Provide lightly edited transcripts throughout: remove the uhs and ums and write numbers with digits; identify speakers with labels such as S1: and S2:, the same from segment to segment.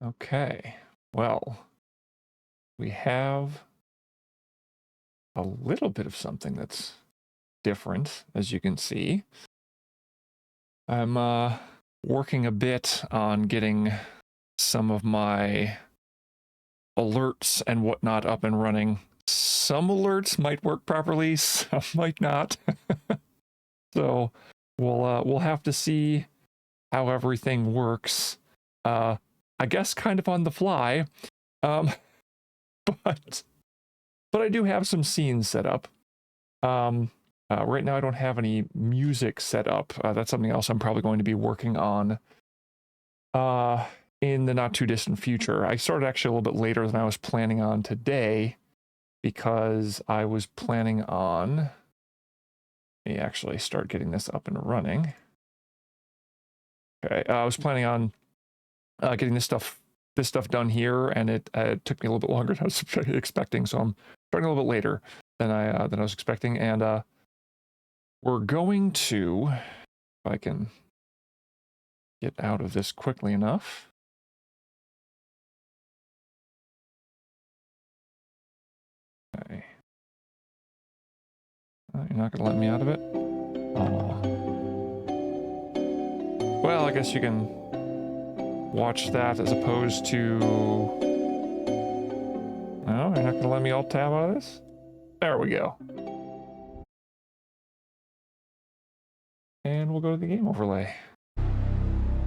S1: Okay, well, we have a little bit of something that's different, as you can see. I'm working a bit on getting some of my alerts and whatnot up and running. Some alerts might work properly, some might not. So we'll have to see how everything works. I guess kind of on the fly. Um, but I do have some scenes set up. Right now I don't have any music set up. That's something else I'm probably going to be working on in the not too distant future. I started actually a little bit later than I was planning on today because I was planning on, let me actually start getting this up and running. Okay, I was planning on getting this stuff done here, and it took me a little bit longer than I was expecting, so I'm starting a little bit later than I was expecting, and we're going to, if I can get out of this quickly enough. Okay. You're not going to let me out of it? Oh. Well, I guess you can watch that as opposed to... No, you're not going to let me alt tab out of this? There we go. And we'll go to the game overlay.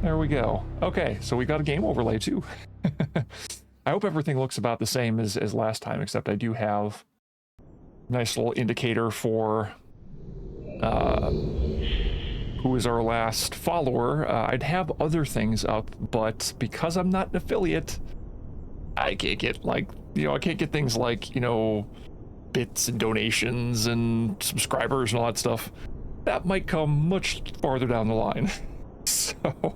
S1: There we go. Okay, so we got a game overlay too. I hope everything looks about the same as last time, except I do have a nice little indicator for who is our last follower. I'd have other things up, but because I'm not an affiliate, I can't get I can't get things like, bits and donations and subscribers and all that stuff. That might come much farther down the line. So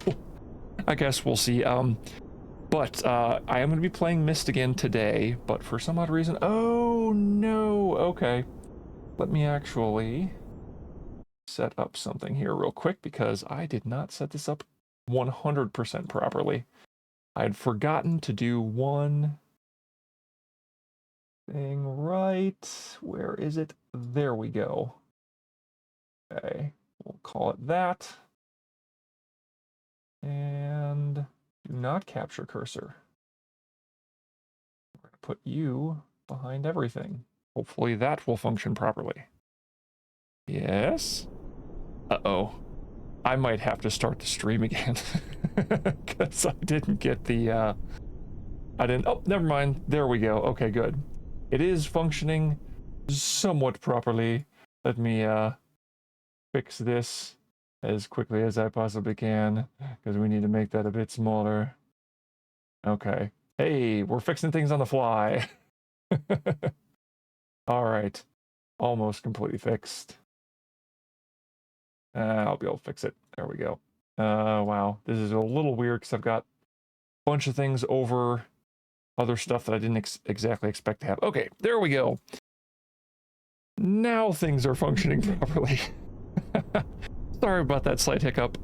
S1: I guess we'll see. But I am going to be playing Myst again today, but for some odd reason, oh no, okay. Let me actually set up something here real quick because I did not set this up 100% properly. I had forgotten to do one thing right. Where is it? There we go. Okay, we'll call it that. And do not capture cursor. We're going to put you behind everything. Hopefully that will function properly. Yes. Uh-oh. I might have to start the stream again. Because I didn't get the, oh, never mind. There we go. Okay, good. It is functioning somewhat properly. Let me, fix this as quickly as I possibly can, because we need to make that a bit smaller. Okay. Hey, we're fixing things on the fly. All right. Almost completely fixed. I'll be able to fix it. There we go. Wow. This is a little weird because I've got a bunch of things over other stuff that I didn't exactly expect to have. Okay, there we go. Now things are functioning properly. Sorry about that slight hiccup.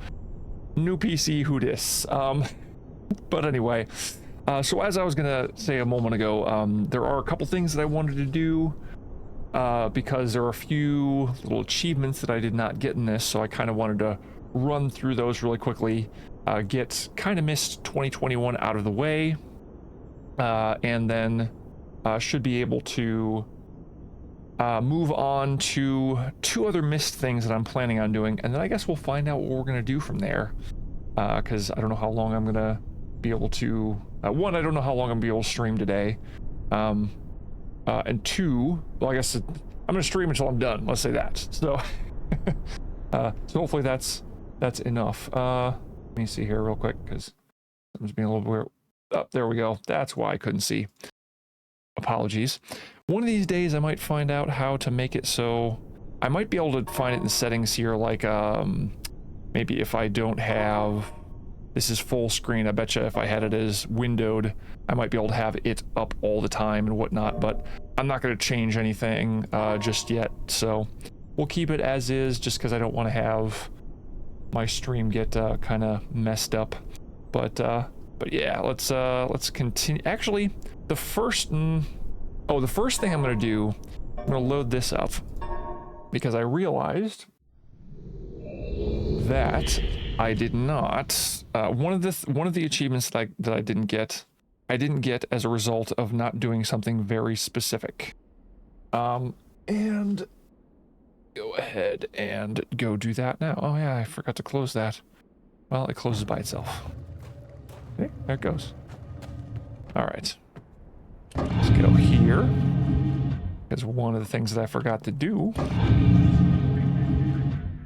S1: New PC, who dis? But anyway, so as I was gonna say a moment ago, there are a couple things that I wanted to do because there are a few little achievements that I did not get in this, so I kind of wanted to run through those really quickly, get kind of Myst 2021 out of the way, and then should be able to move on to two other Myst things that I'm planning on doing, and then I guess we'll find out what we're going to do from there, because I don't know how long I'm going to be able to, one, I don't know how long I'm going to be able to stream today, and two, well, I guess I'm going to stream until I'm done, let's say that, so, so hopefully that's enough. Let me see here real quick, because something's being a little weird. Oh, there we go, that's why I couldn't see. Apologies. One of these days I might find out how to make it so I might be able to find it in settings here, like maybe if I don't have this is full screen, I betcha if I had it as windowed I might be able to have it up all the time and whatnot, but I'm not going to change anything just yet, so we'll keep it as is just because I don't want to have my stream get kind of messed up. But But yeah, let's continue. Actually, the first thing I'm gonna do, I'm gonna load this up because I realized that I did not. One of the achievements that I didn't get, as a result of not doing something very specific. And go ahead and go do that now. Oh yeah, I forgot to close that. Well, it closes by itself. Okay, there it goes. All right. Let's go here. Because one of the things that I forgot to do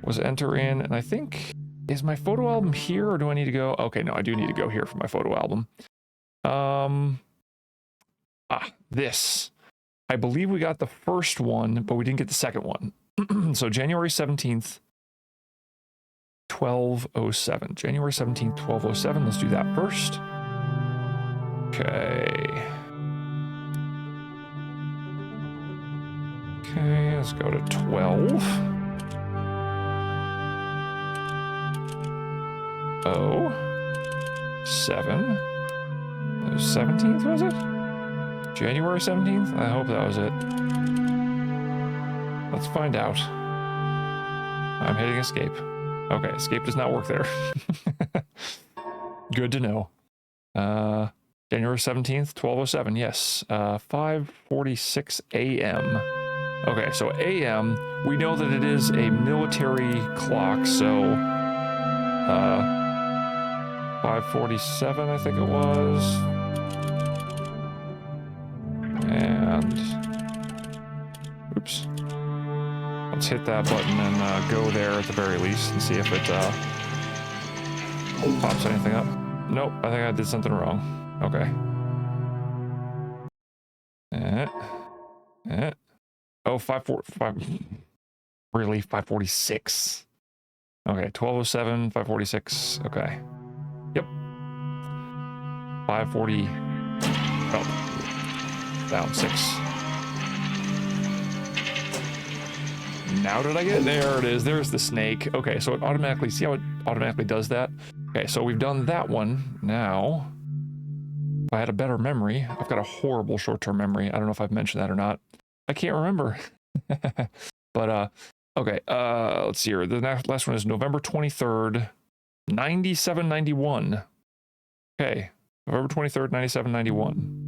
S1: was enter in, and I think, is my photo album here, or do I need to go? Okay, no, I do need to go here for my photo album. This. I believe we got the first one, but we didn't get the second one. So January 17th, 1207. January 17th, 1207. Let's do that first. Okay. Okay, let's go to 12. Oh. 7. 17th, was it? January 17th? I hope that was it. Let's find out. I'm hitting escape. Okay, escape does not work there. Good to know. January 17th, 1207, yes. 5:46 a.m. Okay, so a.m., we know that it is a military clock, so 5:47, I think it was. And oops. Let's hit that button and go there at the very least and see if it pops anything up. Nope, I think I did something wrong. Okay. Oh, 5:45. Really? 5:46. Okay, 1207, 5:46. Okay. Yep. 5:40. Oh. Down 6. Now did I get it? There it is. There's the snake. Okay, so it automatically, see how it automatically does that? Okay, so we've done that one. Now, if I had a better memory, I've got a horrible short-term memory. I don't know if I've mentioned that or not. I can't remember. But, okay, let's see here. The last one is November 23rd, 9791. Okay, November 23rd, 9791.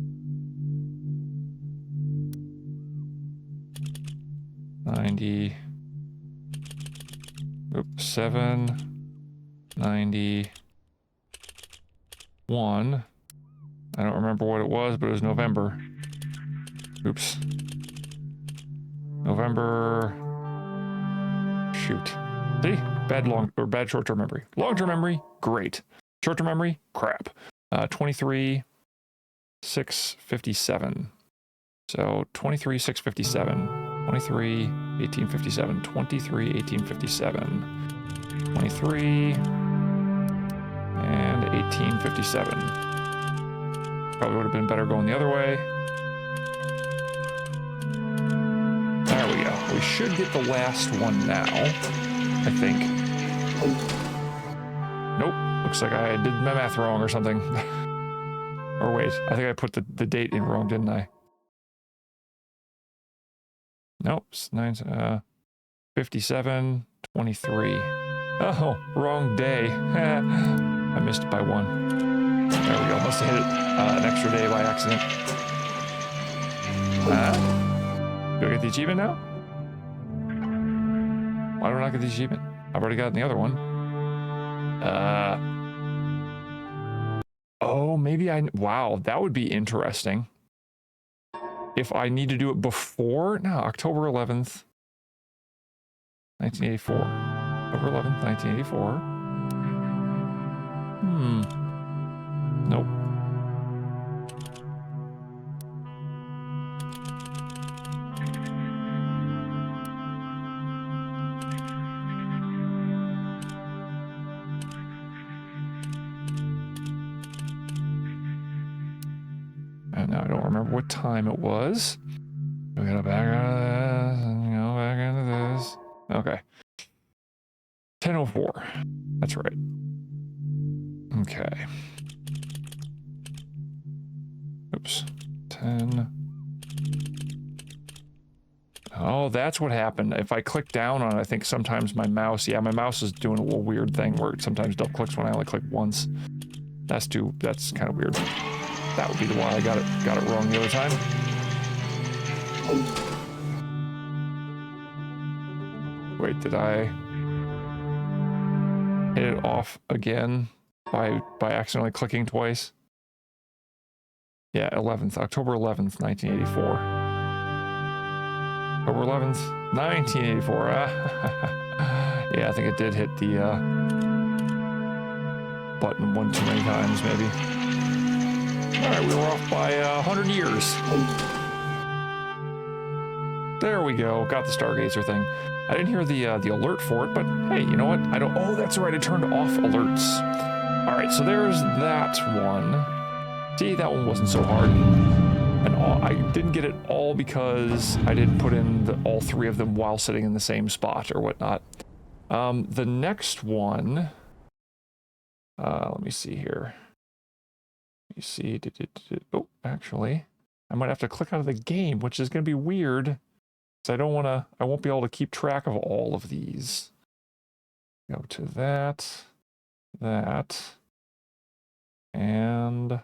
S1: 91. I don't remember what it was, but it was November. Oops. November. Shoot. See? Bad short-term memory. Long-term memory, great. Short-term memory, crap. 23/6/57. So 23/6/57. 23/18/57. 23/18/57. 23 and 1857. Probably would have been better going the other way. There we go. We should get the last one now, I think. Nope. Looks like I did my math wrong or something. Or wait, I think I put the date in wrong, didn't I? Nope. 57/23. Oh, wrong day. I missed it by 1. There we go. Must have hit it an extra day by accident. Do I get the achievement now? Why do I not get the achievement? I've already gotten the other one. Oh, maybe wow, that would be interesting. If I need to do it before, no, October 11th, 1984. October 11th, 1984. Nope. And now I don't remember what time it was. We gotta back out of this and go back into this. Okay. 10:04. That's right. Okay. Oops. 10. Oh, that's what happened. If I click down on it, I think sometimes my mouse, yeah, my mouse is doing a little weird thing where it sometimes double clicks when I only click once. That's kind of weird. That would be the one I got it wrong the other time. Wait, did I hit it off again by accidentally clicking twice? Yeah, October 11th, 1984. October 11th, 1984. Yeah, I think it did hit the button one too many times, maybe. All right, we were off by 100 years. There we go. Got the Stargazer thing. I didn't hear the alert for it, but hey, you know what? I don't. Oh, that's right. I turned off alerts. All right, so there's that one. See, that one wasn't so hard. And I didn't get it all because I didn't put in all three of them while sitting in the same spot or whatnot. The next one, let me see here. Let me see. Oh, actually, I might have to click out of the game, which is going to be weird. Because I won't be able to keep track of all of these. Go to that, and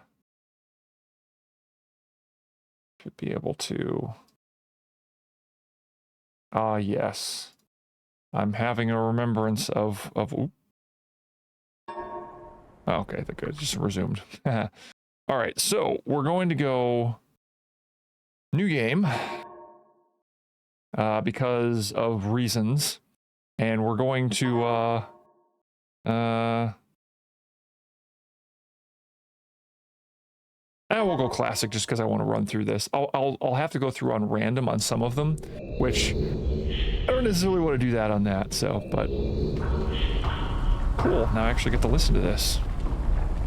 S1: should be able to, yes. I'm having a remembrance of oop. Okay, the good, just resumed. All right, so we're going to go new game because of reasons, and we're going to we'll go classic just because I want to run through this. I'll have to go through on random on some of them, which I don't necessarily want to do that on that. So, but cool. Now I actually get to listen to this.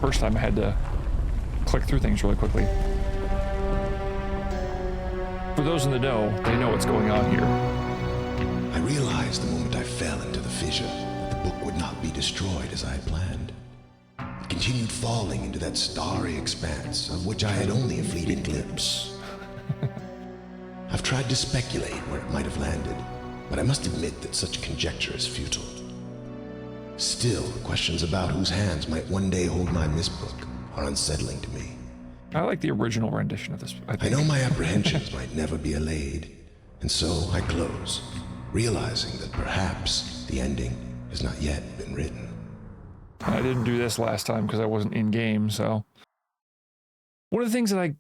S1: First time I had to click through things really quickly. For those in the know, they know what's going on here.
S2: I realized the moment I fell into the fissure that the book would not be destroyed as I had planned. It continued falling into that starry expanse of which I had only a fleeting glimpse. I've tried to speculate where it might have landed, but I must admit that such conjecture is futile. Still, questions about whose hands might one day hold my Myst book are unsettling to me.
S1: I like the original rendition of this.
S2: I know my apprehensions might never be allayed, and so I close, realizing that perhaps the ending has not yet been written.
S1: I didn't do this last time because I wasn't in game, so. One of the things that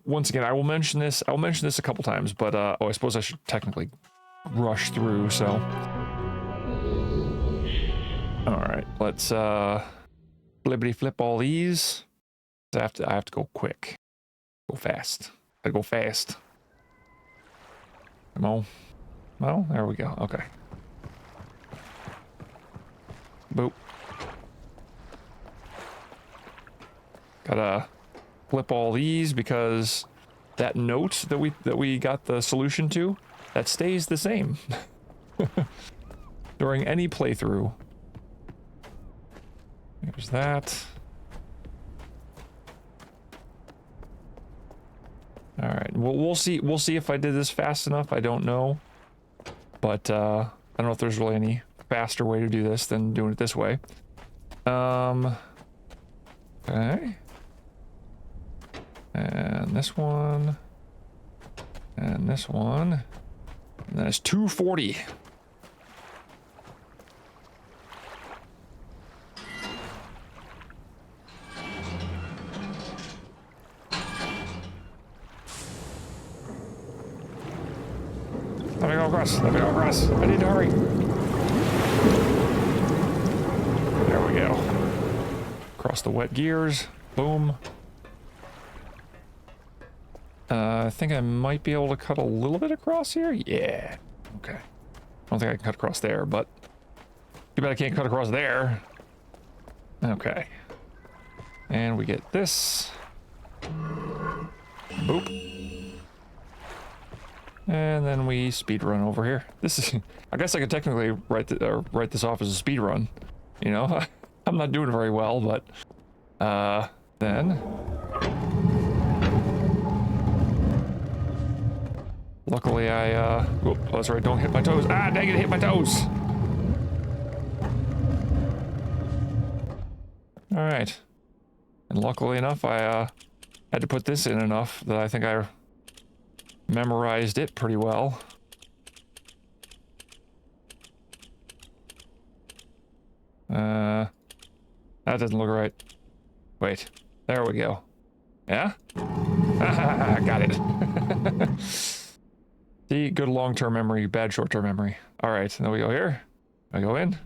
S1: once again, I'll mention this a couple times, but I suppose I should technically rush through, so. All right, let's flippity flip all these. I have to go quick. Go fast. I go fast. Come on. Well, there we go. Okay. Boop. Gotta flip all these because that note that we got the solution to, that stays the same during any playthrough. There's that. All right. Well, we'll see if I did this fast enough. I don't know, but I don't know if there's really any faster way to do this than doing it this way. Okay. And this one. And this one. And that's 240. Let me go across. Let me go across. I need to hurry. There we go. Across the wet gears. Boom. I think I might be able to cut a little bit across here. Yeah. Okay. I don't think I can cut across there, but too bad I can't cut across there. Okay. And we get this. Boop. And then we speed run over here. This is, I guess I could technically write this off as a speed run. You know, I'm not doing very well, but then Luckily, oh, that's right, don't hit my toes. Ah, dang it, hit my toes. All right. And luckily enough, I had to put this in enough that I think I memorized it pretty well. That doesn't look right. Wait, there we go. Yeah? Got it. See, good long-term memory, bad short-term memory. All right, then we go here. I go in.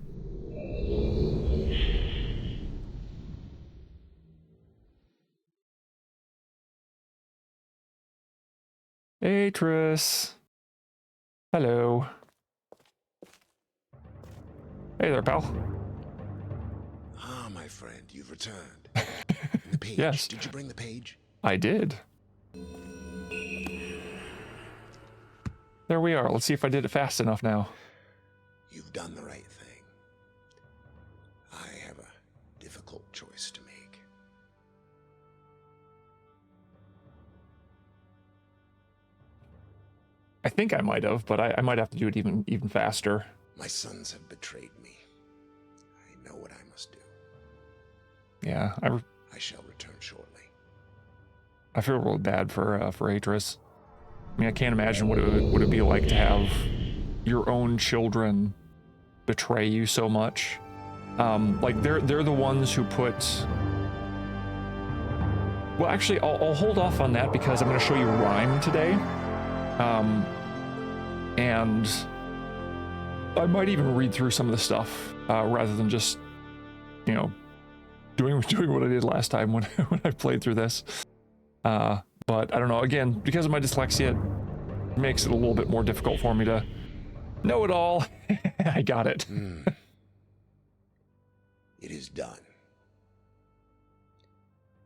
S1: Atris. Hello. Hey there, pal.
S2: Ah, my friend, you've returned. And the page.
S1: Yes.
S2: Did you bring the page?
S1: I did. There we are. Let's see if I did it fast enough now.
S2: You've done the right thing. I have a difficult choice to make.
S1: I think I might have, but I might have to do it even faster.
S2: My sons have betrayed me. I know what I must do.
S1: Yeah,
S2: I shall return shortly.
S1: I feel really bad for Atris. I mean, I can't imagine what it would be like to have your own children betray you so much. Like they're the ones who put. Well, actually, I'll hold off on that because I'm going to show you Rhyme today, and I might even read through some of the stuff rather than just, you know, doing what I did last time when when I played through this. But I don't know. Again, because of my dyslexia, it makes it a little bit more difficult for me to know it all. I got it.
S2: It is done.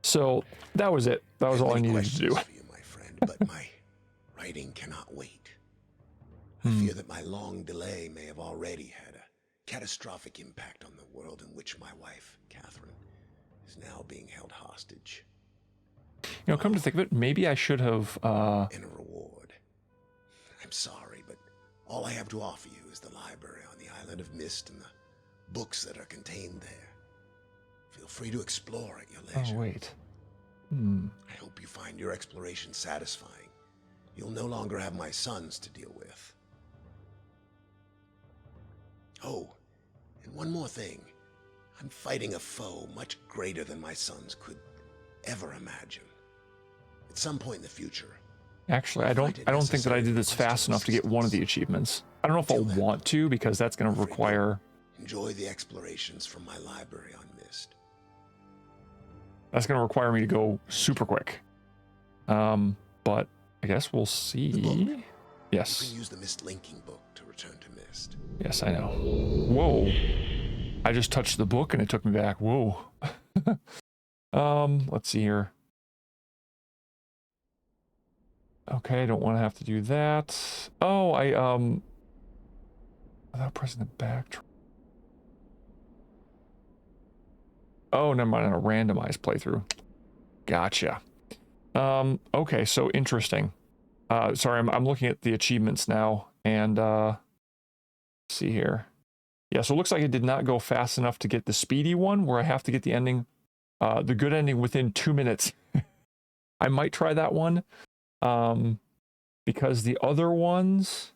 S1: So that was it. That was all I needed to do.
S2: For you, my friend, but my writing cannot wait. I fear that my long delay may have already had a catastrophic impact on the world in which my wife, Catherine, is now being held hostage.
S1: You know, come to think of it, maybe I should have.
S2: And a reward. I'm sorry, but all I have to offer you is the library on the island of Myst and the books that are contained there. Feel free to explore at your leisure.
S1: Oh wait.
S2: I hope you find your exploration satisfying. You'll no longer have my sons to deal with. Oh, and one more thing. I'm fighting a foe much greater than my sons could ever imagine. At some point in the future.
S1: Actually, I don't think that I did this fast enough to get one of the achievements. I don't know if I'll want to because that's going to require.
S2: Enjoy the explorations from my library on Myst.
S1: That's going to require me to go super quick. But I guess we'll see. Yes.
S2: You can use the Myst linking book to return to Myst.
S1: Yes, I know. Whoa. I just touched the book and it took me back. Whoa. Let's see here. Okay, I don't want to have to do that. Oh, without pressing the back. Oh, never mind, a randomized playthrough. Gotcha. Okay, so interesting. Sorry, I'm looking at the achievements now, and let's see here. Yeah, so it looks like I did not go fast enough to get the speedy one, where I have to get the ending, the good ending within 2 minutes. I might try that one, because the other ones,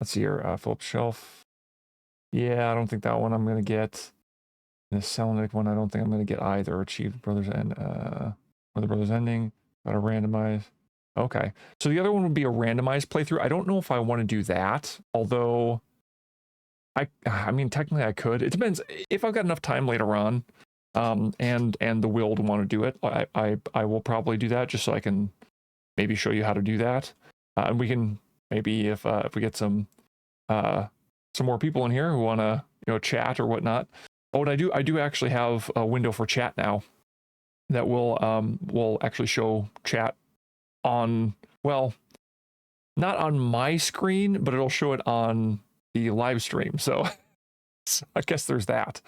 S1: let's see here, Philip Shelf. Yeah, I don't think that one I'm gonna get. The Selenic one, I don't think I'm gonna get either. Achieved Brothers End, or the Brothers Ending. Gotta randomize. Okay, so the other one would be a randomized playthrough. I don't know if I want to do that, although I mean technically I could. It depends if I've got enough time later on, and the will to want to do it. I will probably do that just so I can maybe show you how to do that, and we can maybe if we get some more people in here who want to chat or whatnot. Oh, and I do actually have a window for chat now that will actually show chat on, well, not on my screen, but it'll show it on the live stream. So, so I guess there's that.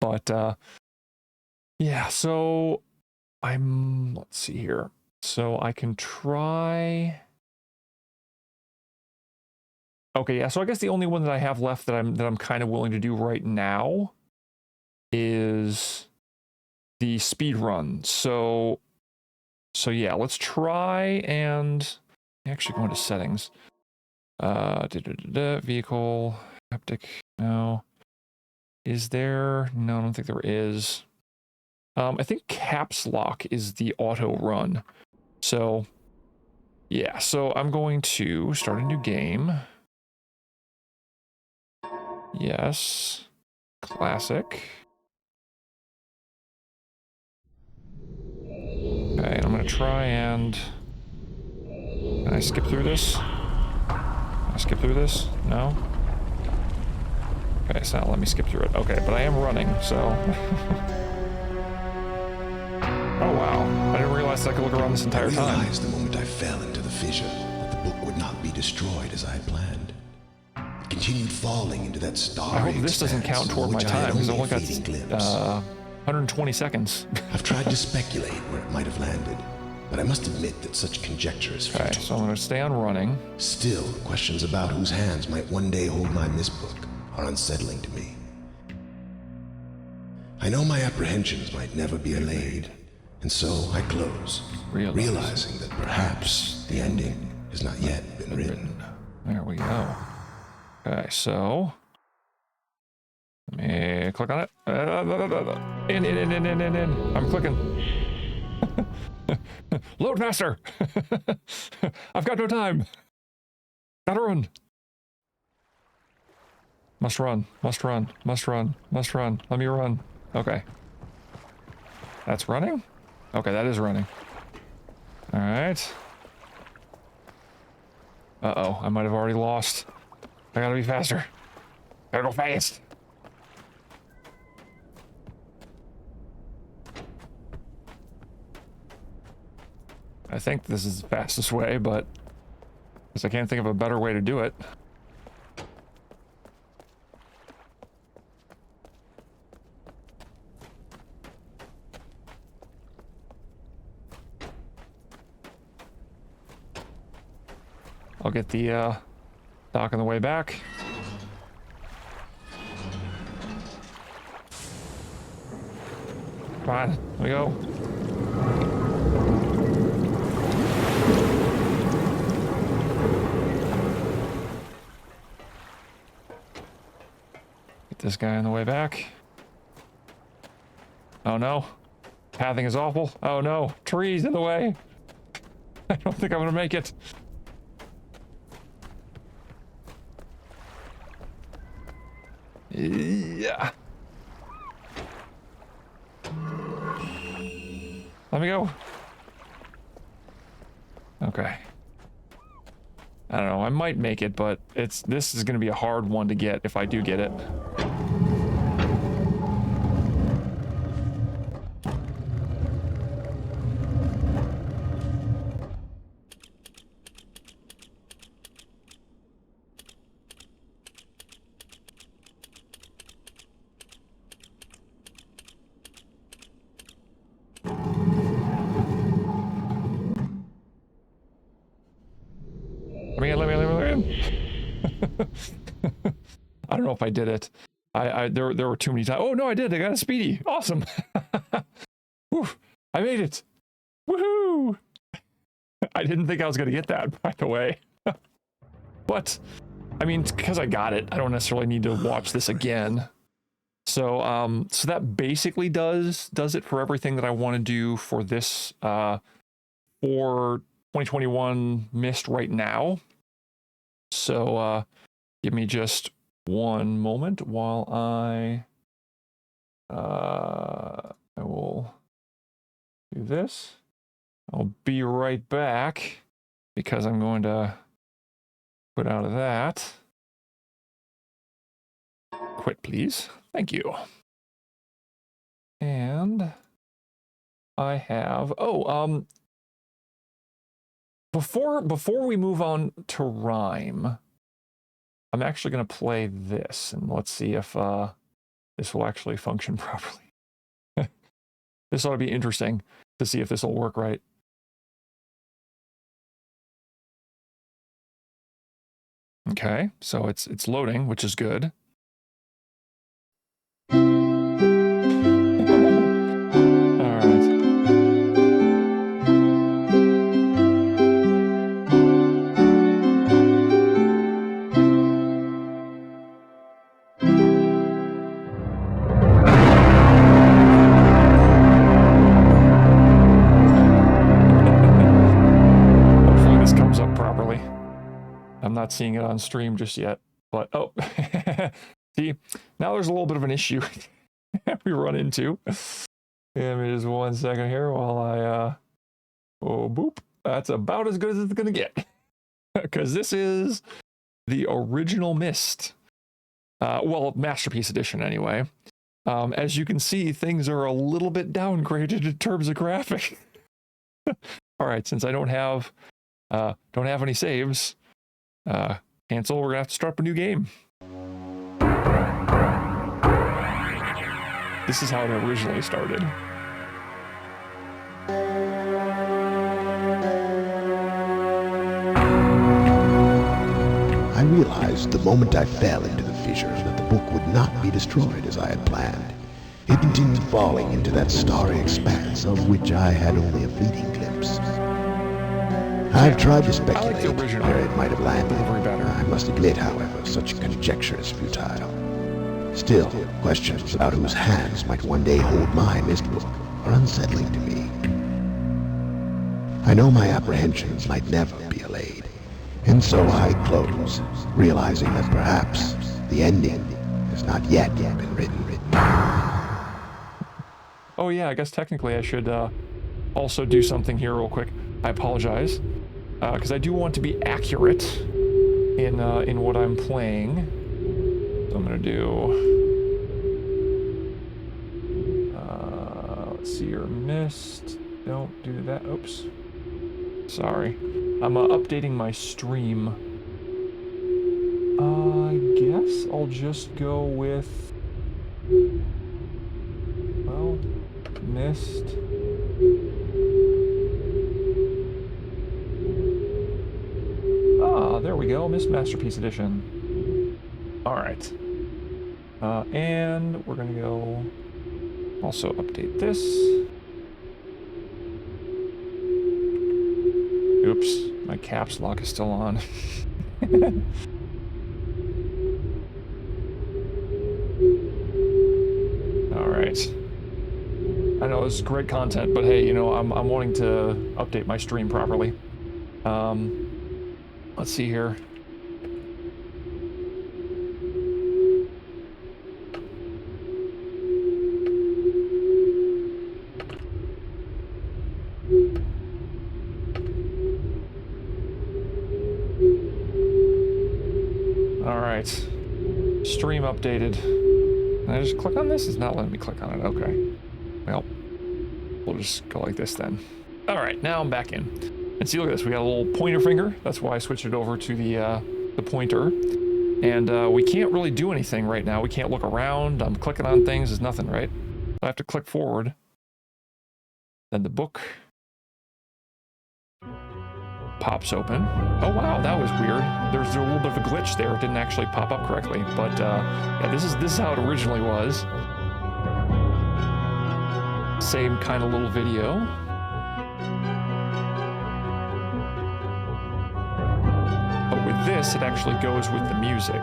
S1: But yeah, so let's see here. So I can try Okay, yeah, so I guess the only one that I have left that I'm kind of willing to do right now is the speed run. So yeah, let's try and actually go into settings. Vehicle, haptic, no. Is there? No, I don't think there is. I think caps lock is the auto run. So yeah, so I'm going to start a new game. Yes. Classic. Okay, and I'm gonna try and... Can I skip through this? Can I skip through this? No? Okay, it's not letting me skip through it. Okay, but I am running, so... Oh wow, I didn't realize I could look around this entire time.
S2: I realized the moment I fell into the fissure that the book would not be destroyed as I had planned. It continued falling into that starry
S1: I hope this doesn't count toward my time, because I've only got 120 seconds.
S2: I've tried to speculate where it might have landed, but I must admit that such conjecture is futile.
S1: Okay, so I'm going to stay on running.
S2: Still, questions about whose hands might one day hold my Myst book are unsettling to me. I know my apprehensions might never be allayed, and so I close, realizing that perhaps the ending has not yet been written.
S1: There we go. Okay, so... Let me click on it. In. I'm clicking. Load faster! I've got no time. Gotta run. Must run. Let me run. Okay. That's running? Okay, that is running. Alright. Uh-oh, I might have already lost. I gotta be faster. Gotta go fast. I think this is the fastest way, but I can't think of a better way to do it. I'll get the dock on the way back. Come on, here we go. Get this guy on the way back. Oh no. Pathing is awful. Oh no. Trees in the way. I don't think I'm gonna make it. Yeah. Let me go. Okay. I don't know, I might make it, but this is gonna be a hard one to get if I do get it. Let me in. I don't know if I did it. There were too many times. Oh no, I did. I got a speedy. Awesome. Whew, I made it. Woohoo! I didn't think I was gonna get that, by the way. But I mean, because I got it, I don't necessarily need to watch this again. So so that basically does it for everything that I want to do for this for 2021 Myst right now. So give me just one moment while I will do this. I'll be right back because I'm going to quit out of that. Quit, please. Thank you. And I have before we move on to rhyme, I'm actually going to play this, and let's see if this will actually function properly. This ought to be interesting to see if this will work right. Okay, so it's loading, which is good. All right. Hopefully this comes up properly. I'm not seeing it on stream just yet, but oh, see, now there's a little bit of an issue we run into. Give me just 1 second here while I, oh, boop. That's about as good as it's going to get. Because this is the original Myst. Well, Masterpiece Edition anyway. As you can see, things are a little bit downgraded in terms of graphic. All right, since I don't have any saves, cancel. We're gonna have to start up a new game. This is how it originally started.
S2: I realized the moment I fell into the fissure that the book would not be destroyed as I had planned. It continued falling into that starry expanse of which I had only a fleeting glimpse. I've tried to speculate where it might have landed. I must admit, however, such conjecture is futile. Still, questions about whose hands might one day hold my Myst book are unsettling to me. I know my apprehensions might never be allayed, and so I close, realizing that perhaps the ending has not yet been written.
S1: Oh yeah, I guess technically I should also do something here real quick. I apologize, because I do want to be accurate in what I'm playing. So I'm gonna do. Let's see your Myst. Don't do that. Oops. Sorry. I'm updating my stream. I guess I'll just go with. Well, Myst. Ah, there we go. Myst Masterpiece Edition. All right. And we're gonna go also update this. Oops, my caps lock is still on. All right. I know this is great content, but hey, you know, I'm wanting to update my stream properly. Let's see here. All right. Stream updated. Can I just click on this? It's not letting me click on it. Okay. Well, we'll just go like this then. All right, now I'm back in. And see, look at this. We got a little pointer finger. That's why I switched it over to the pointer. And we can't really do anything right now. We can't look around. I'm clicking on things. There's nothing, right? I have to click forward. Then the book pops open. Oh wow, that was weird. There's a little bit of a glitch there. It didn't actually pop up correctly. But yeah, this is how it originally was. Same kind of little video. But with this, it actually goes with the music.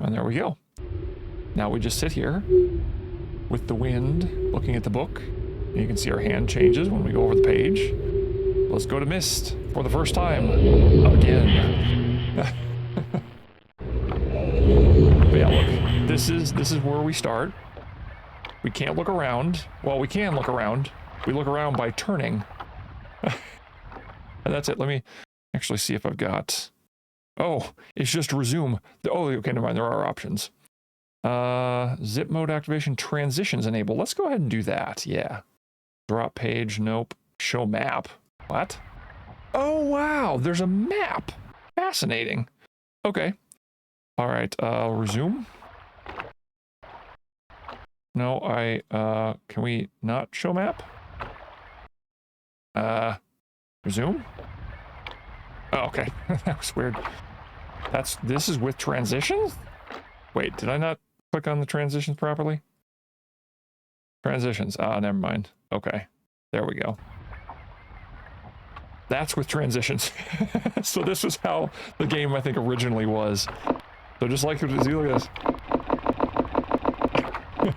S1: And there we go. Now we just sit here with the wind, looking at the book. And you can see our hand changes when we go over the page. Let's go to Myst for the first time. Again. But yeah, look. This is where we start. We can't look around. Well, we can look around. We look around by turning. And that's it. Let me actually see if I've got... Oh, it's just resume. Oh, okay, never mind. There are options. Zip mode activation, transitions enable. Let's go ahead and do that. Yeah. Drop page. Nope. Show map. What? Oh, wow. There's a map. Fascinating. Okay. All right. Resume. No, can we not show map? Resume? Oh, okay. That was weird. This is with transitions? Wait, did I not click on the transitions properly? Transitions. Ah, never mind. Okay. There we go. That's with transitions. So this is how the game, I think, originally was. So just like, look at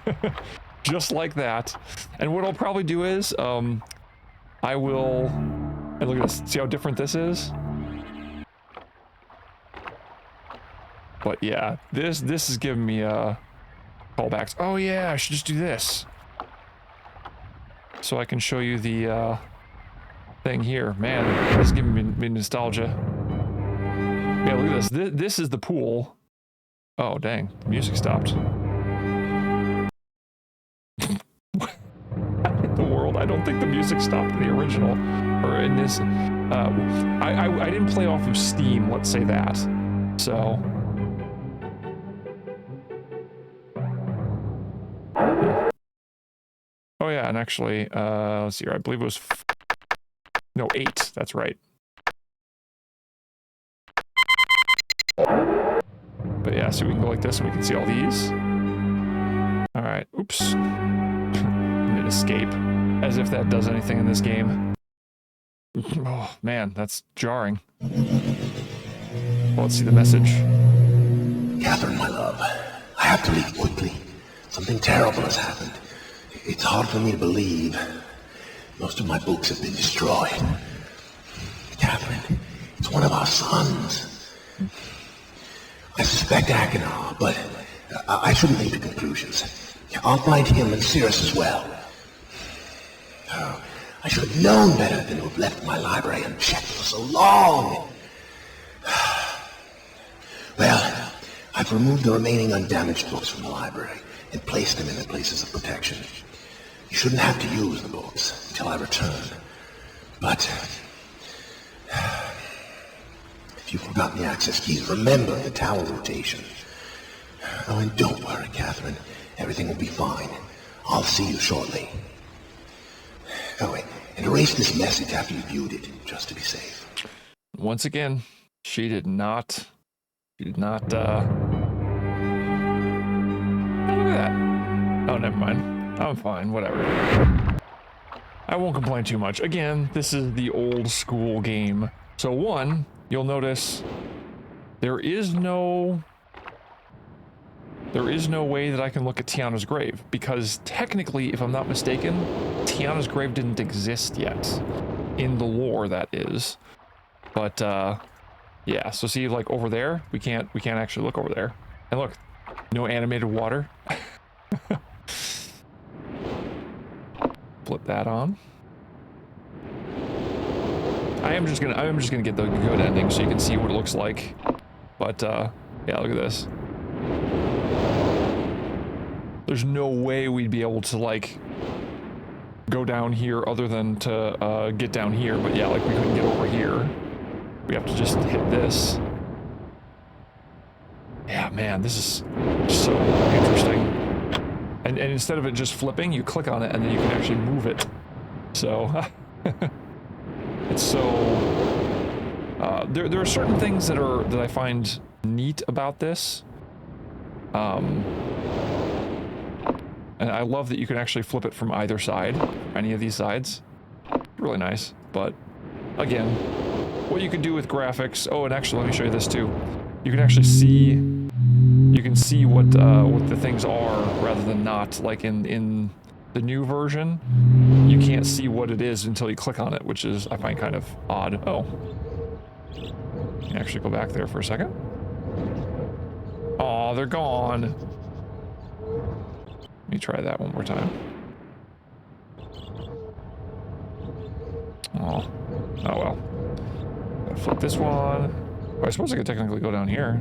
S1: this. Just like that. And what I'll probably do is, I will, and look at this, see how different this is? But yeah, this is giving me, callbacks. Oh yeah, I should just do this. So I can show you the, thing here. Man, this is giving me nostalgia. Yeah, look at this. This is the pool. Oh, dang. The music stopped. The world. I don't think the music stopped in the original. Or in this. I didn't play off of Steam, let's say that. So. Oh yeah, and actually, let's see here. I believe it was... No, 8. That's right. But yeah, so we can go like this and we can see all these. Alright, oops. Escape. As if that does anything in this game. Oh, man, that's jarring. Well, let's see the message.
S2: Catherine, my love, I have to leave quickly. Something terrible has happened. It's hard for me to believe. Most of my books have been destroyed. Catherine, it's one of our sons. I suspect Achenar, but I shouldn't leap to conclusions. I'll find him and Cirrus as well. Oh, I should have known better than to have left my library unchecked for so long. Well, I've removed the remaining undamaged books from the library and placed them in their places of protection. You shouldn't have to use the books until I return. But if you've forgotten the access keys, remember the tower rotation. Oh, and don't worry, Catherine. Everything will be fine. I'll see you shortly. Oh, wait, and erase this message after you viewed it, just to be safe.
S1: Once again, she did not, oh, look at that. Oh, never mind. I'm fine, whatever. I won't complain too much. Again, this is the old school game. So one, you'll notice there is no way that I can look at Tiana's grave, because technically, if I'm not mistaken, Tiana's grave didn't exist yet. In the lore, that is. But, yeah, so see, like, over there, we can't actually look over there. And look, no animated water. Flip that on. I am just gonna get the good ending so you can see what it looks like. But, yeah, look at this. There's no way we'd be able to, like, go down here other than to get down here. But yeah, like, we couldn't get over here. We have to just hit this. Yeah, man, this is so interesting. And instead of it just flipping, you click on it and then you can actually move it. So, it's so... there are certain things that I find neat about this. And I love that you can actually flip it from either side, any of these sides. Really nice, but again, what you can do with graphics... Oh, and actually, let me show you this too. You can actually see... You can see what the things are rather than not. Like in the new version, you can't see what it is until you click on it, which is, I find, kind of odd. Oh. Can you actually go back there for a second? Aw, they're gone. Let me try that one more time. Oh. Oh well. Gotta flip this one. Oh, I suppose I could technically go down here.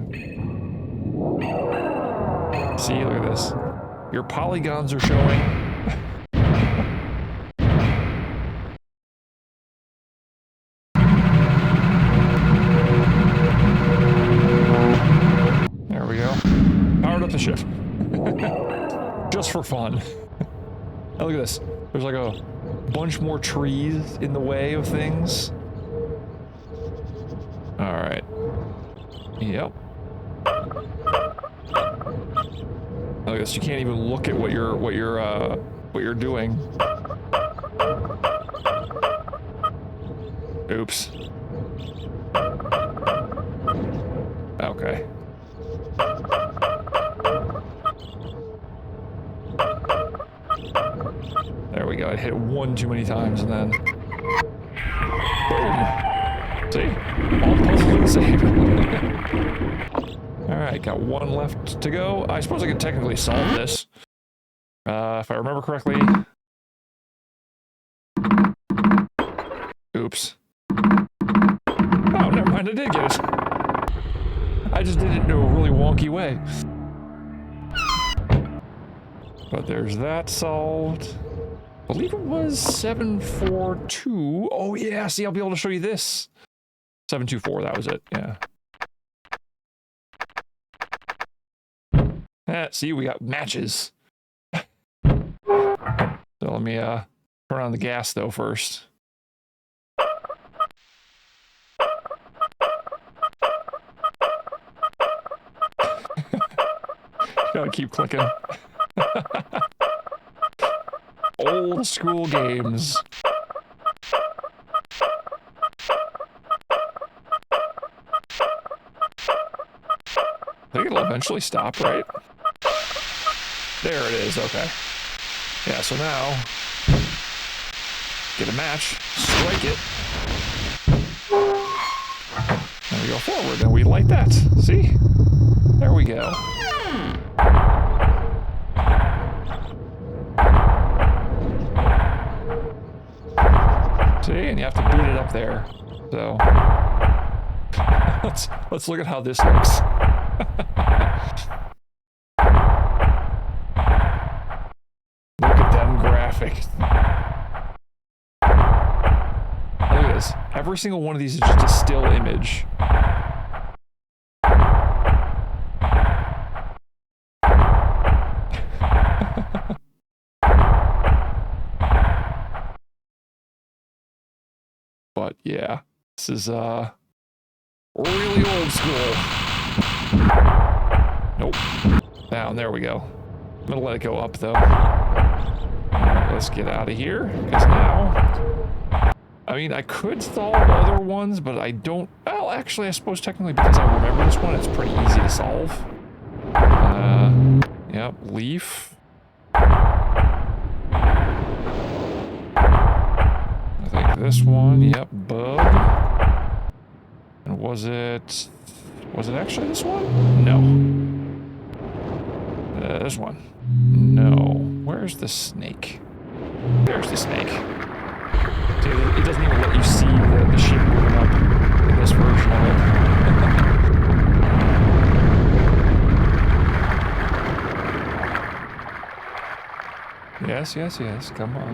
S1: See, look at this. Your polygons are showing. There we go. Powered up the ship. Just for fun. Oh, look at this. There's like a bunch more trees in the way of things. All right. Yep. Look at this. You can't even look at what you're doing. Oops. Okay. There we go. I hit it one too many times and then... Boom! See? All puzzles are the same. Alright, got one left to go. I suppose I could technically solve this. If I remember correctly... Oops. Oh, never mind, I did get it. I just did it in a really wonky way. But there's that solved. I believe it was 742. Oh yeah, see, I'll be able to show you this. 724, that was it, yeah. See, we got matches. So let me turn on the gas though first. Gotta keep clicking. Old school games. I think it'll eventually stop, right? There it is, okay. Yeah, so now, get a match, strike it. And we go forward, and we light that. See? There we go. See, and you have to beat it up there. So let's look at how this looks. Look at them graphics. Look at this. Every single one of these is just a still image. But yeah, this is really old school. Nope. Down, there we go. I'm gonna let it go up though. Alright, let's get out of here. Because now, I mean, I could solve other ones, but I don't. Well, actually, I suppose technically because I remember this one, it's pretty easy to solve. Yep, leaf. I think this one, yep, bug. And was it actually this one? No. This one. No. Where's the snake? There's the snake. See, it doesn't even let you see the ship moving up in this version of it. Yes, yes, yes, come on.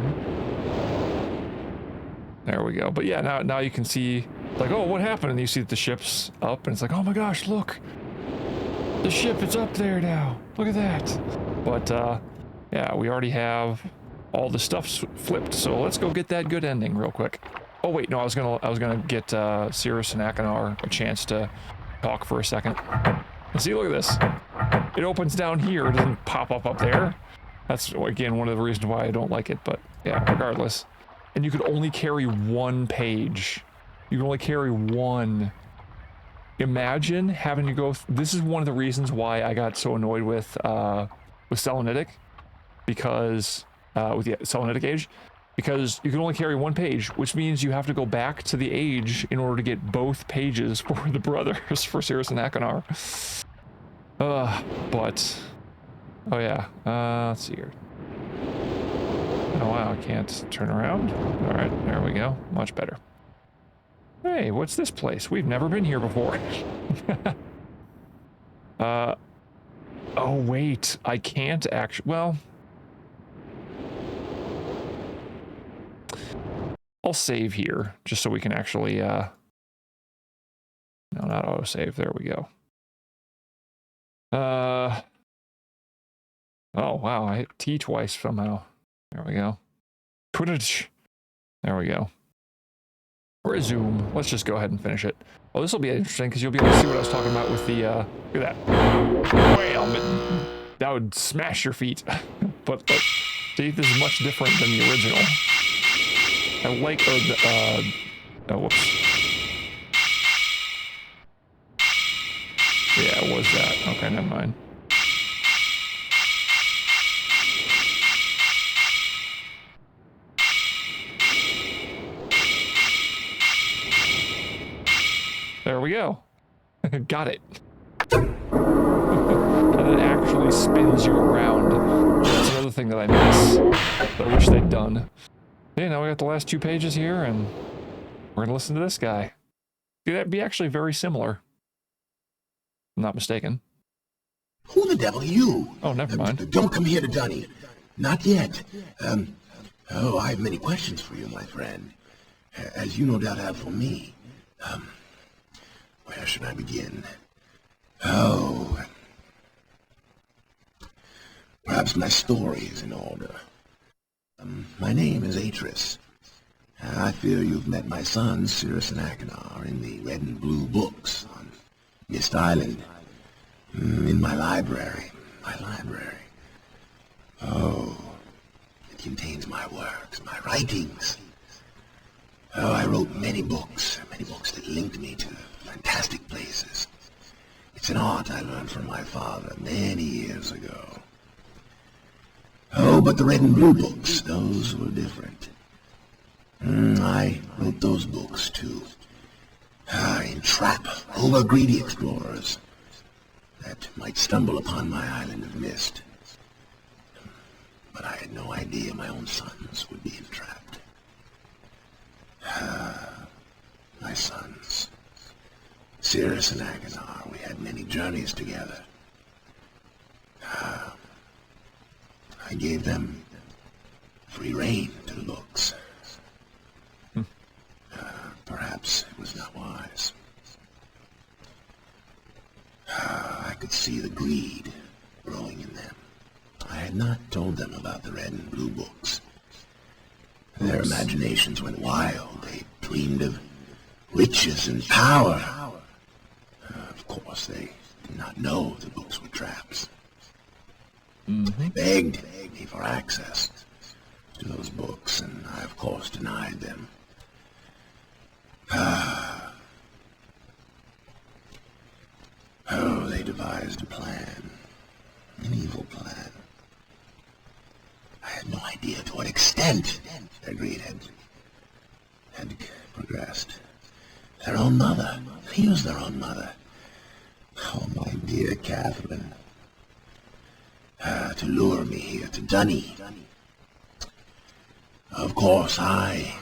S1: There we go. But yeah, now you can see, like, oh, what happened? And you see that the ship's up, and it's like, oh my gosh, look. The ship is up there now. Look at that. But, yeah, we already have all the stuff flipped, so let's go get that good ending real quick. Oh, wait, no, I was gonna get Cirrus and Akanar a chance to talk for a second. And see, look at this. It opens down here. It doesn't pop up there. That's, again, one of the reasons why I don't like it, but yeah, regardless. And you could only carry one page. You can only carry one. Imagine having to go... This is one of the reasons why I got so annoyed with Selenitic. Because... with the Selenitic age. Because you can only carry one page, which means you have to go back to the age in order to get both pages for the brothers, for Cirrus and Akanar. But... Oh yeah, let's see here. Oh wow, I can't turn around. Alright, there we go. Much better. Hey, what's this place? We've never been here before. Oh wait, I can't actually... Well... I'll save here, just so we can actually, No, not autosave. There we go. Oh wow, I hit T twice somehow. There we go. Footage. There we go. Resume. Let's just go ahead and finish it. Oh, this will be interesting because you'll be able to see what I was talking about with the, look at that. Whale. That would smash your feet. but see, this is much different than the original. I like, oh, whoops. Yeah, it was that. Okay, never mind. There we go. Got it. And it actually spins you around. That's another thing that I miss. That I wish they'd done. Yeah, now we got the last 2 pages here, and we're gonna listen to this guy. That'd be actually very similar. I'm not mistaken.
S2: Who the devil are you?
S1: Oh, never mind.
S2: Don't come here to Dunny. Not yet. Oh, I have many questions for you, my friend. As you no doubt have for me. Where should I begin? Oh. Perhaps my story is in order. My name is Atris. I fear you've met my son, Cirrus and Achenar, in the red and blue books on Myst Island. In my library. Oh, it contains my works, my writings. Oh, I wrote many books that linked me to fantastic places. It's an art I learned from my father many years ago. Oh, but the red and blue books, those were different. I wrote those books to entrap over-greedy explorers that might stumble upon my island of Myst. But I had no idea my own sons would be entrapped. My sons, Cirrus and Achenar, we had many journeys together. I gave them free rein to the books. Perhaps it was not wise. I could see the greed growing in them. I had not told them about the red and blue books. Their imaginations went wild. They dreamed of riches and power. Of course, they did not know the books were traps. They begged me for access to those books, and I, of course, denied them. Oh, they devised a plan. An evil plan. I had no idea to what extent their greed had progressed. Their own mother. He was their own mother. Oh, my dear Catherine. To lure me here to Dunny. Of course, I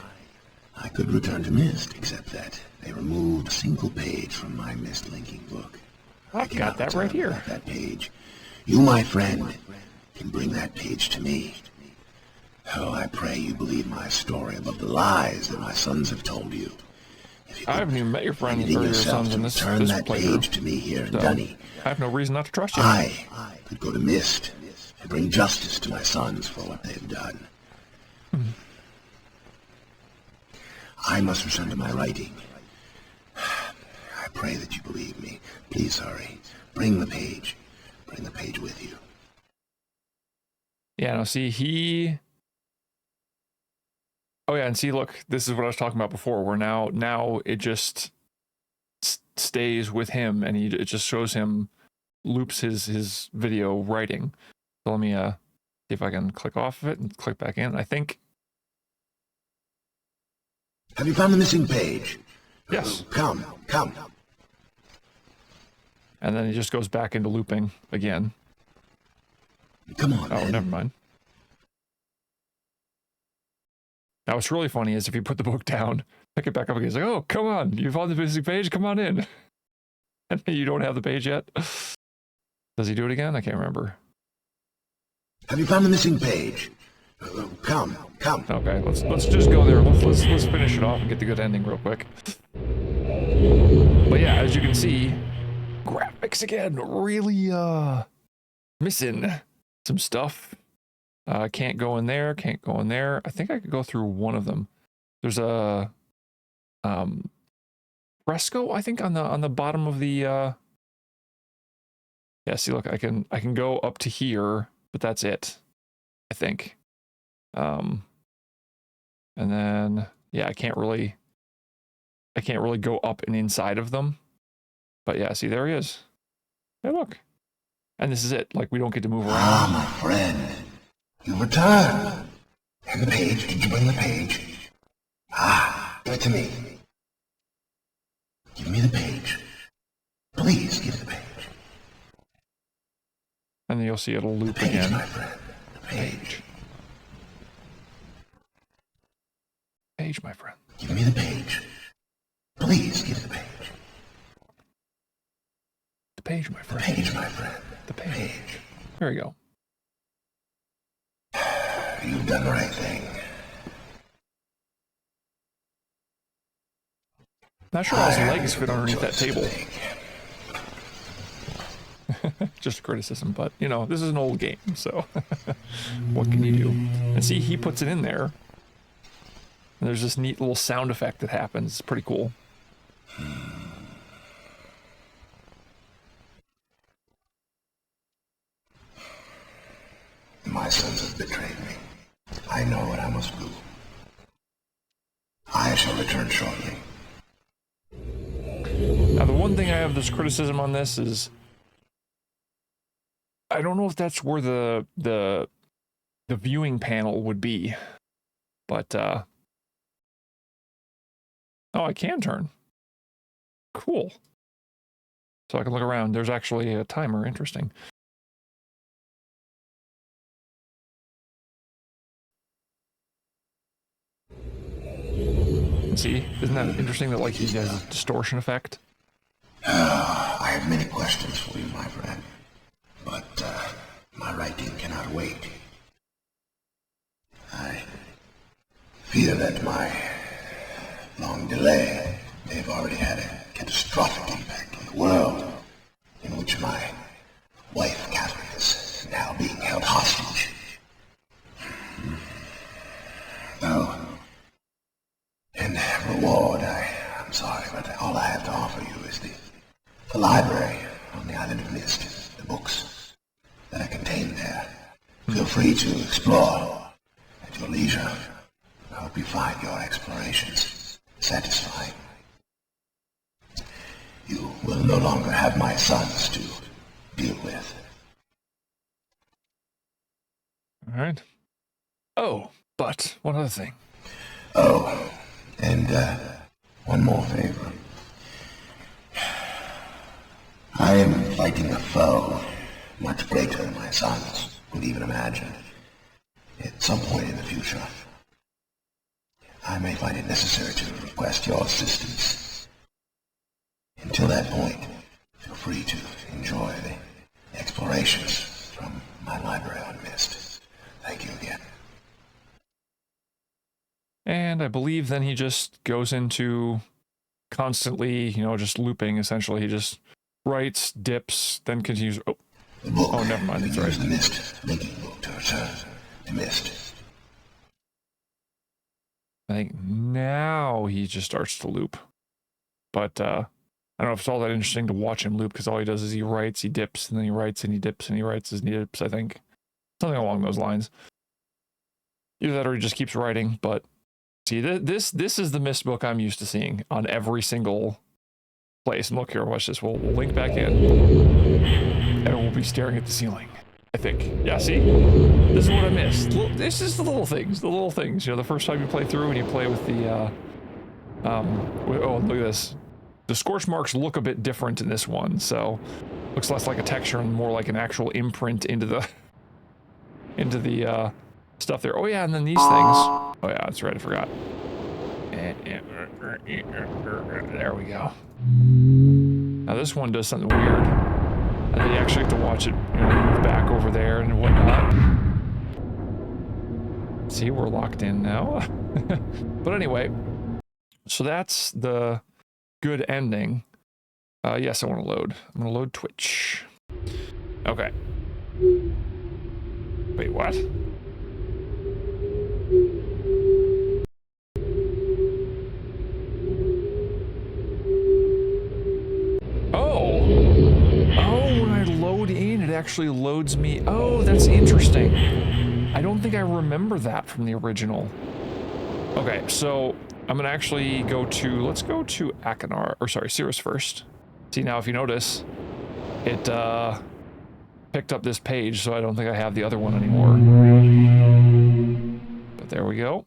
S2: could return to Myst, except that they removed a single page from my Myst linking book.
S1: I've got that right here.
S2: That page. You, my friend, can bring that page to me. Oh, I pray you believe my story above the lies that my sons have told you.
S1: I haven't even met your friends or your sons in this
S2: that
S1: playthrough.
S2: Page to me here in Dunny.
S1: I have no reason not to trust you.
S2: I could go to Myst and bring justice to my sons for what they've done. I must return to my writing. I pray that you believe me. Please hurry. Bring the page. Bring the page with you.
S1: Yeah, no, see, oh yeah, and see, look, this is what I was talking about before, where now it just stays with him, and it just shows him, loops his video writing. So let me see if I can click off of it and click back in. I think.
S2: Have you found the missing page?
S1: Yes.
S2: Come.
S1: And then he just goes back into looping again.
S2: Come on,
S1: Oh,
S2: then.
S1: never mind. Now, what's really funny is if you put the book down, pick it back up again, it's like, oh, come on, you found the missing page, come on in. And you don't have the page yet. Does he do it again? I can't remember.
S2: Have you found the missing page? Come.
S1: Okay, let's just go there. Let's finish it off and get the good ending real quick. But yeah, as you can see, graphics again, really missing some stuff. Can't go in there, can't go in there. I think I could go through one of them. There's a fresco, I think, on the bottom of the yeah, see, look, I can go up to here, but that's it, I think. And then yeah, I can't really go up and inside of them. But yeah, see, there he is. Hey, look. And this is it. Like, we don't get to move around.
S2: Ah, my friend. You returned. And the page, did you bring the page? Ah, give it to me. Give me the page. Please give the page.
S1: And then you'll see it'll loop
S2: the page,
S1: again.
S2: My friend. The page.
S1: Page, my friend.
S2: Give me the page. Please give the page.
S1: The page, my friend.
S2: The page, my friend.
S1: The page. There we go.
S2: You've done the right thing.
S1: Not sure how his legs fit underneath that table. Just a criticism, but you know, this is an old game, so what can you do? And see, he puts it in there. And there's this neat little sound effect that happens. It's pretty cool.
S2: My sons have betrayed me. I know what I must do. I shall return shortly.
S1: Now, the one thing I have this criticism on this is I don't know if that's where the viewing panel would be, but oh, I can turn. Cool. So I can look around. There's actually a timer. Interesting. See, isn't that interesting that like he has a distortion effect?
S2: I have many questions for you, my friend, but my writing cannot wait. I fear that my long delay may have already had a catastrophic impact on the world in which my wife, Catherine, is now being held hostage. Oh. In reward, I'm sorry, but all I have to offer you is the library on the island of Myst, the books that are contained there. Feel free to explore at your leisure. I hope you find your explorations satisfying. You will no longer have my sons to deal with.
S1: All right. Oh, but one other thing.
S2: Oh, and one more favor. I am fighting a foe much greater than my sons would even imagine. At some point in the future, I may find it necessary to request your assistance. Until that point, feel free to enjoy the explorations from my library on Myst. Thank you again.
S1: And I believe then he just goes into constantly, you know, just looping, essentially. He just writes, dips, then continues. Oh,
S2: The book.
S1: Oh, never mind, that's
S2: Use
S1: right.
S2: the Myst linking book to return to Myst.
S1: I think now he just starts to loop. But I don't know if it's all that interesting to watch him loop, because all he does is he writes, he dips, and then he writes, and he dips, and he writes, and he dips, I think. Something along those lines. Either that or he just keeps writing, but see, this is the Myst book I'm used to seeing on every single place. And look here, watch this. We'll link back in, and we'll be staring at the ceiling, I think. Yeah, see? This is what I missed. This is the little things. The little things. You know, the first time you play through and you play with the, oh, look at this. The scorch marks look a bit different in this one, so looks less like a texture and more like an actual imprint into the stuff there. Oh yeah, and then these things. Oh yeah, that's right, I forgot. There we go. Now this one does something weird. And then you actually have to watch it, you know, move back over there and whatnot. See, we're locked in now. But anyway, so that's the good ending. Yes, I want to load. I'm going to load Twitch. Okay. Wait, what? Oh, when I load in, it actually loads me. Oh, that's interesting. I don't think I remember that from the original. Okay, so I'm gonna actually go to, let's go to Akanar, or sorry, Cirrus first. See, now if you notice, it picked up this page, so I don't think I have the other one anymore. But there we go.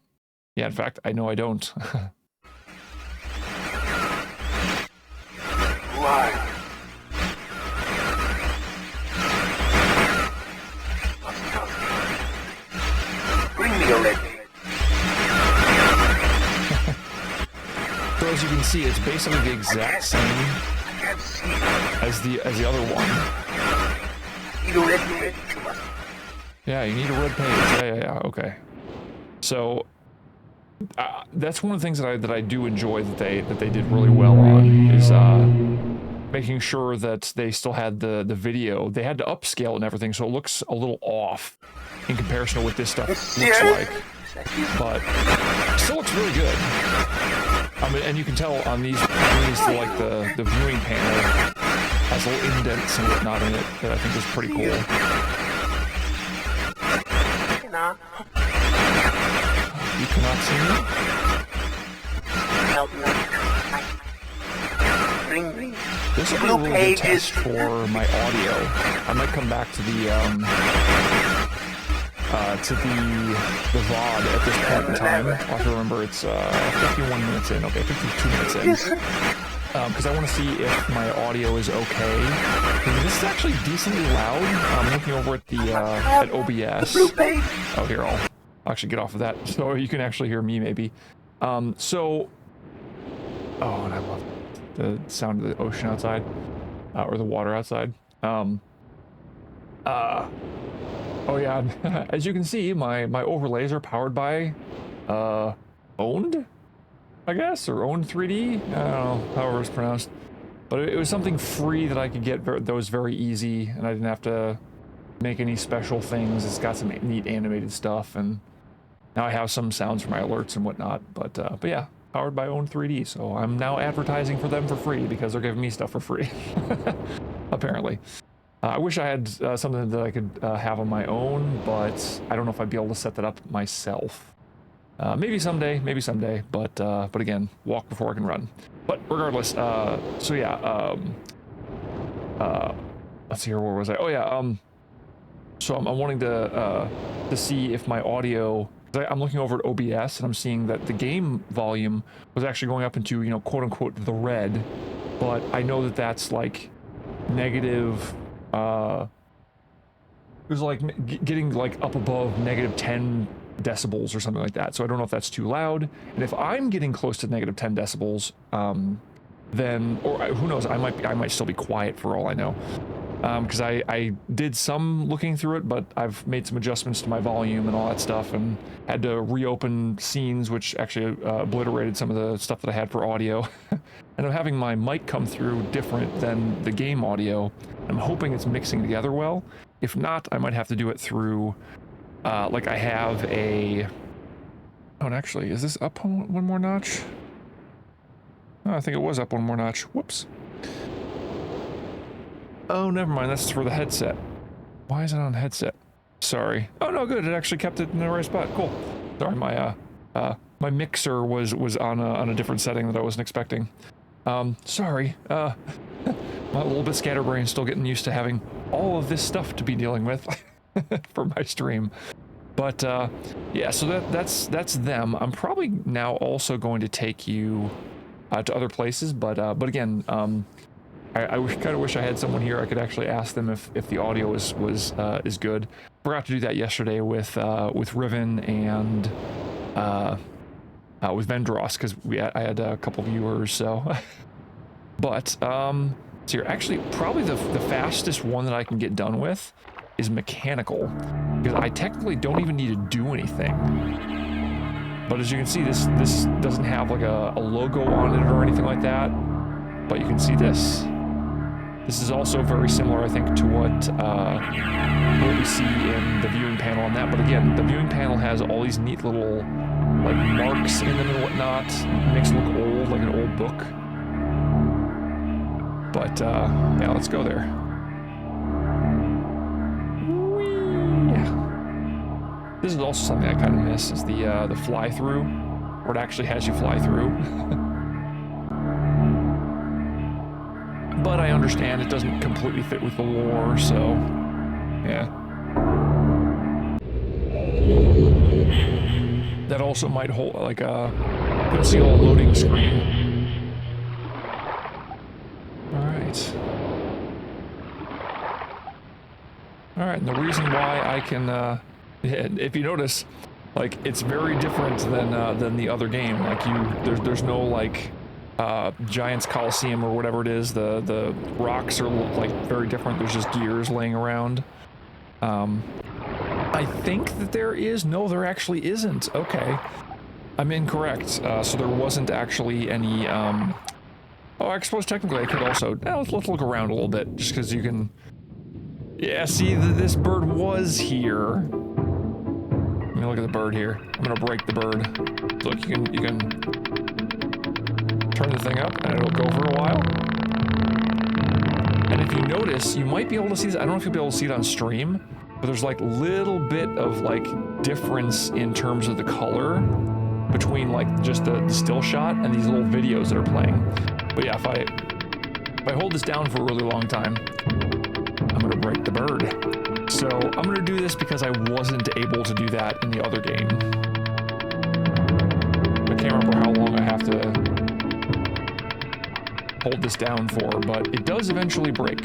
S1: Yeah, in fact, I know I don't.
S3: Why? Bring me a red.
S1: So as you can see, it's basically the exact same as the other one. Yeah, you need a red page. Yeah. Okay. So that's one of the things that I do enjoy that they did really well on is making sure that they still had the video. They had to upscale and everything, so it looks a little off in comparison to what this stuff looks like. But still looks really good. I mean, and you can tell on these like the viewing panel has little indents and whatnot in it that I think is pretty cool. You cannot see me? This will be a really good test for my audio. I might come back to the VOD at this point in time. I'll have to remember it's 51 minutes in. Okay, 52 minutes in. Because I want to see if my audio is okay. This is actually decently loud. I'm looking over at the at OBS. Oh, here, I'll actually get off of that so you can actually hear me maybe. Oh, and I love the sound of the ocean outside, or the water outside. Oh yeah, as you can see, my overlays are powered by Owned, I guess, or Owned 3D. I don't know, however it's pronounced. But it was something free that I could get those very easy, and I didn't have to make any special things. It's got some neat animated stuff, and now I have some sounds for my alerts and whatnot. But yeah, powered by Owned 3D, so I'm now advertising for them for free because they're giving me stuff for free, apparently. I wish I had something that I could have on my own, but I don't know if I'd be able to set that up myself. Maybe someday, but again, walk before I can run. But regardless, so yeah, let's see here, where was I? Oh yeah, so I'm wanting to see if my audio, I'm looking over at OBS and I'm seeing that the game volume was actually going up into, you know, quote unquote the red, but I know that that's like negative. It was like getting like up above negative 10 decibels or something like that. So I don't know if that's too loud. And if I'm getting close to negative 10 decibels, then, or who knows, I might still be quiet for all I know. Because I did some looking through it, but I've made some adjustments to my volume and all that stuff, and had to reopen scenes, which actually obliterated some of the stuff that I had for audio. And I'm having my mic come through different than the game audio. I'm hoping it's mixing together well. If not, I might have to do it through, like I have a... Oh, and actually, is this up one more notch? Oh, I think it was up one more notch. Whoops. Oh, never mind. That's for the headset. Why is it on headset? Sorry. Oh, no, good. It actually kept it in the right spot. Cool. Sorry, my mixer was on a different setting that I wasn't expecting. Sorry. My little bit scatterbrain still getting used to having all of this stuff to be dealing with for my stream. But yeah, so that's them. I'm probably now also going to take you to other places, but again, I kind of wish I had someone here I could actually ask them if the audio is good. Forgot to do that yesterday with Riven and with Vendros, because I had a couple viewers. So, but so here, actually, probably the fastest one that I can get done with is mechanical, because I technically don't even need to do anything. But as you can see, this doesn't have like a logo on it or anything like that. But you can see this. This is also very similar, I think, to what what we see in the viewing panel on that. But again, the viewing panel has all these neat little like marks in them and whatnot. It makes it look old, like an old book. But yeah, let's go there. Whee! This is also something I kind of miss, is the fly through, where it actually has you fly through. But I understand it doesn't completely fit with the lore, so yeah. That also might hold like a conceal loading screen. Alright. Alright, and the reason why I can, if you notice, like, it's very different than the other game. Like, there's no, like, Giants Coliseum or whatever it is. The rocks are, like, very different. There's just gears laying around. I think that there is. No, there actually isn't. Okay. I'm incorrect. So there wasn't actually any, oh, I suppose technically I could also, let's look around a little bit, just because you can, yeah, see, this bird was here. Let me look at the bird here. I'm gonna break the bird. Look, you can turn the thing up and it'll go for a while. And if you notice, you might be able to see this. I don't know if you'll be able to see it on stream, but there's like little bit of like difference in terms of the color between like just the still shot and these little videos that are playing. But yeah, if I hold this down for a really long time, I'm gonna break the bird. So I'm gonna do this because I wasn't able to do that in the other game. I can't remember how long I have to hold this down for, but it does eventually break.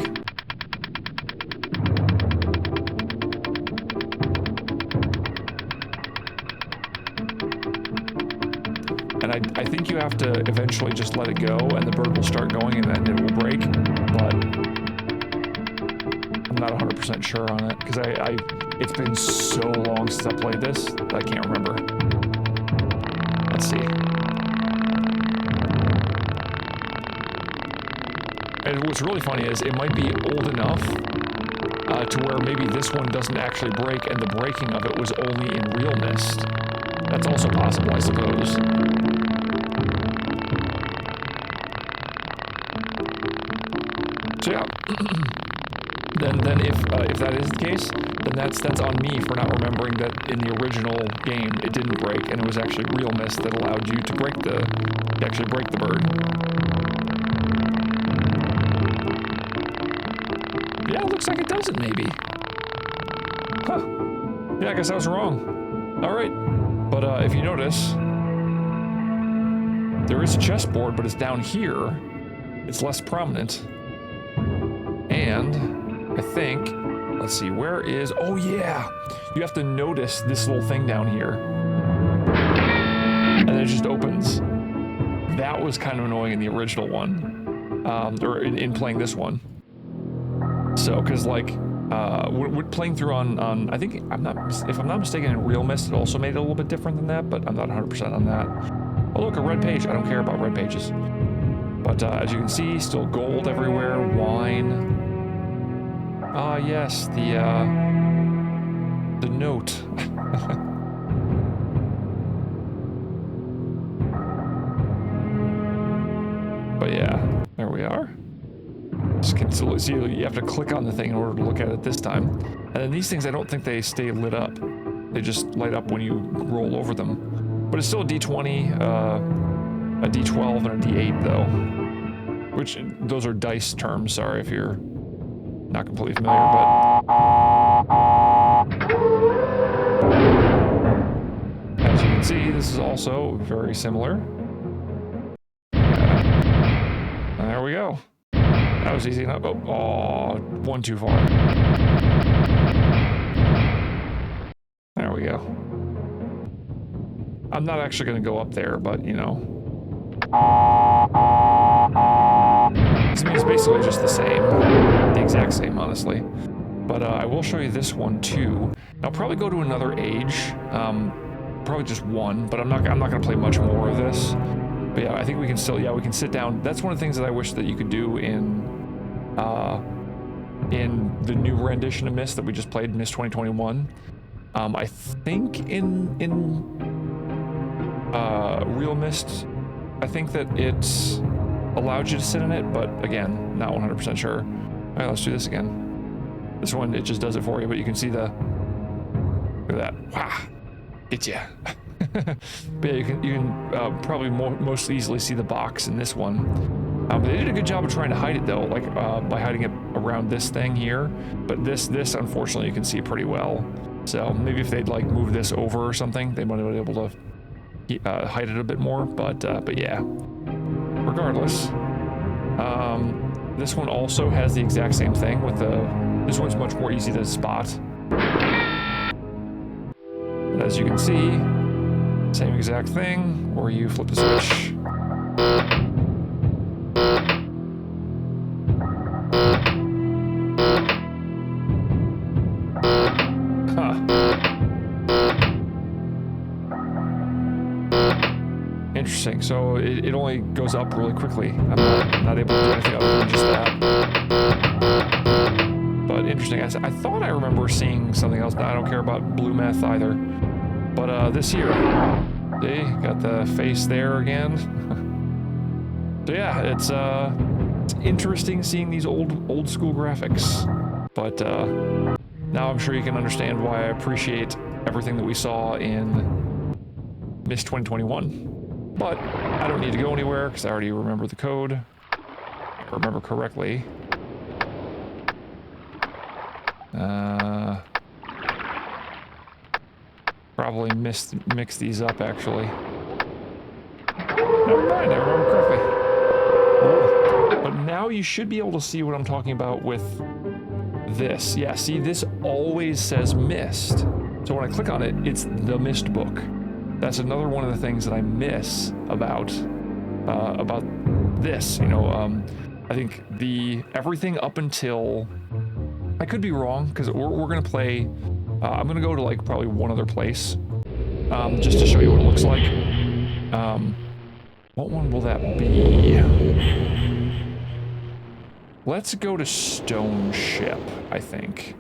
S1: And I think you have to eventually just let it go and the bird will start going and then it will break, but I'm not 100% sure on it because it's been so long since I played this that I can't remember. Let's see. And what's really funny is it might be old enough to where maybe this one doesn't actually break and the breaking of it was only in real Myst. That's also possible, I suppose. So yeah, then if that is the case, then that's on me for not remembering that in the original game it didn't break and it was actually real Myst that allowed you to actually break the bird. Yeah, it looks like it doesn't, maybe. Huh. Yeah, I guess I was wrong. Alright. But if you notice, there is a chessboard, but it's down here. It's less prominent. And I think, let's see, where is, oh yeah! You have to notice this little thing down here. And it just opens. That was kind of annoying in the original one. Or in playing this one. So, because like, we're playing through on I think, if I'm not mistaken, in real Myst, it also made it a little bit different than that, but I'm not 100% on that. Oh look, a red page. I don't care about red pages. But as you can see, still gold everywhere, wine. Ah, yes, the note. But yeah, there we are. Just can still see, you have to click on the thing in order to look at it this time. And then these things, I don't think they stay lit up. They just light up when you roll over them. But it's still a D20, a D12, and a D8 though. Which, those are dice terms, sorry if you're not completely familiar, but... As you can see, this is also very similar. And there we go. That was easy enough. Oh, one too far. There we go. I'm not actually going to go up there, but, you know. It's basically just the same. The exact same, honestly. But I will show you this one, too. I'll probably go to another age. Probably just one, but I'm not going to play much more of this. But yeah, I think we can still, we can sit down. That's one of the things that I wish that you could do in in the new rendition of Myst that we just played, Myst 2021. I think in Real Myst, I think that it allowed you to sit in it, but again, not 100% sure. All right, let's do this again. This one, it just does it for you, but you can see the, look at that. Wow, get ya. But yeah, you can probably most easily see the box in this one. But they did a good job of trying to hide it though, like by hiding it around this thing here. But this unfortunately you can see pretty well. So maybe if they'd like move this over or something, they might have been able to hide it a bit more. But yeah, regardless, this one also has the exact same thing with this one's much more easy to spot. And as you can see, same exact thing, or you flip the switch. Interesting. So it only goes up really quickly. I'm not able to do anything other than just that. But interesting. I thought I remember seeing something else. I don't care about blue meth either. But this here, see, got the face there again. So yeah, it's interesting seeing these old school graphics. But now I'm sure you can understand why I appreciate everything that we saw in Myst 2021. But I don't need to go anywhere because I already remember the code. If I remember correctly. Probably mix these up actually. Never mind, I remember correctly. Cool. But now you should be able to see what I'm talking about with this. Yeah, see, this always says Myst. So when I click on it, it's the Myst book. That's another one of the things that I miss about this. You know, I think everything up until, I could be wrong because we're gonna play. I'm gonna go to like probably one other place, just to show you what it looks like. What one will that be? Let's go to Stone Ship, I think.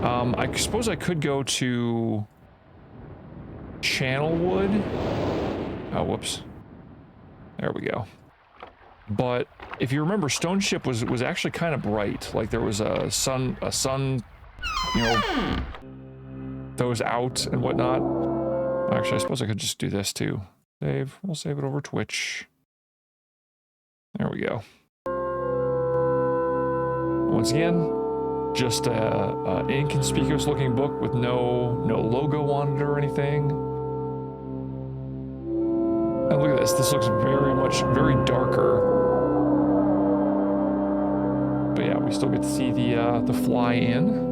S1: I suppose I could go to Channelwood. Oh, whoops. There we go. But if you remember, Stone Ship was actually kind of bright. Like there was a sun, you know, that was out and whatnot. Actually, I suppose I could just do this too. Save. We'll save it over Twitch. There we go. Once again, just an inconspicuous looking book with no logo on it or anything. And look at this. This looks very darker. But yeah, we still get to see the fly in.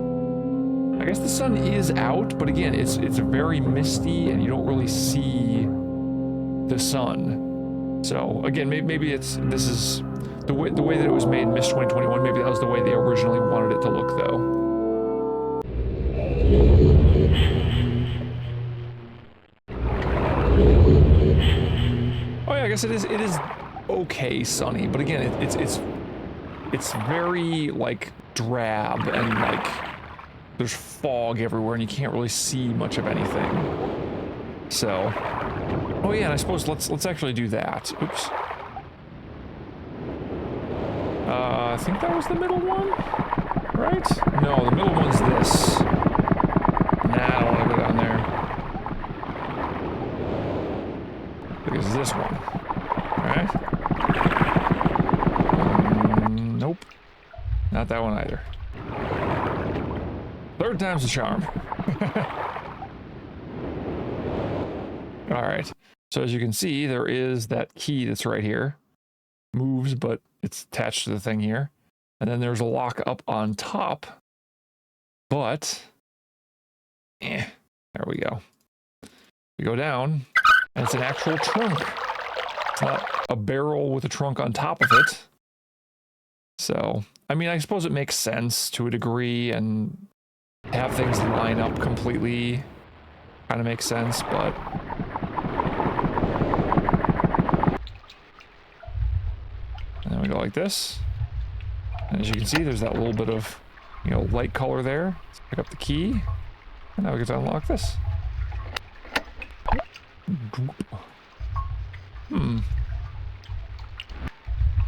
S1: I guess the sun is out, but again, it's very misty and you don't really see the sun. So again, maybe this is the way that it was made in Myst 2021. Maybe that was the way they originally wanted it to look, though. Oh yeah, I guess it is okay sunny, but again, it's very like drab and like there's fog everywhere and you can't really see much of anything. So, oh yeah, and I suppose let's actually do that. Oops. I think that was the middle one, right? No, the middle one's this. Nah, I don't want to go down there. I think it's this one. Alright. Nope. Not that one either. Third time's the charm. Alright. So as you can see, there is that key that's right here. Moves, but it's attached to the thing here. And then there's a lock up on top. But, there we go. We go down, and it's an actual trunk. It's not a barrel with a trunk on top of it. So, I mean, I suppose it makes sense to a degree, and have things line up completely kind of makes sense, but... And then we go like this. And as you can see, there's that little bit of you know, light color there. Let's pick up the key. And now we get to unlock this.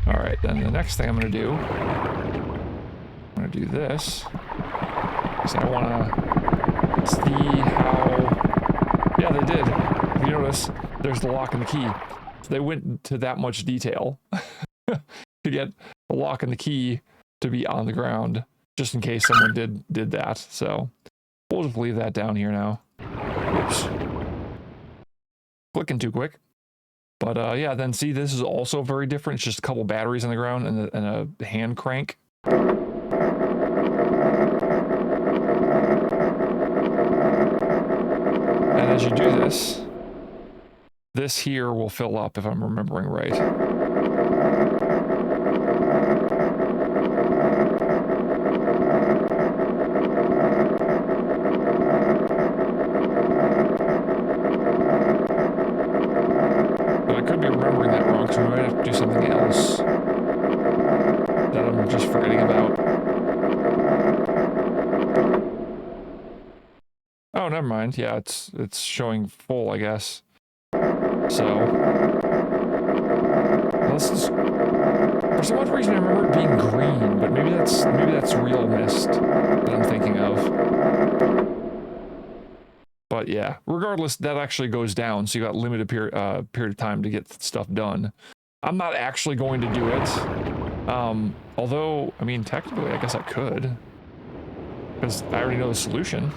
S1: Alright, then the next thing I'm going to do, I'm going to do this. Because I want to see how... Yeah, they did. If you notice, there's the lock and the key. So they went to that much detail to get the lock and the key to be on the ground, just in case someone did that. So we'll just leave that down here now. Oops. Clicking too quick. But yeah, then see, this is also very different. It's just a couple batteries on the ground and a hand crank. And as you do this, this here will fill up, if I'm remembering right. But I could be remembering that wrong, because we might have to do something else that I'm just forgetting about. Oh, never mind. Yeah, it's showing full, I guess. So let's just, for some odd reason I remember it being green, but maybe that's real Myst that I'm thinking of. But yeah, regardless, that actually goes down, so you got limited period of time to get stuff done. I'm not actually going to do it. Although, I mean, technically, I guess I could, because I already know the solution.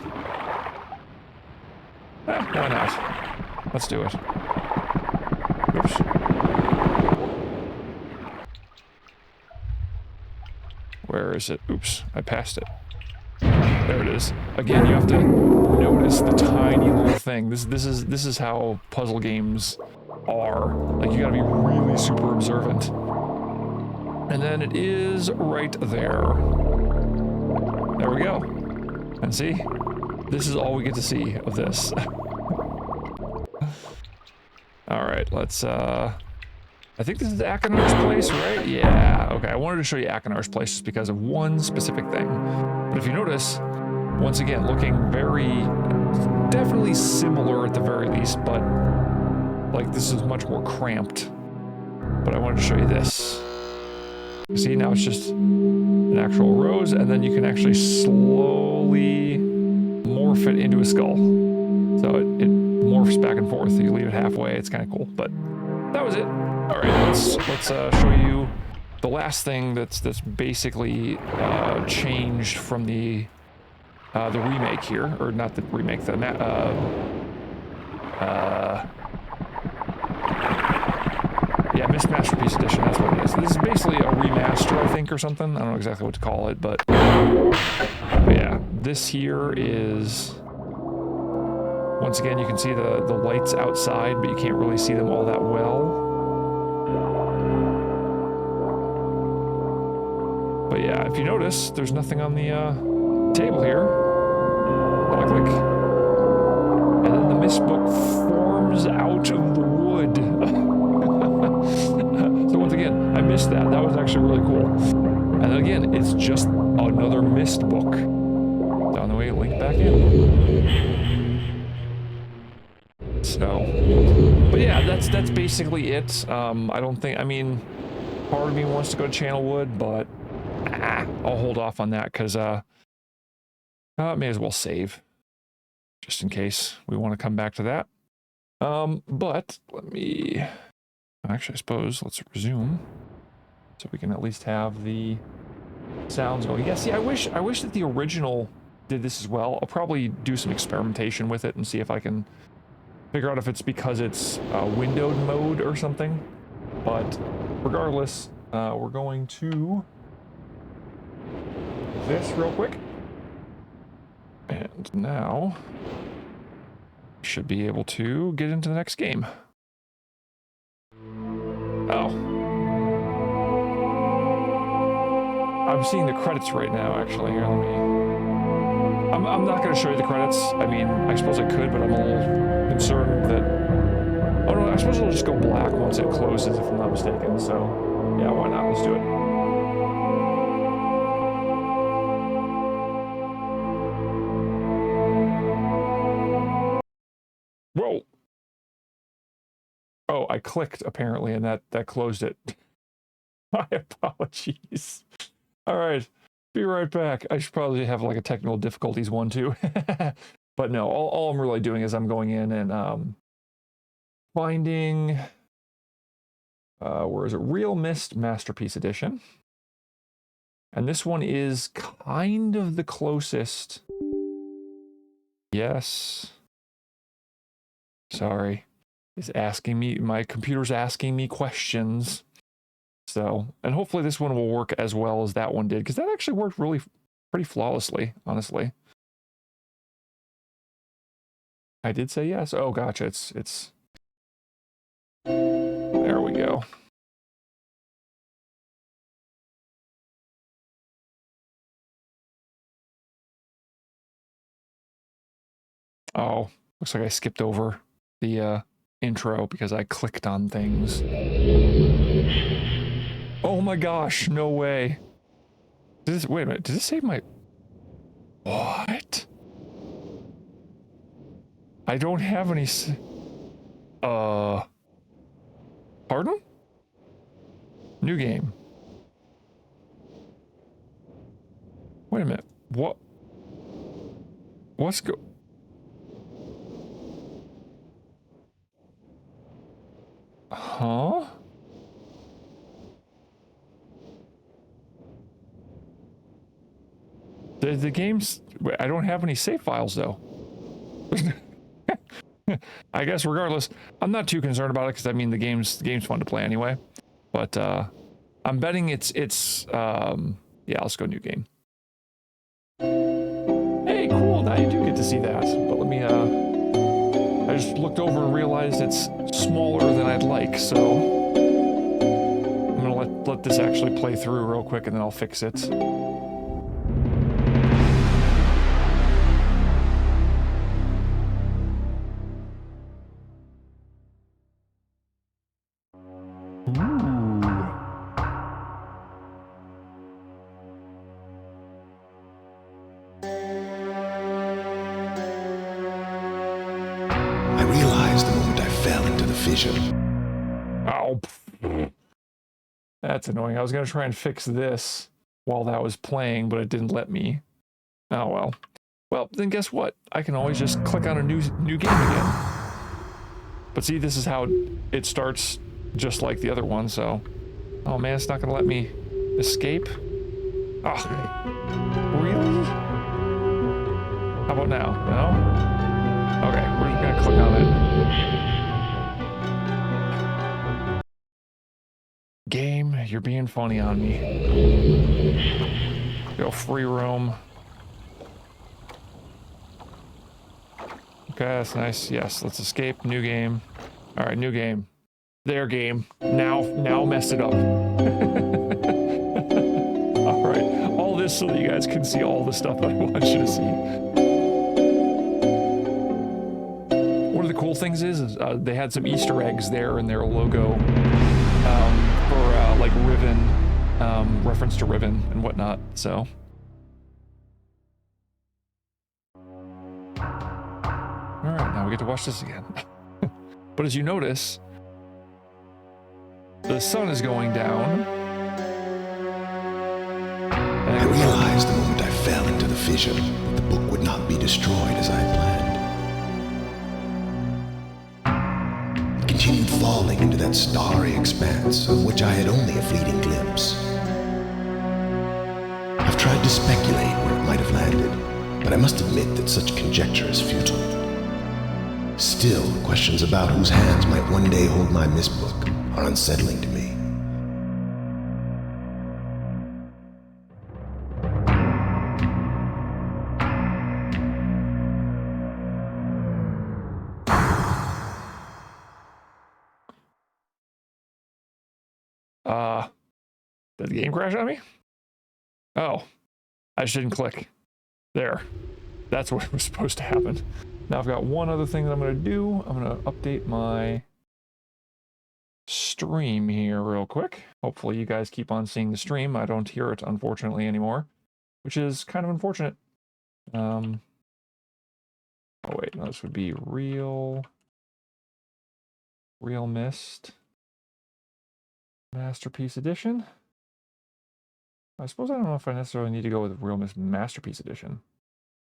S1: Why not? Let's do it. Oops. Where is it? Oops, I passed it. There it is. Again, you have to notice the tiny little thing. This is how puzzle games are. Like, you gotta be really super observant. And then it is right there. There we go. And see? This is all we get to see of this. Alright, let's, I think this is Akinar's place, right? Yeah, okay. I wanted to show you Akinar's place just because of one specific thing. But if you notice, once again, looking very, definitely similar at the very least, but like this is much more cramped. But I wanted to show you this. See, now it's just an actual rose, and then you can actually slowly morph it into a skull. So it morphs back and forth. You leave it halfway. It's kind of cool, but that was it. All right, let's show you the last thing that's basically changed from the remake here, or not the remake, the yeah, Myst Masterpiece Edition. That's what it is. This is basically a remaster, I think, or something. I don't know exactly what to call it, but yeah, this here is. Once again, you can see the lights outside, but you can't really see them all that well. But yeah, if you notice, there's nothing on the table here. Click. And then the Myst book forms out of the wood. So once again, I missed that. That was actually really cool. And then again, it's just another Myst book. Down the way, link back in. So, but yeah, that's basically it. I don't think, I mean, part of me wants to go to Channelwood, but I'll hold off on that because may as well save just in case we want to come back to that. But let me actually, I suppose let's resume so we can at least have the sounds going. Yeah, see, I wish that the original did this as well. I'll probably do some experimentation with it and see if I can figure out if it's because it's windowed mode or something. But regardless, we're going to do this real quick. And now we should be able to get into the next game. Oh. I'm seeing the credits right now, actually. Here, let me... I'm not going to show you the credits. I mean, I suppose I could, but I'm a little concerned that... Oh no, I suppose it'll just go black once it closes, if I'm not mistaken. So, yeah, why not? Let's do it. Whoa. Oh, I clicked apparently, and that closed it. My apologies. All right, be right back. I should probably have like a technical difficulties one too. But no, all I'm really doing is I'm going in and finding, where is it? Real Myst Masterpiece Edition. And this one is kind of the closest. Yes. Sorry. It's asking me, my computer's asking me questions. So, and hopefully this one will work as well as that one did, because that actually worked really pretty flawlessly, honestly. I did say yes. Oh, gotcha. It's there we go. Oh, looks like I skipped over the intro because I clicked on things. Oh my gosh, no way. Wait a minute, did this save my... What? I don't have any... Pardon? New game. Wait a minute, what? What's go... Huh? The game's... I don't have any save files though. I guess regardless, I'm not too concerned about it because I mean the game's fun to play anyway. But I'm betting it's yeah, let's go new game. Hey, cool, now you do get to see that. But let me I just looked over and realized it's smaller than I'd like, so I'm gonna let this actually play through real quick and then I'll fix it. Oh, that's annoying. I was going to try and fix this while that was playing, but it didn't let me. Oh, well. Well, then guess what? I can always just click on a new game again. But see, this is how it starts just like the other one, so... Oh man, it's not going to let me escape? Oh, really? How about now? No? Okay, we're just going to click on it. Game, you're being funny on me. Go free roam. Okay, that's nice. Yes, let's escape. New game. All right, new game. Their game. Now messed it up. All right, all this so that you guys can see all the stuff that I want you to see. One of the cool things is they had some Easter eggs there in their logo. For like Riven, reference to Riven and whatnot, so. Alright, now we get to watch this again. But as you notice, the sun is going down.
S2: I realized the moment I fell into the fissure that the book would not be destroyed as I had planned. Continued falling into that starry expanse of which I had only a fleeting glimpse. I've tried to speculate where it might have landed, but I must admit that such conjecture is futile. Still, questions about whose hands might one day hold my Myst book are unsettling to me.
S1: Did the game crash on me? Oh, I just didn't click. There. That's what was supposed to happen. Now I've got one other thing that I'm going to do. I'm going to update my stream here real quick. Hopefully you guys keep on seeing the stream. I don't hear it, unfortunately, anymore, which is kind of unfortunate. Oh wait, no, this would be real Real Myst Masterpiece Edition. I suppose I don't know if I necessarily need to go with Real Myst Masterpiece Edition.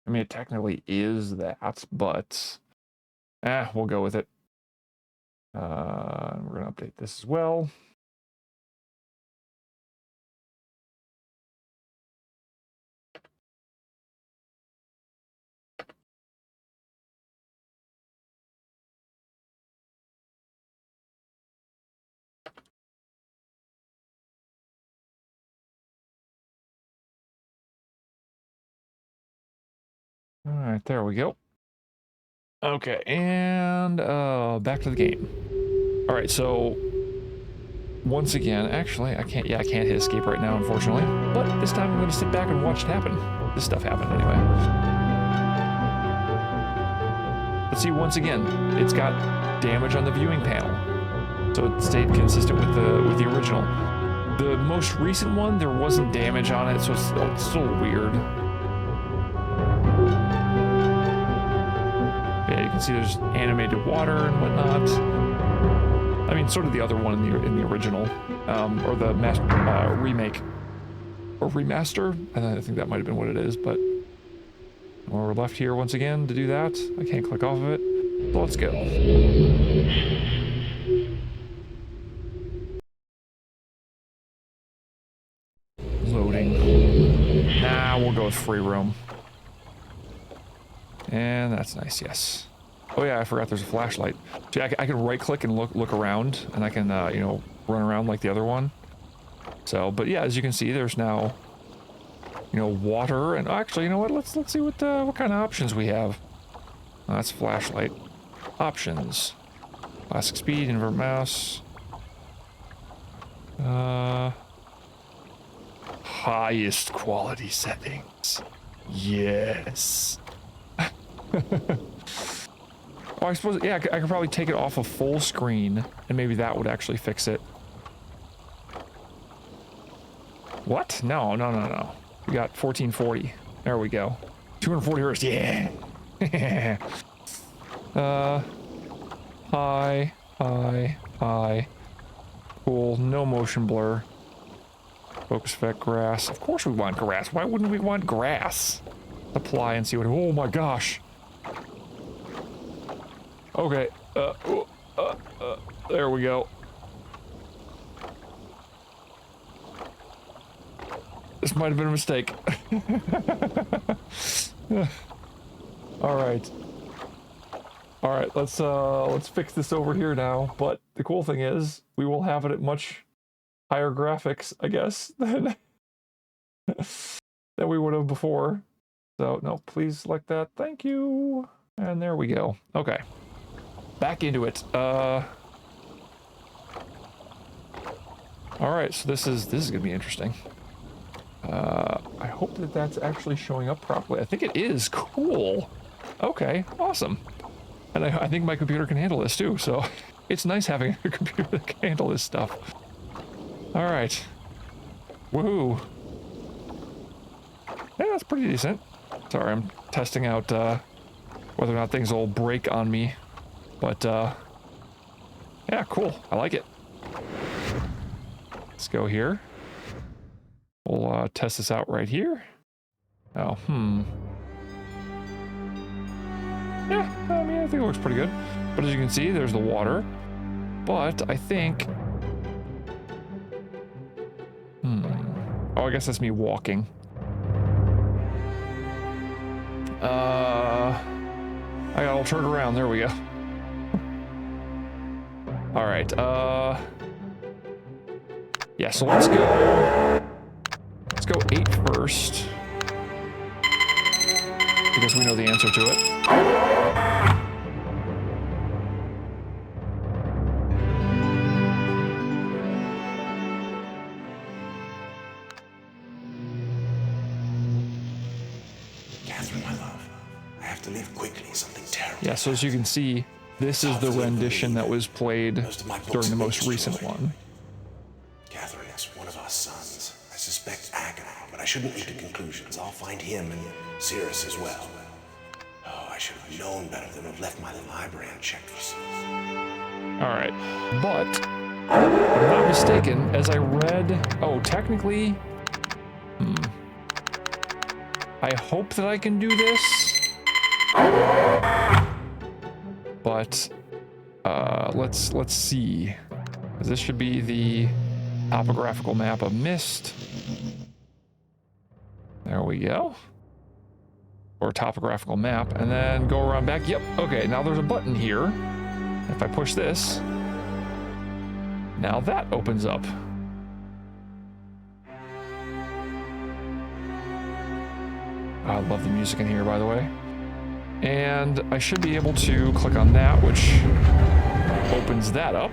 S1: I mean, it technically is that, but we'll go with it. We're going to update this as well. All right, there we go. Okay, and back to the game. All right, so once again, actually, I can't hit escape right now, unfortunately. But this time I'm going to sit back and watch it happen. This stuff happened anyway. But see, once again, it's got damage on the viewing panel, so it stayed consistent with the original. The most recent one, there wasn't damage on it, so it's still weird. Yeah, you can see there's animated water and whatnot. I mean, sort of the other one in the original, or the remake or remaster. I think that might have been what it is, but we're left here once again to do that. I can't click off of it, so let's go. Loading. Nah, we'll go with free roam. And that's nice, yes. Oh yeah, I forgot there's a flashlight. See, I can right click and look around, and I can, you know, run around like the other one. So, but yeah, as you can see, there's now, you know, water, and actually, you know what, let's see what kind of options we have. Oh, that's flashlight. Options. Classic speed, invert mouse. Highest quality settings. Yes. Oh, I suppose, yeah, I could probably take it off of full screen, and maybe that would actually fix it. What? No. We got 1440. There we go. 240 hertz, yeah! High. Cool, no motion blur. Focus effect, grass. Of course we want grass. Why wouldn't we want grass? Apply and see what, oh my gosh. Okay, there we go. This might have been a mistake. All right, let's fix this over here now. But the cool thing is, we will have it at much higher graphics, I guess, than we would have before. So, no, please select that. Thank you. And there we go. Okay. Back into it. All right, so this is gonna be interesting. I hope that that's actually showing up properly. I think it is. Cool. Okay, awesome. And I think my computer can handle this too, so it's nice having a computer that can handle this stuff. All right. Woohoo. Yeah, that's pretty decent. Sorry, I'm testing out whether or not things will break on me. But, yeah, cool. I like it. Let's go here. We'll test this out right here. Oh, yeah, I mean, I think it looks pretty good. But as you can see, there's the water. But I think... Oh, I guess that's me walking. I got all turned around. There we go. All right. Yeah, so let's go 8 first. Because we know the answer to it.
S2: Catherine, my love, I have to leave quickly. Something terrible.
S1: Yeah, so as you can see, this is the rendition that was played during the most recent one.
S2: Catherine is one of our sons. I suspect Agon, but I shouldn't leap to conclusions. I'll find him and Cirrus as well. Oh, I should have known better than to have left my library unchecked for so long.
S1: All right, but if I'm not mistaken, as I read, oh, technically, I hope that I can do this, but let's see. This should be the topographical map of Myst. There we go. Or topographical map, and then go around back. Yep, okay, now there's a button here. If I push this, now that opens up. I love the music in here, by the way. And I should be able to click on that, which opens that up.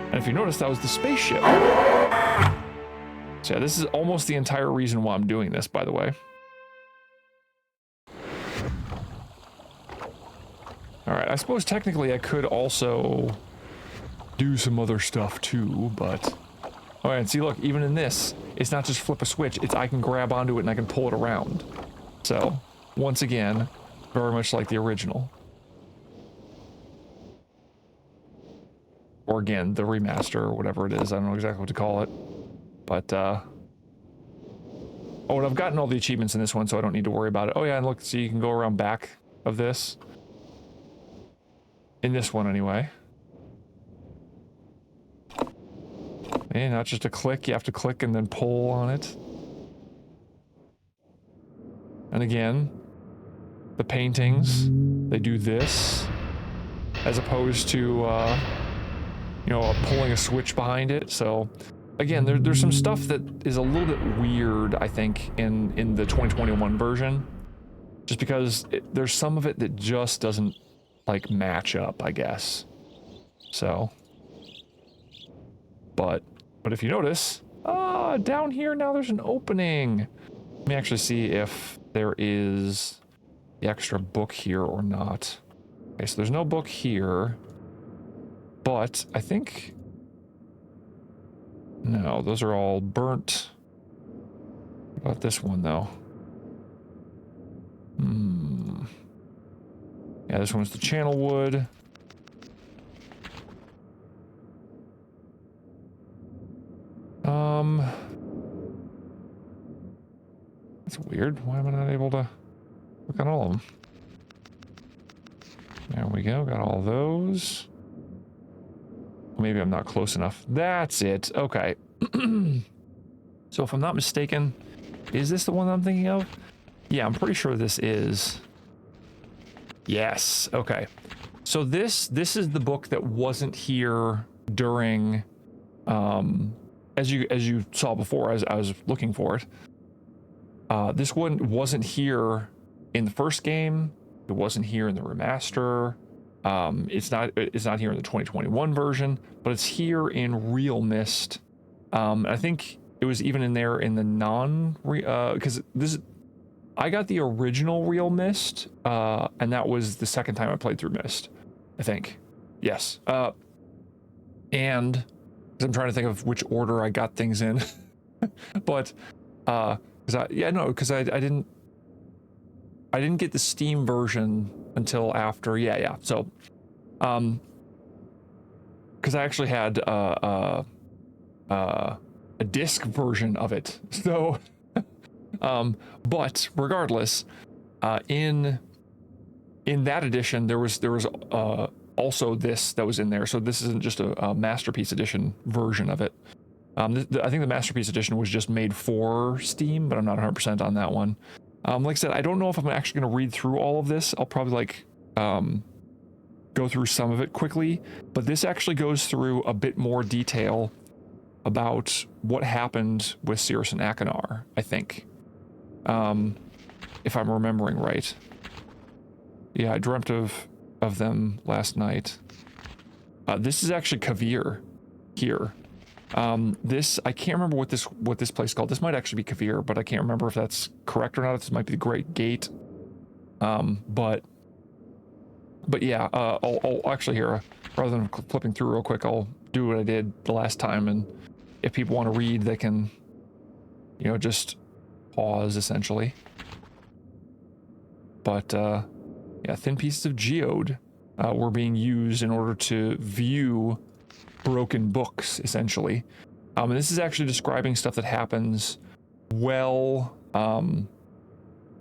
S1: And if you notice, that was the spaceship. So yeah, this is almost the entire reason why I'm doing this, by the way. All right, I suppose technically I could also do some other stuff too, but... Oh, and see, look, even in this, it's not just flip a switch, it's I can grab onto it and I can pull it around. So, once again, very much like the original. Or again, the remaster, or whatever it is, I don't know exactly what to call it. But, oh, and I've gotten all the achievements in this one, so I don't need to worry about it. Oh yeah, and look, see, you can go around back of this. In this one, anyway. And not just a click, you have to click and then pull on it. And again, the paintings, they do this, as opposed to, you know, pulling a switch behind it. So, again, there's some stuff that is a little bit weird, I think, in the 2021 version. Just because there's some of it that just doesn't, like, match up, I guess. So. But if you notice, down here now there's an opening. Let me actually see if there is the extra book here or not. Okay, so there's no book here. But I think... No, those are all burnt. What about this one, though? Yeah, this one's the channel wood. That's weird. Why am I not able to look at all of them? There we go. Got all those. Maybe I'm not close enough. That's it. Okay. So if I'm not mistaken, is this the one I'm thinking of? Yeah, I'm pretty sure this is. Yes. Okay. So this is the book that wasn't here during, as you saw before, as I was looking for it. This one wasn't here in the first game. It wasn't here in the remaster. It's not here in the 2021 version, but it's here in Real Myst. I think it was even in there in the because I got the original Real Myst, and that was the second time I played through Myst, I think. Yes. And I'm trying to think of which order I got things in, but because I didn't get the Steam version until after. Yeah. So, because I actually had a disc version of it. So, but regardless, in that edition there was also this that was in there. So this isn't just a Masterpiece Edition version of it. I think the Masterpiece Edition was just made for Steam, but I'm not 100% on that one. Like I said, I don't know if I'm actually going to read through all of this. I'll probably go through some of it quickly, but this actually goes through a bit more detail about what happened with Cirrus and Achenar, I think. If I'm remembering right. Yeah, I dreamt of them last night. This is actually Kavir here. This, I can't remember what this place is called. This might actually be Kavir, but I can't remember if that's correct or not. This might be the Great Gate. But yeah, I'll actually here, rather than flipping through real quick, I'll do what I did the last time, and if people want to read, they can, you know, just pause essentially. But yeah, thin pieces of geode. were being used in order to view broken books, essentially. And this is actually describing stuff that happens well, I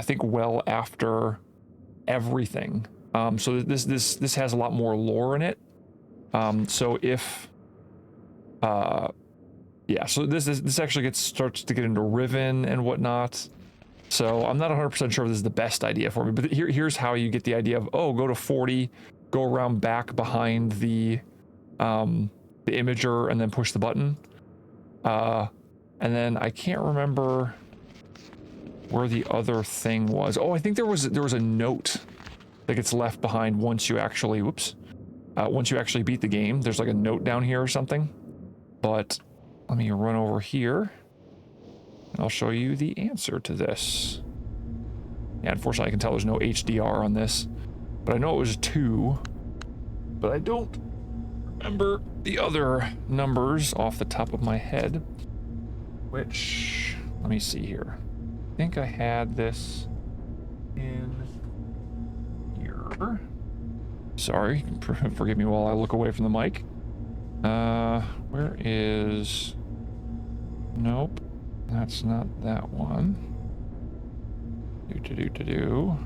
S1: think well after everything. So this has a lot more lore in it. So if, yeah, so this actually starts to get into Riven and whatnot. So I'm not 100% sure if this is the best idea for me, but here's how you get the idea of, oh, go to 40, go around back behind the imager and then push the button. And then I can't remember where the other thing was. Oh, I think there was a note that gets left behind once you actually, once you actually beat the game. There's like a note down here or something. But let me run over here. I'll show you the answer to this. Yeah, unfortunately I can tell there's no HDR on this, but I know it was 2, but I don't remember the other numbers off the top of my head, which, let me see here. I think I had this in here. Sorry, forgive me while I look away from the mic. Where is... Nope. That's not that one. Do.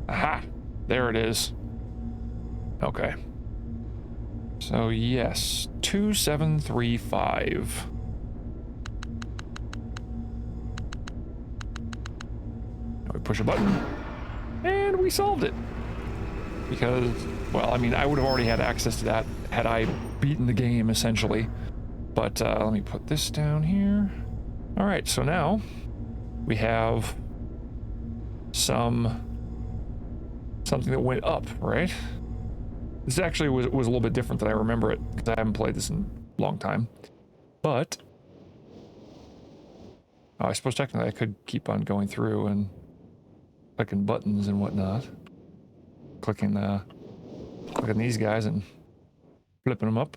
S1: Aha! There it is. Okay. So yes, 2735. Now we push a button, and we solved it. Because, well, I mean, I would have already had access to that had I beaten the game, essentially. But let me put this down here. All right, so now we have something that went up, right? This actually was a little bit different than I remember it, because I haven't played this in a long time. But I suppose technically I could keep on going through and clicking buttons and whatnot. Clicking these guys and flipping them up.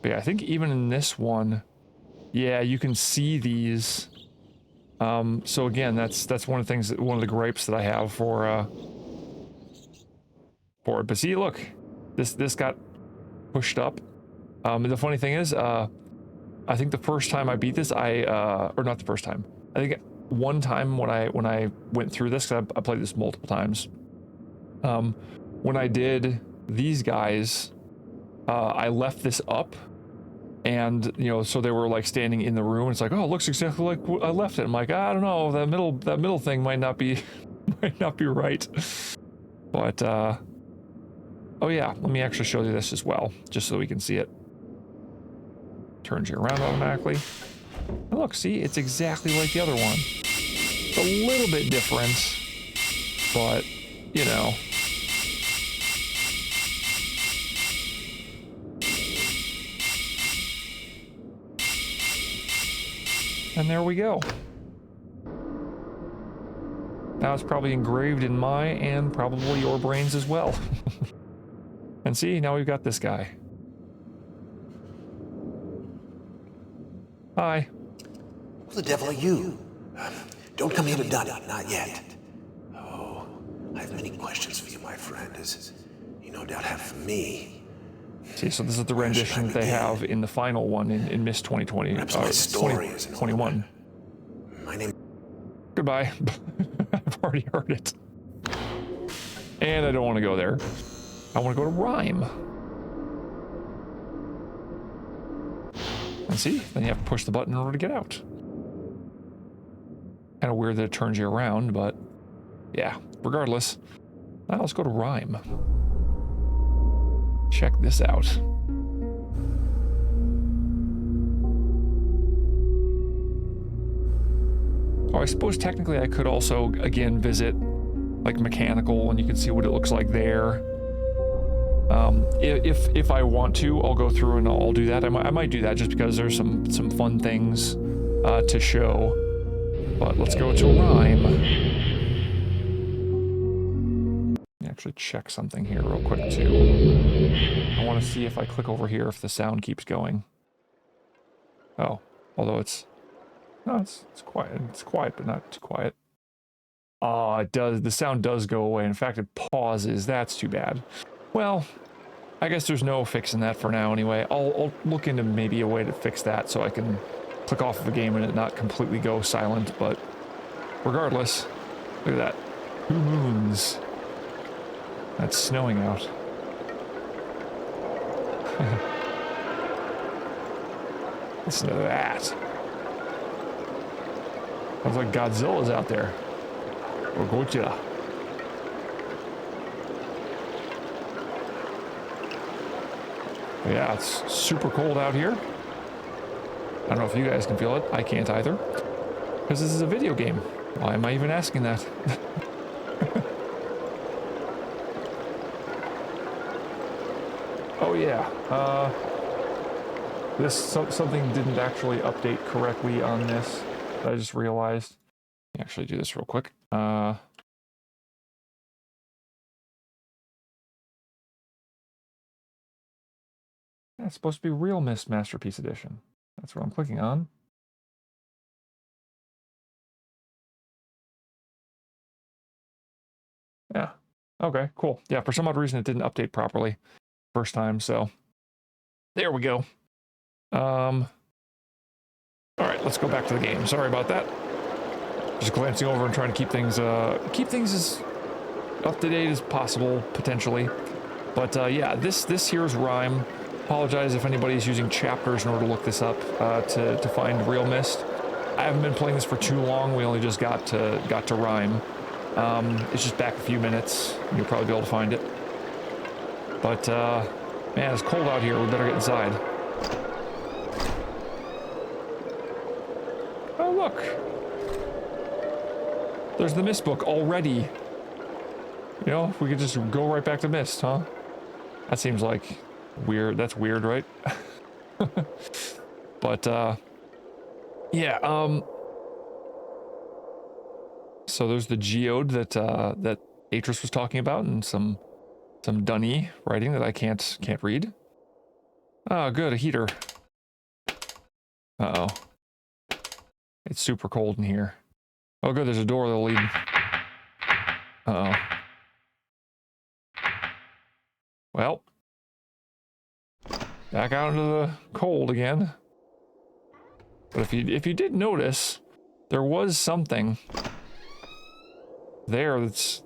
S1: But yeah, I think even in this one, yeah, you can see these. So again, that's one of the things, one of the gripes that I have for it. But see, look, this got pushed up. The funny thing is, I think the first time I beat this, or not the first time. I think one time when I went through this, 'cause I played this multiple times. When I did these guys, I left this up. And, you know, so they were like standing in the room. And it's like, oh, it looks exactly like I left it. I'm like, I don't know, that middle thing might not be right. But oh yeah, let me actually show you this as well, just so we can see it. Turns you around automatically. And look, see, it's exactly like the other one. It's a little bit different, but you know. And there we go. Now it's probably engraved in my and probably your brains as well. And see, now we've got this guy. Hi.
S2: Who the devil are you? Don't come here to done it, not yet. Oh, I have many questions for you, my friend, as you no doubt have for me.
S1: See, so this is the rendition that they have in the final one in Myst 2020.
S2: My story is
S1: 2021.
S2: My name.
S1: Goodbye. I've already heard it. And I don't want to go there. I want to go to Rhyme. And see, then you have to push the button in order to get out. Kind of weird that it turns you around, but yeah, regardless. Now let's go to Rhyme. Check this out. Oh, I suppose technically I could also, again, visit like Mechanical, and you can see what it looks like there. If I want to, I'll go through and I'll do that. I might do that just because there's some fun things to show. But let's go to Rhyme. Actually check something here real quick too. I want to see if I click over here if the sound keeps going. Oh, although it's quiet. It's quiet, but not too quiet. Oh, it does. The sound does go away. In fact, it pauses. That's too bad. Well, I guess there's no fixing that for now anyway. I'll look into maybe a way to fix that so I can click off of a game and it not completely go silent, but regardless, look at that. 2 moons. That's snowing out. Listen to that. Sounds like Godzilla's out there. Or Godzilla. But yeah, it's super cold out here. I don't know if you guys can feel it. I can't either. Because this is a video game. Why am I even asking that? Oh yeah. Something didn't actually update correctly on this. I just realized. Let me actually do this real quick. It's supposed to be Real Myst Masterpiece Edition. That's what I'm clicking on. Yeah. Okay, cool. Yeah, for some odd reason it didn't update properly first time, so there we go. All right, let's go back to the game. Sorry about that. Just glancing over and trying to keep things as up to date as possible, potentially. But yeah, this here's Rhyme. Apologize if anybody's using chapters in order to look this up to find Real Myst. I haven't been playing this for too long. We only just got to Rhyme. It's just back a few minutes. You'll probably be able to find it. But man, it's cold out here. We better get inside. Oh look, there's the Myst book already. You know, we could just go right back to Myst, huh? That seems like weird. That's weird, right? But yeah. So there's the geode that that Atris was talking about, and some dunny writing that I can't read. Oh, good, a heater. Uh-oh. It's super cold in here. Oh, good, there's a door that'll lead. Uh-oh. Well, back out into the cold again. But if you did notice, there was something there that's,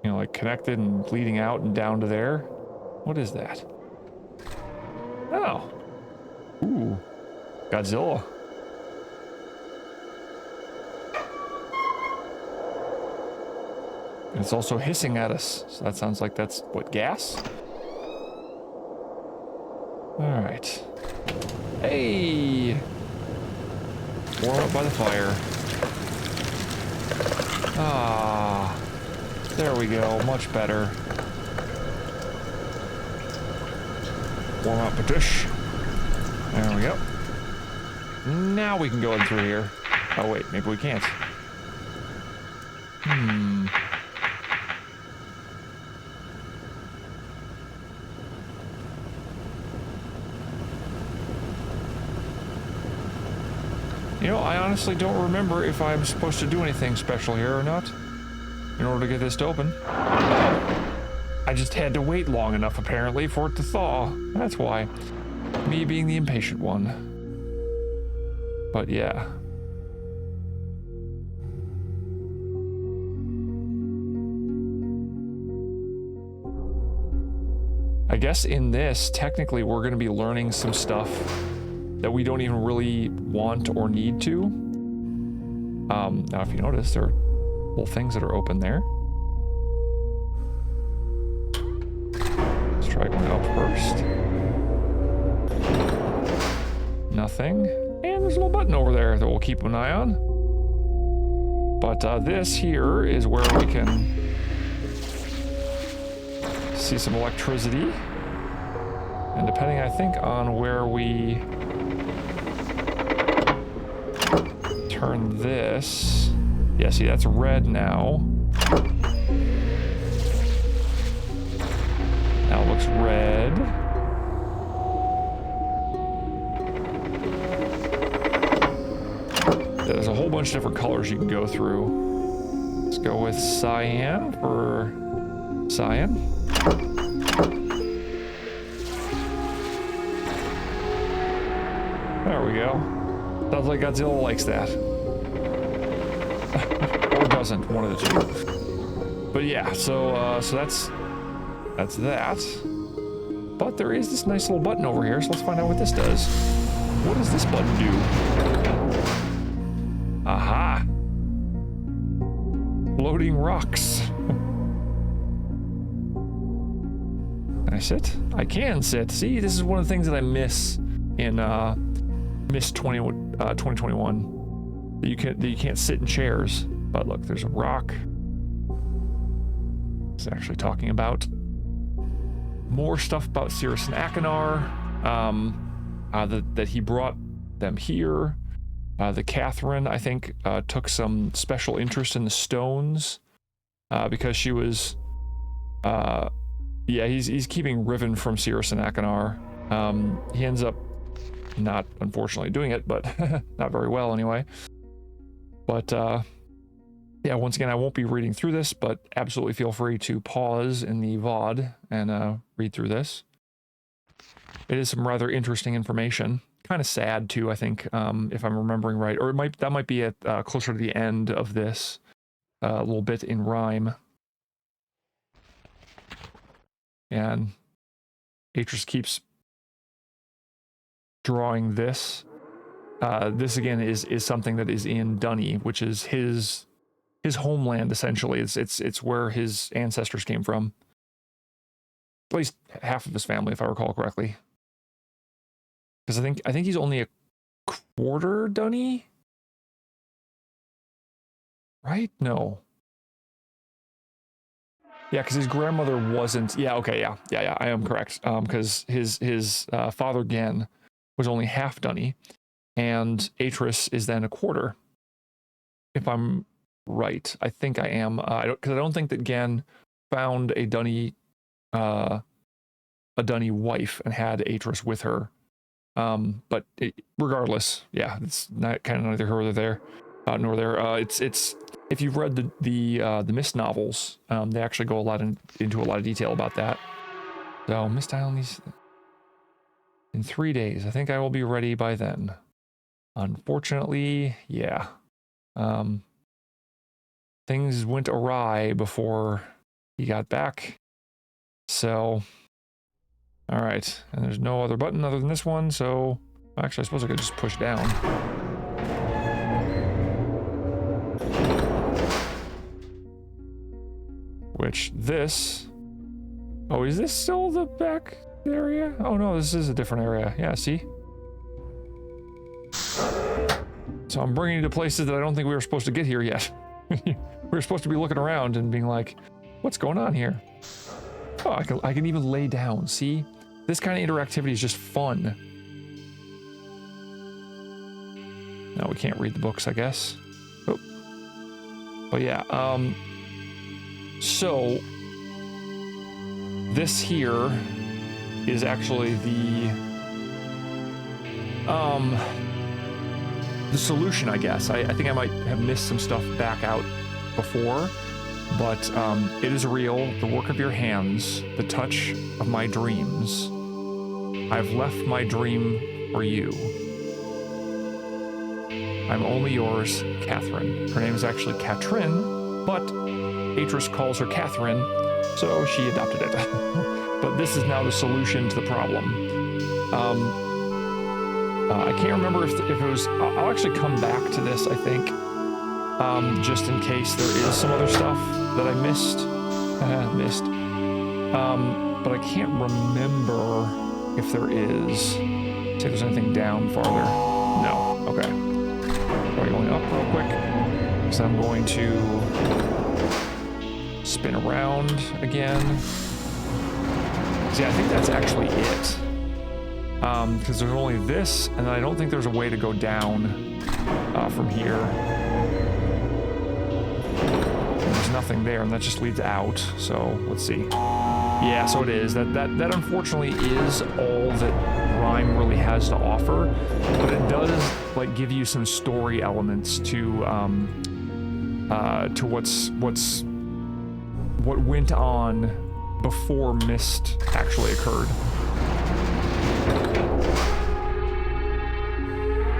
S1: you know, like connected and leading out and down to there. What is that? Oh. Ooh. Godzilla. And it's also hissing at us. So that sounds like that's, what, gas? Alright. Hey! Warm up by the fire. Ah. There we go. Much better. Warm up a dish. There we go. Now we can go in through here. Oh wait, maybe we can't. You know, I honestly don't remember if I'm supposed to do anything special here or not in order to get this to open. I just had to wait long enough, apparently, for it to thaw. That's why. Me being the impatient one. But yeah. I guess in this, technically, we're going to be learning some stuff that we don't even really want or need to. Now, if you notice, there are little things that are open there. Let's try going up first. Nothing. And there's a little button over there that we'll keep an eye on. But this here is where we can see some electricity. And depending, I think, on where we turn this. Yeah, see, that's red now. Now it looks red. There's a whole bunch of different colors you can go through. Let's go with cyan for cyan. There we go. Sounds like Godzilla likes that. Or doesn't, one of the two. But yeah, so that's that. But there is this nice little button over here, so let's find out what this does. What does this button do? Aha! Floating rocks. Can I sit? I can sit. See, this is one of the things that I miss in Myst 2021. That you can't sit in chairs. But look, there's a rock. It's actually talking about more stuff about Cirrus and Achenar. That he brought them here. The Catherine, I think, took some special interest in the stones because she was, yeah, he's keeping Riven from Cirrus and Achenar. He ends up not, unfortunately, doing it, but not very well anyway. But yeah, once again, I won't be reading through this, but absolutely feel free to pause in the VOD and read through this. It is some rather interesting information. Kind of sad too, I think, if I'm remembering right, or that might be at closer to the end of this, a little bit in rhyme. And Atris keeps drawing this. This again is something that is in Dunny, which is his homeland essentially. It's where his ancestors came from. At least half of his family, if I recall correctly. Because I think he's only a quarter Dunny? Right? No. Yeah, because his grandmother wasn't... Yeah, okay, yeah, I am correct. Because his father, Gen, was only half Dunny, and Atris is then a quarter. If I'm right. I think I am. Because I don't think that Gen found a Dunny wife and had Atris with her. But regardless, yeah, it's not kind of neither here nor there. Nor there. It's if you've read the Myst novels, they actually go into a lot of detail about that. So Myst Island in 3 days. I think I will be ready by then. Unfortunately, yeah. Things went awry before he got back. So. All right, and there's no other button other than this one, so actually I suppose I could just push down. Which this... Oh, is this still the back area? Oh no, this is a different area. Yeah, see? So I'm bringing you to places that I don't think we were supposed to get here yet. We were supposed to be looking around and being like, what's going on here? Oh, I can even lay down, see? This kind of interactivity is just fun. No, we can't read the books, I guess. Oh. But yeah, so this here is actually the solution, I guess. I think I might have missed some stuff back out before. But it is real, the work of your hands, the touch of my dreams. I've left my dream for you. I'm only yours, Catherine. Her name is actually Katrin, but Atris calls her Catherine, so she adopted it. But this is now the solution to the problem. I can't remember if it was... I'll actually come back to this, I think. Just in case there is some other stuff that I missed. But I can't remember if there is. See if there's anything down farther. No. Okay. Are we going up real quick? So I'm going to spin around again. See, I think that's actually it. Because there's only this, and I don't think there's a way to go down from here. There's nothing there, and that just leads out. So let's see. Yeah, so it is. That unfortunately is all that Rime really has to offer, but it does like give you some story elements to to what went on before Myst actually occurred.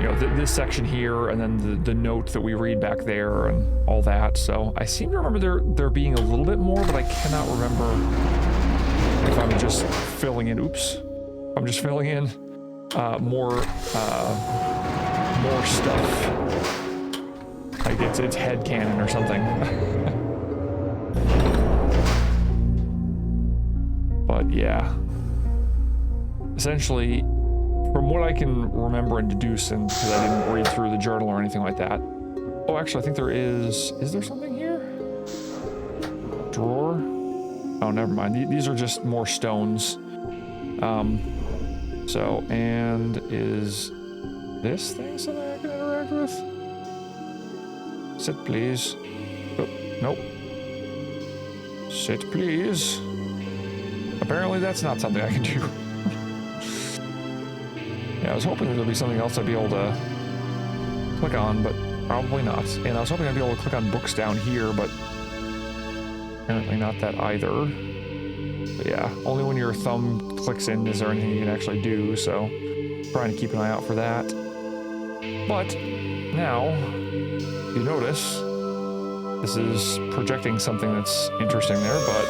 S1: You know, this section here, and then the note that we read back there, and all that. So I seem to remember there being a little bit more, but I cannot remember if I'm just filling in. Oops, I'm just filling in more stuff. Like it's headcanon or something. But yeah, essentially, from what I can remember and deduce, and because I didn't read through the journal or anything like that. Oh, actually, I think there is. Is there something here? Drawer? Oh, never mind. These are just more stones. So, and is this thing something I can interact with? Sit, please. Oh, nope. Sit, please. Apparently that's not something I can do. Yeah, I was hoping there'd be something else I'd be able to click on, but probably not. And I was hoping I'd be able to click on books down here, but apparently not that either. But yeah, only when your thumb clicks in is there anything you can actually do, so trying to keep an eye out for that. But now, you notice, this is projecting something that's interesting there, but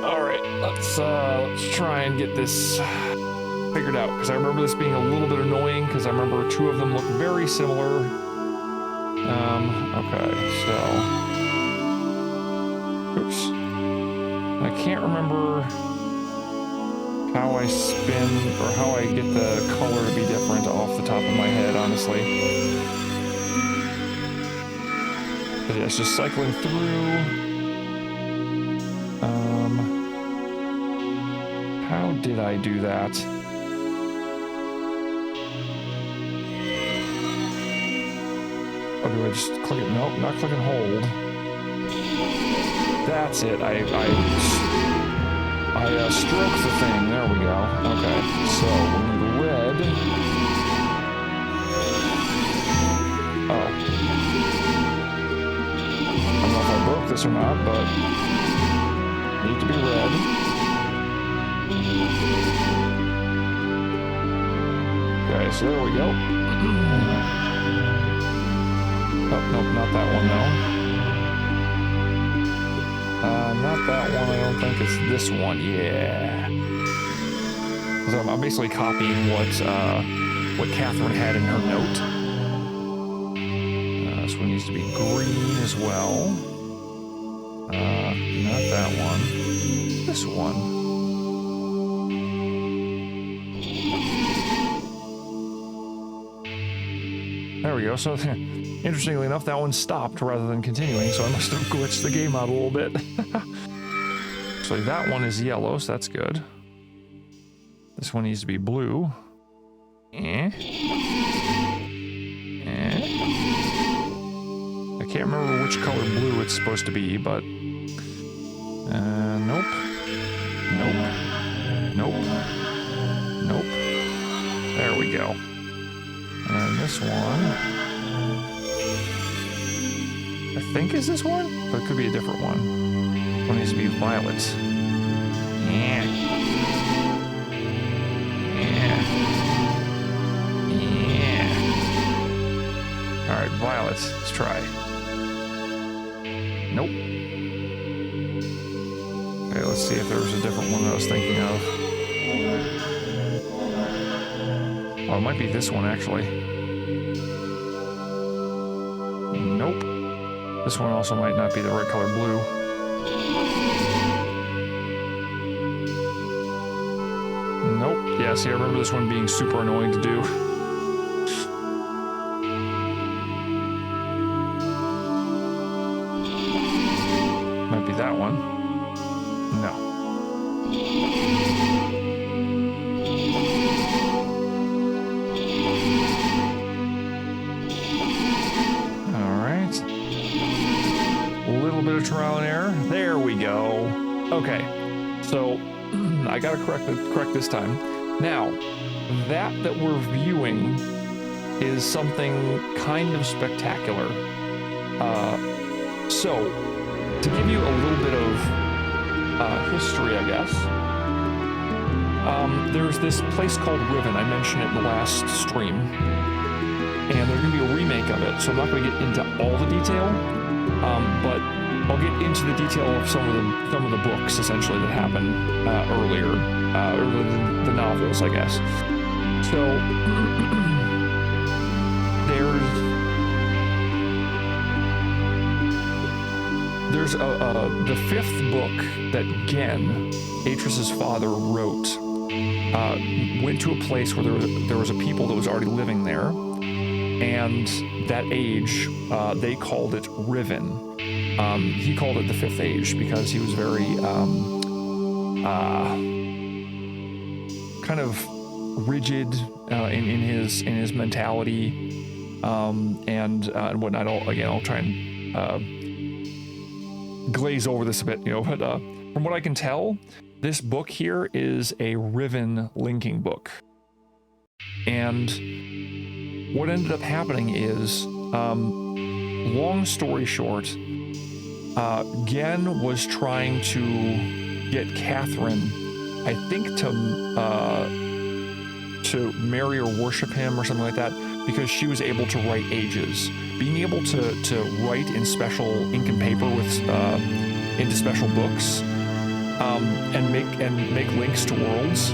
S1: alright, let's try and get this figured out, because I remember this being a little bit annoying, because I remember two of them look very similar. Okay, so... Oops. I can't remember how I spin, or how I get the color to be different off the top of my head, honestly. But yeah, it's just cycling through. How did I do that? Oh, do I just click it? Nope, not click and hold. That's it. I stroke the thing. There we go. Okay, so we need red. Oh. I don't know if I broke this or not, but need to be red. Okay, so there we go. Oh, nope, not that one, though. Not that one, I don't think. It's this one, yeah. So I'm basically copying what Catherine had in her note. This one needs to be green as well. Not that one. This one. There we go. So, interestingly enough, that one stopped rather than continuing, so I must have glitched the game out a little bit. So that one is yellow, so that's good. This one needs to be blue. I can't remember which color blue it's supposed to be, but... nope. Nope. Nope. Nope. There we go. And this one, I think is this one, but it could be a different one. This one needs to be violet. Yeah. Yeah. Yeah. All right, violet. Let's try. Nope. Okay, let's see if there was a different one that I was thinking of. Oh, it might be this one, actually. Nope. This one also might not be the right color blue. Nope. Yeah, see, I remember this one being super annoying to do. Might be that one. No. Trial and error. There we go. Okay, so I gotta correct this time. Now, that we're viewing is something kind of spectacular. So, to give you a little bit of history, I guess, there's this place called Riven. I mentioned it in the last stream, and there's going to be a remake of it, so I'm not going to get into all the detail, but I'll get into the detail of some of the books, essentially, that happened earlier, or the novels, I guess. So, there's the fifth book that Gen, Atreus's father, wrote, went to a place where there was a people that was already living there, and that age, they called it Riven. He called it the Fifth Age because he was very kind of rigid in his mentality and whatnot. I'll try and glaze over this a bit, but from what I can tell, this book here is a Riven linking book. And what ended up happening is, long story short, Gen was trying to get Catherine, I think, to marry or worship him or something like that, because she was able to write ages. Being able to write in special ink and paper into special books and make links to worlds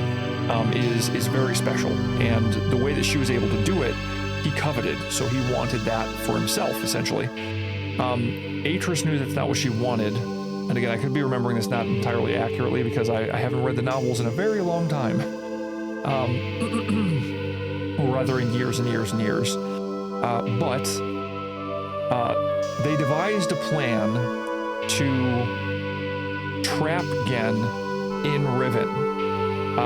S1: is very special. And the way that she was able to do it, he coveted, so he wanted that for himself, essentially. Atreus knew that's not what she wanted, and again, I could be remembering this not entirely accurately because I haven't read the novels in a very long time, or rather in years and years and years. But they devised a plan to trap Gen in Riven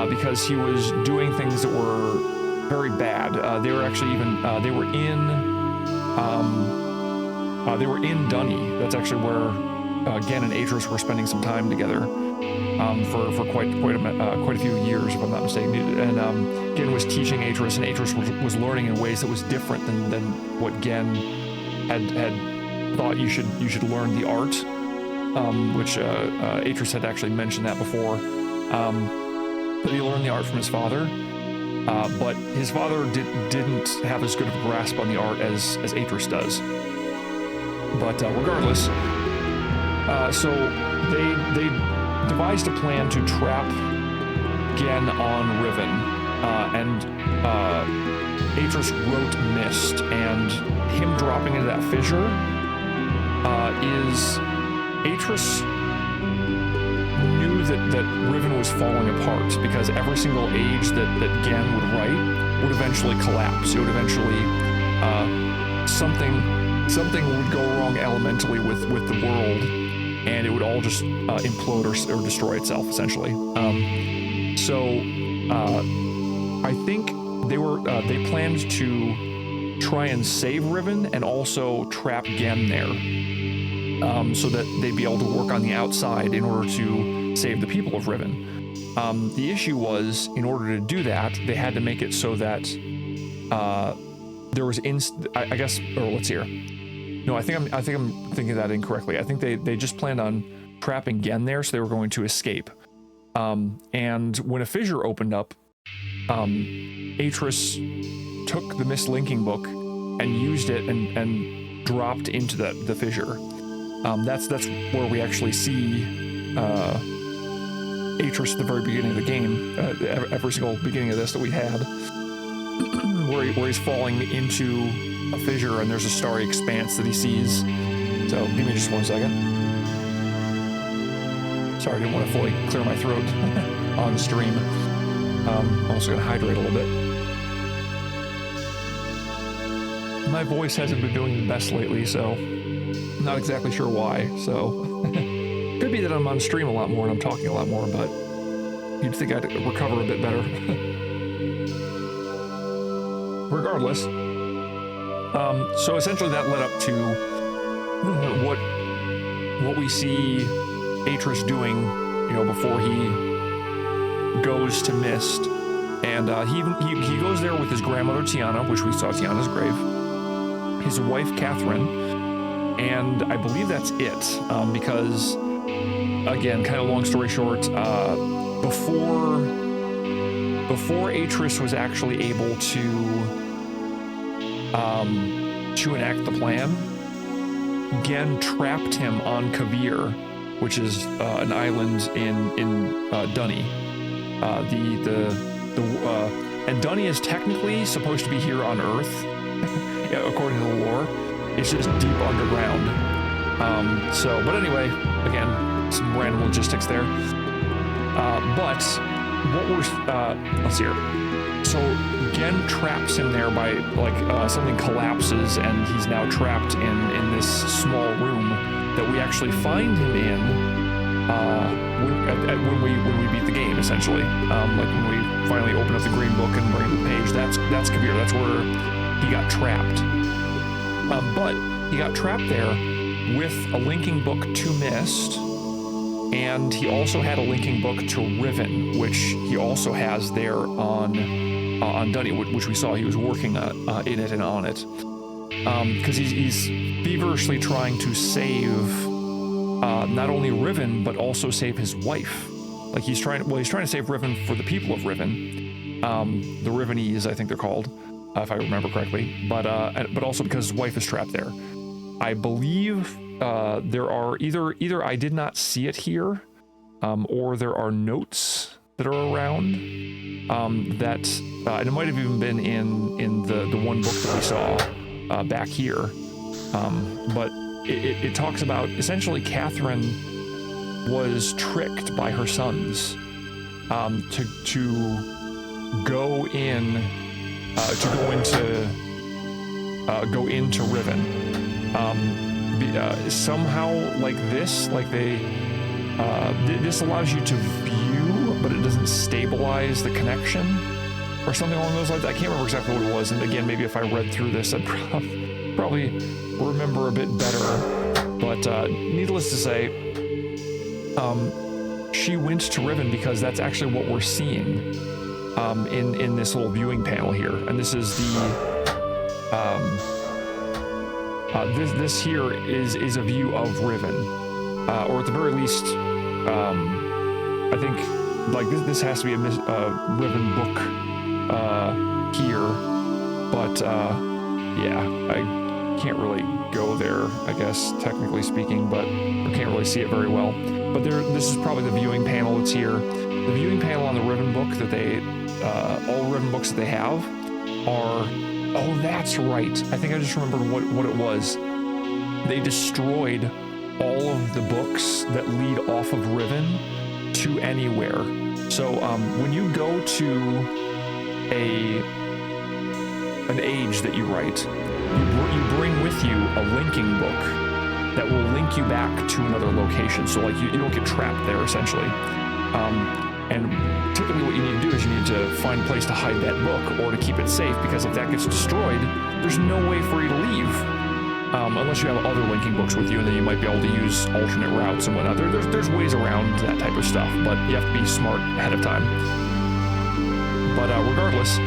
S1: because he was doing things that were very bad. They were actually even they were in Dunny. That's actually where Gen and Atreus were spending some time together for quite a few years, if I'm not mistaken. And Gen was teaching Atreus, and Atreus was learning in ways that was different than what Gen had thought you should learn the art, which Atreus had actually mentioned that before. But he learned the art from his father. But his father didn't have as good of a grasp on the art as Atreus does. But regardless, so they devised a plan to trap Gen on Riven, and Atreus wrote Myst, and him dropping into that fissure is Atreus knew that Riven was falling apart because every single age that Gen would write would eventually collapse. It would eventually something would go wrong elementally with the world, and it would all just implode or destroy itself, essentially. So I think they planned to try and save Riven and also trap Gen there, so that they'd be able to work on the outside in order to save the people of Riven. The issue was, in order to do that, they had to make it so that there was I guess, or let's see here. No, I think I'm thinking of that incorrectly. I think they just planned on trapping Gen there, so they were going to escape. And when a fissure opened up, Atreus took the Myst linking book and used it and dropped into the fissure. That's where we actually see Atreus at the very beginning of the game, every single beginning of this that we had, where he's falling into a fissure and there's a starry expanse that he sees. So give me just 1 second. Sorry, I didn't want to fully clear my throat on stream. I'm also going to hydrate a little bit. My voice hasn't been doing the best lately, so I'm not exactly sure why. So could be that I'm on stream a lot more and I'm talking a lot more, but you'd think I'd recover a bit better. Regardless, so essentially that led up to what we see Atreus doing, before he goes to Myst, and he goes there with his grandmother Tiana, which we saw Tiana's grave, his wife Catherine, And I believe that's it, because, again, kind of long story short, before Atris was actually able to enact the plan, Gen trapped him on Kavir, which is an island in Dunny. And Dunny is technically supposed to be here on Earth, according to the lore. It's just deep underground. But anyway, again, some random logistics there. But what we're, let's see here. So Gen traps him there by, something collapses and he's now trapped in this small room that we actually find him in when we beat the game, essentially. Like when we finally open up the green book and bring the page, that's Kabir. That's where he got trapped. But he got trapped there with a linking book to Myst, and he also had a linking book to Riven, which he also has there on Dunny, which we saw he was working in it and on it. Because he's feverishly trying to save not only Riven, but also save his wife. Like he's trying to save Riven for the people of Riven, the Rivenese, I think they're called, if I remember correctly. But also because his wife is trapped there. I believe there are either I did not see it here, or there are notes that are around that, and it might have even been in the one book that we saw back here. But it talks about essentially Catherine was tricked by her sons to go into Riven. Somehow like this, this allows you to view, but it doesn't stabilize the connection or something along those lines. I can't remember exactly what it was, and again, maybe if I read through this, I'd probably remember a bit better. But needless to say, she went to Riven because that's actually what we're seeing in this little viewing panel here, and this is the this here is a view of Riven, or at the very least, I think this has to be a Riven book here, but yeah, I can't really go there, I guess, technically speaking, but I can't really see it very well. But this is probably the viewing panel that's here. The viewing panel on the Riven book that all Riven books that they have are, oh, that's right. I think I just remembered what it was. They destroyed all of the books that lead off of Riven to anywhere. So when you go to an age that you write, you bring with you a linking book that will link you back to another location. So like you don't get trapped there, essentially. And typically what you need to do is you need to find a place to hide that book or to keep it safe, because if that gets destroyed, there's no way for you to leave. Unless you have other linking books with you, and then you might be able to use alternate routes and whatnot. There's ways around that type of stuff, but you have to be smart ahead of time. But regardless,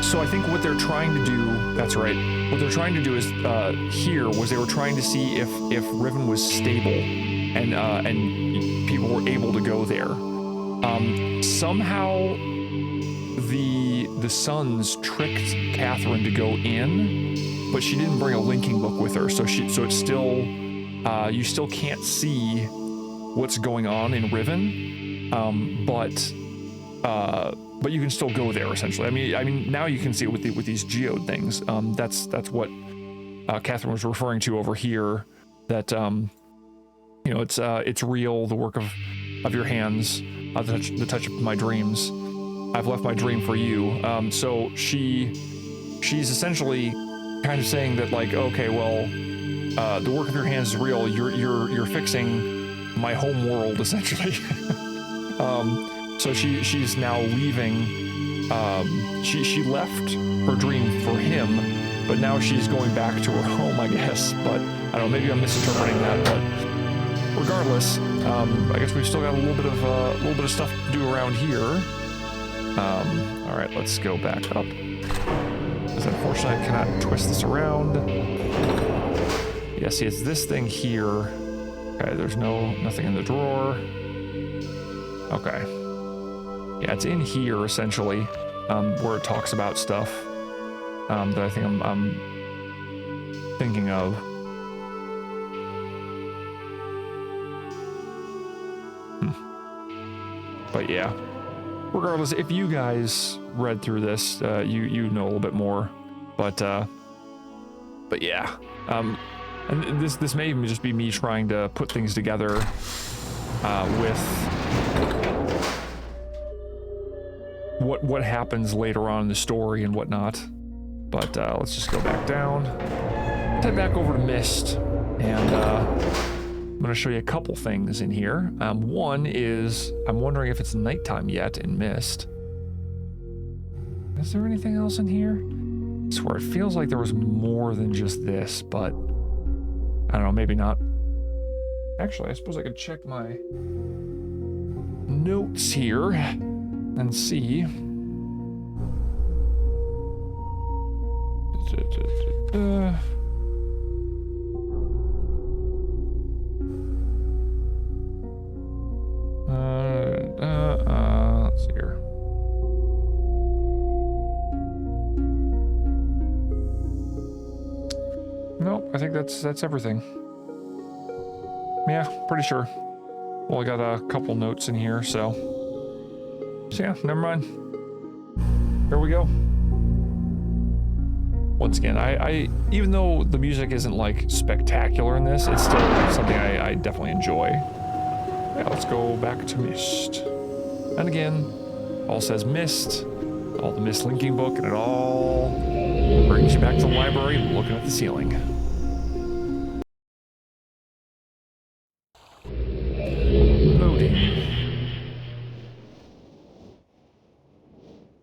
S1: so I think what they're trying to do, that's right, what they're trying to do is, here, was they were trying to see if Riven was stable, and people were able to go there. Somehow the sons tricked Catherine to go in, but she didn't bring a linking book with her, so it's still, you still can't see what's going on in Riven, but you can still go there, essentially. I mean, now you can see it with these geode things. That's what Catherine was referring to over here. That it's real. The work of your hands, the touch of my dreams. I've left my dream for you. So she's essentially kind of saying that, like, okay, well, the work of your hands is real. You're fixing my home world, essentially. So she's now leaving. She left her dream for him, but now she's going back to her home, I guess. But I don't know, maybe I'm misinterpreting that. But regardless, I guess we've still got a little bit of stuff to do around here. All right, let's go back up. Because unfortunately, I cannot twist this around. Yeah, see, it's this thing here. Okay, there's nothing in the drawer. Okay. Yeah, it's in here, essentially, where it talks about stuff that I think I'm thinking of. But yeah, regardless, if you guys read through this, you know a little bit more. But yeah, and this may even just be me trying to put things together with what happens later on in the story and whatnot. But let's just go back down, head back over to Myst, and I'm going to show you a couple things in here. One is, I'm wondering if it's nighttime yet in Myst. Is there anything else in here? I swear, it feels like there was more than just this, but I don't know, maybe not. Actually, I suppose I could check my notes here and see. Let's see here. Nope, I think that's everything. Yeah, pretty sure. Well, I got a couple notes in here, so yeah, never mind. Here we go. Once again, I even though the music isn't like spectacular in this, it's still something I definitely enjoy. Yeah, let's go back to Myst. And again, all says Myst, all the Myst linking book, and it all brings you back to the library looking at the ceiling. Loading.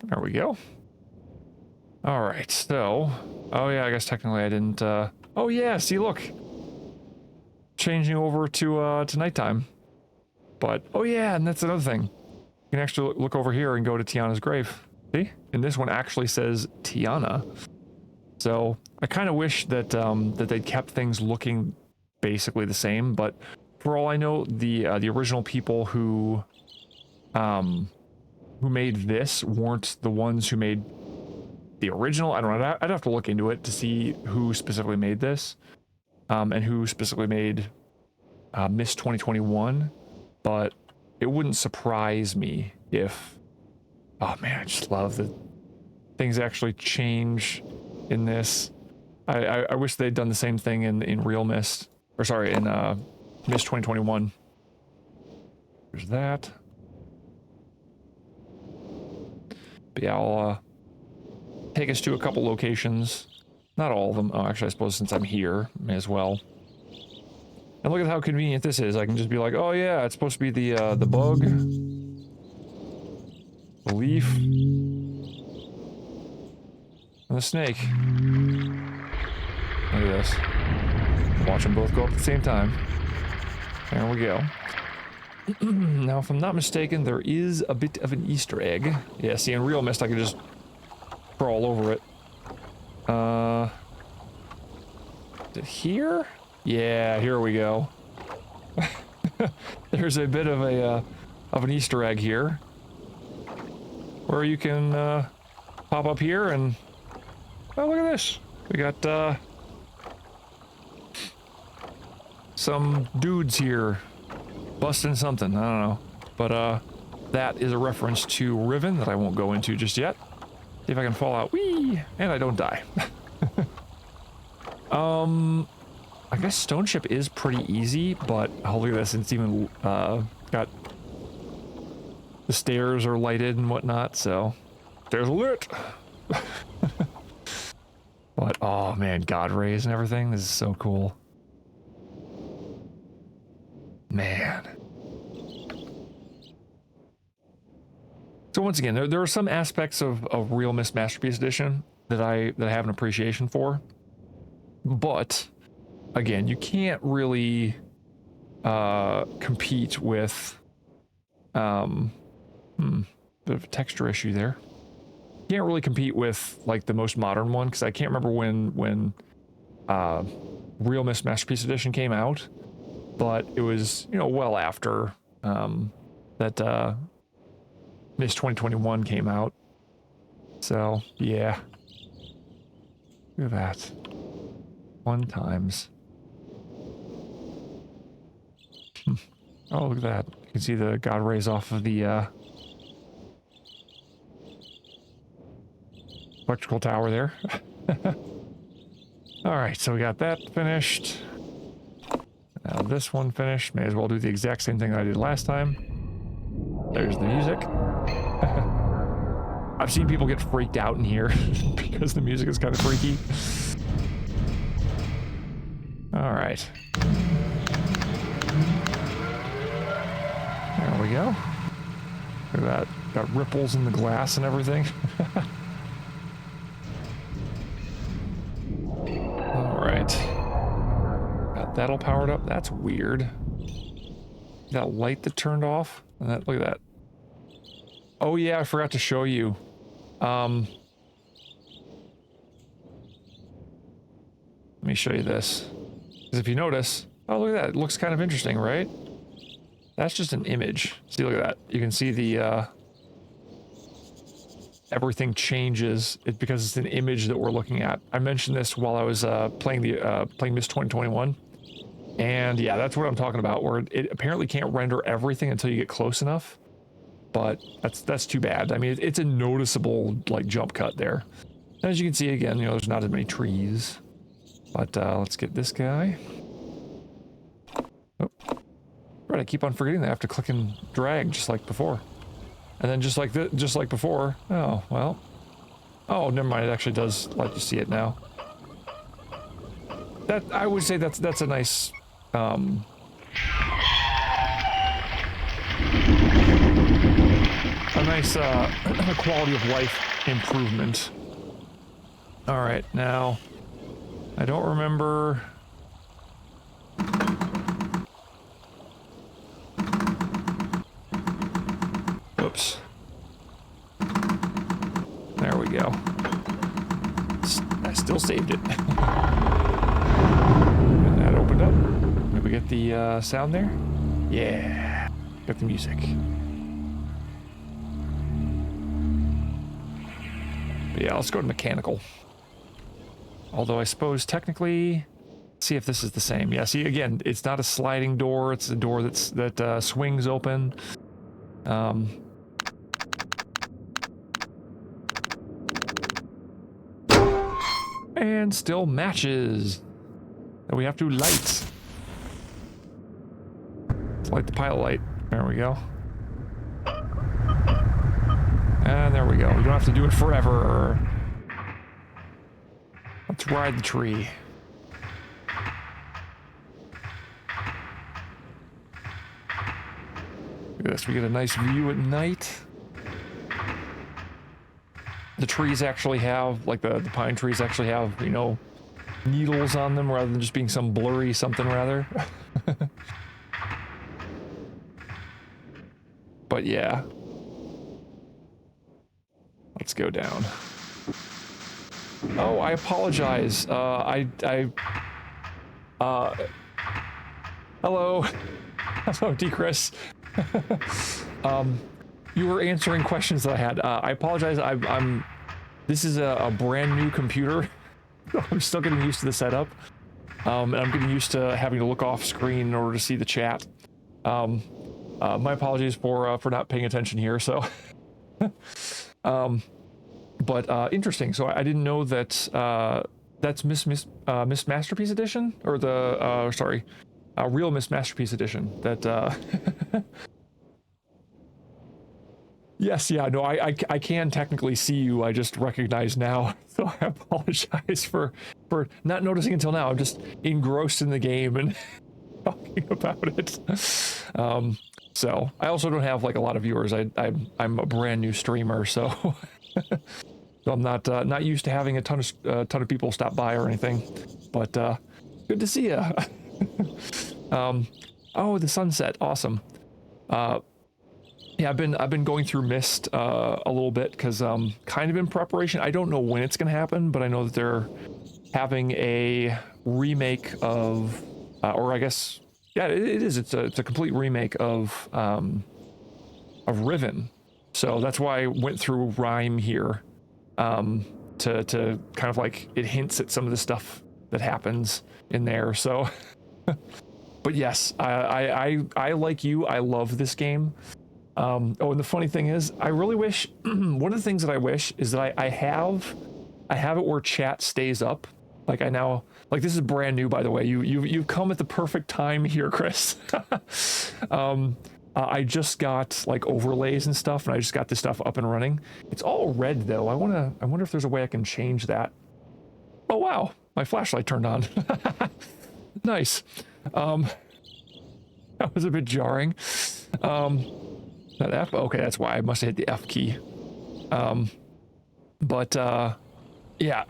S1: There we go. All right, so, oh yeah, I guess technically I didn't, oh yeah, see, look. Changing over to nighttime. But, oh yeah, and that's another thing. You can actually look over here and go to Tiana's grave. See? And this one actually says Tiana. So, I kind of wish that, that they'd kept things looking basically the same, but for all I know, the original people who made this weren't the ones who made the original. I don't know, I'd have to look into it to see who specifically made this, and who specifically made Myst 2021, but it wouldn't surprise me if, oh man, I just love that things actually change in this. I wish they'd done the same thing in real Myst, or sorry, in Myst 2021. There's that. But yeah, I'll take us to a couple locations. Not all of them. Oh, actually, I suppose since I'm here, may as well. And look at how convenient this is. I can just be like, oh yeah, it's supposed to be the bug, the leaf, and the snake. Look at this. Watch them both go up at the same time. There we go. Now, if I'm not mistaken, there is a bit of an Easter egg. Yeah, see, in real Myst, I can just crawl over it. Is it here? Yeah, here we go. There's a bit of an Easter egg here, where you can pop up here and, oh, look at this. We got some dudes here busting something. I don't know, but that is a reference to Riven that I won't go into just yet. See if I can fall out. Whee! And I don't die. I guess Stone Ship is pretty easy, but oh, look at this. It's even got the stairs are lighted and whatnot, so stairs are lit. But oh man, God rays and everything. This is so cool. Man. So once again, there are some aspects of Real Myst Masterpiece Edition that I have an appreciation for, but again, you can't really compete with bit of a texture issue there. You can't really compete with like the most modern one, because I can't remember when Real Myst Masterpiece Edition came out, but it was, you know, well after that Myst 2021 came out. So, yeah. Look at that. 1 times. Oh, look at that. You can see the god rays off of the electrical tower there. Alright, so we got that finished. Now this one finished. May as well do the exact same thing I did last time. There's the music. I've seen people get freaked out in here because the music is kind of freaky. Alright. There we go. Look at that. Got ripples in the glass and everything. Alright. Got that all powered up. That's weird. That light that turned off. And that, look at that. Oh yeah, I forgot to show you. Let me show you this. Because if you notice, oh look at that, it looks kind of interesting, right? That's just an image. See, look at that. You can see the everything changes. It's because it's an image that we're looking at. I mentioned this while I was playing Myst 2021, and yeah, that's what I'm talking about. Where it apparently can't render everything until you get close enough. But that's too bad. I mean, it's a noticeable like jump cut there. As you can see again, you know, there's not as many trees. But let's get this guy. Oh, right, I keep on forgetting that I have to click and drag just like before, and then just like before. Oh well. Oh, never mind. It actually does let you see it now. That I would say that's a nice. A nice quality of life improvement. All right, now I don't remember. Oops. There we go. I still saved it. And that opened up. Did we get the sound there? Yeah. Got the music. But yeah, let's go to mechanical. Although I suppose technically, see if this is the same. Yeah, see again, it's not a sliding door. It's a door that swings open. And still matches. And we have to light. Let's light the pilot light. There we go. And there we go. We don't have to do it forever. Let's ride the tree. Look at this. We get a nice view at night. The trees actually have, like the pine trees actually have, you know, needles on them rather than just being some blurry something rather. But yeah. Let's go down. Oh, I apologize. Hello. Hello, D-Chris. You were answering questions that I had. I apologize. This is a brand new computer. I'm still getting used to the setup. And I'm getting used to having to look off screen in order to see the chat. My apologies for not paying attention here. So, but interesting. So I didn't know that that's Myst Masterpiece Edition, or the sorry, Real Myst Masterpiece Edition. That yes, yeah, no, I can technically see you. I just recognize now, so I apologize for not noticing until now. I'm just engrossed in the game and talking about it. So I also don't have like a lot of viewers. I'm a brand new streamer, so so I'm not used to having a ton of people stop by or anything. But good to see you. Oh, the sunset, awesome. Yeah, I've been going through Myst a little bit because kind of in preparation. I don't know when it's gonna happen, but I know that they're having a remake of, or I guess, yeah, it is. It's a complete remake of Riven. So that's why I went through Rhyme here, to kind of like, it hints at some of the stuff that happens in there. So, but yes, I like you, I love this game. Oh, and the funny thing is, I really wish, one of the things that I wish is that I have it where chat stays up. Like I now, like this is brand new, by the way. You've come at the perfect time here, Chris. I just got like overlays and stuff, and I just got this stuff up and running. It's all red though. I wonder if there's a way I can change that. Oh wow, my flashlight turned on. Nice. That was a bit jarring. That F. Okay, that's why I must have hit the F key. Yeah.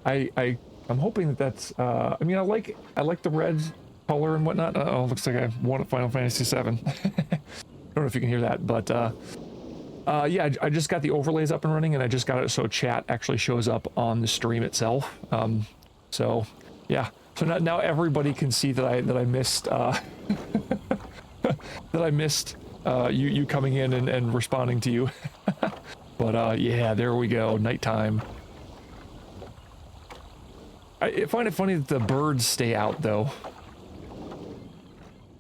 S1: I'm hoping that that's. I mean, I like the red color and whatnot. Oh, looks like I won at Final Fantasy VII. I don't know if you can hear that, but yeah, I just got the overlays up and running, and I just got it so chat actually shows up on the stream itself. So yeah, so now everybody can see that I missed that I missed you coming in and responding to you. But yeah, there we go, nighttime. I find it funny that the birds stay out though.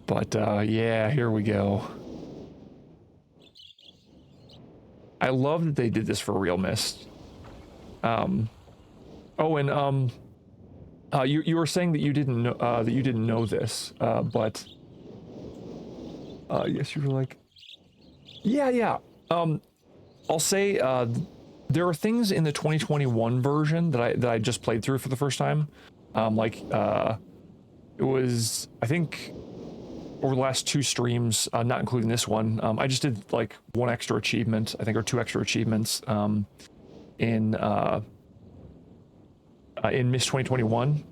S1: But yeah, here we go. I love that they did this for real, Myst. Oh, and you were saying that you didn't know this, but yes, you were like, yeah. I'll say there are things in the 2021 version that I just played through for the first time. It was, I think, over the last 2 streams, not including this one, I just did like 1 extra achievement, I think, or 2 extra achievements in Myst 2021.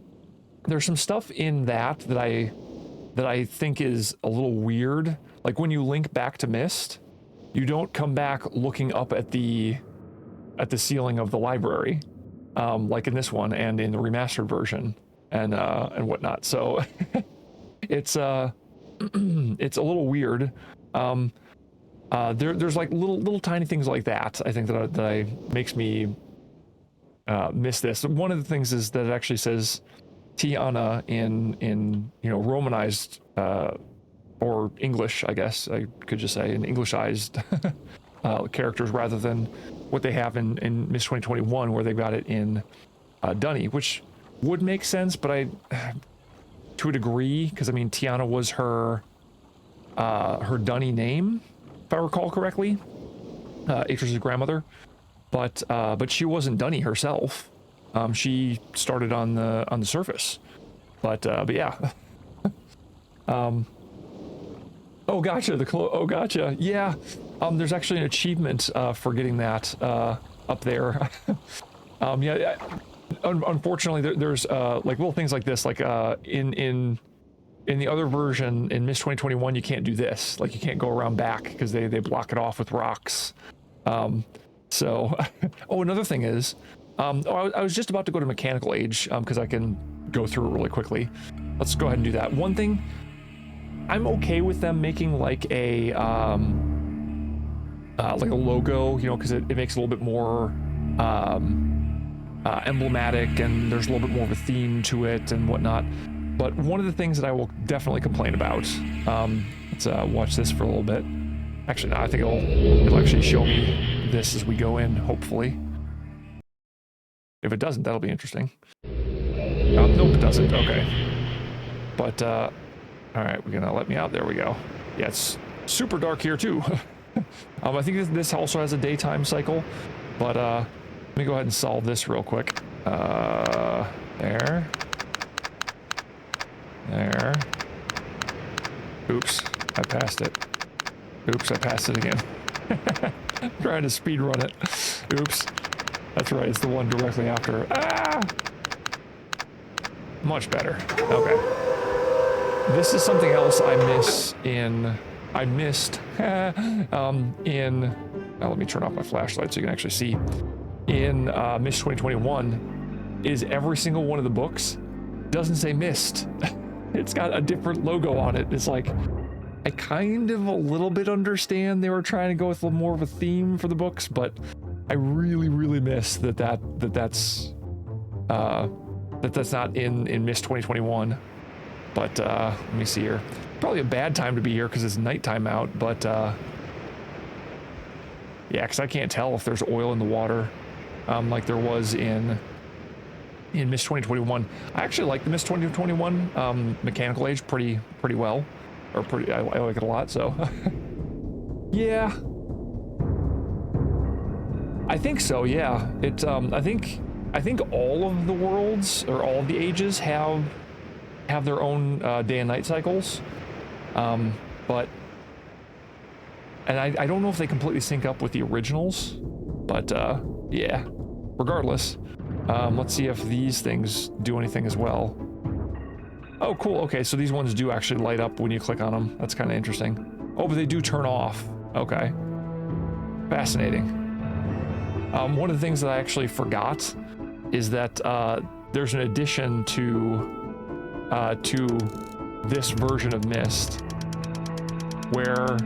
S1: There's some stuff in that I think is a little weird. Like when you link back to Myst, you don't come back looking up at the ceiling of the library, like in this one and in the remastered version and whatnot. So it's it's a little weird. There's like little tiny things like that, I think, that makes me miss this. One of the things is that it actually says Tiana in Romanized or English, I guess I could just say, in Englishized characters rather than what they have in Myst 2021, where they've got it in Dunny, which would make sense, but to a degree, because I mean Tiana was her Dunny name, if I recall correctly, Atrus's grandmother, but she wasn't Dunny herself. She started on the surface, but yeah. Oh, gotcha. Oh, gotcha. Yeah. There's actually an achievement for getting that up there. Yeah. Unfortunately, there's like little things like this. Like in the other version in Myst 2021, you can't do this. Like you can't go around back because they block it off with rocks. So, oh, another thing is, I was just about to go to Mechanical Age because I can go through it really quickly. Let's go ahead and do that. One thing. I'm okay with them making like a logo, because it makes it a little bit more emblematic, and there's a little bit more of a theme to it and whatnot. But one of the things that I will definitely complain about, let's watch this for a little bit. Actually, no, I think it'll actually show me this as we go in, hopefully. If it doesn't, that'll be interesting. Nope, it doesn't. Okay. But all right, we're gonna let me out. There we go. Yeah, it's super dark here too. I think this also has a daytime cycle, but let me go ahead and solve this real quick. There. Oops, I passed it. Oops, I passed it again. Trying to speed run it. Oops. That's right, it's the one directly after. Ah! Much better. Okay. This is something else I missed in, let me turn off my flashlight so you can actually see. In Myst 2021, is every single one of the books doesn't say Myst. It's got a different logo on it. It's like, I kind of a little bit understand they were trying to go with a little more of a theme for the books, but I really, really miss that's not in Myst 2021. But let me see here. Probably a bad time to be here because it's nighttime out, but yeah, because I can't tell if there's oil in the water like there was in Myst 2021. I actually like the Myst 2021 mechanical age pretty well, or I like it a lot. So yeah, I think so. Yeah, it. I think all of the worlds or all of the ages have their own day and night cycles, but and I don't know if they completely sync up with the originals, but yeah. Regardless. Let's see if these things do anything as well. Oh, cool. Okay, so these ones do actually light up when you click on them. That's kind of interesting. Oh, but they do turn off. Okay. Fascinating. One of the things that I actually forgot is that there's an addition to this version of Myst where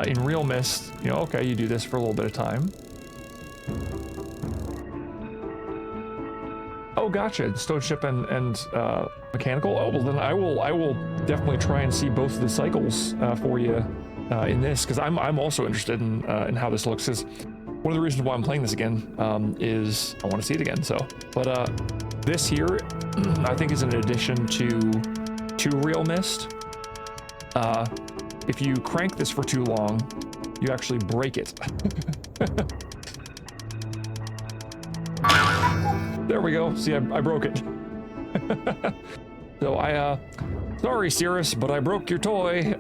S1: in real Myst, you know, okay, you do this for a little bit of time. Oh, gotcha. Stone ship and mechanical. Oh, well then I will definitely try and see both of the cycles for you in this, because I'm also interested in how this looks. Because one of the reasons why I'm playing this again is I want to see it again. So, but this here I think is an addition to real Myst. If you crank this for too long, you actually break it. There we go. See, I broke it. So sorry, Cirrus, but I broke your toy.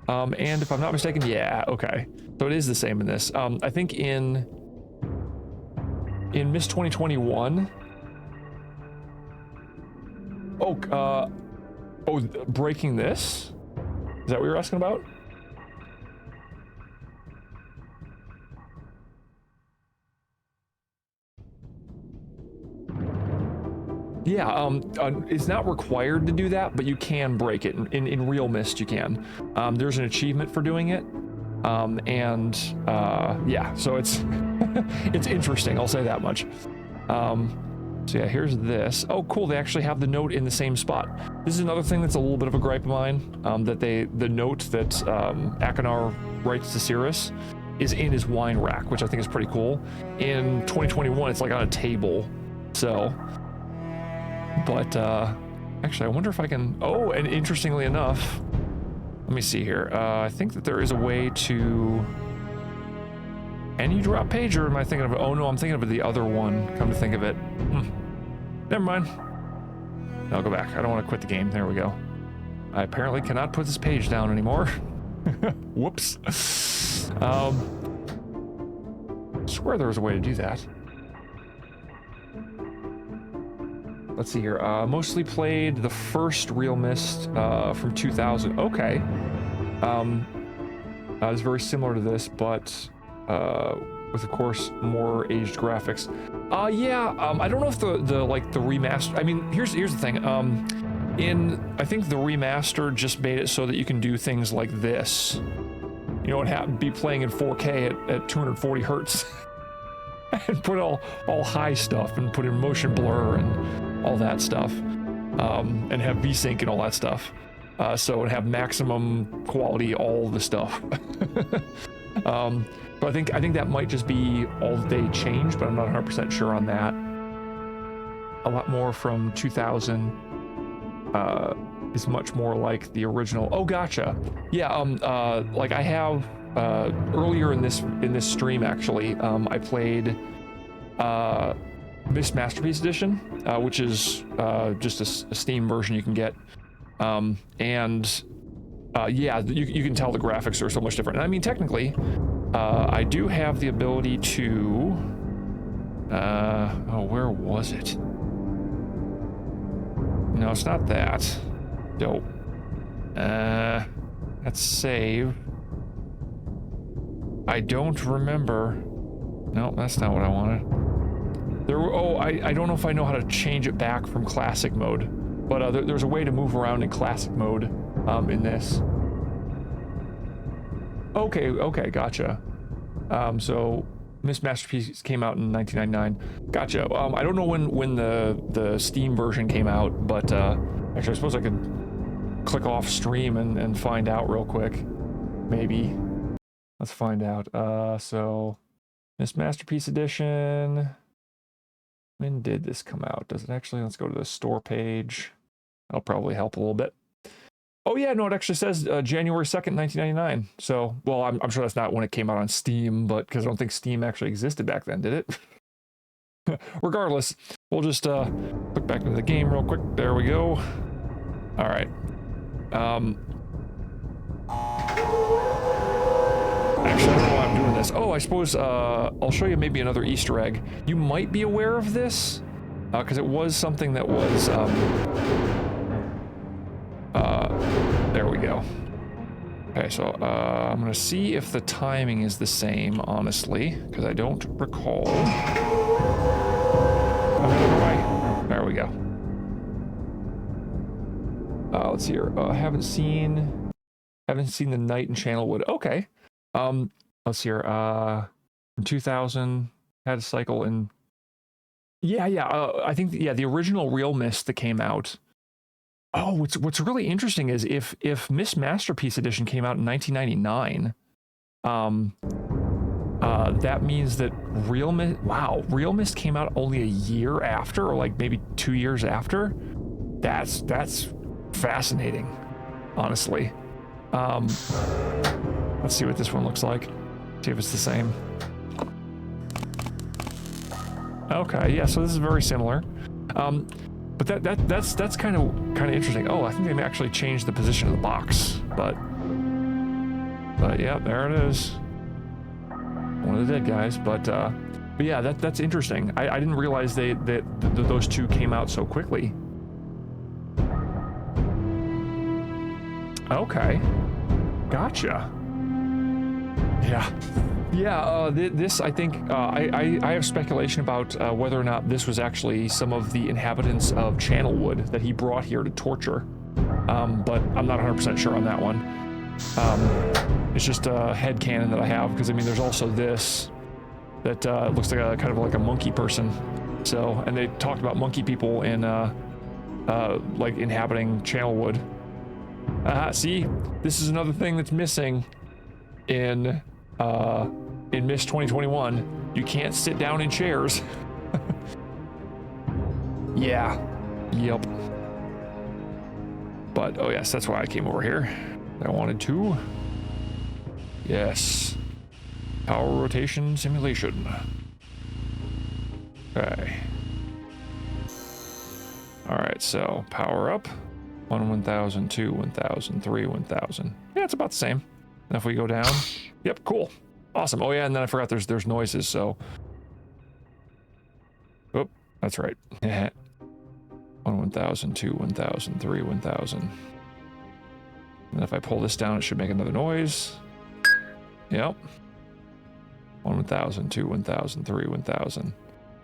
S1: And if I'm not mistaken, yeah, okay. So it is the same in this. I think in Myst 2021. Oh, breaking this? Is that what you're asking about? Yeah, it's not required to do that, but you can break it. In real Myst, you can. There's an achievement for doing it. Yeah, so it's it's interesting, I'll say that much. So yeah, here's this. Oh, cool, they actually have the note in the same spot. This is another thing that's a little bit of a gripe of mine, that the note that Akinar writes to Cirrus is in his wine rack, which I think is pretty cool. In 2021, it's like on a table, so... But actually, I wonder if I can... Oh, and interestingly enough, let me see here. I think that there is a way to... And you drop page, or am I thinking of it? Oh no, I'm thinking of the other one, come to think of it. Never mind. I'll go back. I don't want to quit the game. There we go. I apparently cannot put this page down anymore. Whoops. I swear there was a way to do that. Let's see here. Mostly played the first real Myst from 2000. Okay. It's very similar to this, but with, of course, more aged graphics. Yeah. I don't know if the remaster. I mean, here's the thing. I think the remaster just made it so that you can do things like this. You know, be playing in 4K at 240 hertz. And put all high stuff and put in motion blur and all that stuff, and have VSync and all that stuff, so and have maximum quality, all the stuff. But I think that might just be all they changed, but I'm not 100% sure on that. A lot more from 2000 is much more like the original. Oh, gotcha. Yeah. Like I have. Earlier in this stream, actually, I played Myst Masterpiece Edition, which is just a Steam version you can get, yeah, you can tell the graphics are so much different. And I mean, technically, I do have the ability to. Oh, where was it? No, it's not that. Dope. Let's save. I don't remember. No, that's not what I wanted. I don't know if I know how to change it back from classic mode, but there's a way to move around in classic mode in this. Okay, gotcha. So Myst Masterpiece came out in 1999. Gotcha. I don't know when the Steam version came out, but actually I suppose I could click off stream and find out real quick. Maybe. Let's find out. So Myst Masterpiece Edition. When did this come out? Does it actually? Let's go to the store page. That'll probably help a little bit. Oh yeah, no, it actually says January 2nd, 1999. So, well, I'm sure that's not when it came out on Steam, but because I don't think Steam actually existed back then, did it? Regardless, we'll just click back into the game real quick. There we go. All right. Actually, I don't know why I'm doing this. Oh, I suppose I'll show you maybe another Easter egg. You might be aware of this, because it was something that was... there we go. Okay, so I'm going to see if the timing is the same, honestly, because I don't recall. There we go. Let's see here. Haven't seen the night in Channelwood. Okay. Let's see here. In 2000, had a cycle in. Yeah. I think the original Real Myst that came out. Oh, what's really interesting is if Myst Masterpiece Edition came out in 1999, that means that Real Myst came out only a year after, or like maybe 2 years after. That's fascinating, honestly. Let's see what this one looks like. See if it's the same. Okay, yeah, so this is very similar. But that's kind of interesting. Oh, I think they actually changed the position of the box, but yeah, there it is. One of the dead guys, but yeah, that's interesting. I didn't realize that those two came out so quickly. Okay, gotcha. Yeah, this, I think, I have speculation about whether or not this was actually some of the inhabitants of Channelwood that he brought here to torture. But I'm not 100% sure on that one. It's just a headcanon that I have, because I mean, there's also this that looks like kind of like a monkey person. So, and they talked about monkey people in like inhabiting Channelwood. See, this is another thing that's missing in Myst 2021. You can't sit down in chairs. Yeah. Yep. But, oh yes, that's why I came over here. I wanted to. Yes. Power rotation simulation. Okay. Alright, so power up. 1,000, 2, 1,000, 3, 1,000. Yeah, it's about the same. And if we go down, yep, cool. Awesome. Oh yeah, and then I forgot there's noises, so. Oh, that's right. 1,000, 2, 1,000, 3, 1,000. And if I pull this down, it should make another noise. Yep. 1,000, 2, 1,000, 3, 1,000.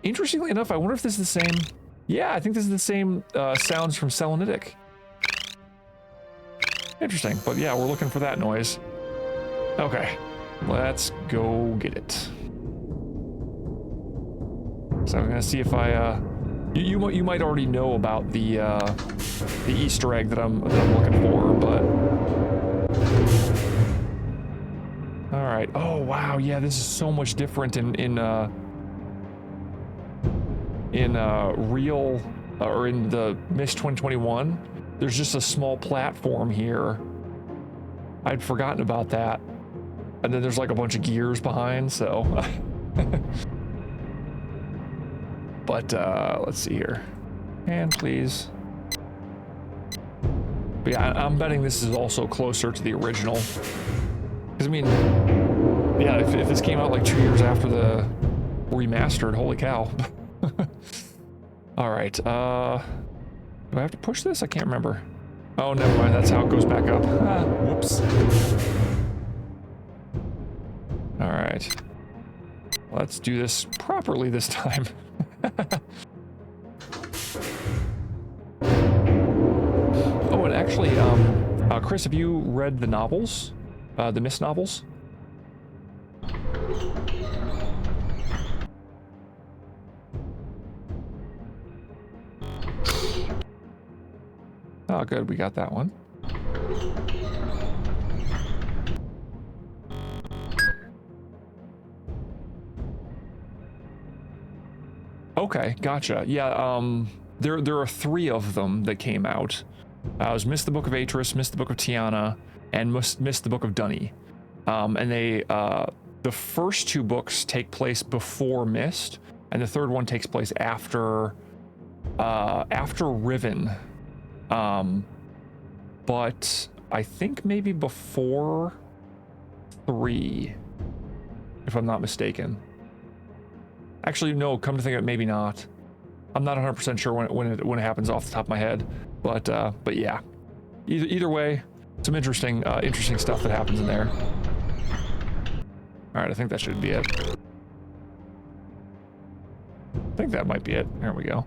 S1: Interestingly enough, I wonder if this is the same. Yeah, I think this is the same sounds from Selenitic. Interesting, but yeah, we're looking for that noise. Okay, let's go get it. So I'm gonna see if I, you might already know about the Easter egg that I'm looking for, but. All right. Oh wow, yeah, this is so much different in real or in the Myst 2021. There's just a small platform here. I'd forgotten about that. And then there's like a bunch of gears behind, so. But let's see here. And please. But yeah, I'm betting this is also closer to the original. Because I mean, yeah, if this came out like 2 years after the remastered, holy cow. All right, do I have to push this? I can't remember. Oh, never mind, that's how it goes back up. Whoops. All right, let's do this properly this time. Oh, and actually, Chris, have you read the novels? The Myst novels? Oh, good, we got that one. Okay, gotcha. Yeah, there are 3 of them that came out. It was Myst the Book of Atris, Myst the Book of Tiana, and Myst the Book of Dunny. And they, the first 2 books take place before Myst, and the 3rd one takes place after Riven. But I think maybe before 3, if I'm not mistaken. Actually, no, come to think of it, maybe not. I'm not 100% sure when it happens off the top of my head, but yeah. Either way, some interesting stuff that happens in there. All right, I think that should be it. I think that might be it. There we go.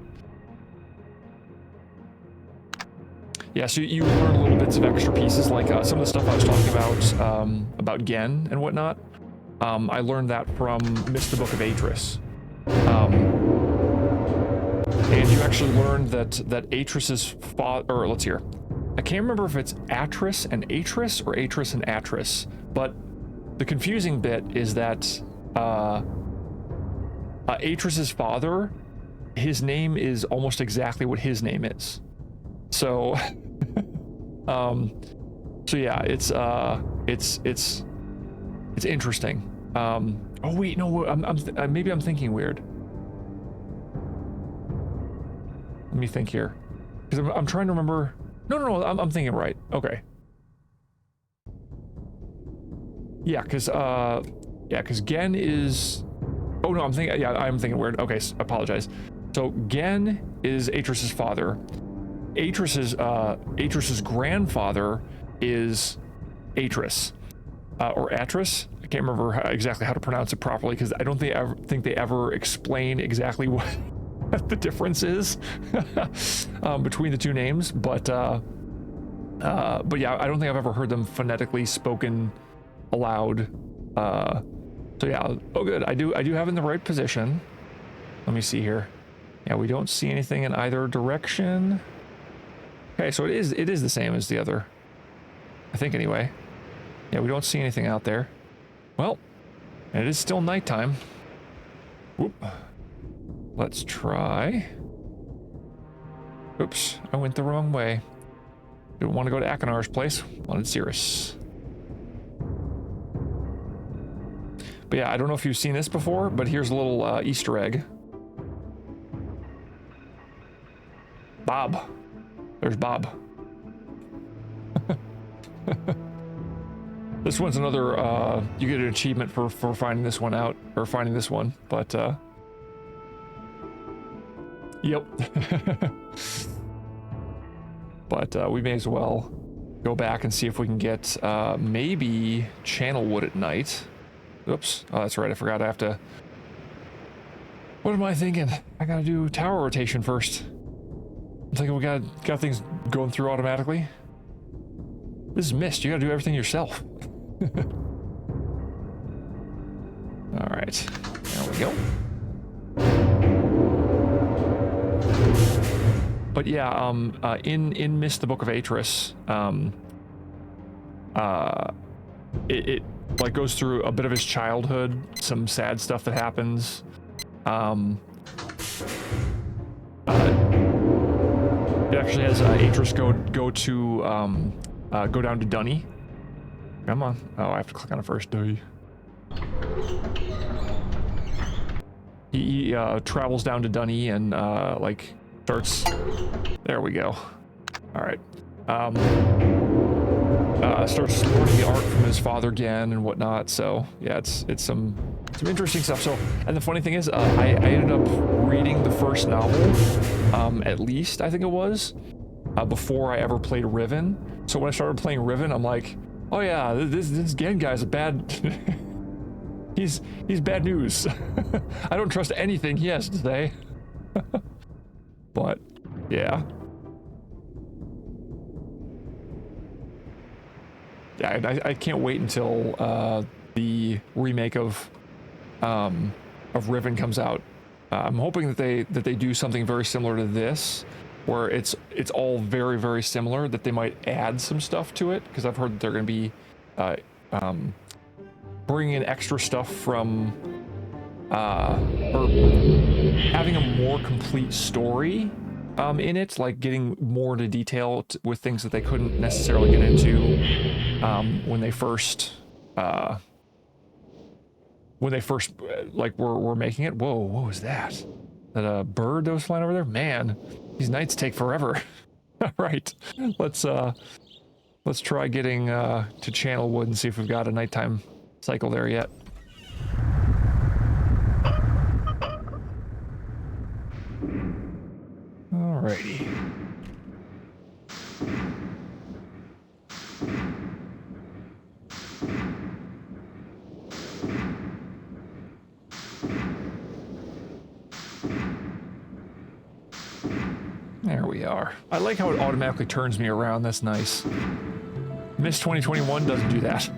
S1: Yeah, so you learn little bits of extra pieces, like some of the stuff I was talking about Gen and whatnot. I learned that from Myst the Book of Atris. And you actually learned that Atris's father, or let's hear. I can't remember if it's Atris and Atris or Atris and Atris, but the confusing bit is that Atris's father, his name is almost exactly what his name is. So, so yeah, it's interesting. Oh wait, no, maybe I'm thinking weird. Let me think here, because I'm trying to remember. No, I'm thinking right. Okay. Yeah, because Gen is. Oh no, I'm thinking weird. Okay, apologize. So Gen is Atris's father. Atris's grandfather is Atris, or Atris. I can't remember exactly how to pronounce it properly because I don't think they ever explain exactly what the difference is between the 2 names. But yeah, I don't think I've ever heard them phonetically spoken aloud. So yeah, oh good. I do have it in the right position. Let me see here. Yeah, we don't see anything in either direction. Okay, so it is the same as the other. I think anyway. Yeah, we don't see anything out there. Well, it is still nighttime. Whoop. Let's try. Oops, I went the wrong way. Didn't want to go to Akonar's place. Wanted Cirrus. But yeah, I don't know if you've seen this before, but here's a little Easter egg. Bob. There's Bob. This one's another, you get an achievement for finding this one out, or finding this one, but, yep. But, we may as well go back and see if we can get, maybe Channelwood at night. Oops. Oh, that's right, I forgot I have to... What am I thinking? I gotta do tower rotation first. I'm thinking we got things going through automatically. This is Myst. You gotta do everything yourself. All right, there we go. But yeah, in Myst the Book of Atris, it like goes through a bit of his childhood, some sad stuff that happens. It actually has Atris go down to Dunny. Come on. Oh, I have to click on it first. He travels down to Dunny and like starts. There we go. All right. Starts learning the art from his father again and whatnot. So yeah, it's some interesting stuff. So, and the funny thing is, I ended up reading the first novel, at least I think it was, before I ever played Riven. So when I started playing Riven, I'm like, oh yeah, this Gen guy's a bad. he's bad news. I don't trust anything he has to say. But yeah. Yeah, I can't wait until the remake of Riven comes out. I'm hoping that they do something very similar to this, where it's all very, very similar, that they might add some stuff to it, because I've heard that they're going to be bringing in extra stuff from or having a more complete story in it, like getting more into detail with things that they couldn't necessarily get into when they first like were making it. Whoa, what was that? That a bird that was flying over there? Man, these nights take forever. All right, let's try getting to Channelwood and see if we've got a nighttime cycle there yet. Alrighty. There we are. I like how it automatically turns me around. That's nice. Myst 2021 doesn't do that.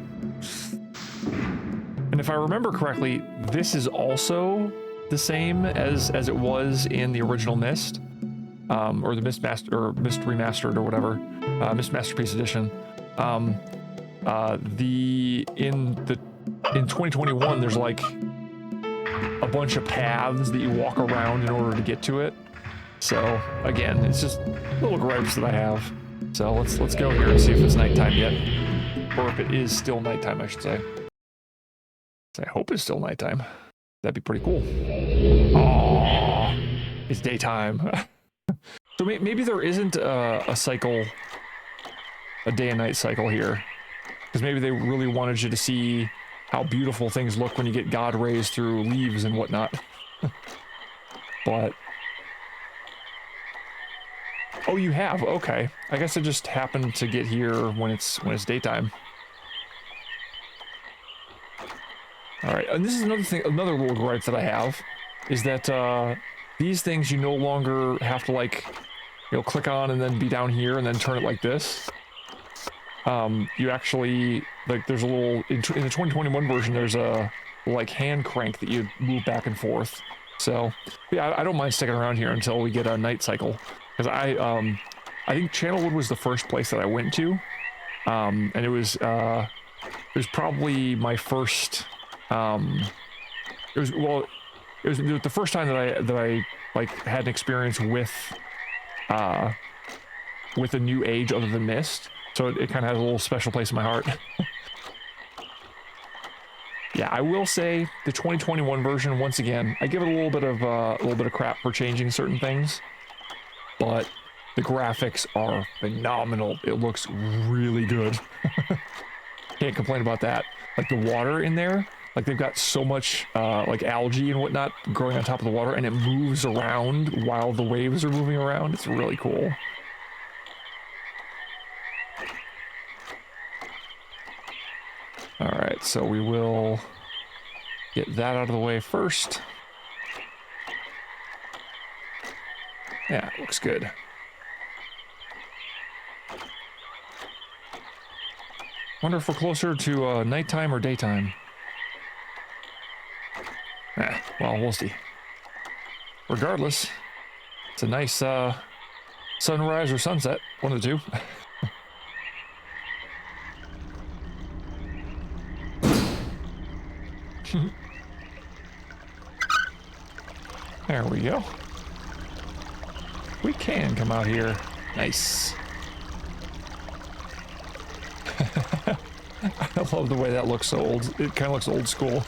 S1: And if I remember correctly, this is also the same as it was in the original Myst, or the Myst Remastered or whatever, Myst Masterpiece Edition. In 2021, there's like a bunch of paths that you walk around in order to get to it. So again, it's just little gripes that I have. So let's go here and see if it's nighttime yet, or if it is still nighttime, I should say. I hope it's still nighttime. That'd be pretty cool. Oh, it's daytime. So maybe there isn't a cycle, a day and night cycle here, because maybe they really wanted you to see how beautiful things look when you get God rays through leaves and whatnot. But oh, you have? Okay. I guess I just happened to get here when it's daytime. All right, and this is another thing, another little gripe that I have, is that these things you no longer have to, like, you know, click on and then be down here and then turn it like this. You actually, like, there's a little, in the 2021 version, there's a, like, hand crank that you move back and forth. So, yeah, I don't mind sticking around here until we get a night cycle. Because I think Channelwood was the first place that I went to. And it was probably my first, it was the first time that I like had an experience with a new age other than Myst. So it kind of has a little special place in my heart. Yeah, I will say the 2021 version, once again, I give it a little bit of crap for changing certain things, but the graphics are phenomenal. It looks really good. Can't complain about that. Like the water in there, like they've got so much like algae and whatnot growing on top of the water, and it moves around while the waves are moving around. It's really cool. All right, so we will get that out of the way first. Yeah, looks good. Wonder if we're closer to nighttime or daytime. Well, we'll see. Regardless, it's a nice sunrise or sunset, one of the two. There we go. We can come out here. Nice. I love the way that looks so old. It kind of looks old school.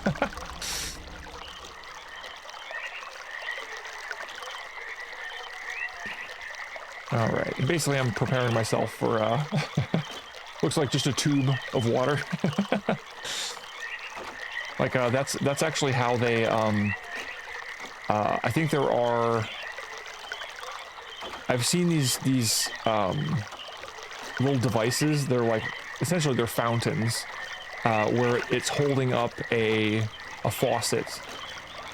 S1: All right. Basically, I'm preparing myself for, looks like just a tube of water. Like, that's actually how they, I think there are, I've seen these little devices. They're like, essentially they're fountains, where it's holding up a faucet,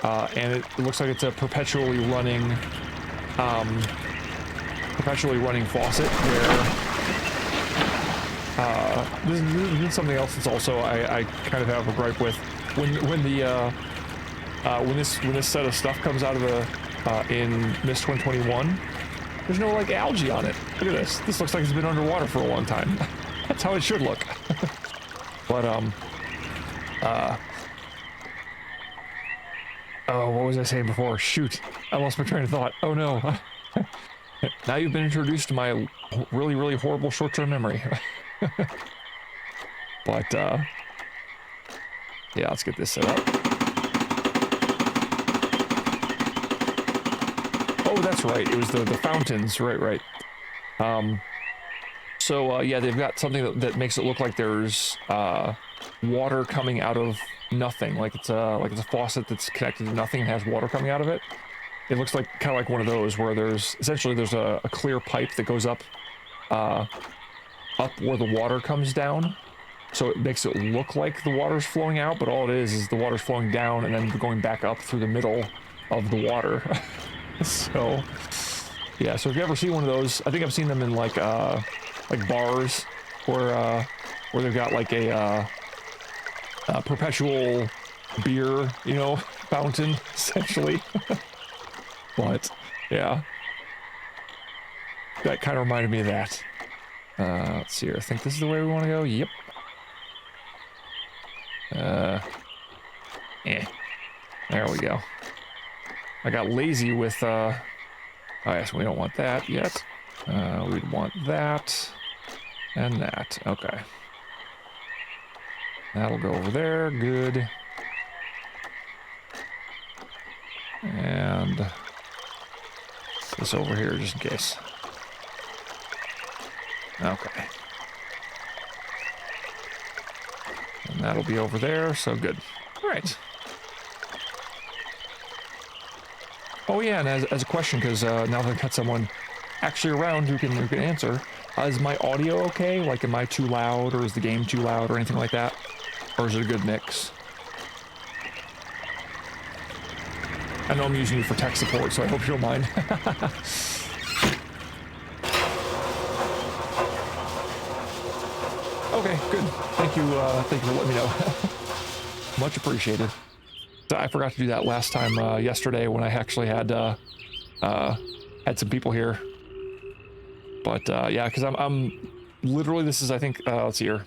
S1: and it looks like it's a perpetually running perpetually running faucet where this is something else that's also I kind of have a gripe with when this set of stuff comes out of the in Myst 2021. There's no like algae on it. Look at this. This looks like it's been underwater for a long time. That's how it should look. But oh, what was I saying before? Shoot, I lost my train of thought. Oh no. Now you've been introduced to my really, really horrible short-term memory. But, yeah, let's get this set up. Oh, that's right. It was the fountains. Right. So, yeah, they've got something that makes it look like there's, water coming out of nothing. Like it's a faucet that's connected to nothing and has water coming out of it. It looks like kind of like one of those where there's a clear pipe that goes up where the water comes down, so it makes it look like the water's flowing out, but all it is the water's flowing down and then going back up through the middle of the water. So yeah, so if you ever see one of those, I think I've seen them in like bars where they've got like a perpetual beer, you know, fountain essentially. But yeah, that kind of reminded me of that. Let's see here. I think this is the way we want to go. Yep. There we go. I got lazy with, oh yes, we don't want that yet. We'd want that and that. Okay. That'll go over there. Good. And this over here just in case. Okay. And that'll be over there, so good. All right. Oh yeah, and as a question, because now that I've got someone actually around who can answer, is my audio okay? Like, am I too loud, or is the game too loud, or anything like that? Or is it a good mix? I know I'm using you for tech support, so I hope you don't mind. Okay, good. Thank you for letting me know. Much appreciated. I forgot to do that last time yesterday when I actually had some people here. But yeah, because I'm literally, this is, I think, let's see here.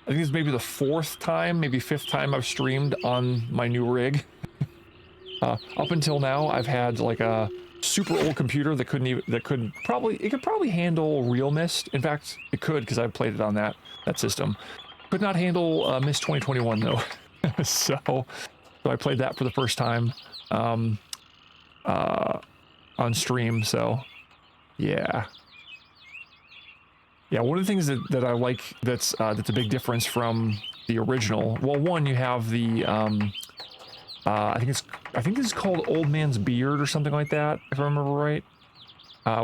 S1: I think this is maybe the 4th time, maybe 5th time I've streamed on my new rig. Up until now, I've had like a super old computer that could probably handle real Myst. In fact, it could, because I've played it on that system. Could not handle Myst 2021 though. So I played that for the first time on stream. So yeah. Yeah, one of the things that I like that's a big difference from the original. Well, one, you have the I think this is called Old Man's Beard or something like that, if I remember right.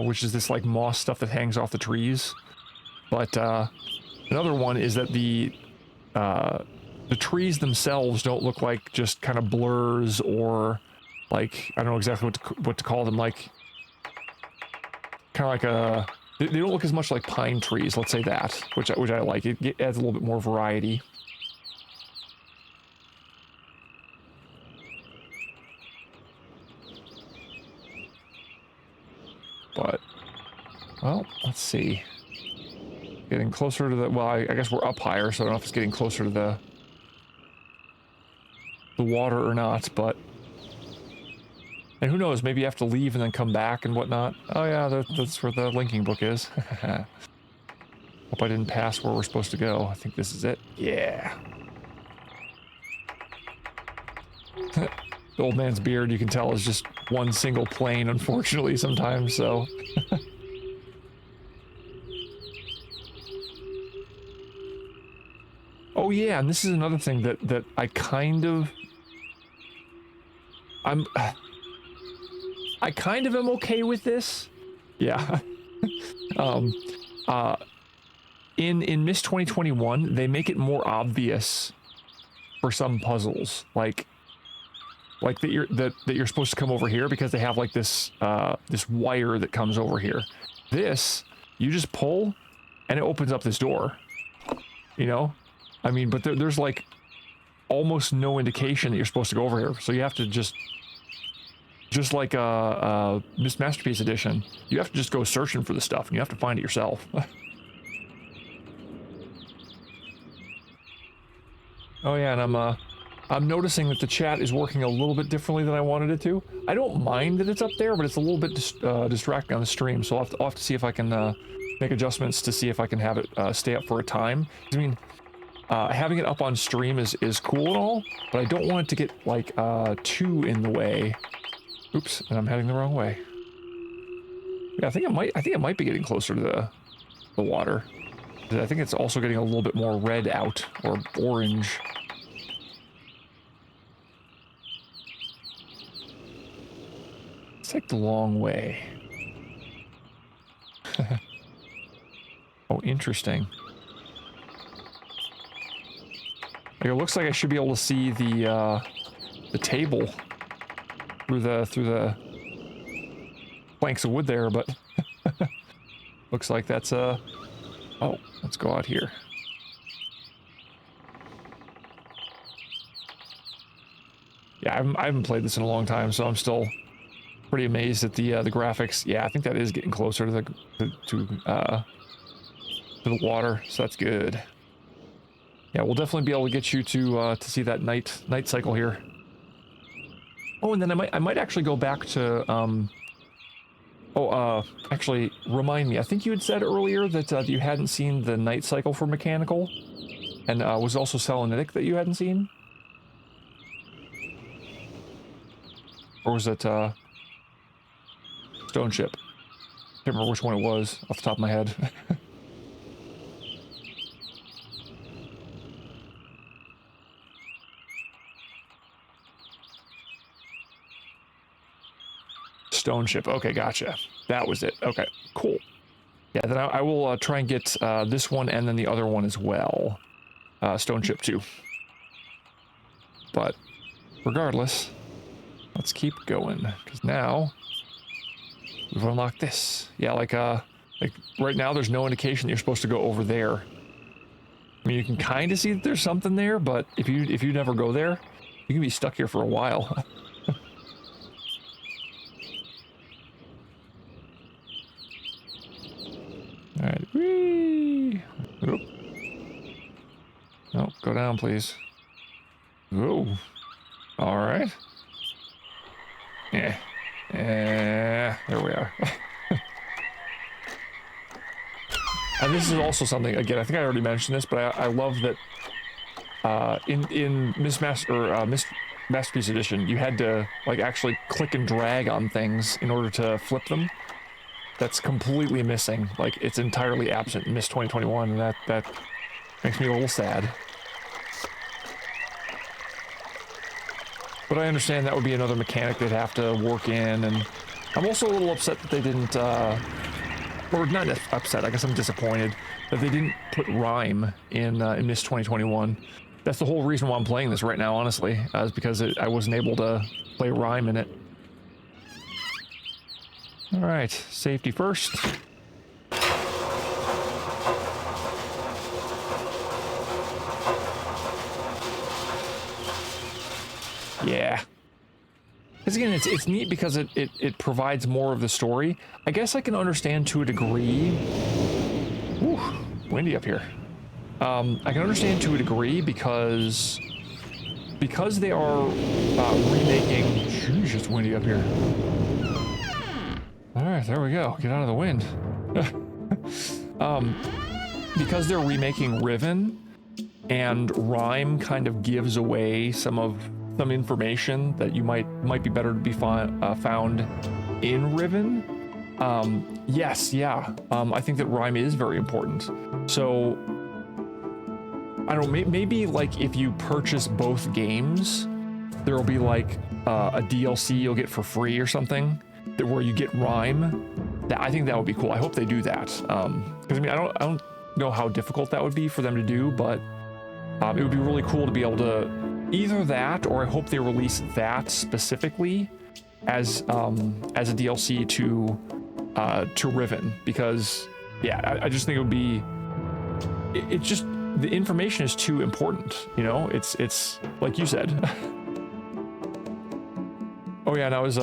S1: Which is this like moss stuff that hangs off the trees. But another one is that the trees themselves don't look like just kind of blurs, or like, I don't know exactly what to call them, like kind of like they don't look as much like pine trees, let's say that, which I like. It adds a little bit more variety. But, well, let's see. Getting closer to the, well, I guess we're up higher, so I don't know if it's getting closer to the water or not, but, and who knows, maybe you have to leave and then come back and whatnot. Oh yeah, that's where the linking book is. Hope I didn't pass where we're supposed to go. I think this is it. Yeah. The old man's beard, you can tell, is just one single plane, unfortunately, sometimes, so. Oh yeah, and this is another thing that I kind of... I kind of am okay with this. Yeah. In Myst 2021, they make it more obvious for some puzzles. Like, like that you're supposed to come over here, because they have like this this wire that comes over here. This you just pull and it opens up this door, you know. I mean, but there's like almost no indication that you're supposed to go over here, so you have to just like Myst Masterpiece Edition, you have to just go searching for the stuff and you have to find it yourself. Oh yeah, and I'm noticing that the chat is working a little bit differently than I wanted it to. I don't mind that it's up there, but it's a little bit distracting on the stream, so I'll have to see if I can make adjustments to see if I can have it stay up for a time. I mean, having it up on stream is cool and all, but I don't want it to get like too in the way. Oops, and I'm heading the wrong way. Yeah, I think it might be getting closer to the water. I think it's also getting a little bit more red out, or orange. Let's take the long way. Oh, interesting. Like, it looks like I should be able to see the table through the planks of wood there, but looks like that's oh, let's go out here. Yeah, I haven't played this in a long time, so I'm still pretty amazed at the graphics. Yeah, I think that is getting closer to the water, so that's good. Yeah, we'll definitely be able to get you to see that night cycle here. Oh, and then I might actually go back to actually remind me. I think you had said earlier that you hadn't seen the night cycle for mechanical, and was also Selenitic that you hadn't seen, or was it Stone Ship? Can't remember which one it was off the top of my head. Stone Ship. Okay, gotcha. That was it. Okay, cool. Yeah, then I will try and get this one and then the other one as well. Stone Ship too. But regardless, let's keep going, because now we've unlocked this. Yeah, like right now there's no indication that you're supposed to go over there. I mean, you can kind of see that there's something there, but if you never go there, you can be stuck here for a while. Alright, whee! Oop. No, go down, please. Whoa. Alright. Yeah. Yeah, there we are. And this is also something, again, I think I already mentioned this, but I love that in Myst Masterpiece Edition, you had to, like, actually click and drag on things in order to flip them. That's completely missing. Like, it's entirely absent in Myst 2021, and that makes me a little sad. But I understand that would be another mechanic they'd have to work in, and I'm also a little upset that they didn't, or not upset, I guess I'm disappointed that they didn't put rhyme in Myst 2021. That's the whole reason why I'm playing this right now, honestly, is because I wasn't able to play rhyme in it. All right, safety first. Yeah. Because again, it's neat because it provides more of the story. I guess I can understand to a degree. Whew, windy up here. I can understand to a degree because they are remaking. Sheesh, it's windy up here. All right, there we go. Get out of the wind. Because they're remaking Riven, and rhyme kind of gives away some information that you might be better to be found in Riven. Yes, yeah. I think that rhyme is very important. So I don't know. Maybe like if you purchase both games, there will be like a DLC you'll get for free or something, where you get rhyme. I think that would be cool. I hope they do that. Because I mean, I don't know how difficult that would be for them to do, but it would be really cool to be able to either that, or I hope they release that specifically as a DLC to Riven, because yeah, I just think it would be, it just, the information is too important, you know. It's like you said. Oh yeah, and I was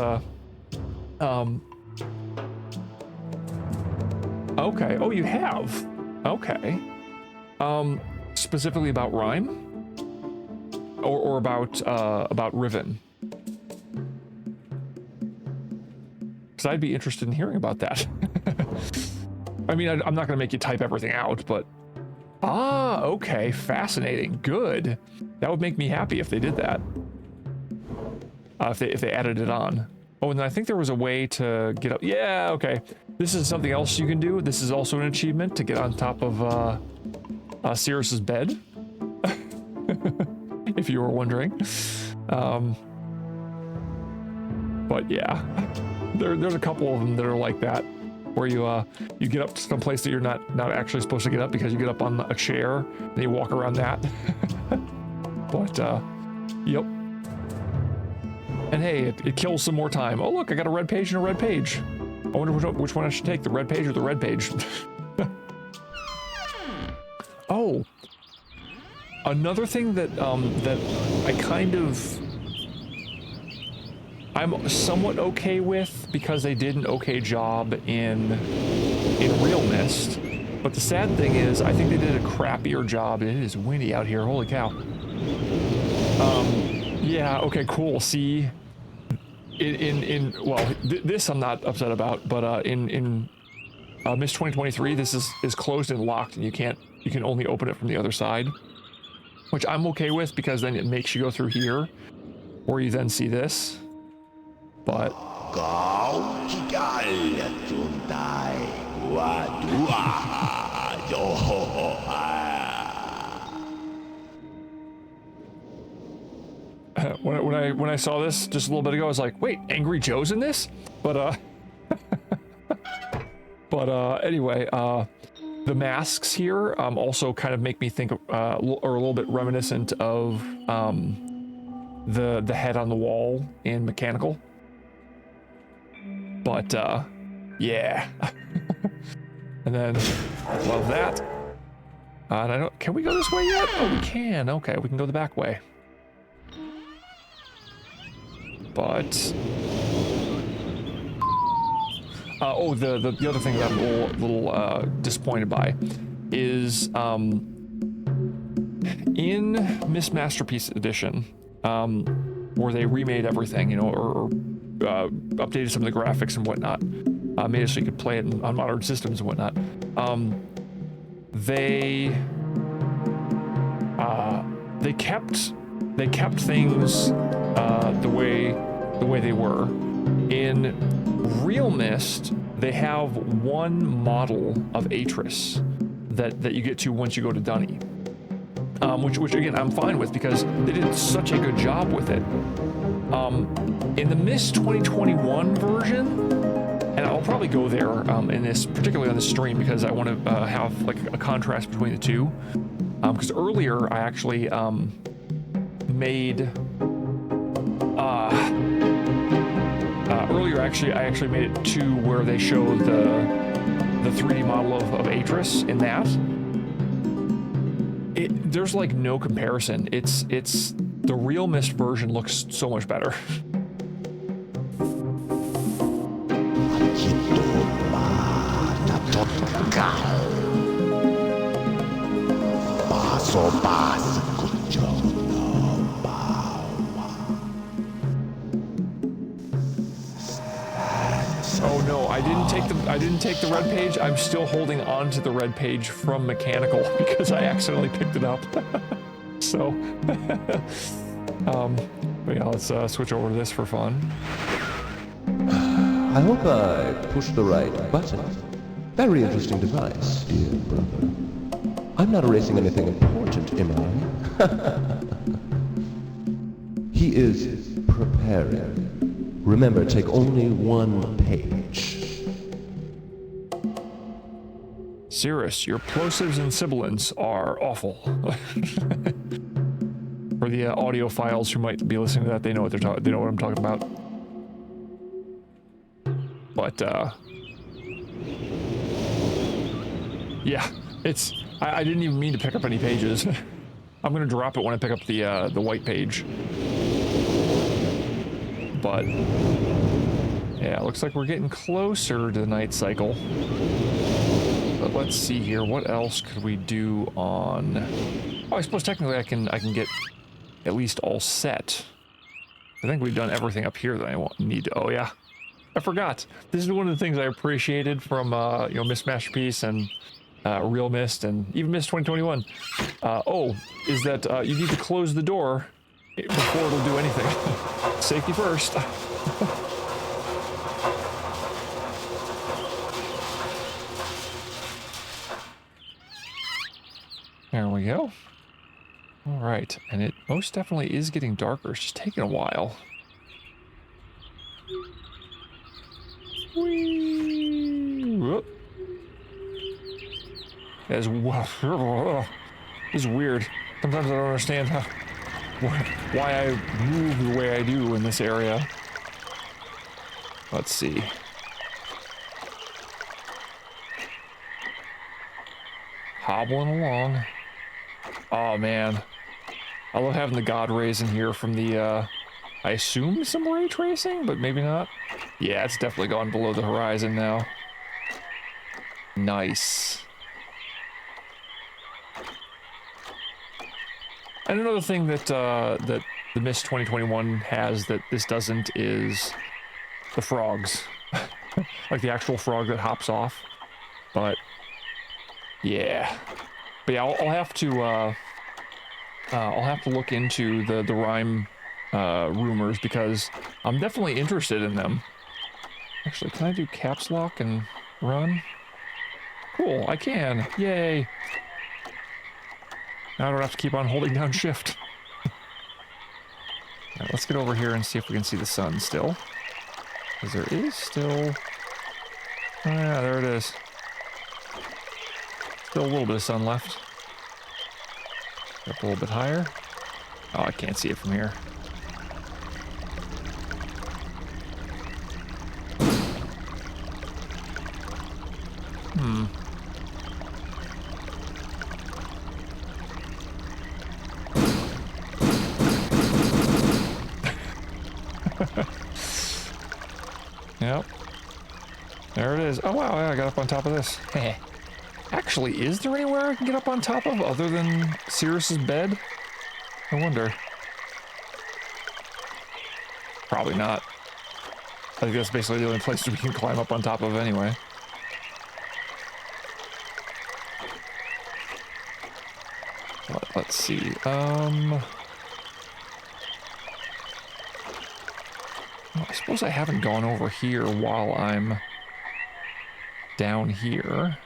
S1: okay. Oh, you have. Okay. Specifically about Rhyme, or about Riven. Because I'd be interested in hearing about that. I mean, I'm not going to make you type everything out, but okay, fascinating, good. That would make me happy if they did that. If they added it on. Oh, and I think there was a way to get up. Yeah, okay. This is something else you can do. This is also an achievement to get on top of Sirius's bed, if you were wondering. But yeah, there's a couple of them that are like that, where you get up to some place that you're not actually supposed to get up, because you get up on a chair and you walk around that. But yep. And hey, it kills some more time. Oh look, I got a red page and a red page. I wonder which one I should take, the red page or the red page. Oh, another thing that I'm somewhat okay with, because they did an okay job in Real Myst. But the sad thing is, I think they did a crappier job, and it is windy out here. Holy cow. Yeah, okay, cool. See, this I'm not upset about, but in Myst 2023, this is closed and locked, and you can only open it from the other side, which I'm okay with, because then it makes you go through here, where you then see this. But when I saw this just a little bit ago, I was like, wait, Angry Joe's in this? But anyway, the masks here also kind of make me think of, or a little bit reminiscent of the head on the wall in Mechanical. But yeah. And then love that. And can we go this way yet? Oh, we can. Okay, we can go the back way. But the other thing that I'm a little disappointed by is in Myst Masterpiece Edition, where they remade everything, you know, or updated some of the graphics and whatnot, made it so you could play it on modern systems and whatnot. They kept things the way they were. In Real Myst, they have one model of Atris that you get to once you go to Dunny, which again I'm fine with, because they did such a good job with it. In the Myst 2021 version, and I'll probably go there in this, particularly on this stream, because I want to have like a contrast between the two. Because earlier I actually I actually made it to where they showed the 3D model of Atris in that. There's like no comparison. It's the Real Myst version looks so much better. Oh no, I didn't take the red page. I'm still holding on to the red page from Mechanical because I accidentally picked it up. So, but yeah, let's switch over to this for fun.
S4: I hope I pushed the right button. Very interesting device, dear brother. I'm not erasing anything important, am I? He is preparing. Remember, take only one page.
S1: Cirrus, your plosives and sibilants are awful. For the audio files who might be listening to that, they know what they know what I'm talking about. But yeah, it's I didn't even mean to pick up any pages. I'm gonna drop it when I pick up the white page. But yeah, it looks like we're getting closer to the night cycle. But let's see here, what else could we do on... Oh, I suppose technically I can get at least all set. I think we've done everything up here that I need to... Oh yeah, I forgot. This is one of the things I appreciated from you know, Myst Masterpiece and Real Myst and even Myst 2021. Is that you need to close the door before it'll do anything. Safety first. There we go. All right, and it most definitely is getting darker. It's just taking a while. Whee! Whoop. This is weird. Sometimes I don't understand why I move the way I do in this area. Let's see. Hobbling along. Oh man, I love having the God rays in here from the, I assume some ray tracing, but maybe not. Yeah, it's definitely gone below the horizon now. Nice. And another thing that, that the Myst 2021 has that this doesn't is the frogs. Like the actual frog that hops off. But, yeah. But yeah, I'll have to look into the rhyme rumors because I'm definitely interested in them. Actually, can I do caps lock and run? Cool, I can. Yay. Now I don't have to keep on holding down shift. Alright, let's get over here and see if we can see the sun still. Because there is still... Oh yeah, there it is. Still a little bit of sun left. Up a little bit higher. Oh, I can't see it from here. Yep. There it is. Oh wow, yeah, I got up on top of this. Actually, is there anywhere I can get up on top of other than Sirius's bed? I wonder. Probably not. I think that's basically the only place we can climb up on top of anyway. Let's see. Well, I suppose I haven't gone over here while I'm down here.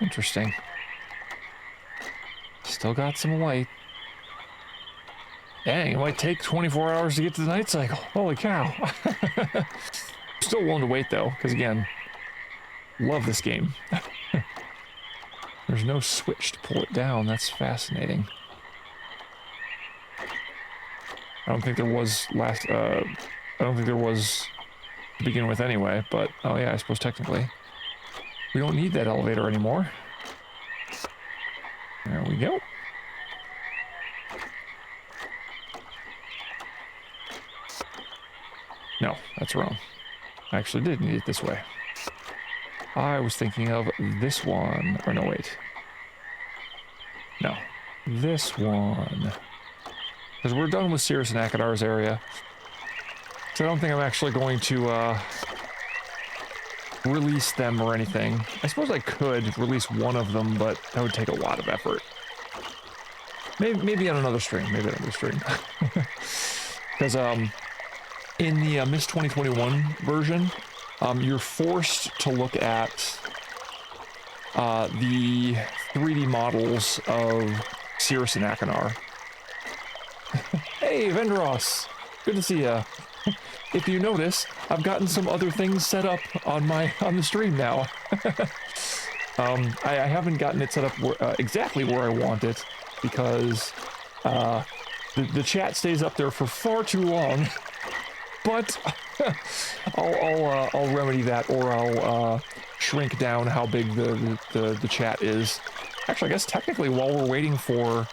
S1: Interesting. Still got some light. Dang, it might take 24 hours to get to the night cycle. Holy cow. Still willing to wait though, because again, love this game. There's no switch to pull it down. That's fascinating. I don't think there was I don't think there was to begin with anyway, but oh yeah, I suppose technically. We don't need that elevator anymore. There we go. No, that's wrong. I actually did need it this way. I was thinking of this one. Or no, wait. No. This one. Because we're done with Sirius and Akadar's area. So I don't think I'm actually going to release them or anything. I suppose I could release one of them, but that would take a lot of effort. Maybe on another stream. Maybe on another stream. Because in the Myst 2021 version, you're forced to look at the 3D models of Sirius and Akanar. Hey, Vendros! Good to see you. If you notice, I've gotten some other things set up on the stream now. I haven't gotten it set up exactly where I want it because the chat stays up there for far too long. But I'll remedy that, or I'll shrink down how big the chat is. Actually, I guess technically while we're waiting for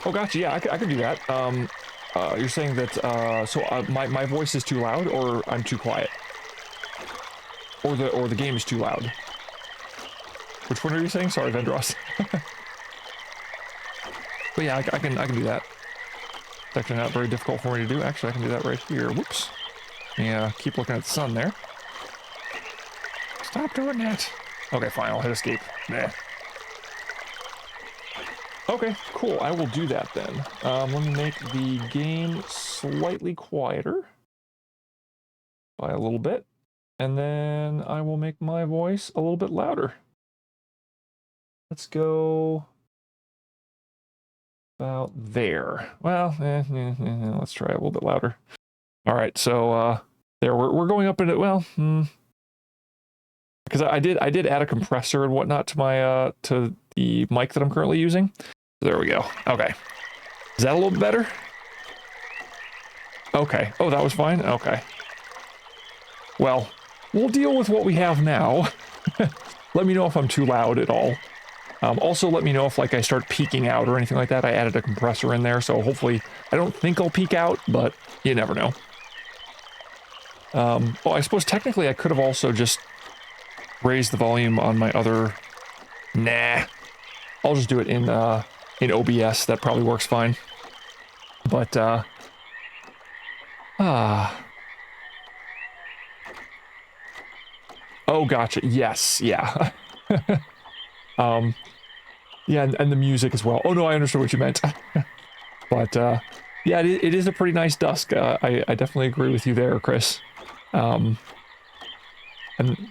S1: oh, gotcha. Yeah, I could do that. You're saying that so my voice is too loud, or I'm too quiet, or the game is too loud. Which one are you saying? Sorry, Vendros. But yeah, I can do that. It's actually not very difficult for me to do. Actually, I can do that right here. Whoops. Yeah, keep looking at the sun there. Stop doing that. Okay, fine. I'll hit escape. Nah. Okay, cool. I will do that then. Let me make the game slightly quieter by a little bit, and then I will make my voice a little bit louder. Let's go about there. Well, let's try a little bit louder. All right, so there we're going up into, well, because I did add a compressor and whatnot to my to the mic that I'm currently using. There we go. Okay. Is that a little bit better? Okay. Oh, that was fine? Okay. Well, we'll deal with what we have now. Let me know if I'm too loud at all. Also, let me know if, like, I start peaking out or anything like that. I added a compressor in there, so hopefully... I don't think I'll peak out, but you never know. Well, I suppose technically I could have also just raised the volume on my other... Nah. I'll just do it in OBS. That probably works fine. But, Oh, gotcha. Yes, yeah. Yeah, and the music as well. Oh, no, I understood what you meant. But, yeah, it is a pretty nice dusk. I definitely agree with you there, Chris. And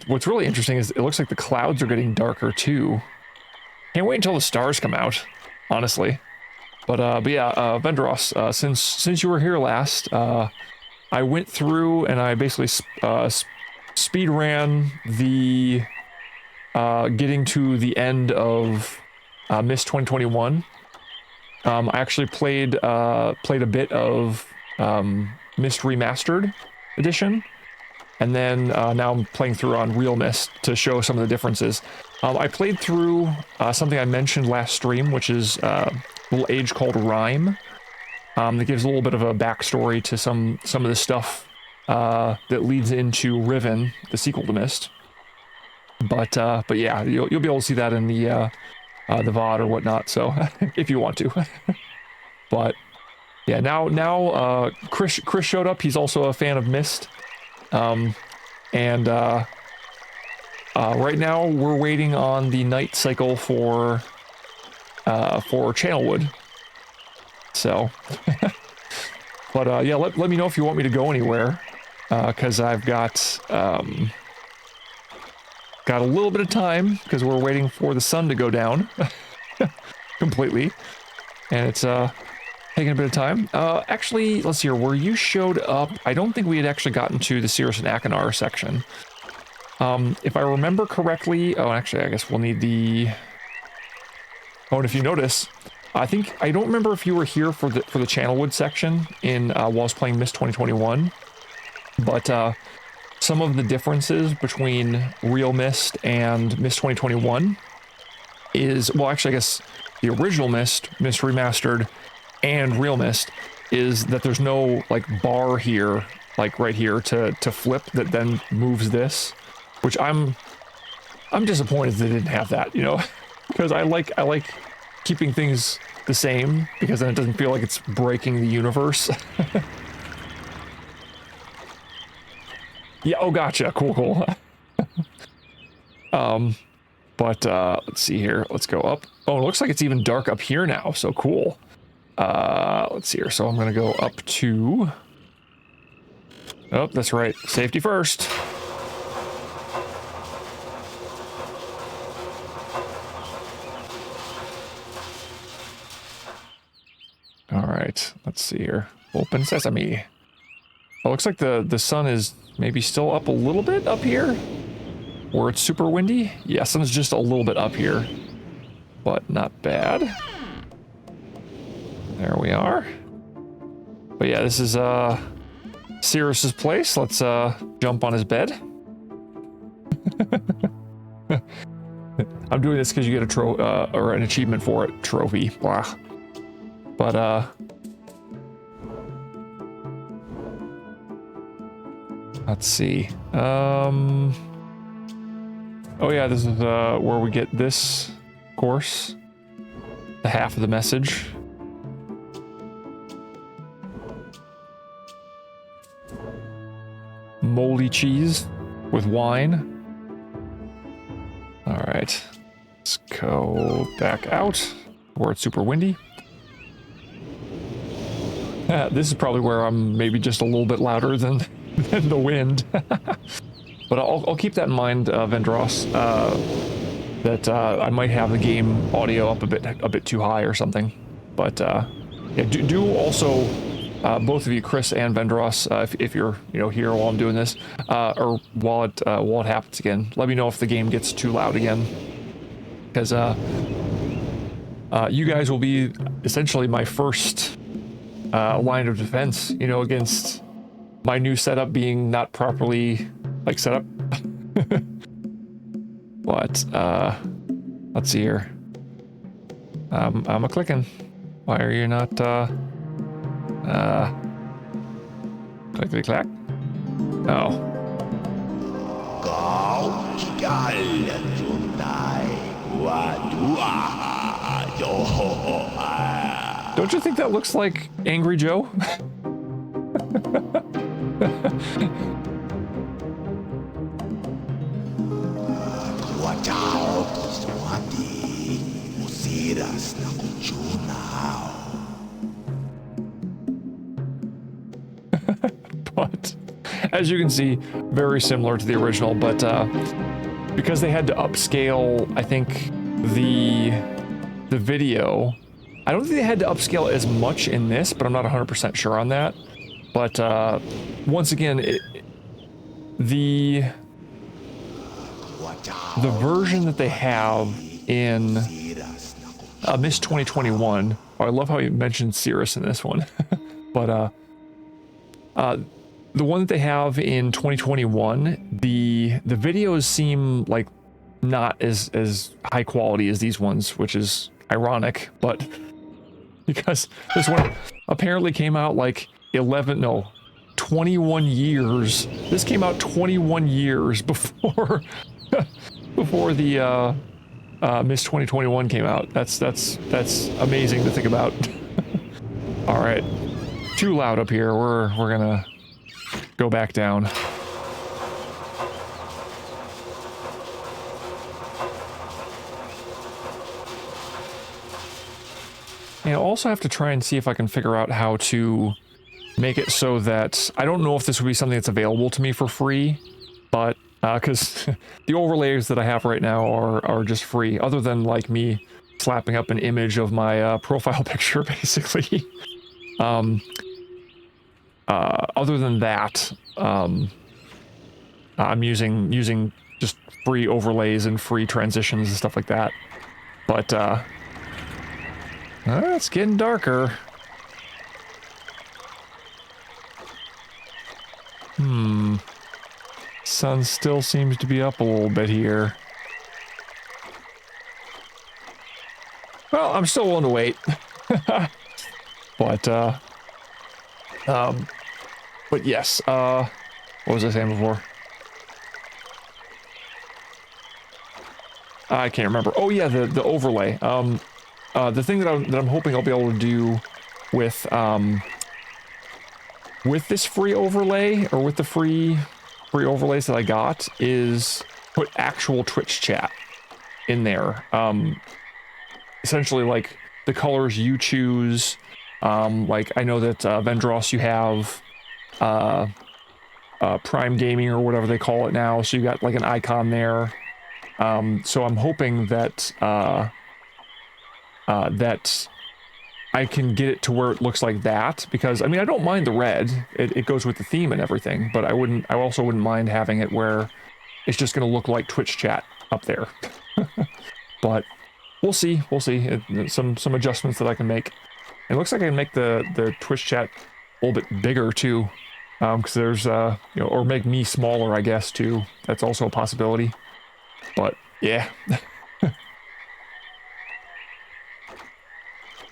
S1: what's really interesting is it looks like the clouds are getting darker, too. Can't wait until the stars come out, honestly. But yeah, Vendros, since you were here last, I went through and I basically speed ran the getting to the end of Myst 2021. I actually played a bit of Myst Remastered Edition, and then now I'm playing through on Real Myst to show some of the differences. I played through something I mentioned last stream, which is a little age called Rhyme. That gives a little bit of a backstory to some of the stuff that leads into Riven, the sequel to Myst. But yeah, you'll be able to see that in the VOD or whatnot. So if you want to, but yeah, now Chris showed up. He's also a fan of Myst, and right now we're waiting on the night cycle for Channelwood. So, but yeah, let me know if you want me to go anywhere, because I've got a little bit of time because we're waiting for the sun to go down completely, and it's taking a bit of time. Actually, let's see here. Where you showed up, I don't think we had actually gotten to the Cirrus and Achenar section. If I remember correctly, oh, actually, I guess we'll need the. Oh, and if you notice, I don't remember if you were here for the Channelwood section in while I was playing Myst 2021, but some of the differences between Real Myst and Myst 2021 is, well, actually, I guess the original Myst Remastered, and Real Myst is that there's no, like, bar here, like, right here to flip that then moves this, which I'm disappointed they didn't have that, you know, because I like keeping things the same, because then it doesn't feel like it's breaking the universe. Yeah, oh, gotcha. Cool. But let's see here. Let's go up. Oh, it looks like it's even dark up here now, so cool. Let's see here. So I'm gonna go up to... Oh, that's right. Safety first. right, let's see here. Open sesame. Oh, looks like the sun is maybe still up a little bit up here. Where it's super windy. Yeah, sun's just a little bit up here. But not bad. There we are. But yeah, this is Cirrus's place. Let's jump on his bed. I'm doing this because you get a or an achievement for it. Trophy. Blah. But let's see. Oh yeah, this is where we get this course. The half of the message. Moldy cheese with wine. All right, let's go back out where it's super windy. This is probably where I'm maybe just a little bit louder than the wind. But I'll keep that in mind, Vendros, that I might have the game audio up a bit too high or something. But yeah, do also both of you, Chris and Vendros, if you're here while I'm doing this, or while it happens again, let me know if the game gets too loud again, because you guys will be essentially my first line of defense, against my new setup being not properly set up. But let's see here. I'm a clicking. Why are you not clickety clack? Oh. Don't you think that looks like Angry Joe? But as you can see, very similar to the original, but because they had to upscale, I think the video, I don't think they had to upscale as much in this, but I'm not 100% sure on that. But once again, the version that they have in Myst 2021, oh, I love how you mentioned Cirrus in this one, but the one that they have in 2021, the videos seem like not as high quality as these ones, which is ironic, but because this one apparently came out like 21 years. This came out 21 years before before the Myst 2021 came out. That's amazing to think about. All right, too loud up here. We're gonna go back down. And I also have to try and see if I can figure out how to make it so that, I don't know if this would be something that's available to me for free, but because the overlays that I have right now are just free, other than like me slapping up an image of my profile picture, basically. Other than that, I'm using just free overlays and free transitions and stuff like that. But it's getting darker. Sun still seems to be up a little bit here. Well, I'm still willing to wait. But yes, what was I saying before? I can't remember. Oh yeah, the overlay. The thing that I'm hoping I'll be able to do with this free overlay, or with the free overlays that I got, is put actual Twitch chat in there. Essentially, like the colors you choose. Like I know that Vendros, you have Prime Gaming or whatever they call it now, so you got like an icon there. So I'm hoping that I can get it to where it looks like that, because I mean I don't mind the red. It goes with the theme and everything, but I also wouldn't mind having it where it's just going to look like Twitch chat up there. But we'll see. We'll see. Some adjustments that I can make. It looks like I can make the Twitch chat a little bit bigger too, because there's you know, or make me smaller, I guess, too. That's also a possibility. But yeah.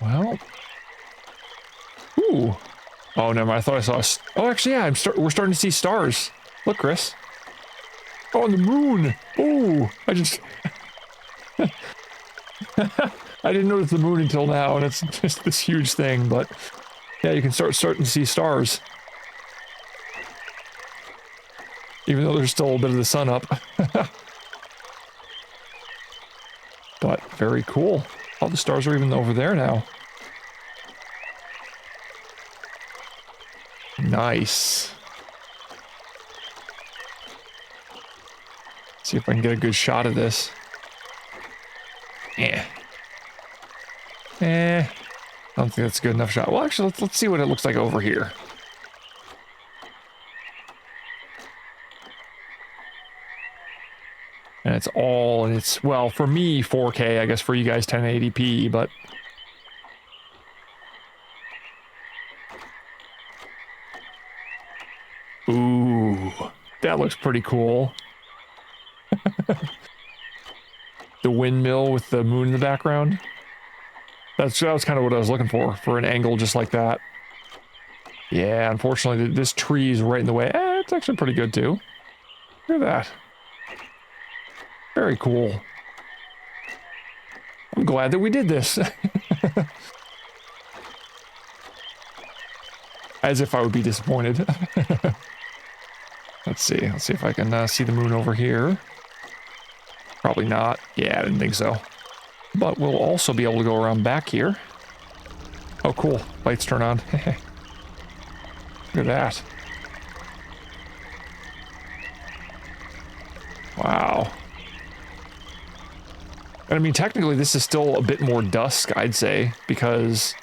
S1: Well. Ooh. Oh, never mind. I thought I saw. Oh, actually, yeah. We're starting to see stars. Look, Chris. Oh, and the moon. Oh, I just. I didn't notice the moon until now, and it's just this huge thing. But yeah, you can starting to see stars, even though there's still a bit of the sun up. But very cool. All the stars are even over there now. Nice. See if I can get a good shot of this. Yeah. I don't think that's a good enough shot. Well, actually, let's see what it looks like over here. And it's, well, for me, 4K, I guess for you guys, 1080p, but... Ooh, that looks pretty cool. The windmill with the moon in the background. That was kind of what I was looking for an angle just like that. Yeah, unfortunately, this tree is right in the way. It's actually pretty good, too. Look at that. Very cool. I'm glad that we did this. As if I would be disappointed. Let's see if I can see the moon over here. Probably not. Yeah, I didn't think so. But we'll also be able to go around back here. Oh, cool. Lights turn on. Look at that. Wow. And I mean, technically, this is still a bit more dusk, I'd say, because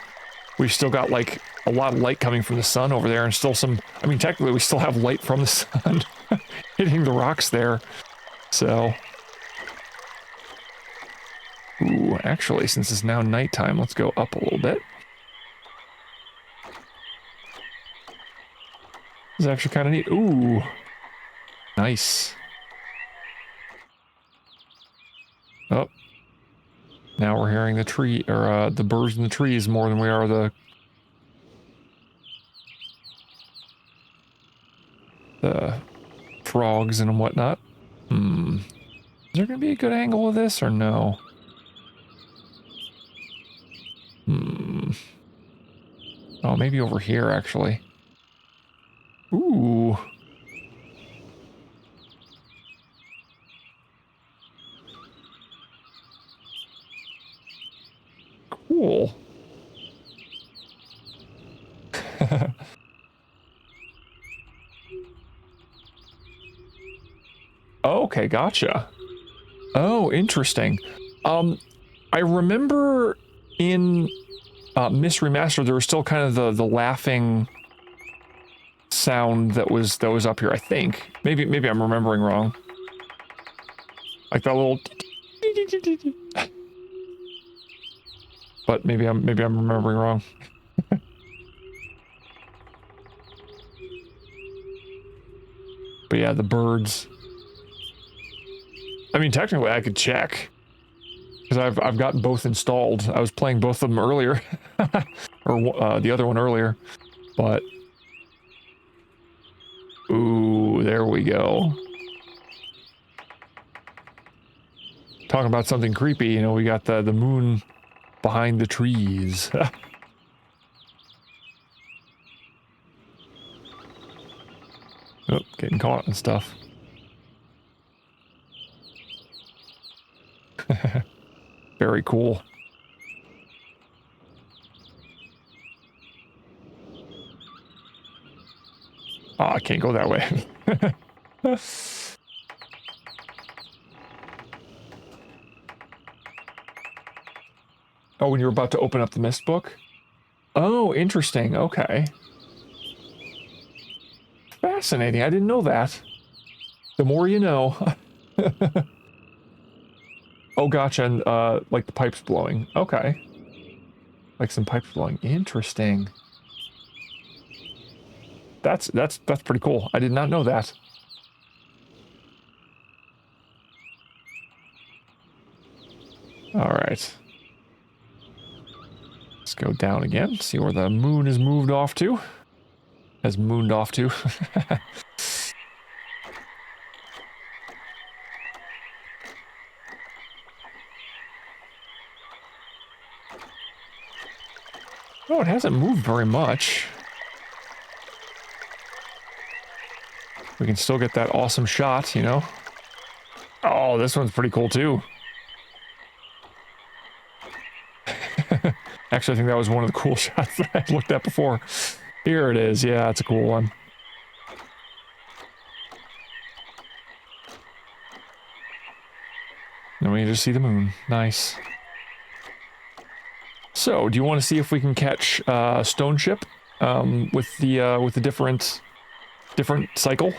S1: we've still got, like, a lot of light coming from the sun over there, and still some... I mean, technically, we still have light from the sun hitting the rocks there. So... Ooh, actually, since it's now nighttime, let's go up a little bit. This is actually kind of neat. Ooh. Nice. Oh. Now we're hearing the tree, or the birds in the trees more than we are the frogs and whatnot. Is there going to be a good angle of this, or no? Oh, maybe over here, actually. Ooh. Cool. Okay, gotcha. Oh, interesting. I remember in Myst Remastered, there was still kind of the laughing sound that was up here, I think. Maybe I'm remembering wrong. Like that little... But maybe I'm remembering wrong. But yeah, the birds. I mean, technically I could check. Because I've gotten both installed. I was playing both of them earlier. Or the other one earlier. But... Ooh, there we go. Talking about something creepy, you know, we got the moon behind the trees. Oh, getting caught and stuff. Very cool. Oh, I can't go that way. Oh, when you were about to open up the Myst book? Oh, interesting. Okay. Fascinating. I didn't know that. The more you know. Oh, gotcha. And, like the pipes blowing. Okay. Like some pipes blowing. Interesting. That's pretty cool. I did not know that. All right. Let's go down again. See where the moon is moved off to. Has mooned off to. Oh, it hasn't moved very much. We can still get that awesome shot, you know? Oh, this one's pretty cool too. Actually, I think that was one of the cool shots that I looked at before. Here it is. Yeah, it's a cool one. Then we can just see the moon. Nice. So, do you want to see if we can catch stone ship with the different cycle?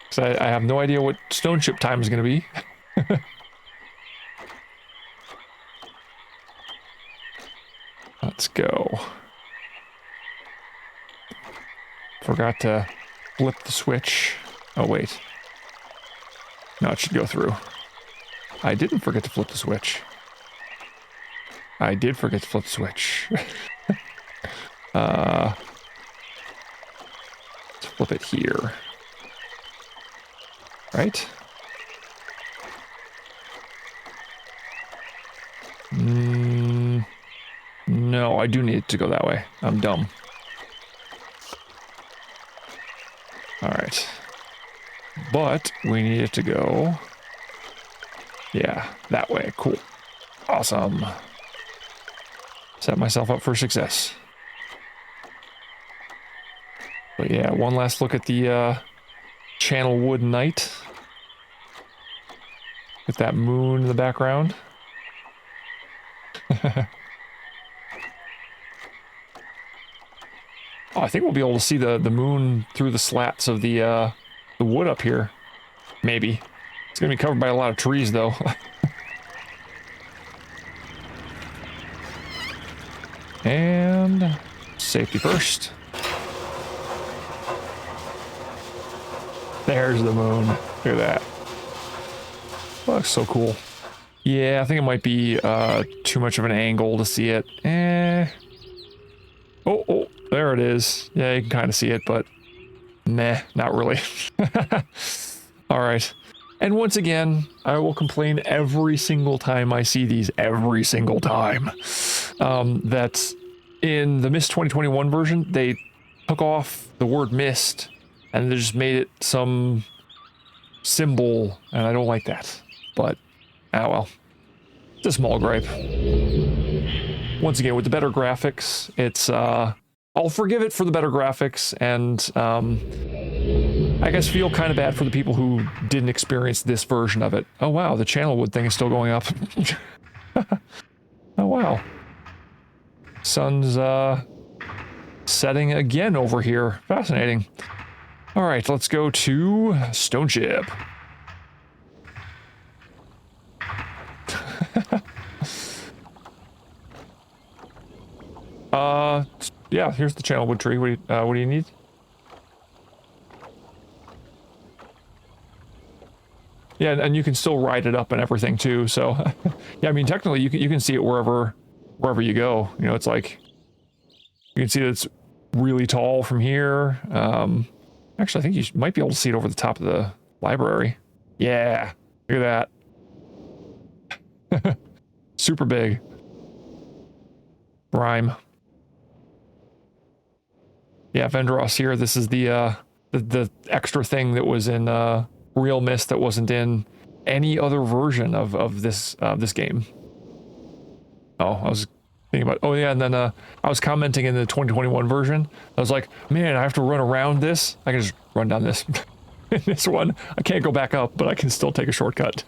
S1: Because I have no idea what stone ship time is going to be. Let's go. Forgot to flip the switch. Oh, wait. No, it should go through. I didn't forget to flip the switch. I did forget to flip the switch. Let's flip it here. Right? No, I do need it to go that way. I'm dumb. Alright. But we need it to go... Yeah, that way. Cool. Awesome. Set myself up for success. But yeah, one last look at the Channel Wood night. With that moon in the background. Oh, I think we'll be able to see the moon through the slats of the wood up here. Maybe. It's gonna be covered by a lot of trees, though. And safety first. There's the moon. Look at that. Looks so cool. Yeah, I think it might be too much of an angle to see it. Oh, there it is. Yeah, you can kind of see it, but meh, not really. All right. And once again, I will complain every single time I see these, every single time, that in the Myst 2021 version, they took off the word Myst and they just made it some symbol, and I don't like that. But, well, it's a small gripe. Once again, with the better graphics, it's, I'll forgive it for the better graphics, and, I guess feel kind of bad for the people who didn't experience this version of it. Oh wow, the channel wood thing is still going up. Oh wow. Sun's setting again over here. Fascinating. All right, let's go to Stone Ship. Yeah, here's the channel wood tree. What do you need? Yeah, and you can still ride it up and everything too. So, yeah, I mean, technically, you can see it wherever you go. You know, it's like you can see that it's really tall from here. Actually, I think you might be able to see it over the top of the library. Yeah, look at that. Super big. Rhyme. Yeah, Vendros here. This is the extra thing that was in Real Myst that wasn't in any other version of this game. Oh, I was thinking about. Oh yeah, and then I was commenting in the 2021 version. I was like, man, I have to run around this. I can just run down this. In this one, I can't go back up, but I can still take a shortcut.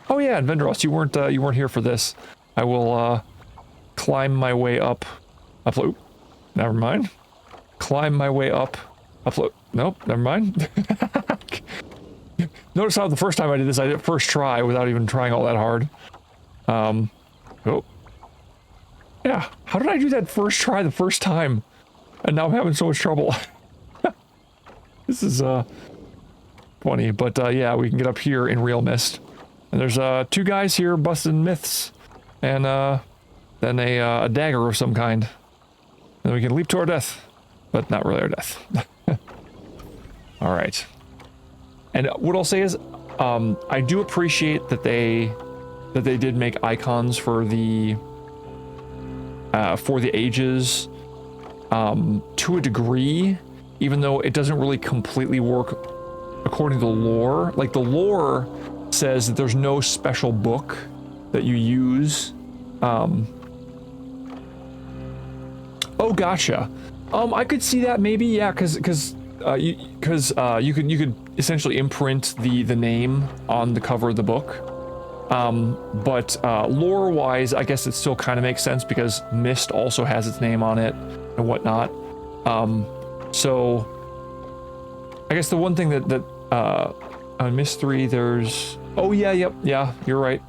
S1: Oh yeah, and Vendros, you weren't here for this. I will climb my way up Upload. Never mind. Climb my way up. Upload. Nope, never mind. Notice how the first time I did this, I did it first try without even trying all that hard. Oh. Yeah, how did I do that first try the first time? And now I'm having so much trouble. This is, funny, but, yeah, we can get up here in real Myst. And there's, 2 guys here busting myths. And, then a dagger of some kind. And we can leap to our death. But not really our death. Alright. And what I'll say is, I do appreciate that they did make icons for the ages, to a degree, even though it doesn't really completely work according to the lore. Like, the lore says that there's no special book that you use. Oh, gotcha. I could see that maybe, yeah, because you could essentially imprint the name on the cover of the book. But lore-wise, I guess it still kind of makes sense because Myst also has its name on it and whatnot. So I guess the one thing that on Myst 3 there's... Oh yeah, yep, yeah, you're right.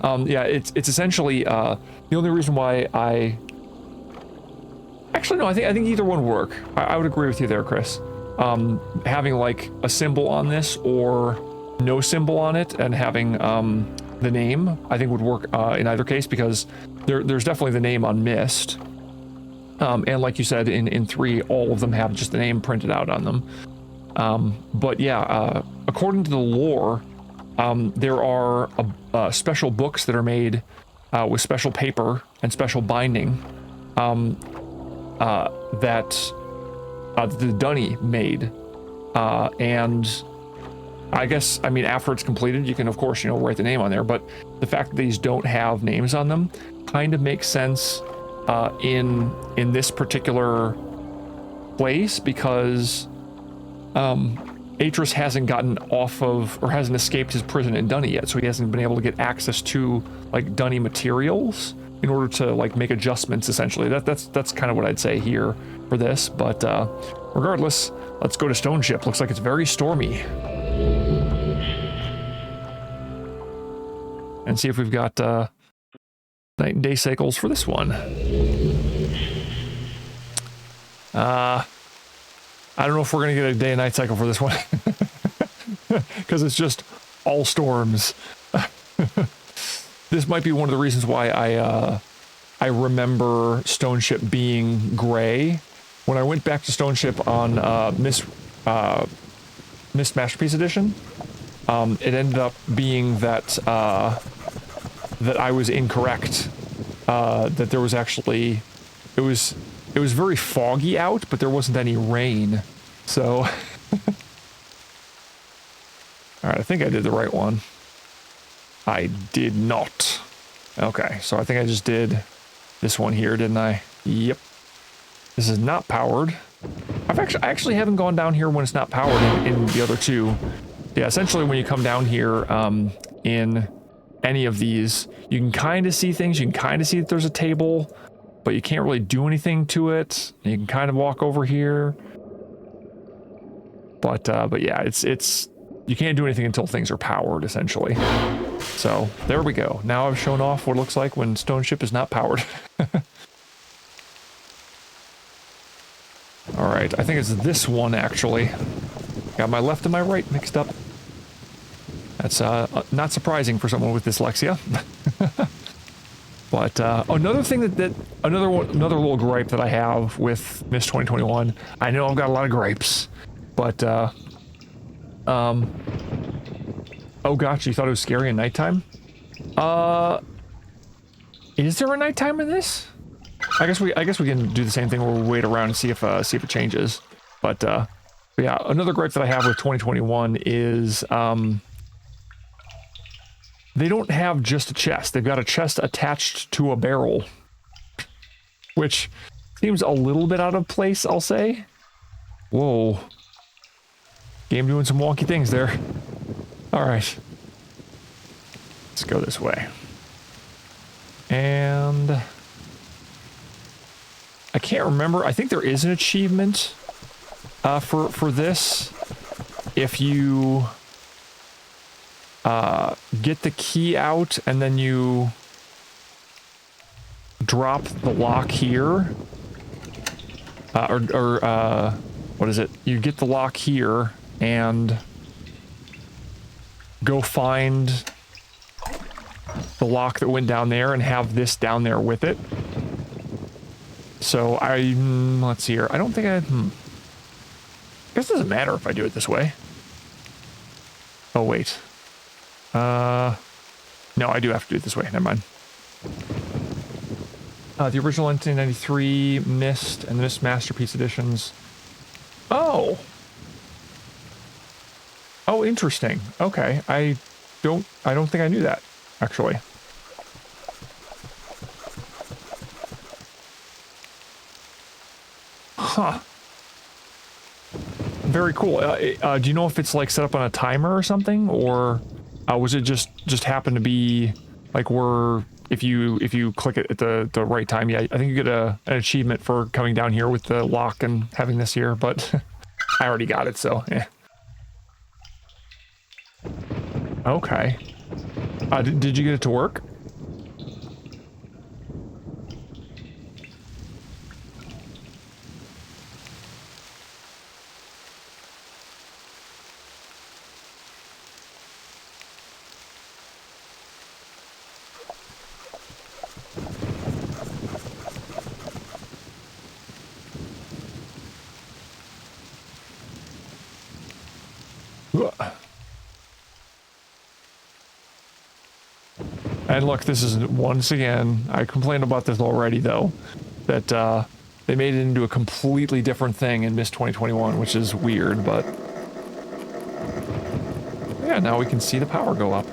S1: Yeah, it's essentially the only reason why I... Actually, no, I think either one would work. I would agree with you there, Chris. Having like a symbol on this or no symbol on it and having the name, I think would work in either case, because there's definitely the name on Myst. And like you said, in 3, all of them have just the name printed out on them. But yeah, according to the lore, there are special books that are made with special paper and special binding that the Dunny made. And I guess, I mean, after it's completed, you can, of course, write the name on there, but the fact that these don't have names on them kind of makes sense in this particular place, because Atris hasn't gotten off of, or hasn't escaped his prison in Dunny yet, so he hasn't been able to get access to, like, Dunny materials in order to, like, make adjustments, essentially. That's kind of what I'd say here for this, but regardless, let's go to Stone Ship. Looks like it's very stormy. And see if we've got night and day cycles for this one. I don't know if we're gonna get a day and night cycle for this one, because it's just all storms. This might be one of the reasons why I remember Stone Ship being gray. When I went back to Stone Ship on Myst Masterpiece Edition, it ended up being that that I was incorrect. That there was actually, it was very foggy out, but there wasn't any rain. So, all right, I think I did the right one. I did not. Okay, so I think I just did this one here, didn't I? Yep. This is not powered. I actually haven't gone down here when it's not powered in the other 2. Yeah, essentially when you come down here in any of these, you can kind of see things. You can kind of see that there's a table, but you can't really do anything to it. You can kind of walk over here. But yeah, it's you can't do anything until things are powered, essentially. So there we go. Now I've shown off what it looks like when Stone Ship is not powered. All right, I think it's this one, actually. Got my left and my right mixed up. That's not surprising for someone with dyslexia. But another thing another little gripe that I have with Myst 2021. I know I've got a lot of gripes, but oh gosh, you thought it was scary at nighttime? Is there a nighttime in this? I guess we can do the same thing where we wait around and see if it changes. But yeah, another gripe that I have with 2021 is they don't have just a chest. They've got a chest attached to a barrel, which seems a little bit out of place, I'll say. Whoa. Game doing some wonky things there. All right. Let's go this way. And I can't remember. I think there is an achievement for this. If you get the key out and then you drop the lock here, what is it? You get the lock here and go find the lock that went down there and have this down there with it. So let's see here. I don't think I guess it doesn't matter if I do it this way. Oh, wait. No, I do have to do it this way. Never mind. The original 1993 Myst and the Myst Masterpiece editions. Oh. Oh, interesting. Okay. I don't think I knew that, actually. Huh. Very cool. Do you know if it's like set up on a timer or something, or was it just happen to be like if you click it at the right time? Yeah, I think you get an achievement for coming down here with the lock and having this here, but I already got it, so yeah. Okay. Did you get it to work? And look, this is once again, I complained about this already though, that they made it into a completely different thing in Myst 2021, which is weird, but yeah, now we can see the power go up.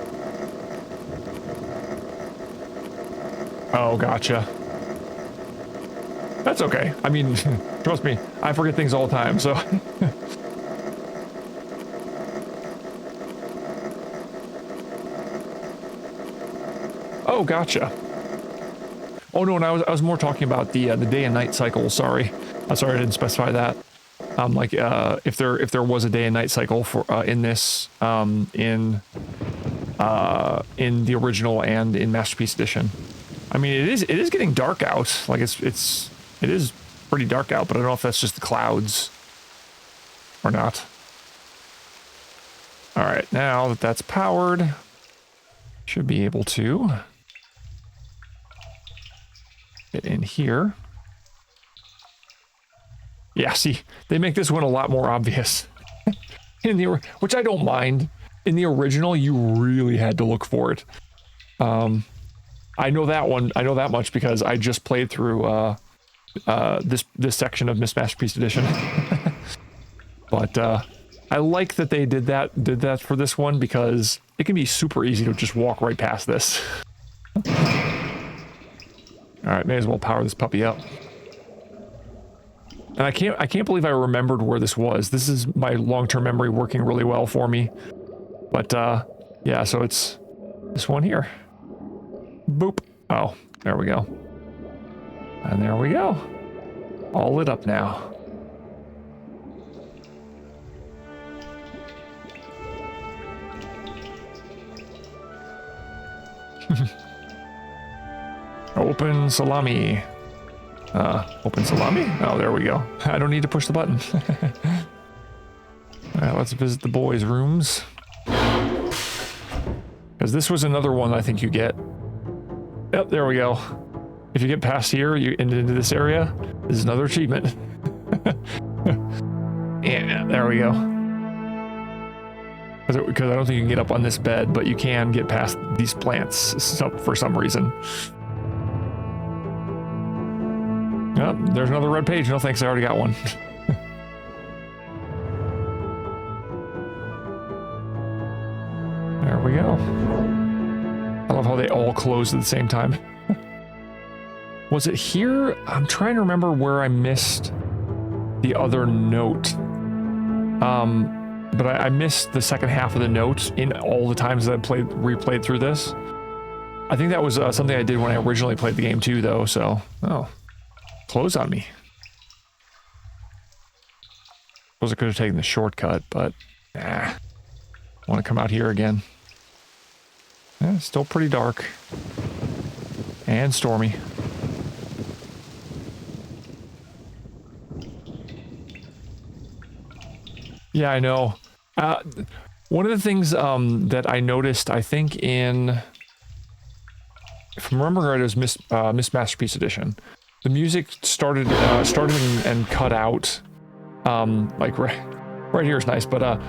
S1: Oh, gotcha. That's okay. I mean, trust me, I forget things all the time, so. Oh, gotcha. Oh no, and I was more talking about the day and night cycle. Sorry, sorry I didn't specify that. Like if there was a day and night cycle for in this in the original and in Masterpiece Edition. I mean, it is getting dark out. Like it is pretty dark out, but I don't know if that's just the clouds or not. All right, now that that's powered, should be able to get in here. Yeah, see, they make this one a lot more obvious. Which I don't mind. In the original, you really had to look for it. I know that one. I know that much because I just played through this section of Myst Masterpiece Edition. But I like that they did that for this one because it can be super easy to just walk right past this. All right, may as well power this puppy up. And I can't believe I remembered where this was. This is my long-term memory working really well for me. But yeah, so it's this one here. Boop. Oh, there we go. And there we go. All lit up now. Open salami. Open salami? Oh, there we go. I don't need to push the button. Alright, let's visit the boys' rooms. Because this was another one I think you get. Yep, there we go. If you get past here, you into this area, this is another achievement. Yeah, there we go. Because I don't think you can get up on this bed, but you can get past these plants for some reason. Oh, there's another red page. No thanks, I already got one. There we go. I love how they all close at the same time. Was it here? I'm trying to remember where I missed the other note. But I missed the second half of the note in all the times that I replayed through this. I think that was something I did when I originally played the game too, though, so... Oh. close on me. Suppose I could have taken the shortcut, but nah. Want to come out here again. Yeah, it's still pretty dark. And stormy. Yeah, I know. One of the things that I noticed, I think in... If I remember right, it was Myst Masterpiece Edition. The music started and cut out. Like right here is nice, but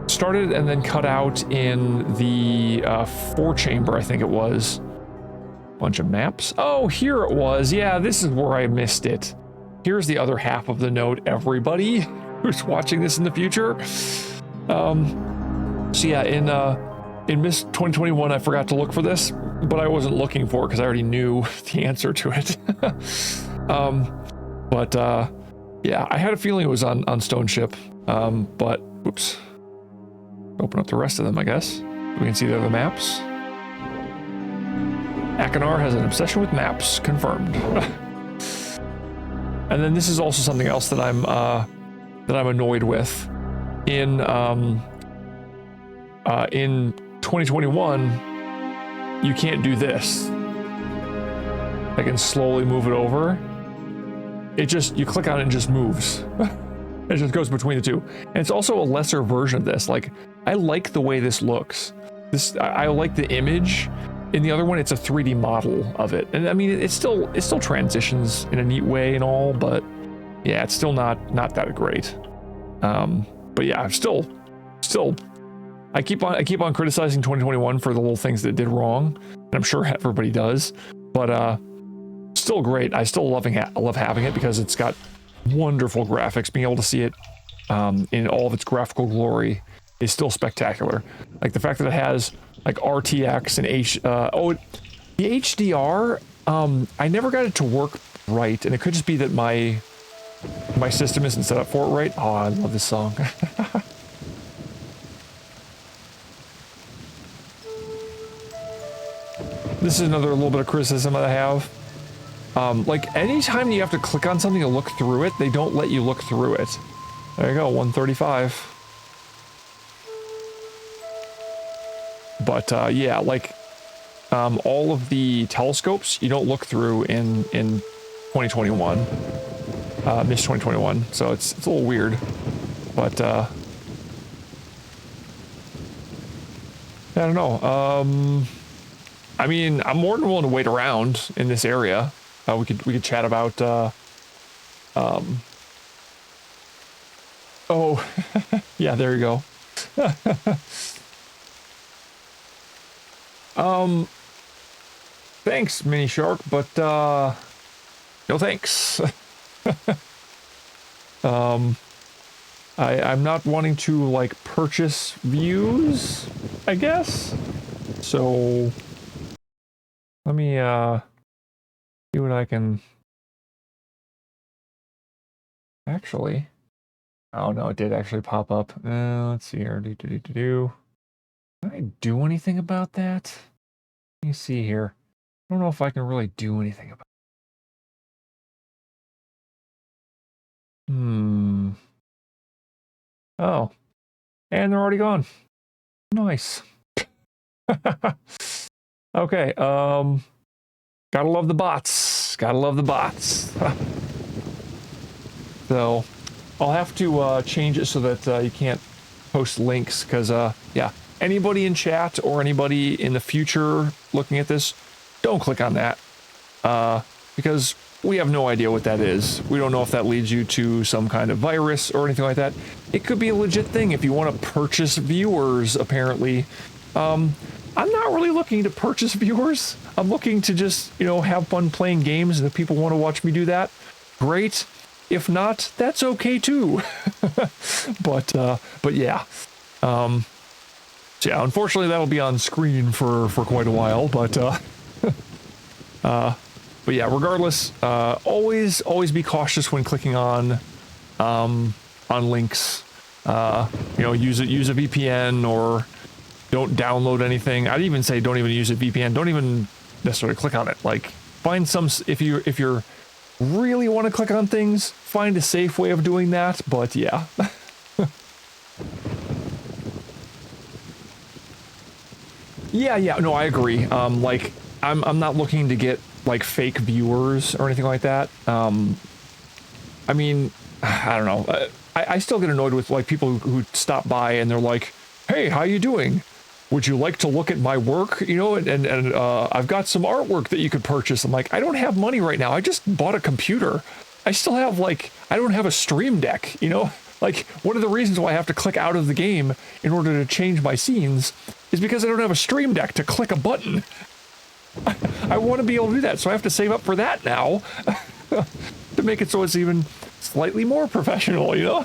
S1: started and then cut out in the 4-chamber, I think it was. Bunch of maps. Oh, here it was. Yeah, this is where I missed it. Here's the other half of the note, everybody who's watching this in the future. So yeah, in Myst 2021, I forgot to look for this, but I wasn't looking for it because I already knew the answer to it. Yeah, I had a feeling it was on Stone Ship, but whoops. Open up the rest of them, I guess. We can see the other maps. Akinar has an obsession with maps, confirmed. And then this is also something else that I'm annoyed with. In 2021, you can't do this. I can slowly move it over. You click on it and it just moves. It just goes between the two. And it's also a lesser version of this. Like, I like the way this looks. I like the image. In the other one, it's a 3D model of it. And I mean, it still transitions in a neat way and all, but yeah, it's still not that great. But yeah, I'm still, I keep on criticizing 2021 for the little things that it did wrong. And I'm sure everybody does, but, still great. I still love having it because it's got wonderful graphics. Being able to see it in all of its graphical glory is still spectacular. Like the fact that it has like RTX and the HDR. I never got it to work right, and it could just be that my system isn't set up for it right. Oh, I love this song. This is another little bit of criticism that I have. Like, anytime you have to click on something to look through it, they don't let you look through it. There you go, 135. But, yeah, like, all of the telescopes, you don't look through in 2021. Myst 2021, so it's a little weird. But, I don't know. I mean, I'm more than willing to wait around in this area. We could chat about, oh, yeah, there you go. Thanks, Mini Shark, but, no thanks. I'm not wanting to, like, purchase views, I guess. So, let me, see what I can... Actually... Oh, no, it did actually pop up. Let's see here. Can I do anything about that? Let me see here. I don't know if I can really do anything about it. Oh. And they're already gone. Nice. Okay, gotta love the bots. Gotta love the bots. So, I'll have to change it so that you can't post links, because, yeah, anybody in chat or anybody in the future looking at this, don't click on that, because we have no idea what that is. We don't know if that leads you to some kind of virus or anything like that. It could be a legit thing if you want to purchase viewers, apparently. I'm not really looking to purchase viewers. I'm looking to just, you know, have fun playing games, and if people want to watch me do that, great. If not, that's okay too. but yeah. So yeah, unfortunately that'll be on screen for quite a while, but yeah, regardless, always be cautious when clicking on links. You know, use a VPN, or don't download anything. I'd even say don't even use a VPN. Don't even necessarily click on it. Like, find some, if you're really want to click on things, find a safe way of doing that, but yeah. Yeah, no, I agree. Like, I'm not looking to get, like, fake viewers or anything like that. I mean, I don't know. I still get annoyed with, like, people who stop by and they're like, hey, how you doing? Would you like to look at my work? You know, and I've got some artwork that you could purchase. I'm like, I don't have money right now. I just bought a computer. I still have, like, I don't have a stream deck, you know? Like, one of the reasons why I have to click out of the game in order to change my scenes is because I don't have a stream deck to click a button. I want to be able to do that, so I have to save up for that now to make it so it's even slightly more professional, you know?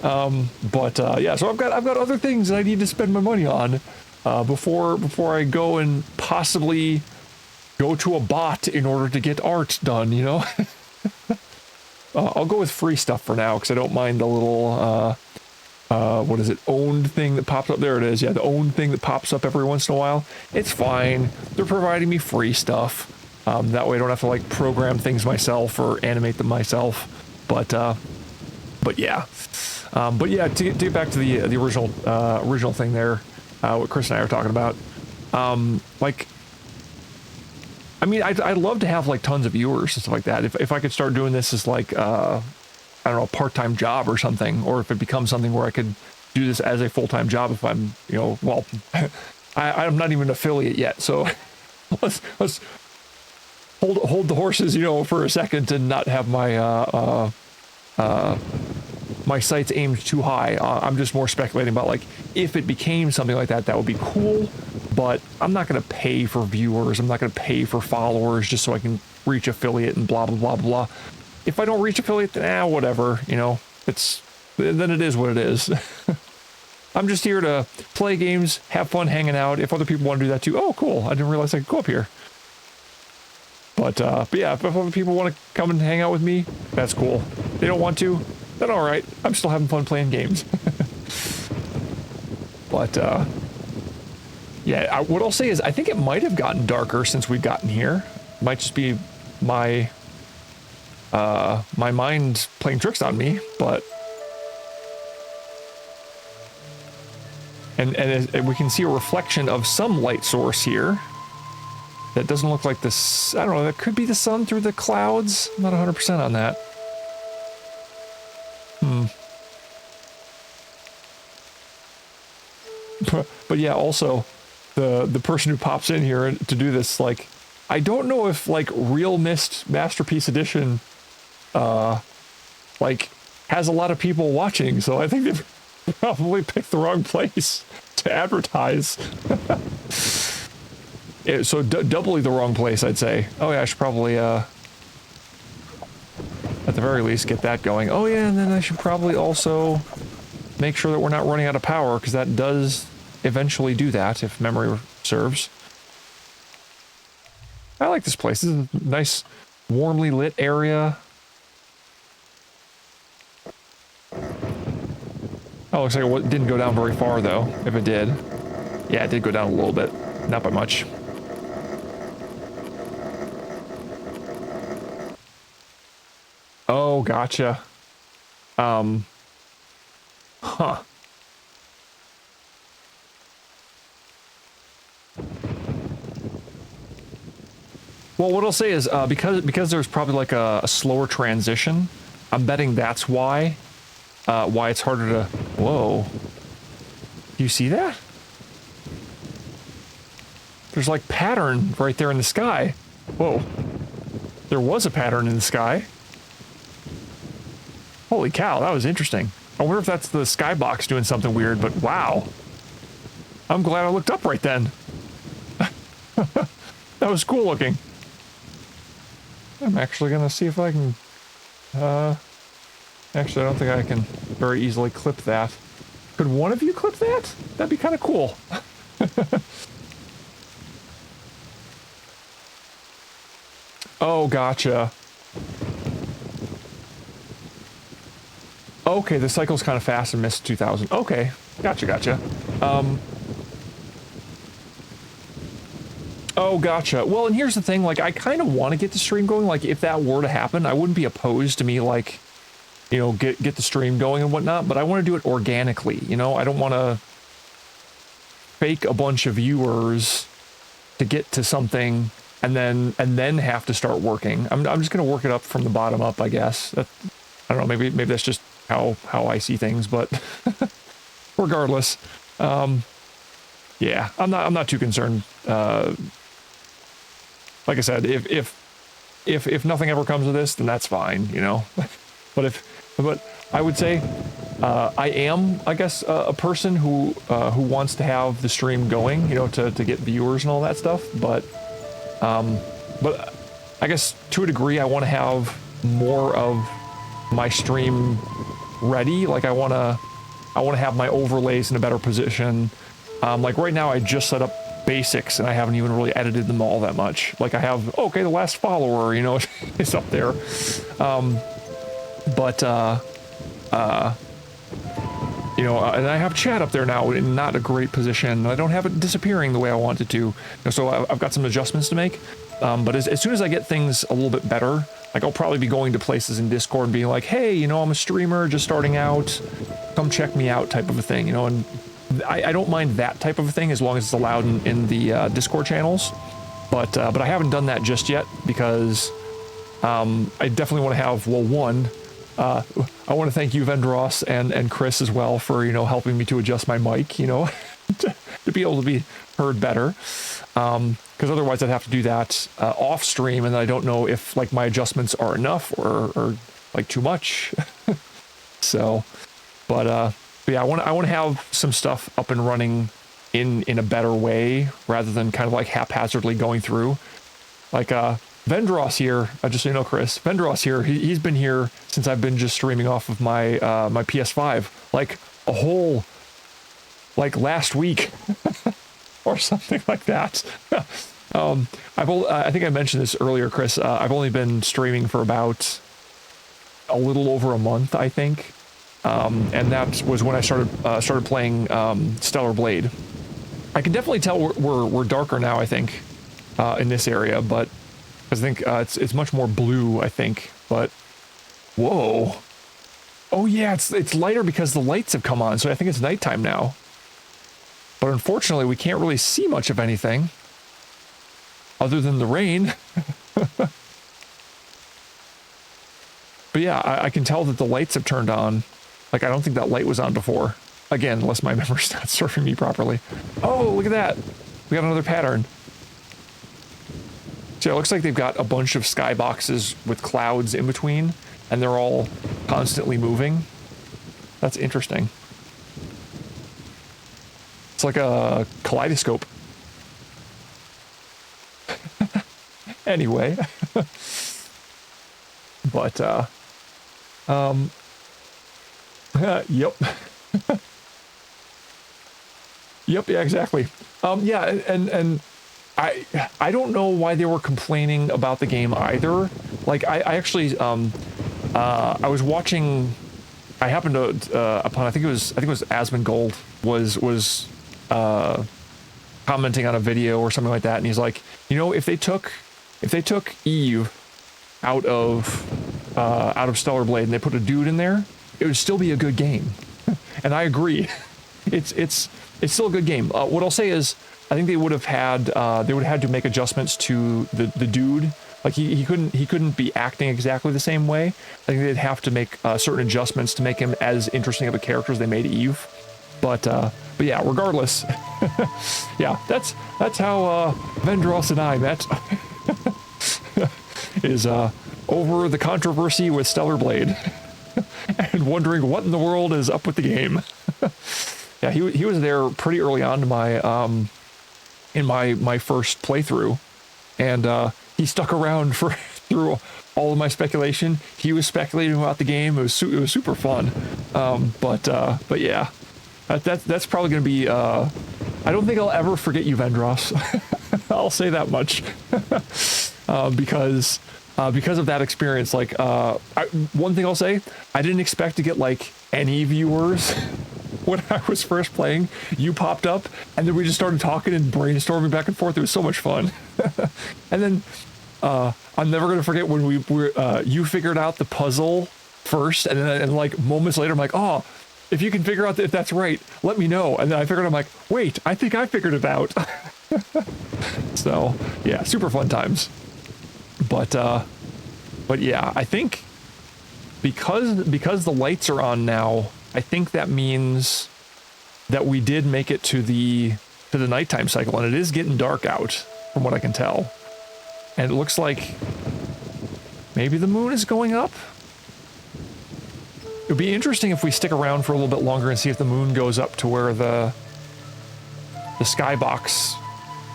S1: Yeah, so I've got other things that I need to spend my money on before I go and possibly go to a bot in order to get art done, you know? I'll go with free stuff for now because I don't mind the little what is it, owned thing that pops up. There it is. Yeah, the owned thing that pops up every once in a while. It's fine. They're providing me free stuff. That way I don't have to, like, program things myself or animate them myself. But yeah. To get back to the original thing there, what Chris and I were talking about. Like, I mean, I'd love to have, like, tons of viewers and stuff like that. If I could start doing this as, like, I don't know, a part-time job or something, or if it becomes something where I could do this as a full-time job if I'm, you know, well, I'm not even an affiliate yet, so let's hold the horses, you know, for a second and not have my my sights aimed too high. I'm just more speculating about, like, if it became something like that, that would be cool, but I'm not going to pay for viewers. I'm not going to pay for followers just so I can reach affiliate and blah, blah, blah, blah. If I don't reach affiliate, then whatever, you know, then it is what it is. I'm just here to play games, have fun hanging out. If other people want to do that too, oh, cool. I didn't realize I could go up here. But yeah, if other people want to come and hang out with me, that's cool. They don't want to, then all right. I'm still having fun playing games. But yeah, what I'll say is I think it might have gotten darker since we've gotten here. It might just be my mind playing tricks on me, but and we can see a reflection of some light source here that doesn't look like this. I don't know, that could be the sun through the clouds. I'm not 100% on that. But yeah, also the person who pops in here to do this, like, I don't know if, like, Real Myst Masterpiece Edition like, has a lot of people watching, so I think they've probably picked the wrong place to advertise. So doubly the wrong place, I'd say. Oh yeah, I should probably at the very least get that going. Oh yeah, and then I should probably also make sure that we're not running out of power, because that does eventually do that if memory serves. I like this place. This is a nice warmly lit area. Oh, looks like it didn't go down very far, though, if it did. Yeah, it did go down a little bit. Not by much. Oh, gotcha. Huh. Well, what I'll say is, because there's probably, like, a slower transition, I'm betting that's why it's harder to... Whoa. Do you see that? There's, like, pattern right there in the sky. Whoa. There was a pattern in the sky. Holy cow, that was interesting. I wonder if that's the skybox doing something weird, but wow. I'm glad I looked up right then. That was cool looking. I'm actually gonna see if I can... Actually, I don't think I can very easily clip that. Could one of you clip that? That'd be kind of cool. Oh, gotcha. Okay, the cycle's kind of fast in Myst 2000. Okay, gotcha. Oh, gotcha. Well, and here's the thing, like, I kind of want to get the stream going. Like, if that were to happen, I wouldn't be opposed to me, like, you know, get the stream going and whatnot, but I want to do it organically, you know? I don't want to fake a bunch of viewers to get to something and then have to start working. I'm just going to work it up from the bottom up, I guess. I don't know, maybe that's just how I see things, but regardless, yeah, I'm not too concerned. Like I said, if nothing ever comes of this, then that's fine, you know. But I would say I am, I guess, a person who wants to have the stream going, you know, to get viewers and all that stuff. But I guess to a degree, I want to have more of my stream ready. Like I want to have my overlays in a better position. Like right now, I just set up basics and I haven't even really edited them all that much. Like I have, okay, the last follower, you know, is up there. You know, and I have chat up there now in not a great position. I don't have it disappearing the way I want it to. You know, so I've got some adjustments to make. But as soon as I get things a little bit better, like I'll probably be going to places in Discord and being like, hey, you know, I'm a streamer just starting out. Come check me out type of a thing, you know, and I don't mind that type of a thing as long as it's allowed in the Discord channels. But I haven't done that just yet because I definitely want to have, well, one, I want to thank you, Vendros, and Chris as well for, you know, helping me to adjust my mic, you know, to be able to be heard better. Because otherwise I'd have to do that off stream, and I don't know if like my adjustments are enough or like too much. So, but yeah, I want to have some stuff up and running in a better way rather than kind of like haphazardly going through. Like Vendros here, just so you know, Chris, Vendros here, he's been here since I've been just streaming off of my my PS5, like a whole, like last week or something like that. I think I mentioned this earlier, Chris. I've only been streaming for about a little over a month, I think. And that was when I started playing Stellar Blade. I can definitely tell we're darker now, I think, in this area, but I think it's much more blue, I think. But whoa, oh yeah, it's lighter because the lights have come on, so I think it's nighttime now. But unfortunately, we can't really see much of anything other than the rain. But yeah, I can tell that the lights have turned on. Like, I don't think that light was on before. Again, unless my memory's not serving me properly. Oh, look at that. We got another pattern. So it looks like they've got a bunch of skyboxes with clouds in between, and they're all constantly moving. That's interesting. It's like a kaleidoscope. Anyway. But, yep. Yep, yeah, exactly. Yeah, and I don't know why they were complaining about the game either. Like, I actually, I was watching, I happened to, upon, I think it was Asmongold was commenting on a video or something like that, and he's like, you know, if they took Eve out of Stellar Blade and they put a dude in there, it would still be a good game. And I agree. It's still a good game. What I'll say is, I think they would have had to make adjustments to the dude. Like he couldn't be acting exactly the same way. I think they'd have to make certain adjustments to make him as interesting of a character as they made Eve. But yeah, regardless, yeah, that's how Vendros and I met. Is over the controversy with Stellar Blade and wondering what in the world is up with the game. Yeah, he was there pretty early on to my in my first playthrough, and he stuck around through all of my speculation. He was speculating about the game. It was super fun. But yeah, that's probably gonna be. I don't think I'll ever forget you, Vendros. I'll say that much. Because of that experience, like one thing I'll say, I didn't expect to get like any viewers when I was first playing, you popped up, and then we just started talking and brainstorming back and forth. It was so much fun. And then I'm never gonna forget when you figured out the puzzle first, and then and like moments later, I'm like, oh, if you can figure out if that's right, let me know. And then I figured, I'm like, wait, I think I figured it out. So yeah, super fun times. But yeah, I think because the lights are on now, I think that means that we did make it to the nighttime cycle, and it is getting dark out from what I can tell. And it looks like maybe the moon is going up. It would be interesting if we stick around for a little bit longer and see if the moon goes up to where the skybox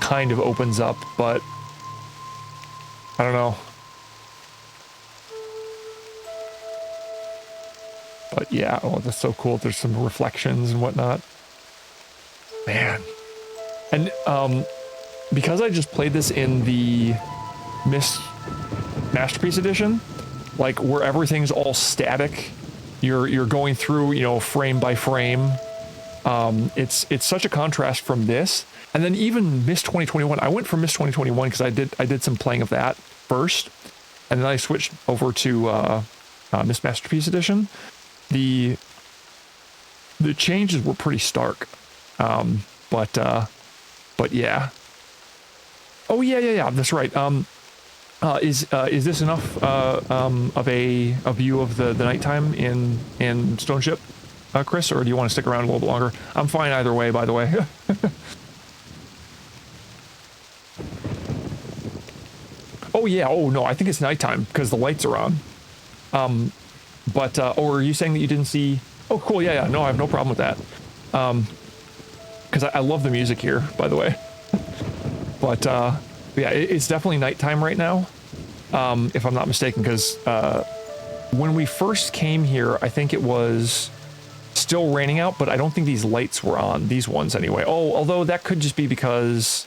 S1: kind of opens up, but I don't know. But yeah, oh, that's so cool. There's some reflections and whatnot. Man. And because I just played this in the Myst Masterpiece Edition, like where everything's all static, you're going through, you know, frame by frame. It's such a contrast from this. And then even Myst 2021, I went from Myst 2021 because I did some playing of that first, and then I switched over to Myst Masterpiece Edition. The changes were pretty stark, but yeah. Oh yeah, that's right. Is this enough of a view of the nighttime in Stone Ship, Chris, or do you want to stick around a little bit longer? I'm fine either way, by the way. Oh yeah, oh no, I think it's nighttime because the lights are on. But or are you saying that you didn't see? Oh cool, yeah, no, I have no problem with that. Because I love the music here, by the way. But yeah, it's definitely nighttime right now, if I'm not mistaken, because when we first came here, I think it was still raining out, but I don't think these lights were on, these ones anyway. Oh, although that could just be because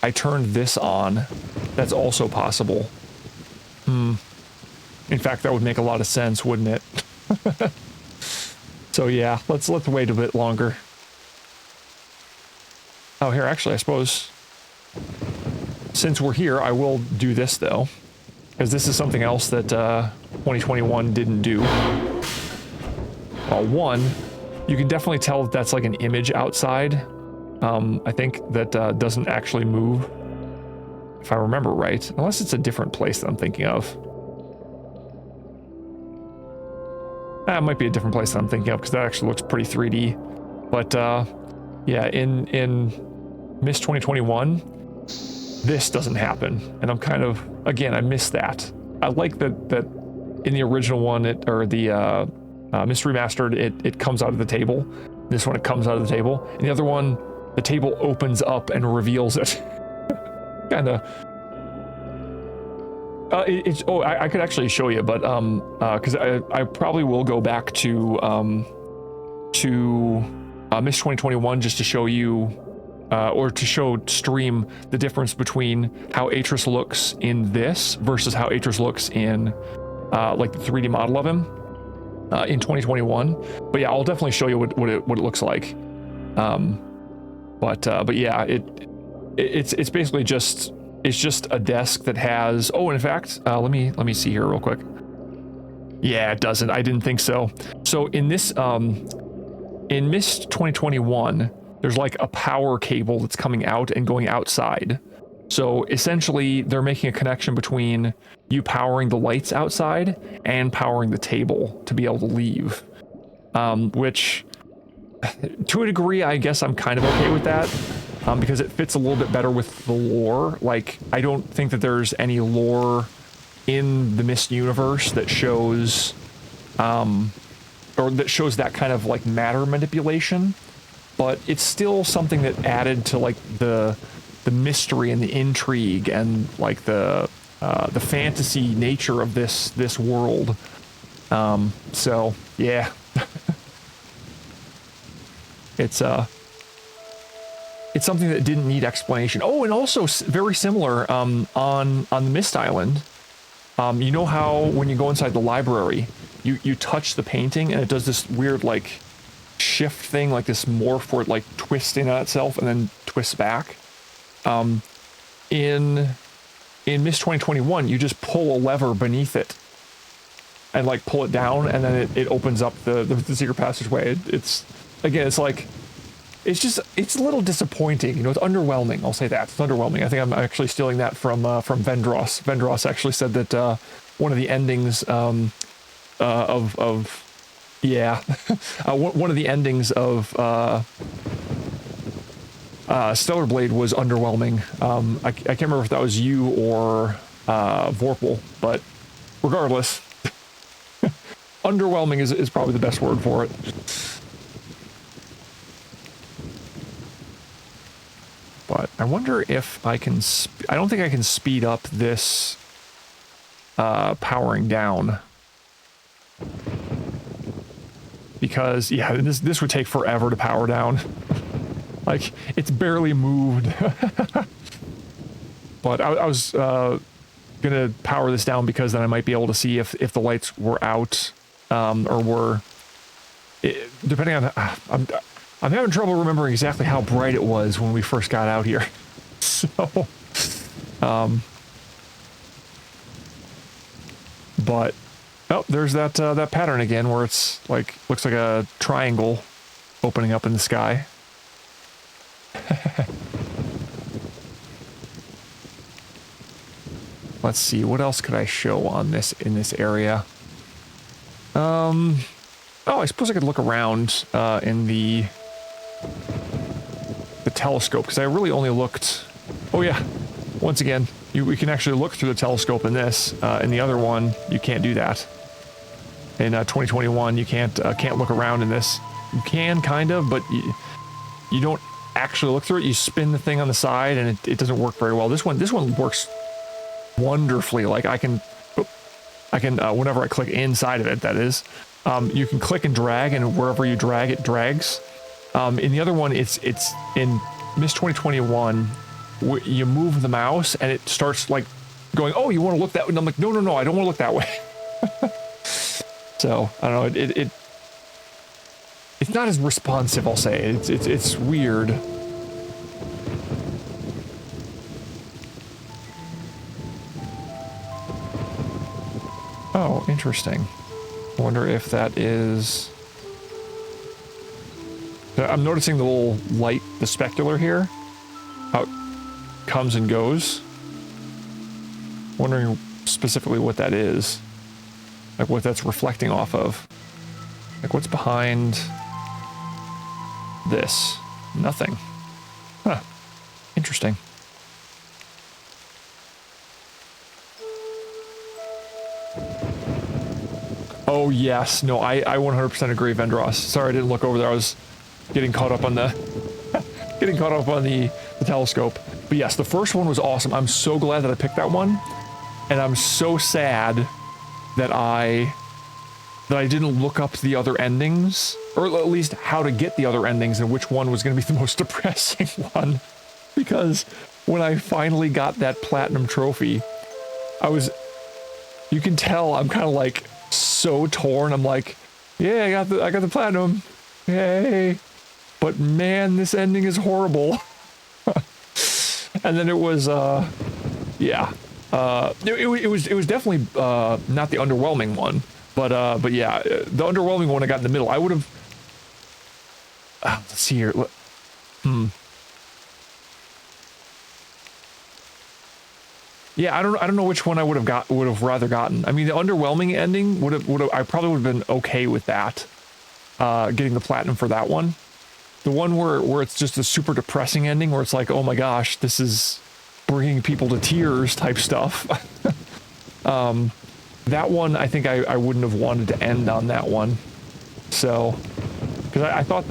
S1: I turned this on. That's also possible. In fact, that would make a lot of sense, wouldn't it? So yeah, let's wait a bit longer. Oh, here, actually, I suppose since we're here, I will do this though, because this is something else that 2021 didn't do. Well, one, you can definitely tell that that's like an image outside. I think that doesn't actually move, if I remember right, unless it's a different place that I'm thinking of. That might be a different place that I'm thinking of, because that actually looks pretty 3D. But yeah, in Myst 2021, this doesn't happen, and I'm kind of, again, I miss that. I like that in the original one, or the Myst Remastered, it comes out of the table. This one, it comes out of the table, and the other one, the table opens up and reveals it. Kind of. I could actually show you, but because I probably will go back to Myst 2021 just to show you, or to stream the difference between how Atris looks in this versus how Atris looks in like the 3D model of him in 2021. But yeah, I'll definitely show you what it looks like. But yeah, it's basically just. It's just a desk that has, oh, in fact, let me see here real quick. Yeah, it doesn't. I didn't think so. So in this, in Myst 2021, there's like a power cable that's coming out and going outside. So essentially, they're making a connection between you powering the lights outside and powering the table to be able to leave. Which, to a degree, I guess I'm kind of okay with that. Because it fits a little bit better with the lore. Like, I don't think that there's any lore in the Myst universe that shows, or that shows that kind of like matter manipulation, but it's still something that added to like the mystery and the intrigue and like the fantasy nature of this world. So yeah, it's something that didn't need explanation. Oh, and also very similar on the Myst Island. You know how when you go inside the library, you touch the painting and it does this weird like shift thing, like this morph where it like twists in on itself and then twists back. In Myst 2021, you just pull a lever beneath it and like pull it down, and then it opens up the secret passageway. It's again, it's like, it's a little disappointing, you know. It's underwhelming. I'll say that it's underwhelming. I think I'm actually stealing that from Vendros. Vendros actually said that one of the endings yeah, one of the endings of Stellar Blade was underwhelming. I can't remember if that was you or Vorpal, but regardless, underwhelming is probably the best word for it. But I wonder if I can... I don't think I can speed up this powering down. Because, yeah, this would take forever to power down. Like, it's barely moved. But I was gonna power this down because then I might be able to see if the lights were out, or were... depending on... I'm having trouble remembering exactly how bright it was when we first got out here. So... but... Oh, there's that that pattern again where it's like, looks like a triangle opening up in the sky. Let's see, what else could I show on this in this area? Oh, I suppose I could look around in the telescope, because I really only looked... Oh yeah, once again, we can actually look through the telescope in this. In the other one, you can't do that. In 2021, you can't look around in this. You can, kind of, but you don't actually look through it. You spin the thing on the side, and it doesn't work very well. This one works wonderfully. Like, I can whenever I click inside of it, that is, you can click and drag, and wherever you drag, it drags. In the other one, it's in Myst 2021, you move the mouse, and it starts, like, going, oh, you want to look that way? And I'm like, no, I don't want to look that way. So, I don't know, it's not as responsive, I'll say. It's weird. Oh, interesting. I wonder if that is... I'm noticing the little light, the specular here, how it comes and goes. Wondering specifically what that is. Like, what that's reflecting off of. Like, what's behind this? Nothing. Huh. Interesting. Oh, yes. No, I 100% agree, Vendros. Sorry, I didn't look over there. I was getting caught up on the... the telescope. But yes, the first one was awesome. I'm so glad that I picked that one. And I'm so sad that I didn't look up the other endings, or at least how to get the other endings and which one was going to be the most depressing one. Because when I finally got that platinum trophy, you can tell I'm kind of like so torn. I'm like, yeah, I got the platinum. Yay. But man, this ending is horrible. And then it was yeah. It was definitely not the underwhelming one, but yeah, the underwhelming one I got in the middle. I would have. Let's see here. Yeah, I don't know which one I would have rather gotten. I mean, the underwhelming ending would have I probably would have been okay with that, getting the platinum for that one. The one where it's just a super depressing ending, where it's like, oh my gosh, this is bringing people to tears type stuff. That one, I think I wouldn't have wanted to end on that one. So, because I thought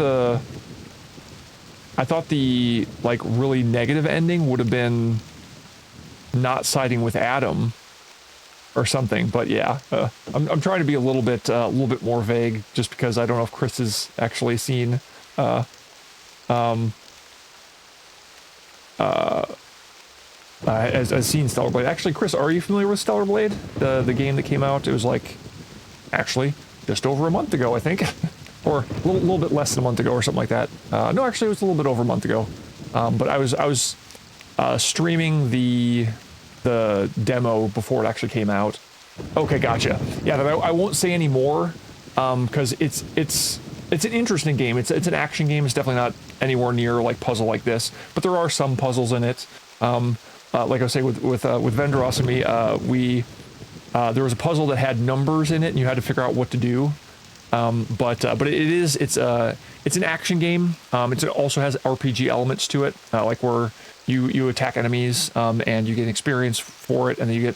S1: the like really negative ending would have been not siding with Adam or something. But yeah, I'm trying to be a little bit more vague, just because I don't know if Chris has actually seen has seen Stellar Blade. Actually, Chris, are you familiar with Stellar Blade? The game that came out, it was like, actually, just over a month ago, I think. or a little bit less than a month ago or something like that. No, actually, it was a little bit over a month ago. But I was streaming the demo before it actually came out. Okay, gotcha. Yeah, I won't say any more because it's an interesting game. It's an action game. It's definitely not anywhere near like puzzle like this, but there are some puzzles in it. Like I was saying with Vendros and me, there was a puzzle that had numbers in it, and you had to figure out what to do. But it's an action game. It also has RPG elements to it, like where you attack enemies, and you get experience for it, and then you get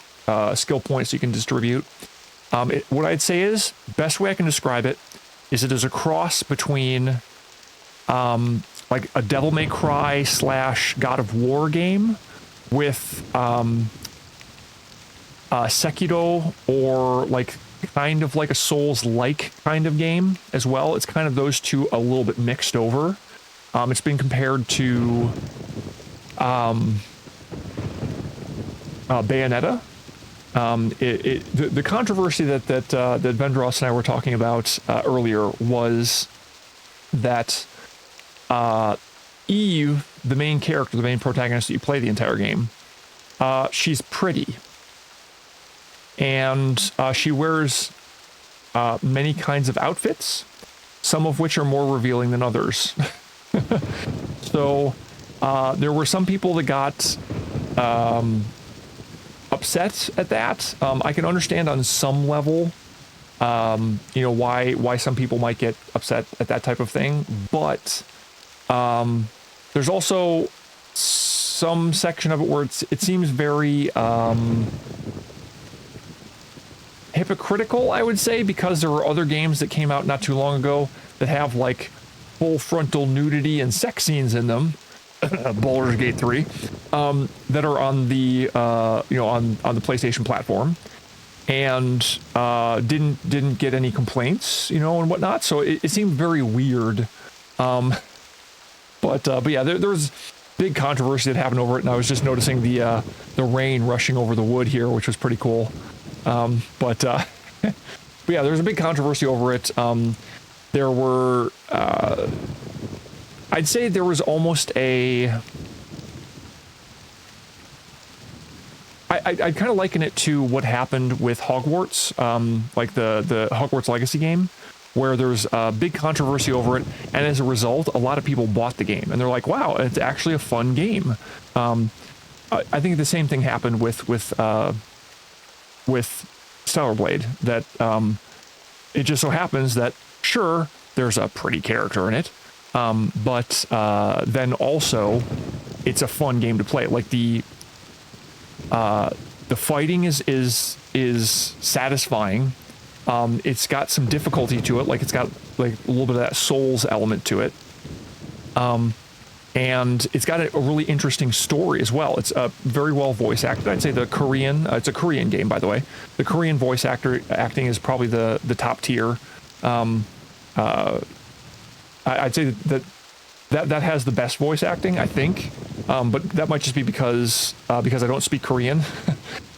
S1: skill points you can distribute. What I'd say is, best way I can describe it is it is a cross between like a Devil May Cry / God of War game with Sekiro, or like kind of like a Souls-like kind of game as well. It's kind of those two a little bit mixed over. It's been compared to Bayonetta. The controversy that Vendros and I were talking about earlier was that Eve, the main character, the main protagonist that you play the entire game, she's pretty. And she wears many kinds of outfits, some of which are more revealing than others. So there were some people that got upset at that. I can understand on some level, you know, why some people might get upset at that type of thing. But there's also some section of it where it seems very hypocritical, I would say, because there were other games that came out not too long ago that have like full frontal nudity and sex scenes in them, Baldur's Gate 3, that are on the you know, on the PlayStation platform, and didn't get any complaints, you know, and whatnot. So it seemed very weird. But yeah, there's big controversy that happened over it, and I was just noticing the rain rushing over the wood here, which was pretty cool. But yeah, there's a big controversy over it. There were, I'd say there was almost a, I'd kind of liken it to what happened with Hogwarts, like the Hogwarts Legacy game, where there's a big controversy over it, and as a result, a lot of people bought the game, and they're like, wow, it's actually a fun game. I think the same thing happened with Stellar Blade, that it just so happens that, sure, there's a pretty character in it, but then also it's a fun game to play. Like the fighting is satisfying. It's got some difficulty to it, like it's got like a little bit of that Souls element to it. And it's got a really interesting story as well. It's very well voice acted. I'd say the Korean, it's a Korean game, by the way. The Korean voice acting is probably the top tier. I'd say that has the best voice acting, I think. But that might just be because I don't speak Korean.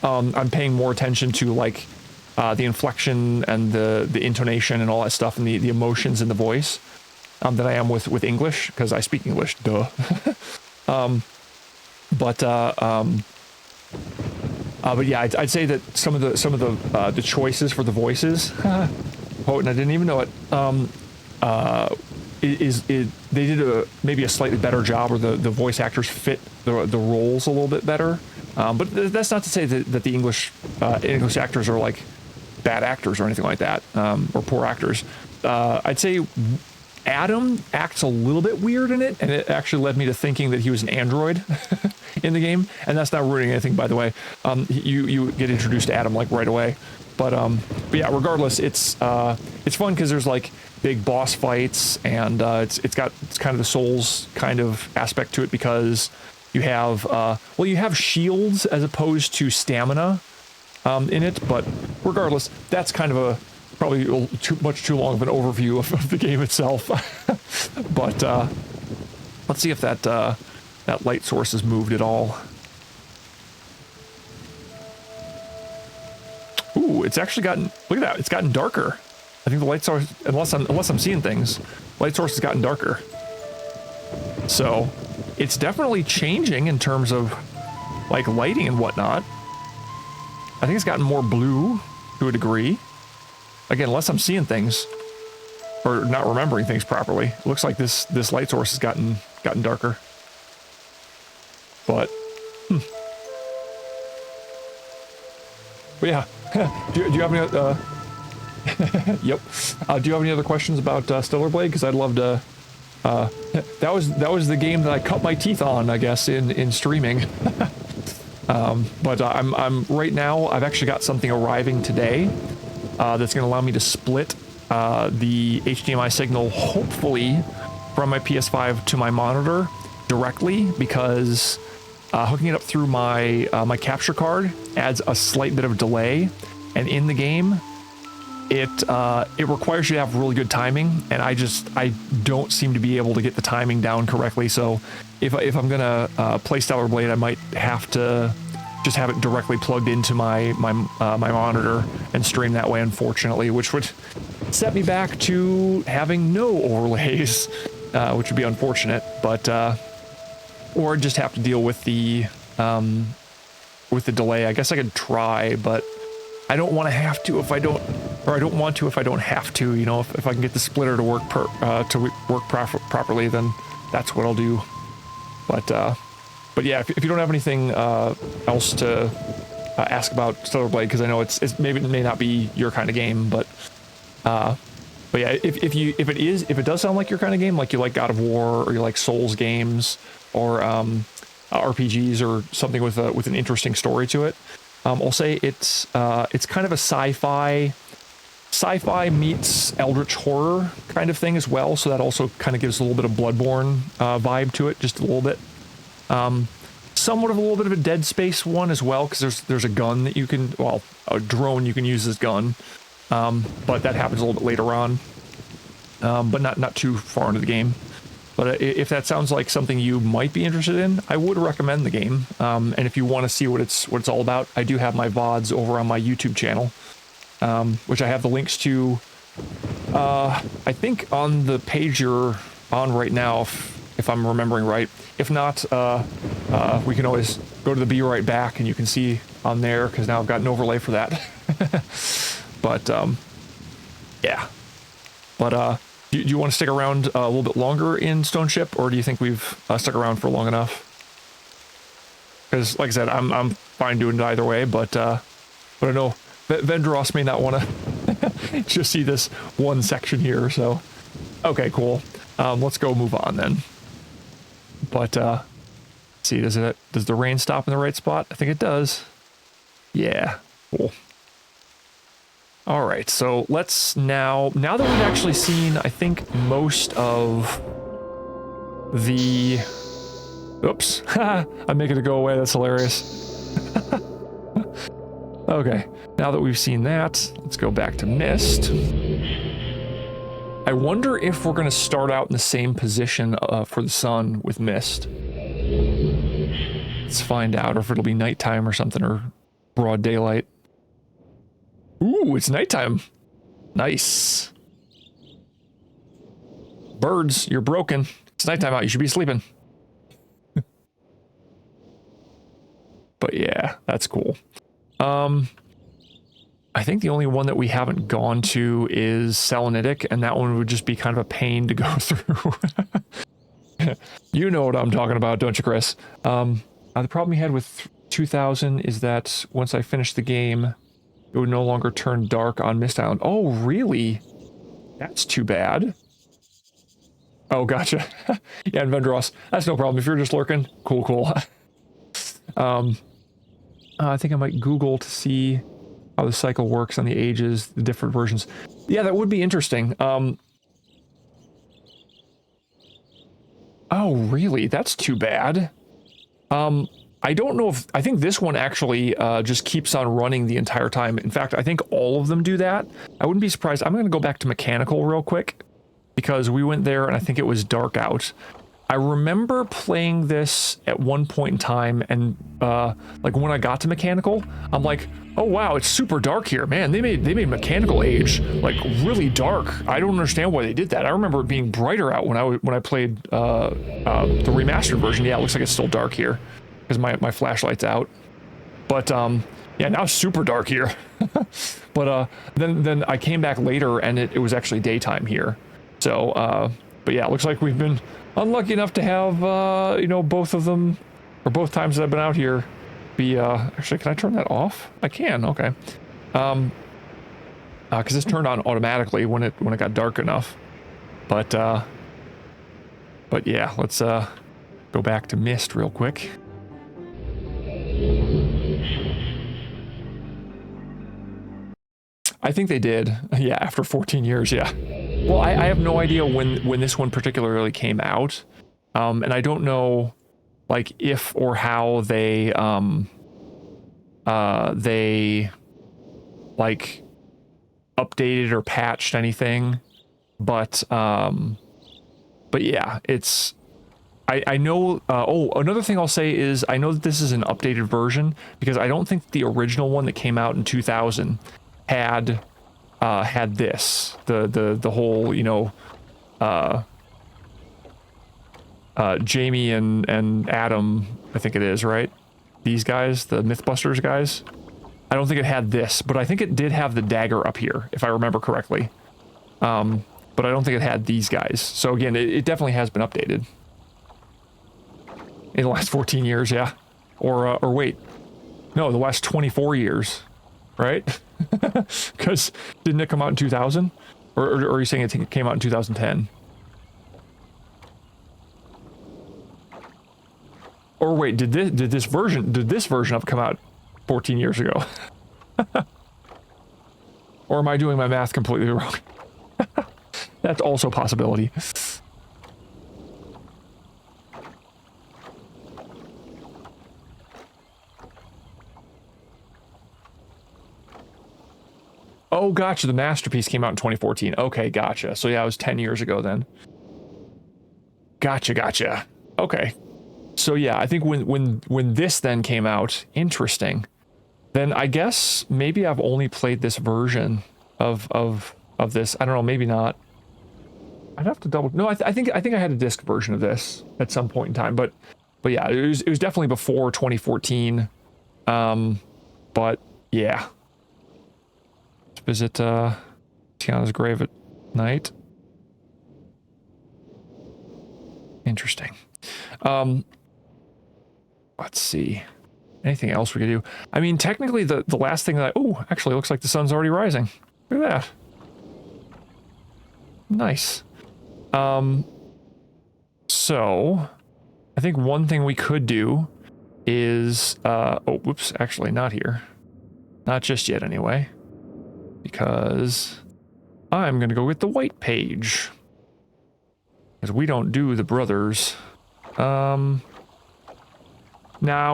S1: I'm paying more attention to like the inflection and the intonation and all that stuff, and the emotions in the voice. Than I am with English, because I speak English, duh. But yeah, I'd say that some of the choices for the voices, oh, and I didn't even know it. They did maybe a slightly better job, or the voice actors fit the roles a little bit better. But that's not to say that the English actors are like bad actors or anything like that, or poor actors. I'd say Adam acts a little bit weird in it, and it actually led me to thinking that he was an android in the game, and that's not ruining anything, by the way. You get introduced to Adam like right away, but yeah, regardless, it's fun because there's like big boss fights, and it's kind of the Souls kind of aspect to it, because you have you have shields as opposed to stamina in it, but regardless, that's kind of probably much too long of an overview of the game itself. But let's see if that light source has moved at all. Ooh, it's actually gotten, look at that, it's gotten darker. I think the light source, unless I'm seeing things, light source has gotten darker. So it's definitely changing in terms of like lighting and whatnot. I think it's gotten more blue to a degree. Again, unless I'm seeing things or not remembering things properly. It looks like this light source has gotten darker. But but yeah, do you have any? Yep. Do you have any other questions about Stellar Blade? Because I'd love to. That was the game that I cut my teeth on, I guess, in streaming. But I'm right now. I've actually got something arriving today that's going to allow me to split the HDMI signal, hopefully, from my PS5 to my monitor directly, because hooking it up through my my capture card adds a slight bit of delay, and in the game, it requires you to have really good timing, and I don't seem to be able to get the timing down correctly. So if I'm gonna play Stellar Blade, I might have to just have it directly plugged into my monitor and stream that way, unfortunately, which would set me back to having no overlays, which would be unfortunate. But or just have to deal with the delay. I guess I could try, but I don't want to have to if I don't, or I don't want to if I don't have to. You know, if I can get the splitter to work properly, then that's what I'll do. But yeah, if you don't have anything else to ask about Stellar Blade, because I know it may not be your kind of game, but yeah, if it does sound like your kind of game, like you like God of War or you like Souls games or RPGs or something with an interesting story to it, I'll say it's kind of a sci-fi meets eldritch horror kind of thing as well. So that also kind of gives a little bit of Bloodborne vibe to it, just a little bit. Somewhat of a little bit of a Dead Space one as well, because there's a gun that you can, well, a drone you can use as gun, but that happens a little bit later on, but not too far into the game. But if that sounds like something you might be interested in, I would recommend the game. And if you want to see what it's all about, I do have my VODs over on my YouTube channel, which I have the links to, I think on the page you're on right now, if I'm remembering right. If not, we can always go to the Be Right Back and you can see on there, because now I've got an overlay for that. But, yeah. But, do you want to stick around a little bit longer in Stone Ship, or do you think we've stuck around for long enough? Because, like I said, I'm fine doing it either way, but I know Vendros may not want to just see this one section here, so... Okay, cool. Let's go move on then. But, let's see, does the rain stop in the right spot? I think it does. Yeah, cool. All right, so let's now that we've actually seen, I think, most of the... Oops, I'm making it go away, that's hilarious. Okay, now that we've seen that, let's go back to Myst. I wonder if we're going to start out in the same position for the sun with Myst. Let's find out, or if it'll be nighttime or something, or broad daylight. Ooh, it's nighttime. Nice. Birds, you're broken. It's nighttime out. You should be sleeping. But yeah, that's cool. I think the only one that we haven't gone to is Selenitic, and that one would just be kind of a pain to go through. You know what I'm talking about, don't you, Chris? The problem we had with 2000 is that once I finished the game, it would no longer turn dark on Myst Island. Oh, really? That's too bad. Oh, gotcha. Yeah, and Vendros, that's no problem. If you're just lurking, cool. I think I might Google to see how the cycle works on the ages, the different versions. Yeah, that would be interesting. Oh, really? That's too bad. I don't know if... I think this one actually just keeps on running the entire time. In fact, I think all of them do that. I wouldn't be surprised. I'm going to go back to Mechanical real quick, because we went there and I think it was dark out. I remember playing this at one point in time, and like when I got to mechanical, I'm like, oh wow, it's super dark here, man. They made mechanical age like really dark. I don't understand why they did that. I remember it being brighter out when I played the remastered version. Yeah, it looks like it's still dark here because my flashlight's out. But yeah, now it's super dark here. But then I came back later and it was actually daytime here. So but yeah, it looks like we've been unlucky enough to have you know, both of them, or both times that I've been out here, be actually, can I turn that off? I can. Okay. Because it's turned on automatically when it got dark enough. But yeah, let's go back to Myst real quick. I think they did. Yeah, after 14 years, yeah. Well, I have no idea when this one particularly came out. And I don't know, like, if or how they like updated or patched anything. But yeah, it's, I know, oh, another thing I'll say is I know that this is an updated version because I don't think the original one that came out in 2000 had this, the whole, you know, Jamie and Adam, I think it is, right? These guys, the Mythbusters guys. I don't think it had this, but I think it did have the dagger up here, if I remember correctly. But I don't think it had these guys. So again, it definitely has been updated. In the last 14 years, yeah. Or wait. No, the last 24 years. Right? Because didn't it come out in 2000? Or are you saying it came out in 2010? Or wait, did this version have come out 14 years ago? Or am I doing my math completely wrong? That's also a possibility. Oh, gotcha. The Masterpiece came out in 2014. Okay, gotcha. So yeah, it was 10 years ago then. Gotcha. Okay. So yeah, I think when this then came out, interesting. Then I guess maybe I've only played this version of this. I don't know, maybe not. I'd have to double. No, I think I had a disc version of this at some point in time, but yeah, it was definitely before 2014. But yeah. Let's visit Tiana's grave at night. Interesting. Let's see. Anything else we could do? I mean, technically the last thing that oh, actually looks like the sun's already rising. Look at that. Nice. So I think one thing we could do is oh, whoops, actually not here. Not just yet anyway. Because I'm gonna go get the white page. Because we don't do the brothers. Nah,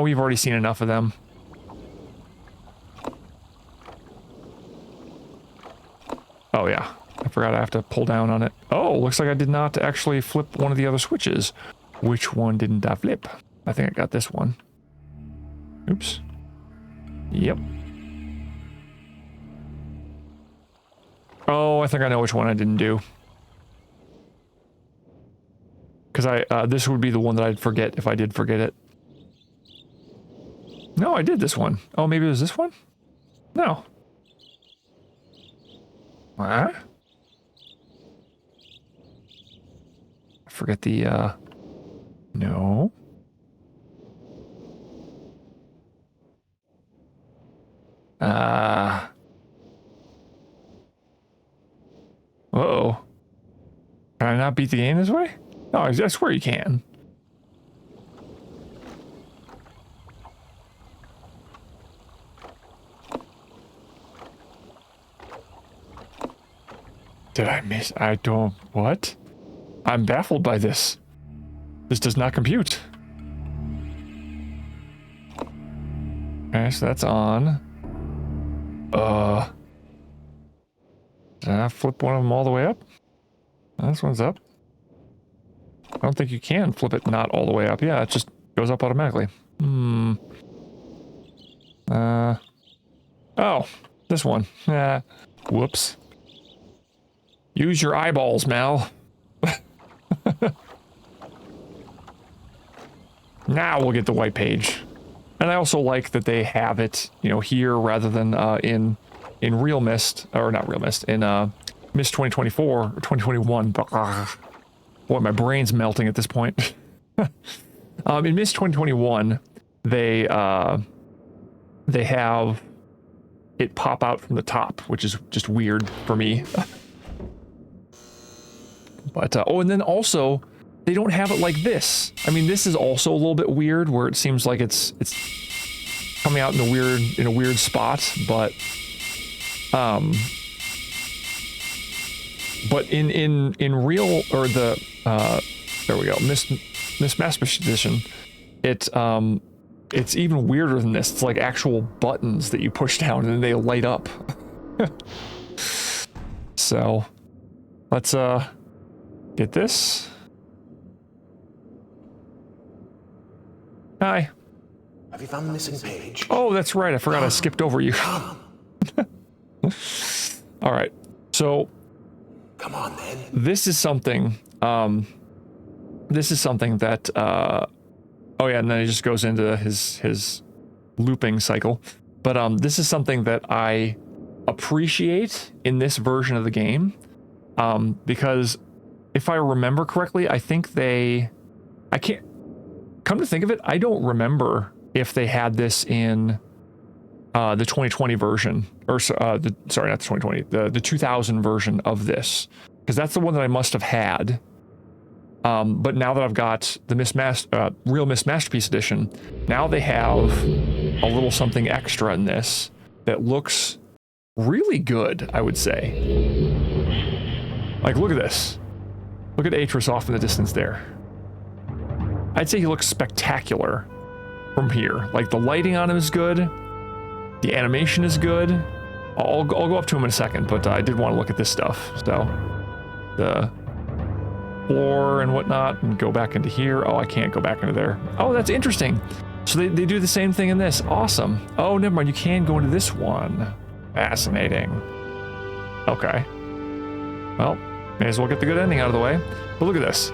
S1: we've already seen enough of them. Oh yeah, I forgot I have to pull down on it. Oh, looks like I did not actually flip one of the other switches. Which one didn't I flip? I think I got this one. Oops. Yep. Oh, I think I know which one I didn't do. Because this would be the one that I'd forget if I did forget it. No, I did this one. Oh, maybe it was this one? No. What? I forget the, no. Uh-oh. Can I not beat the game this way? No, I swear you can. Did I miss? I don't... What? I'm baffled by this. This does not compute. Okay, so that's on. Did I flip one of them all the way up? This one's up. I don't think you can flip it not all the way up. Yeah, it just goes up automatically. Hmm. Oh, this one. Whoops. Use your eyeballs, Mal. Now we'll get the white page. And I also like that they have it, you know, here rather than in real Myst, or not real Myst, in Myst 2024 or 2021. Boy, my brain's melting at this point. In Myst 2021, they have it pop out from the top, which is just weird for me. But oh, and then also they don't have it like this. I mean, this is also a little bit weird, where it seems like it's coming out in a weird spot, but in real, or the there we go, Myst Masterpiece Edition, it's even weirder than this. It's like actual buttons that you push down and then they light up. So let's get this. Hi.
S2: Have you found the missing page?
S1: Oh, that's right. I forgot I skipped over you. All right. So
S2: Come on, then.
S1: this is something that oh yeah, and then he just goes into his looping cycle. But this is something that I appreciate in this version of the game, because if I remember correctly, I think I can't come to think of it, I don't remember if they had this in the 2020 version, or sorry, not the 2020, the 2000 version of this, because that's the one that I must have had. But now that I've got the real Myst Masterpiece Edition, now they have a little something extra in this that looks really good, I would say. Like, look at this. Look at Atris off in the distance there. I'd say he looks spectacular from here. Like, the lighting on him is good. The animation is good. I'll go up to him in a second, but I did want to look at this stuff. So, the floor and whatnot, and go back into here. Oh, I can't go back into there. Oh, that's interesting. So they do the same thing in this. Awesome. Oh, never mind. You can go into this one. Fascinating. Okay. Well, may as well get the good ending out of the way. But look at this.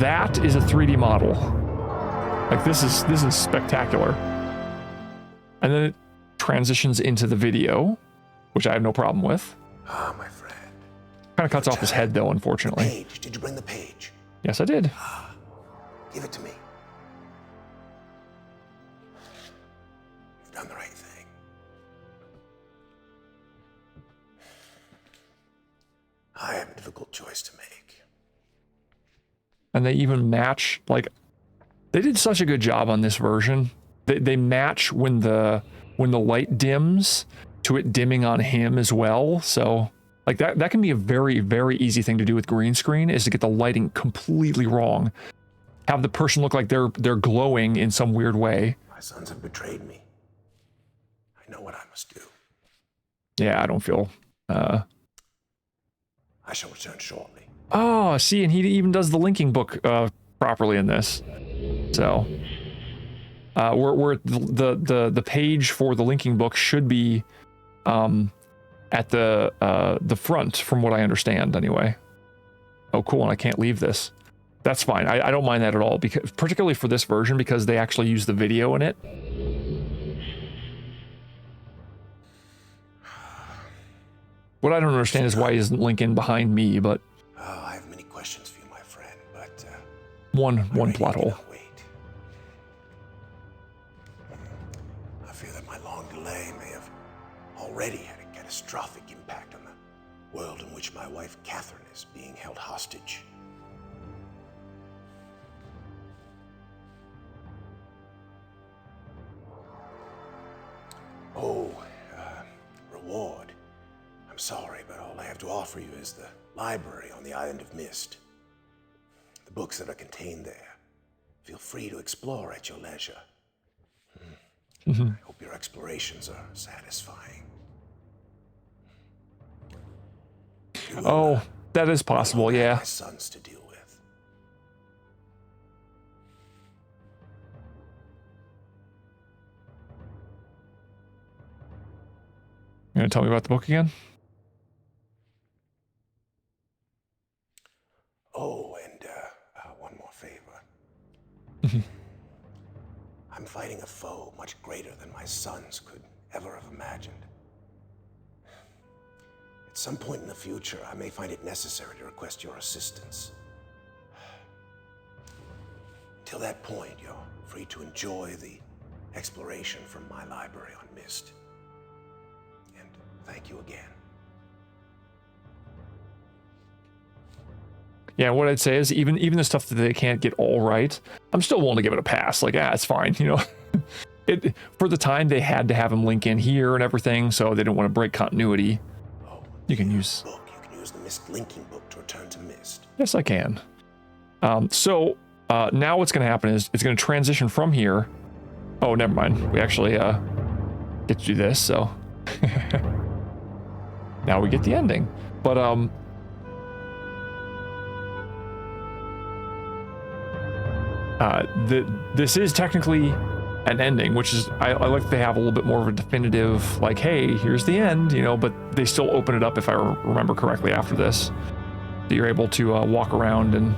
S1: That is a 3D model. Like, this is spectacular. And then it transitions into the video, which I have no problem with.
S2: Ah, my friend.
S1: Kind of cuts off his head, though, unfortunately.
S2: Page. Did you bring the page?
S1: Yes, I did.
S2: Give it to me. You've done the right thing. I have a difficult choice to make.
S1: And they even match, like, they did such a good job on this version. They match when the light dims to it dimming on him as well. So, like, that can be a very, very easy thing to do with green screen, is to get the lighting completely wrong. Have the person look like they're glowing in some weird way.
S2: My sons have betrayed me. I know what I must do.
S1: Yeah, I don't feel...
S2: I shall return shortly.
S1: Oh, see, and he even does the linking book properly in this. So, where the page for the linking book should be at the front, from what I understand, anyway. Oh, cool, and I can't leave this. That's fine. I don't mind that at all, because particularly for this version, because they actually use the video in it. What I don't understand is why he isn't linking behind me, but...
S2: Oh, I have many questions for you, my friend, but...
S1: one plot hole.
S2: Wait. I fear that my long delay may have already had a catastrophic impact on the world in which my wife Catherine is being held hostage. Oh, reward. I'm sorry, but all I have to offer you is the library on the island of Myst. The books that are contained there. Feel free to explore at your leisure. I hope your explorations are satisfying.
S1: Oh, That is possible,
S2: I have
S1: yeah.
S2: my sons to deal with.
S1: You gonna tell me about the book again?
S2: Oh, and one more favor. I'm fighting a foe much greater than my sons could ever have imagined. At some point in the future, I may find it necessary to request your assistance. Till that point, you're free to enjoy the exploration from my library on Myst. And thank you again.
S1: Yeah, what I'd say is even the stuff that they can't get all right, I'm still willing to give it a pass. Like, it's fine, you know. For the time, they had to have him link in here and everything, so they didn't want to break continuity.
S2: Oh,
S1: You can use
S2: the Myst linking book to return to Myst.
S1: Yes, I can. So now what's going to happen is it's going to transition from here. Oh, never mind. We actually get to do this, so now we get the ending. But this is technically an ending, which is I like that they have a little bit more of a definitive, like, hey, here's the end, you know. But they still open it up, if I remember correctly, after this. So you're able to walk around and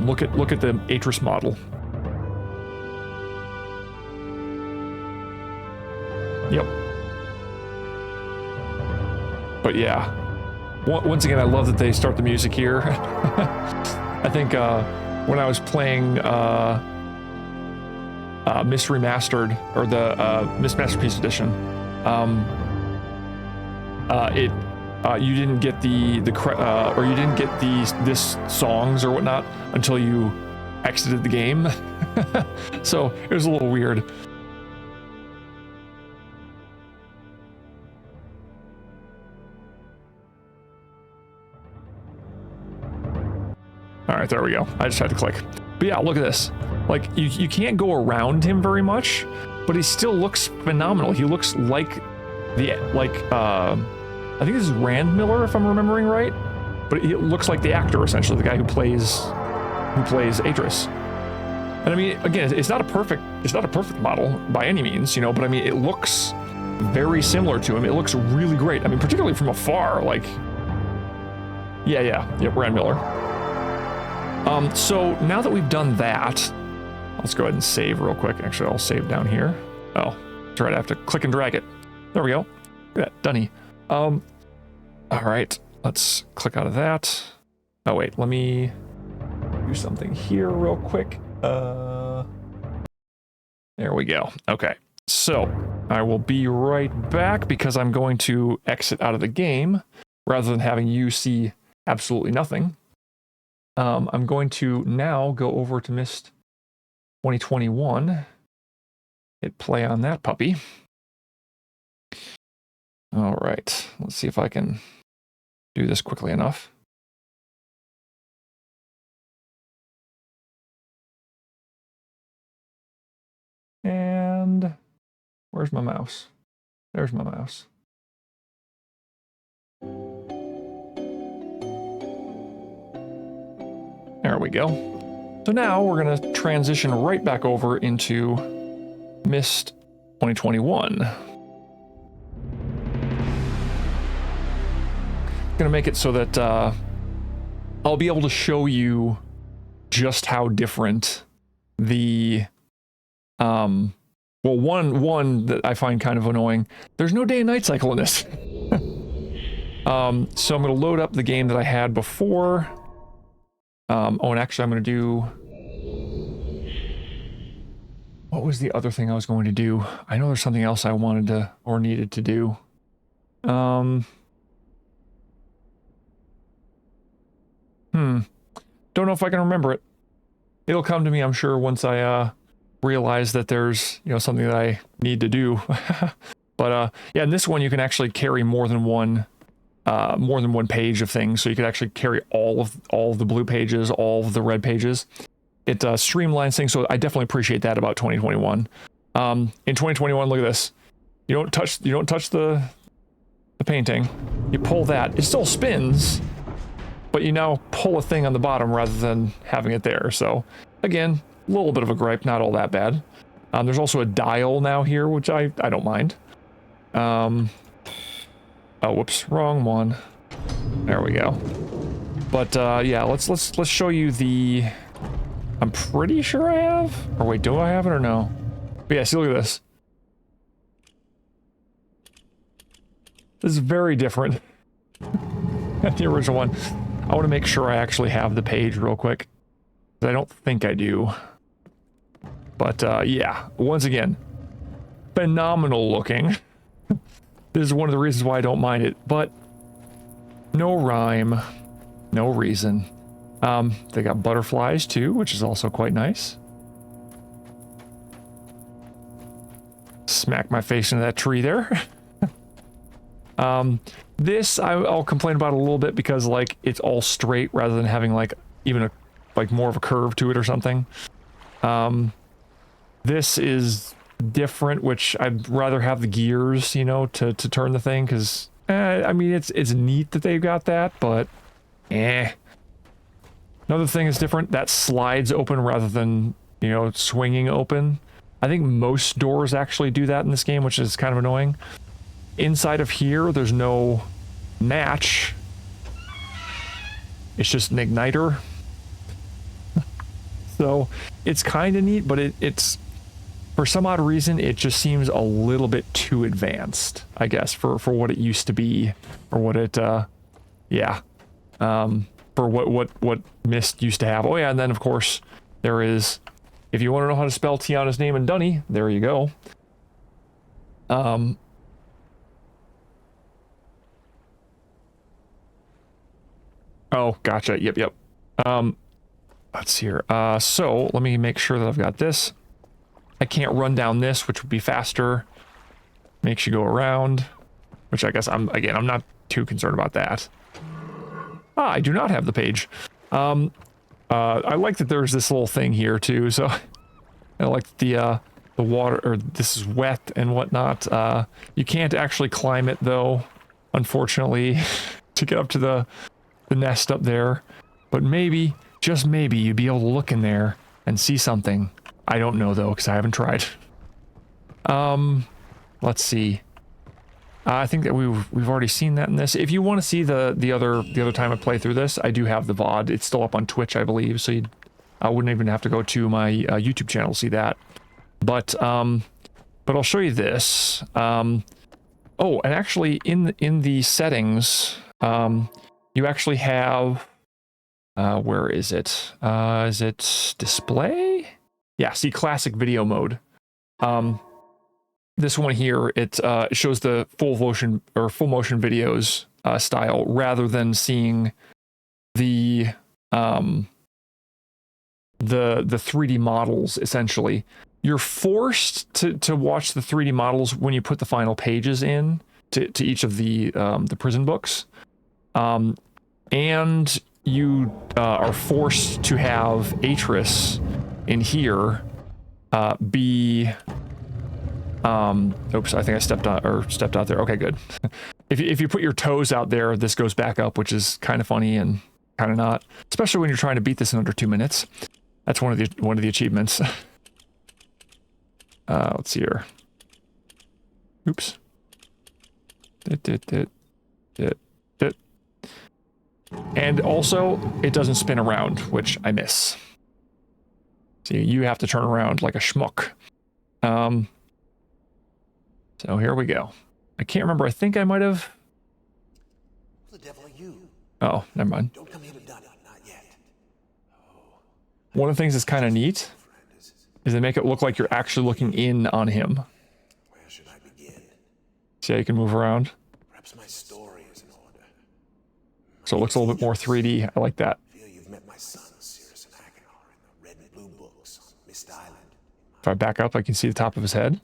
S1: look at the Atris model. Yep. But yeah, once again, I love that they start the music here. I think when I was playing Myst Remastered, or the Myst Masterpiece Edition, you didn't get or you didn't get this songs or whatnot until you exited the game. So it was a little weird. All right, there we go. I just had to click. But yeah, look at this. Like, you can't go around him very much, but he still looks phenomenal. He looks like I think this is Rand Miller, if I'm remembering right. But it looks like the actor, essentially, the guy who plays Atris. And I mean, again, it's not a perfect model by any means, you know, but I mean, it looks very similar to him. It looks really great. I mean, particularly from afar, like, yeah, Rand Miller. So now that we've done that, let's go ahead and save real quick. Actually, I'll save down here. Oh, that's right. I have to click and drag it. There we go. Look at that, dunny. All right, let's click out of that. Oh wait, let me do something here real quick. There we go. Okay, so I will be right back because I'm going to exit out of the game rather than having you see absolutely nothing. I'm going to now go over to Myst 2021. Hit play on that puppy. All right, let's see if I can do this quickly enough. And where's my mouse? There's my mouse. There we go. So now we're going to transition right back over into Myst 2021. Going to make it so that I'll be able to show you just how different the well, one that I find kind of annoying. There's no day and night cycle in this. So I'm going to load up the game that I had before. Oh, and actually I'm going to do... What was the other thing I was going to do? I know there's something else I wanted to, or needed to do. Don't know if I can remember it. It'll come to me, I'm sure, once I realize that there's, you know, something that I need to do. But yeah, in this one you can actually carry more than one page of things. So you could actually carry all of the blue pages, all of the red pages. It streamlines things, so I definitely appreciate that about 2021. In 2021, look at this. You don't touch the painting. You pull that. It still spins, but you now pull a thing on the bottom rather than having it there. So again, a little bit of a gripe, not all that bad. There's also a dial now here, which I don't mind. Oh, whoops, wrong one. There we go. But yeah, let's show you the. I'm pretty sure I have. Or wait, do I have it or no? But yeah, see, look at this. This is very different than the original one. I want to make sure I actually have the page real quick. I don't think I do. But yeah, once again, phenomenal looking. This is one of the reasons why I don't mind it, but no rhyme, no reason. They got butterflies too, which is also quite nice. Smack my face into that tree there. This I'll complain about a little bit because like it's all straight rather than having like even a like more of a curve to it or something. This is different, which I'd rather have the gears, you know, to turn the thing, because I mean it's neat that they've got that, but another thing is different, that slides open rather than, you know, swinging open. I think most doors actually do that in this game, which is kind of annoying. Inside of here, there's no match. It's just an igniter. So it's kind of neat, but it's for some odd reason, it just seems a little bit too advanced, I guess, for what it used to be, or what it, yeah, for what Myst used to have. Oh yeah, and then of course there is, if you want to know how to spell Tiana's name in Dunny, there you go. Oh, gotcha. Yep. Let's see here. So let me make sure that I've got this. I can't run down this, which would be faster. Makes you go around, which I guess I'm not too concerned about that. Ah, I do not have the page. I like that there's this little thing here too. So I like the water, or this is wet and whatnot. You can't actually climb it though, unfortunately, to get up to the nest up there. But maybe, just maybe, you'd be able to look in there and see something. I don't know though, because I haven't tried. Let's see. I think that we've already seen that in this. If you want to see the other time I play through this, I do have the VOD. It's still up on Twitch, I believe, so I wouldn't even have to go to my YouTube channel to see that. But I'll show you this. Oh, and actually in the settings, you actually have where is it? Is it display? Yeah, see, classic video mode. This one here, it shows the full motion videos style rather than seeing the 3D models. Essentially, you're forced to watch the 3D models when you put the final pages in to each of the prison books, and you are forced to have Atris in here be oops, I think I stepped out there. Okay, good. If you put your toes out there, this goes back up, which is kind of funny and kind of not, especially when you're trying to beat this in under 2 minutes. That's one of the achievements. Let's see here. Oops. And also, it doesn't spin around, which I miss. See, you have to turn around like a schmuck. So here we go. I can't remember. I think I might have.
S2: Who the devil are you?
S1: Oh, never mind.
S2: Don't come here to done it, not yet.
S1: One of the things that's kind of neat is they make it look like you're actually looking in on him.
S2: Where should I begin?
S1: See how you can move around?
S2: Perhaps my story is in order.
S1: So it looks a little bit more 3D. I like that.
S2: I feel you've met my son, Sirius and Achenar, in the red and blue books on Myst Island.
S1: If I back up, I can see the top of his head.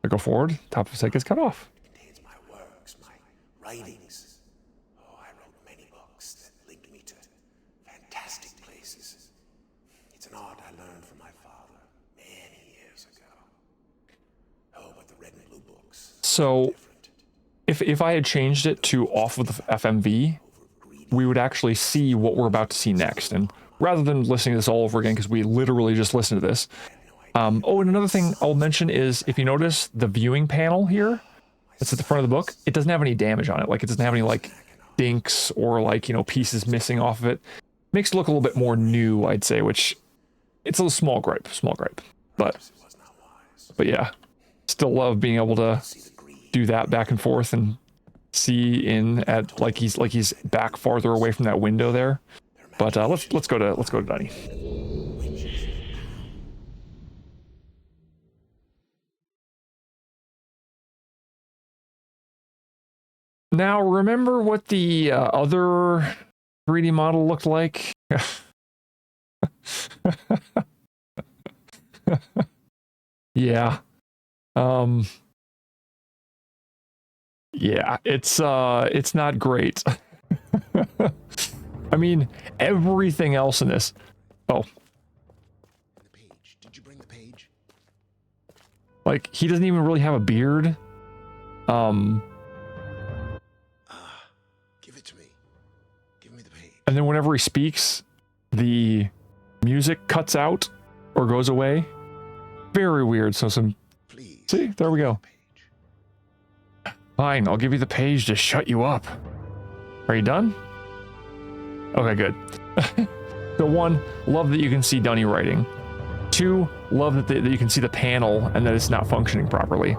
S1: If I go forward, top of his head gets cut off.
S2: It contains my works, my writings. Oh, I wrote many books that linked me to fantastic places. It's an art I learned from my father many years ago. Oh, but the red and blue books.
S1: So if I had changed it to off of the FMV, we would actually see what we're about to see next. And rather than listening to this all over again, because we literally just listened to this. Oh, and another thing I'll mention is, if you notice the viewing panel here, that's at the front of the book, it doesn't have any damage on it. Like, it doesn't have any, like, dinks or, like, you know, pieces missing off of it. Makes it look a little bit more new, I'd say, which, it's a small gripe, But yeah, still love being able to do that back and forth and see in at, like he's back farther away from that window there. But let's go to Dunny. Now, remember what the other 3D model looked like? Yeah. Yeah, it's not great. I mean, everything else in this. Oh.
S2: The page. Did you bring the page?
S1: Like, he doesn't even really have a beard.
S2: Give it to me. Give me the page.
S1: And then whenever he speaks, the music cuts out or goes away. Very weird. So
S2: Please.
S1: See, there we go. Fine, I'll give you the page to shut you up. Are you done? Okay, good. So 1, love that you can see Dunny writing. 2, love that you can see the panel and that it's not functioning properly.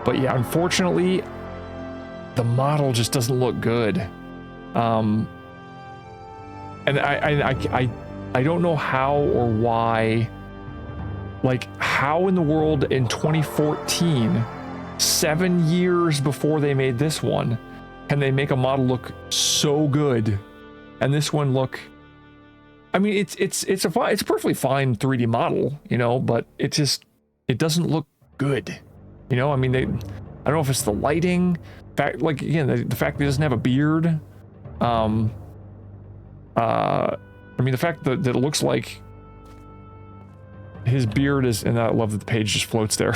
S1: But yeah, unfortunately, the model just doesn't look good. And I don't know how or why. Like, how in the world in 2014, 7 years before they made this one, can they make a model look so good, and this one look? I mean, it's a perfectly fine 3D model, you know, but it doesn't look good, you know. I mean, I don't know if it's the lighting, like again, the fact that he doesn't have a beard. I mean, the fact that it looks like his beard is, and I love that the page just floats there.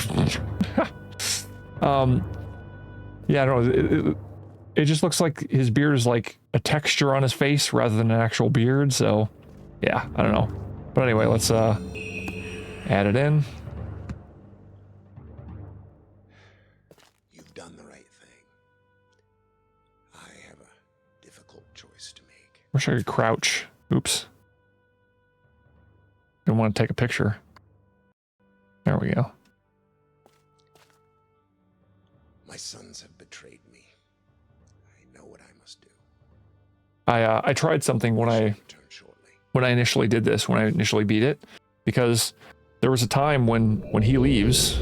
S1: Yeah, I don't know. It just looks like his beard is like a texture on his face rather than an actual beard. So, yeah, I don't know. But anyway, let's add it in.
S2: You've done the right thing. I have a difficult choice to make.
S1: Wish I could crouch. Oops. Didn't want to take a picture. There we go.
S2: My sons have betrayed me. I know what I must do.
S1: I tried something when I initially did this, when I initially beat it, because there was a time when he leaves,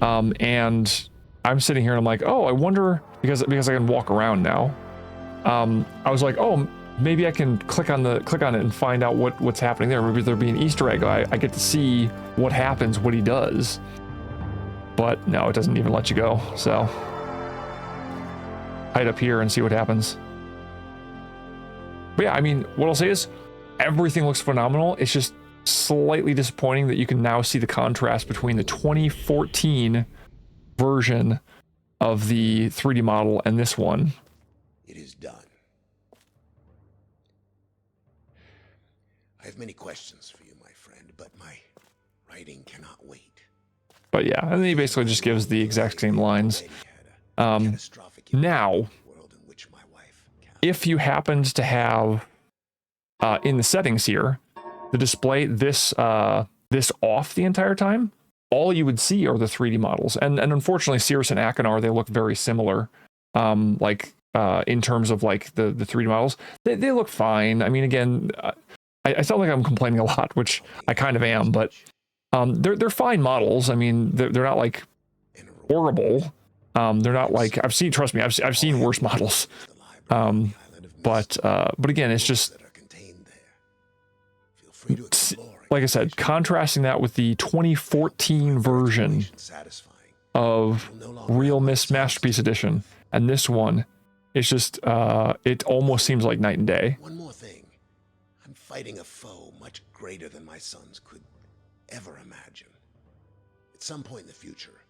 S1: and I'm sitting here and I'm like, oh, I wonder, because I can walk around now. I was like, oh, maybe I can click on it and find out what's happening there. Maybe there'll be an Easter egg. I get to see what happens, what he does. But no, it doesn't even let you go. So hide up here and see what happens. But yeah, I mean, what I'll say is everything looks phenomenal. It's just slightly disappointing that you can now see the contrast between the 2014 version of the 3D model and this one.
S2: It is done. I have many questions for you, my friend, but my writing cannot wait.
S1: But yeah, and then he basically just gives the exact same lines. Now, if you happened to have in the settings here, the display this off the entire time, all you would see are the 3D models. And unfortunately, Cirrus and Akinar, they look very similar. In terms of like the 3D models, they look fine. I mean, again, I sound like I'm complaining a lot, which I kind of am, but they're fine models. I mean, they're not like horrible. They're not like, trust me, I've seen worse models. But again, it's just, like I said, contrasting that with the 2014 version of Real Myst Masterpiece Edition and this one, it's just, it almost seems like night and day.
S2: One more thing. I'm fighting a foe much greater than my sons could ever imagine. At some point in the future,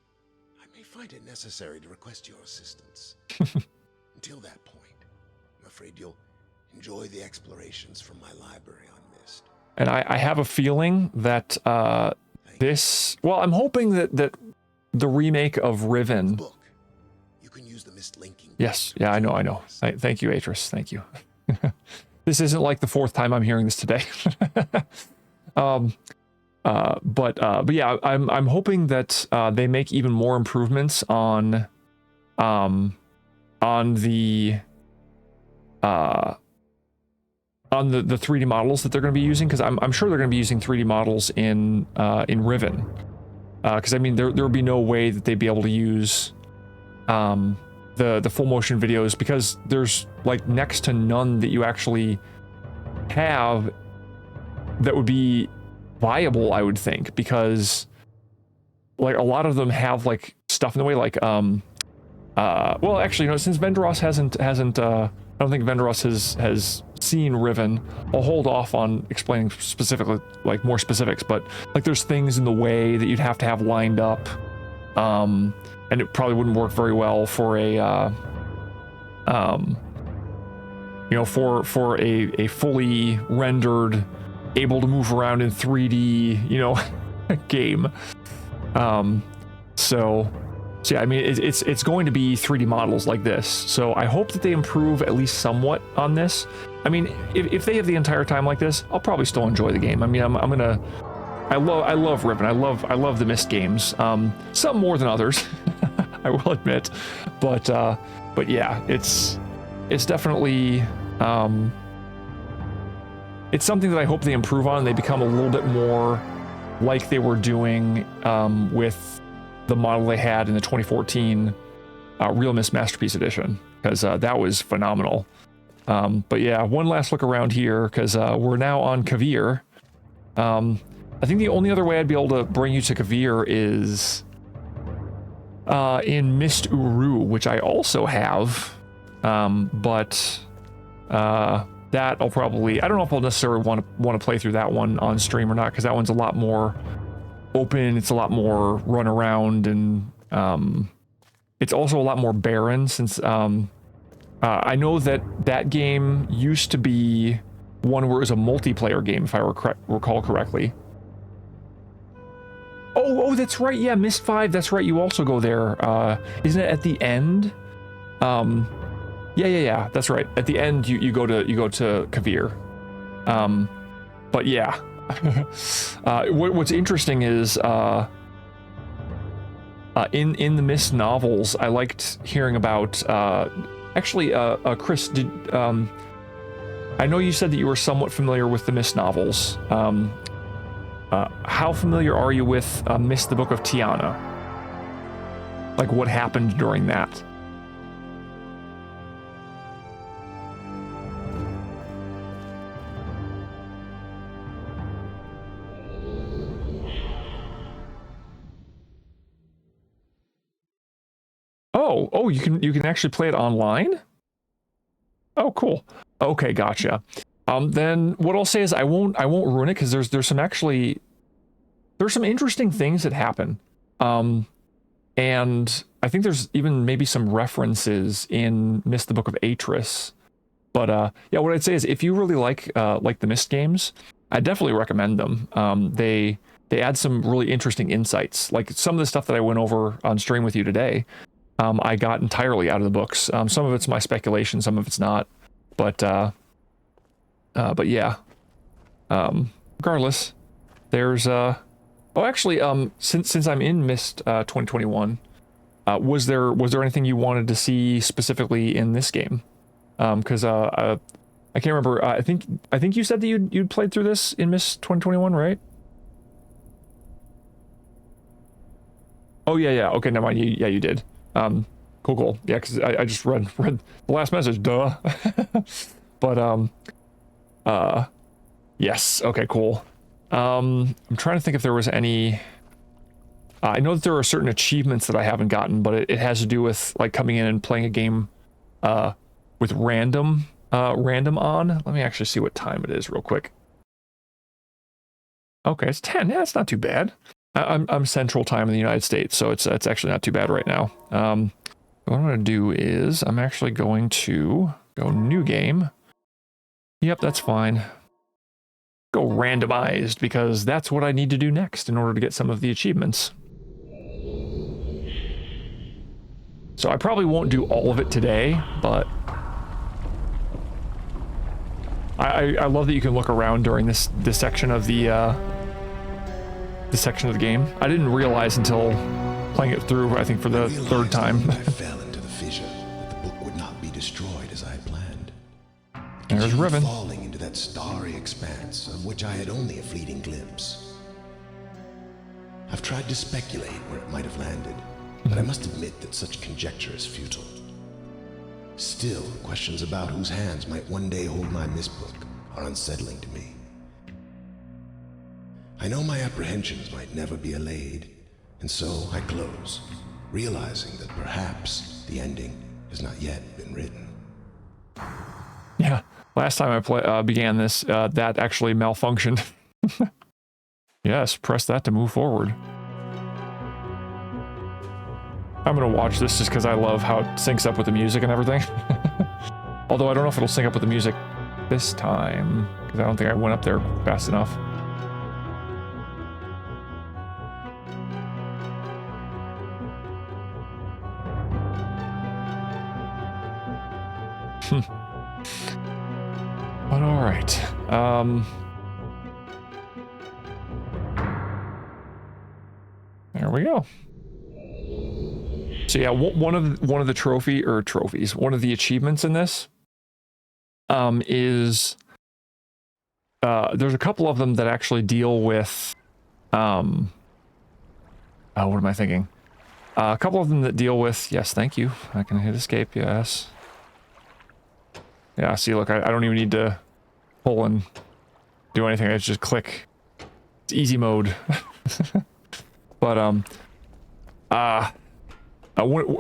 S2: I may find it necessary to request your assistance. Until that point, I'm afraid you'll Enjoy the explorations from my library on Myst.
S1: And I have a feeling that this... Well, I'm hoping that the remake of Riven...
S2: Book. You can use the Myst linking.
S1: Yes, yeah, I know. Thank you, Atris. Thank you. This isn't like the 4th time I'm hearing this today. But yeah, I'm hoping that they make even more improvements on the 3D models that they're going to be using, because I'm sure they're going to be using 3D models in Riven, because I mean there would be no way that they'd be able to use the full motion videos, because there's like next to none that you actually have that would be viable, I would think, because like a lot of them have like stuff in the way, like well, actually, you know, since Venderos hasn't I don't think Venderos has seen Riven, I'll hold off on explaining specifically, like more specifics, but like there's things in the way that you'd have to have lined up, and it probably wouldn't work very well for a you know, for a fully rendered, able to move around in 3D, you know, game. So yeah, I mean, it's going to be 3D models like this. So I hope that they improve at least somewhat on this. I mean, if they have the entire time like this, I'll probably still enjoy the game. I mean, I love Riven. I love the Myst games. Some more than others, I will admit. But yeah, it's definitely it's something that I hope they improve on and they become a little bit more like they were doing with the model they had in the 2014 Real Myst Masterpiece Edition, because that was phenomenal. But yeah, one last look around here, because we're now on Kavir. I think the only other way I'd be able to bring you to Kavir is in Myst Uru, which I also have, but that I'll probably... I don't know if I'll necessarily want to play through that one on stream or not, because that one's a lot more open, it's a lot more run around, and it's also a lot more barren, since I know that game used to be one where it was a multiplayer game, if I recall correctly. Oh, that's right, yeah, Myst 5, that's right, you also go there. Isn't it at the end? Yeah, that's right. At the end, you go to Kavir. But yeah, what's interesting is in the Myst novels, I liked hearing about. Actually, Chris, did I know you said that you were somewhat familiar with the Myst novels? How familiar are you with Myst: The Book of Tiana? Like what happened during that? Oh, you can actually play it online? Oh, cool. Okay, gotcha. Then what I'll say is I won't ruin it, because there's some interesting things that happen. And I think there's even maybe some references in Myst: The Book of Atris. But yeah, what I'd say is if you really like the Myst games, I definitely recommend them. They add some really interesting insights, like some of the stuff that I went over on stream with you today. I got entirely out of the books. Some of it's my speculation, some of it's not. But yeah. Regardless, there's oh, actually, since I'm in Myst 2021, was there anything you wanted to see specifically in this game? Because I can't remember. I think you said that you'd played through this in Myst 2021, right? Oh yeah. Okay, never mind. Yeah, you did. Cool. Yeah, because I just read the last message, duh. But yes, okay, cool. I'm trying to think if there was any... I know that there are certain achievements that I haven't gotten, but it has to do with like coming in and playing a game with random on. Let me actually see what time it is real quick. Okay, it's 10. Yeah, it's not too bad. I'm Central Time in the United States, so it's actually not too bad right now. What I'm going to do is I'm actually going to go new game. Yep, that's fine. Go randomized, because that's what I need to do next in order to get some of the achievements. So I probably won't do all of it today, but I love that you can look around during this section of the game. I didn't realize until playing it through, I think for the third time.
S2: I fell into the fissure that the book would not be destroyed as I had planned.
S1: There's Ribbon.
S2: Falling into that starry expanse of which I had only a fleeting glimpse. I've tried to speculate where it might have landed, but I must admit that such conjecture is futile. Still, questions about whose hands might one day hold my Myst book are unsettling to me. I know my apprehensions might never be allayed, and so I close, realizing that perhaps the ending has not yet been written.
S1: Yeah, last time I began this, that actually malfunctioned. Yes, press that to move forward. I'm gonna watch this just because I love how it syncs up with the music and everything. Although I don't know if it'll sync up with the music this time, because I don't think I went up there fast enough. But all right. There we go. So yeah, one of the trophies, one of the achievements in this is there's a couple of them that actually deal with oh, what am I thinking? A couple of them that deal with, yes, thank you. I can hit escape, yes. Yeah, see, look, I don't even need to pull and do anything. I just click. It's easy mode. But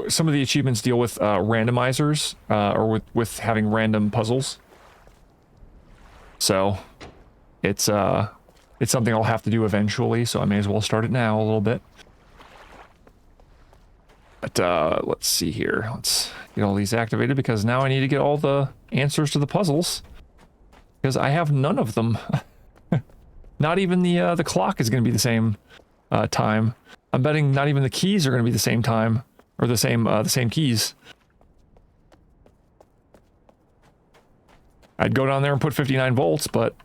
S1: some of the achievements deal with randomizers, or with having random puzzles. So it's something I'll have to do eventually, so I may as well start it now a little bit. But let's see here. Let's get all these activated, because now I need to get all the answers to the puzzles, because I have none of them. Not even the clock is going to be the same time. I'm betting not even the keys are going to be the same time, or the same keys. I'd go down there and put 59 volts, but,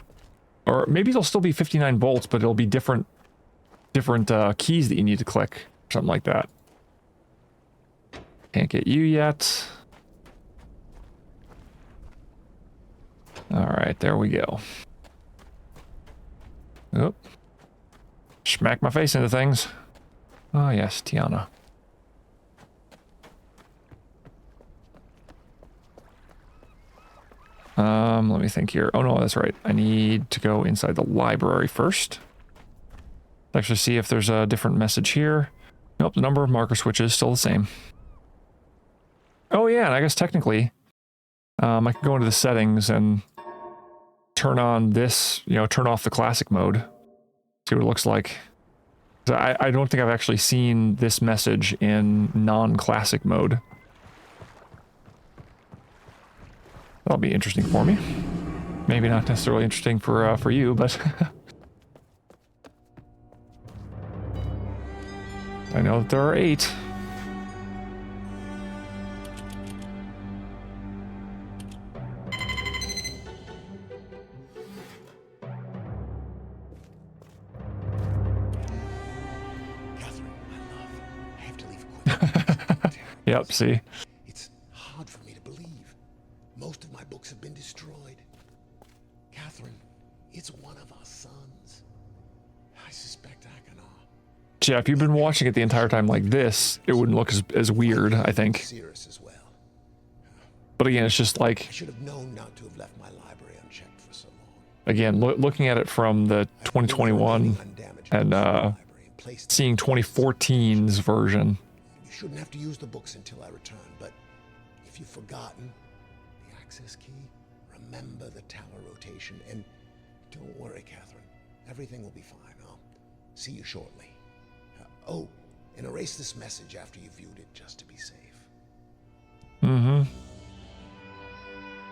S1: or maybe it'll still be 59 volts, but it'll be different keys that you need to click, something like that. Can't get you yet. All right, there we go. Oop. Smack my face into things. Oh yes, Tiana. Let me think here. Oh no, that's right. I need to go inside the library first. Actually see if there's a different message here. Nope, the number of marker switches is still the same. Oh yeah, and I guess technically, I can go into the settings and turn on this, turn off the classic mode. See what it looks like. I don't think I've actually seen this message in non-classic mode. That'll be interesting for me. Maybe not necessarily interesting for you, but I know that there are 8. Yep, see?
S2: It's hard for me to believe. Most of my books have been destroyed. Catherine, it's one of our sons. I suspect Akanar.
S1: Yeah, if you've been watching it the entire time like this, it wouldn't look as weird, I think.
S2: As well.
S1: But again, it's just like...
S2: I should have known not to have left my library unchecked for so long.
S1: Again, looking at it from the 2021 and seeing 2014's version.
S2: You shouldn't have to use the books until I return, but if you've forgotten the access key, remember the tower rotation, and don't worry, Catherine. Everything will be fine. I'll see you shortly. Oh, and erase this message after you viewed it, just to be safe.
S1: Mm-hmm.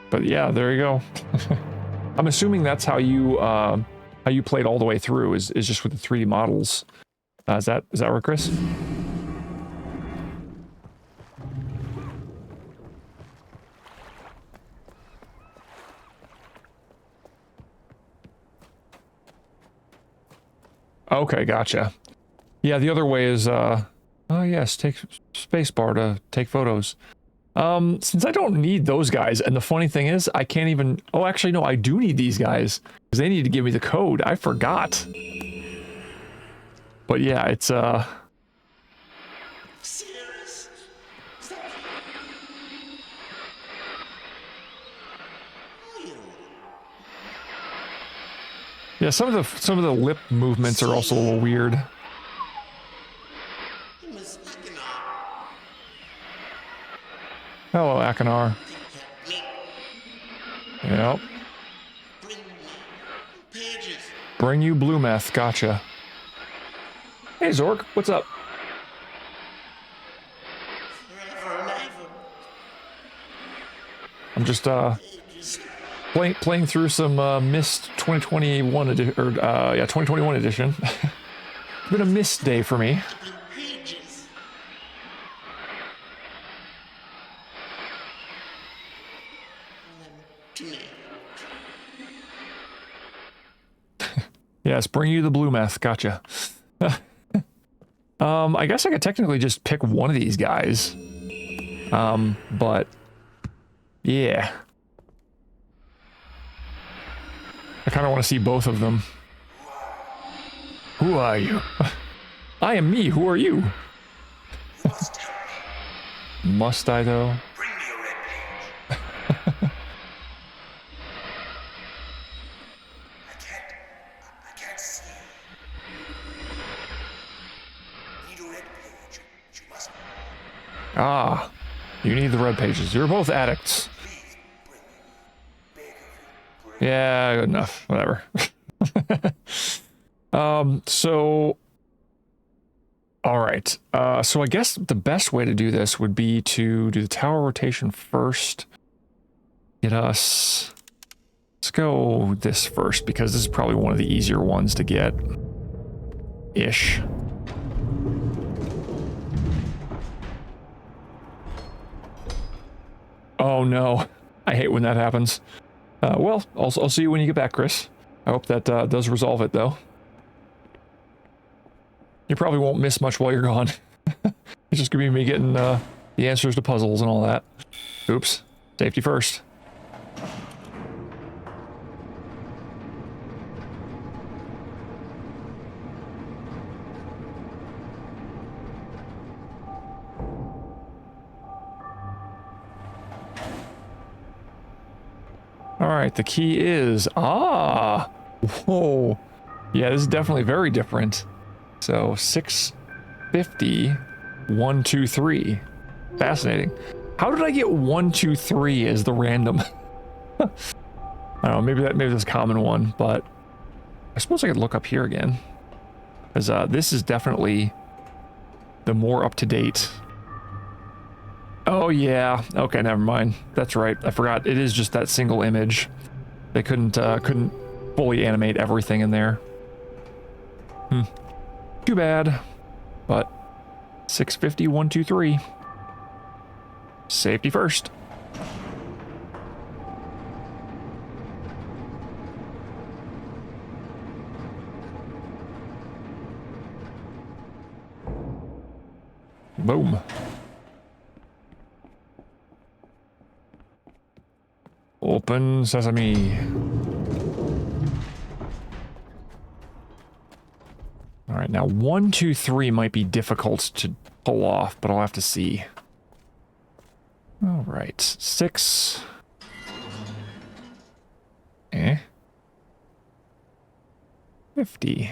S1: But yeah, there you go. I'm assuming that's how you played all the way through, is just with the 3D models. Is that right, Chris? Okay, gotcha. Yeah, the other way is, oh yes, take spacebar to take photos. Since I don't need those guys, and the funny thing is, I can't even, oh, actually, no, I do need these guys, because they need to give me the code. I forgot. But yeah, it's, yeah, some of the lip movements are also a little weird. Hello, Akanar. Yep. Bring you blue meth, gotcha. Hey, Zork, what's up? I'm just, playing through some, Myst 2021 edition, or, yeah, 2021 edition. It's been a Myst day for me. Yes, bring you the blue meth, gotcha. I guess I could technically just pick one of these guys. But yeah. I kind of want to see both of them. Who are you? I am me, who are you? Must I though?
S3: Bring me a red page. I can't see. Need a red page. You must.
S1: Ah, you need the red pages. You're both addicts.
S3: Please bring me. Beg of you. Bring
S1: Yeah, good enough. Whatever. So... Alright, so I guess the best way to do this would be to do the tower rotation first. Get us... Let's go this first, because this is probably one of the easier ones to get. Ish. Oh no, I hate when that happens. Well, I'll see you when you get back, Chris. I hope that does resolve it, though. You probably won't miss much while you're gone. It's just gonna be me getting the answers to puzzles and all that. Oops. Safety first. Alright, the key is... Ah! Whoa. Yeah, this is definitely very different. So, 650, 1, 2, 3. Fascinating. How did I get 1, 2, 3 as the random? I don't know, maybe that's a common one, but... I suppose I could look up here again. Because this is definitely the more up-to-date. Oh yeah, okay, never mind. That's right, I forgot. It is just that single image. They couldn't fully animate everything in there. Too bad. But 650, 1, 2, 3. Safety first. Boom. Open sesame. All right, now 1, 2, 3 might be difficult to pull off, but I'll have to see. All right, 6. 50.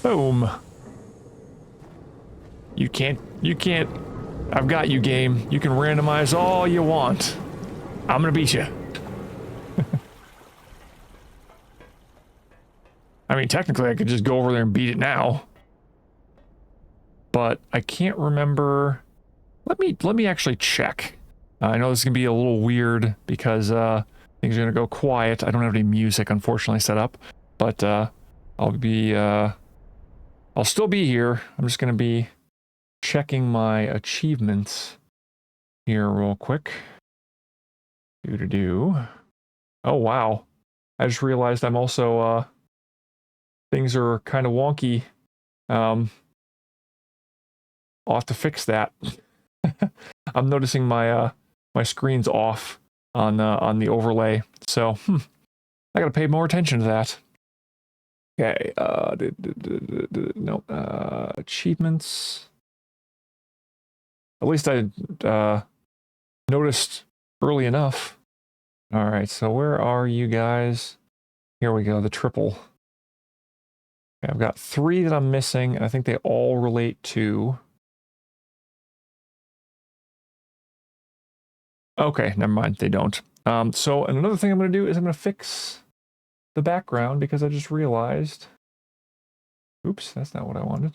S1: Boom. You can't, I've got you, game. You can randomize all you want. I'm gonna beat you. I mean, technically I could just go over there and beat it now. But I can't remember. Let me actually check. I know this is gonna be a little weird because I things are going to go quiet. I don't have any music, unfortunately, set up, but I'll still be here. I'm just going to be checking my achievements here real quick. Do. Oh, wow. I just realized I'm also, things are kind of wonky. I'll have to fix that. I'm noticing my my screen's off on the overlay, so I gotta pay more attention to that. Okay, no, achievements. At least I noticed early enough. All right, so where are you guys? Here we go, the triple. Okay, I've got 3 that I'm missing, and I think they all relate to... Okay, never mind, they don't. So another thing I'm going to do is I'm going to fix the background because I just realized... Oops, that's not what I wanted.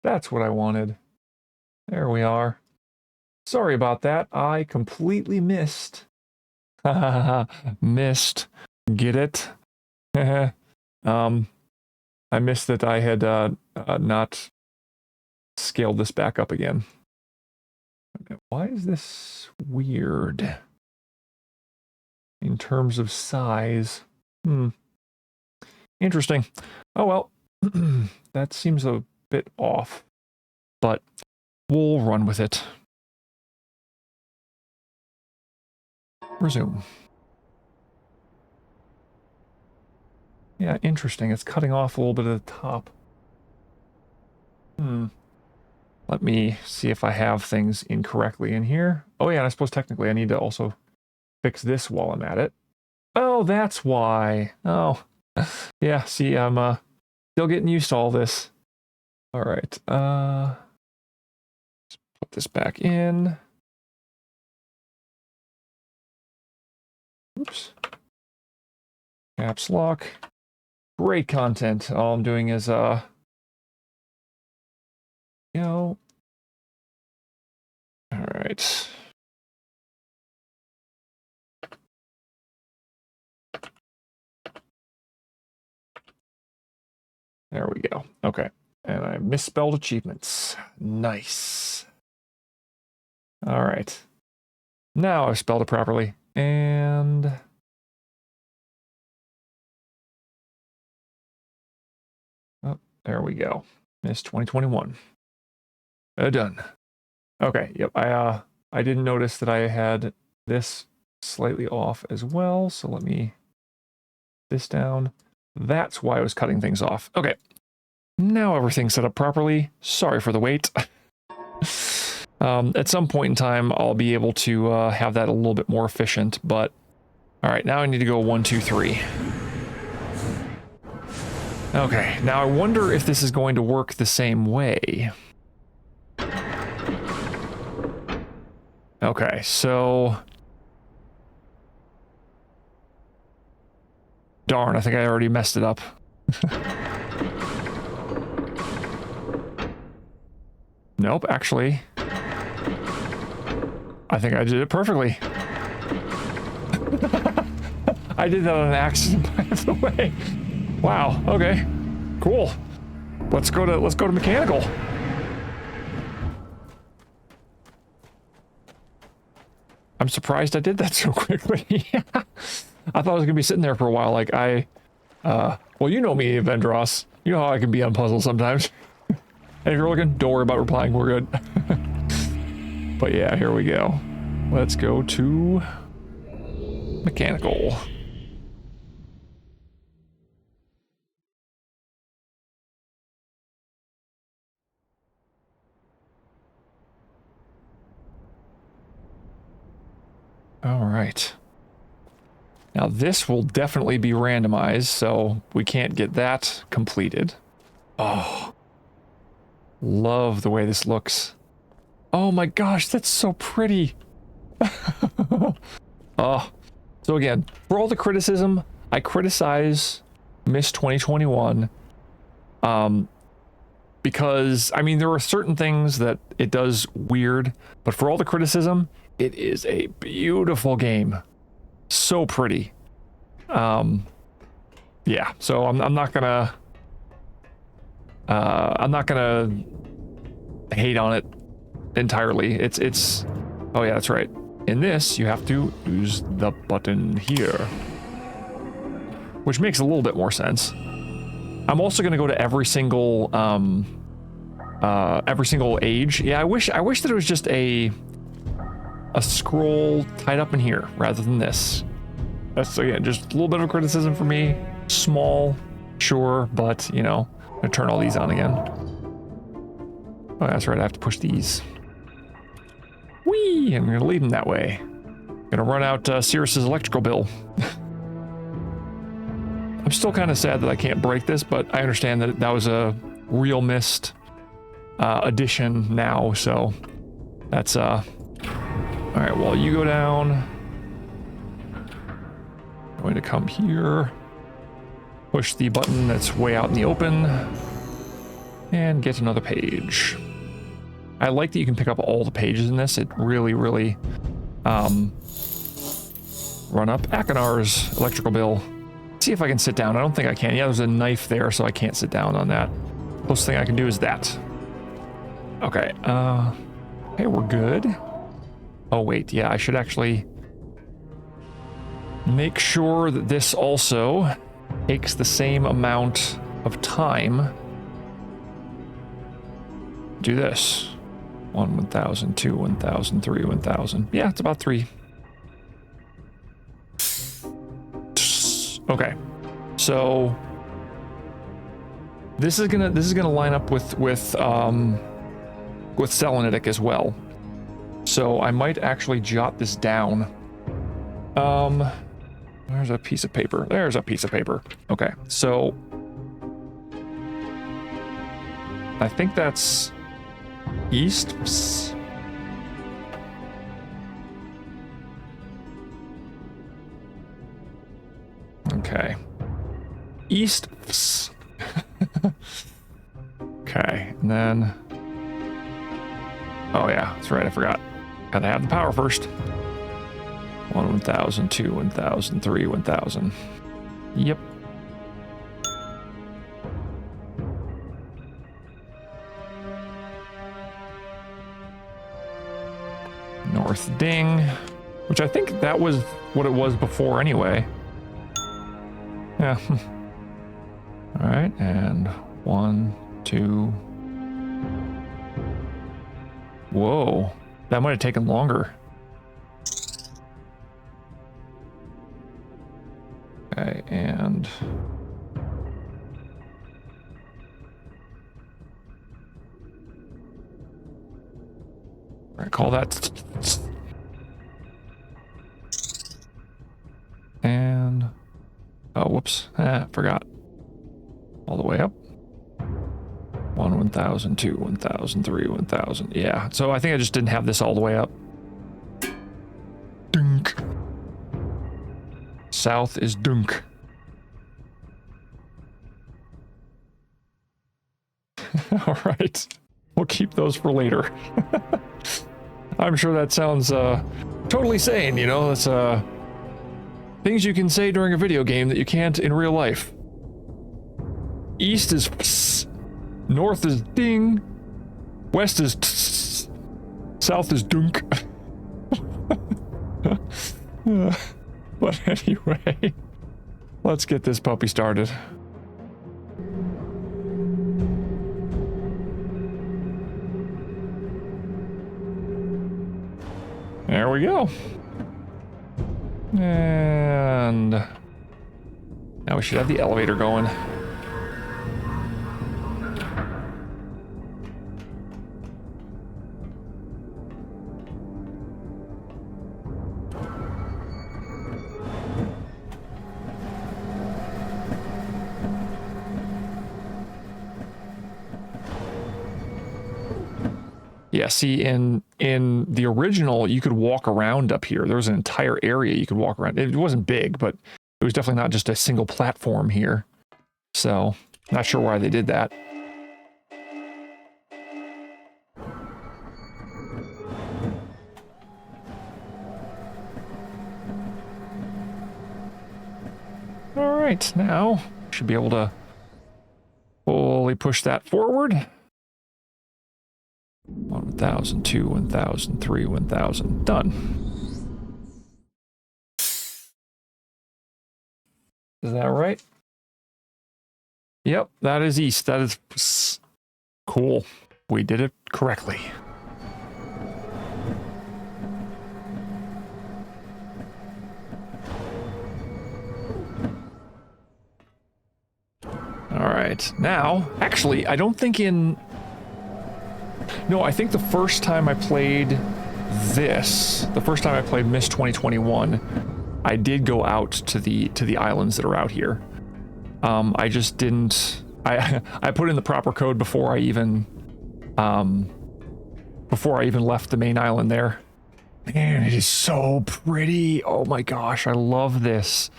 S1: That's what I wanted. There we are. Sorry about that. I completely missed. Missed. Get it? I missed that I had not scaled this back up again. Okay, why is this weird? In terms of size. Interesting. Oh well. That seems a bit off. But we'll run with it. Resume. Yeah, interesting. It's cutting off a little bit at the top. Let me see if I have things incorrectly in here. Oh yeah, and I suppose technically I need to also fix this while I'm at it. Oh, that's why. Oh, yeah, see, I'm still getting used to all this. All right, let's put this back in. Oops. Caps lock. Great content. All I'm doing is, you know, all right. There we go. Okay. And I misspelled achievements. Nice. All right. Now I've spelled it properly. And... oh, there we go. Myst 2021. Done. Okay, yep. I didn't notice that I had this slightly off as well, so let me this down. That's why I was cutting things off. Okay. Now everything's set up properly. Sorry for the wait. At some point in time, I'll be able to have that a little bit more efficient, but all right, now I need to go 1, 2, 3. Okay, now I wonder if this is going to work the same way. Okay, so... darn, I think I already messed it up. Nope, actually. I think I did it perfectly. I did that on an accident, by the way. Wow, okay. Cool. Let's go to mechanical. I'm surprised I did that so quickly. I thought I was gonna be sitting there for a while, like well, you know me, Vendros. You know how I can be on puzzles sometimes. And if you're looking, don't worry about replying, we're good. But yeah, here we go. Let's go to mechanical. All right. Now this will definitely be randomized, so we can't get that completed. Oh. Love the way this looks. Oh my gosh, that's so pretty. Oh. So again, for all the criticism, I criticize Myst 2021 because, I mean, there are certain things that it does weird, but for all the criticism, it is a beautiful game. so pretty. Yeah, so I'm not gonna hate on it entirely. It's oh yeah, that's right. In this, you have to use the button here, which makes a little bit more sense. I'm also gonna go to every single age. Yeah, I wish that it was just a scroll tied up in here rather than this. That's, again, just a little bit of criticism for me. Small, sure, but, you know, I'm gonna turn all these on again. Oh, that's right, I have to push these. Whee! I'm gonna leave them that way. Gonna run out Cirrus's electrical bill. I'm still kind of sad that I can't break this, but I understand that that was a real Myst addition now, so that's, all right, well, you go down. Going to come here, push the button that's way out in the open, and get another page. I like that you can pick up all the pages in this. It really, really, run up Akinar's electrical bill. See if I can sit down. I don't think I can. Yeah, there's a knife there, so I can't sit down on that. Closest thing I can do is that. Okay, okay, we're good. Oh, wait, yeah, I should actually make sure that this also takes the same amount of time. Do this. 1, 1,000, 2, 1,000, 3, 1,000. Yeah, it's about 3. Okay, so this is gonna line up with Selenitic as well. So I might actually jot this down. There's a piece of paper. There's a piece of paper. Okay, so I think that's east. Okay. East. Okay, and then... Oh yeah, that's right, I forgot. Gotta have the power first. 1, 1,000, 2, 1,000, 3, 1,000. Yep. North Ding, which I think that was what it was before anyway. Yeah. All right, and 1, 2. Whoa, that might have taken longer. Okay, and I call that. And oh, whoops! Forgot. All the way up. 1, 1,000, 2, 1,000, 3, 1,000. Yeah. So I think I just didn't have this all the way up. Dunk. South is Dunk. All right. We'll keep those for later. I'm sure that sounds totally sane, you know? That's things you can say during a video game that you can't in real life. East is pss, north is ding, west is tss, south is dunk. But anyway, let's get this puppy started. There we go. And now we should have the elevator going. Yeah, see, in the original, you could walk around up here. There was an entire area you could walk around. It wasn't big, but it was definitely not just a single platform here. So, not sure why they did that. right, now should be able to fully push that forward. 1,000, 2, 1,000, 3, 1,000. Done. Is that right? Yep, that is east. That is cool. We did it correctly. All right, now, actually, I don't think in... No, I think the first time I played this, the first time I played Myst 2021, I did go out to the islands that are out here. I just didn't... I put in the proper code before I even left the main island there. Man, it is so pretty. Oh my gosh, I love this.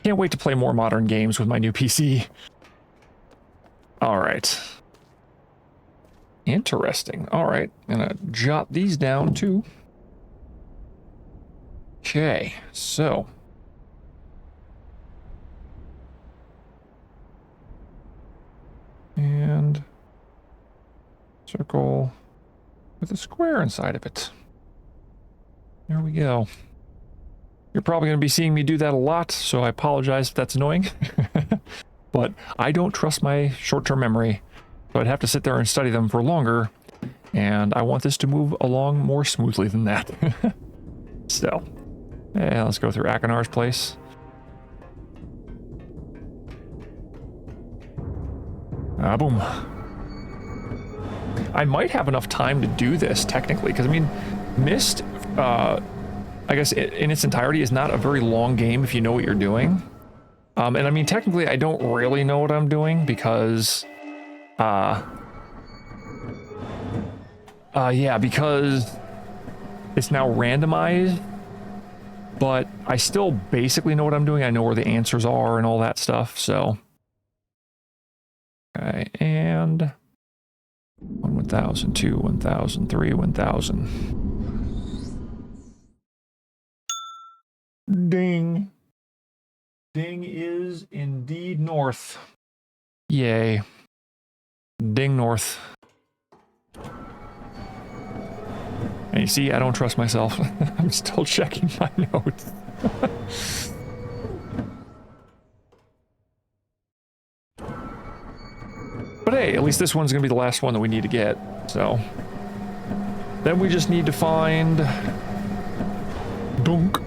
S1: Can't wait to play more modern games with my new PC. All right. Interesting. All right, I'm gonna jot these down too. Okay, so. And circle with a square inside of it. There we go. You're probably going to be seeing me do that a lot, so I apologize if that's annoying. But I don't trust my short-term memory, so I'd have to sit there and study them for longer, and I want this to move along more smoothly than that. So, yeah, let's go through Akinar's place. Ah, boom. I might have enough time to do this, technically, because, I mean, Myst, I guess in its entirety, is not a very long game if you know what you're doing. And, I mean, technically, I don't really know what I'm doing, because, yeah, because it's now randomized, but I still basically know what I'm doing. I know where the answers are and all that stuff, so... Okay, and 1,000, 2, 1,000, 3, 1,000. Ding. Ding is indeed north. Yay. Ding north. And you see, I don't trust myself. I'm still checking my notes. But hey, at least this one's gonna be the last one that we need to get, so. Then we just need to find... Dunk.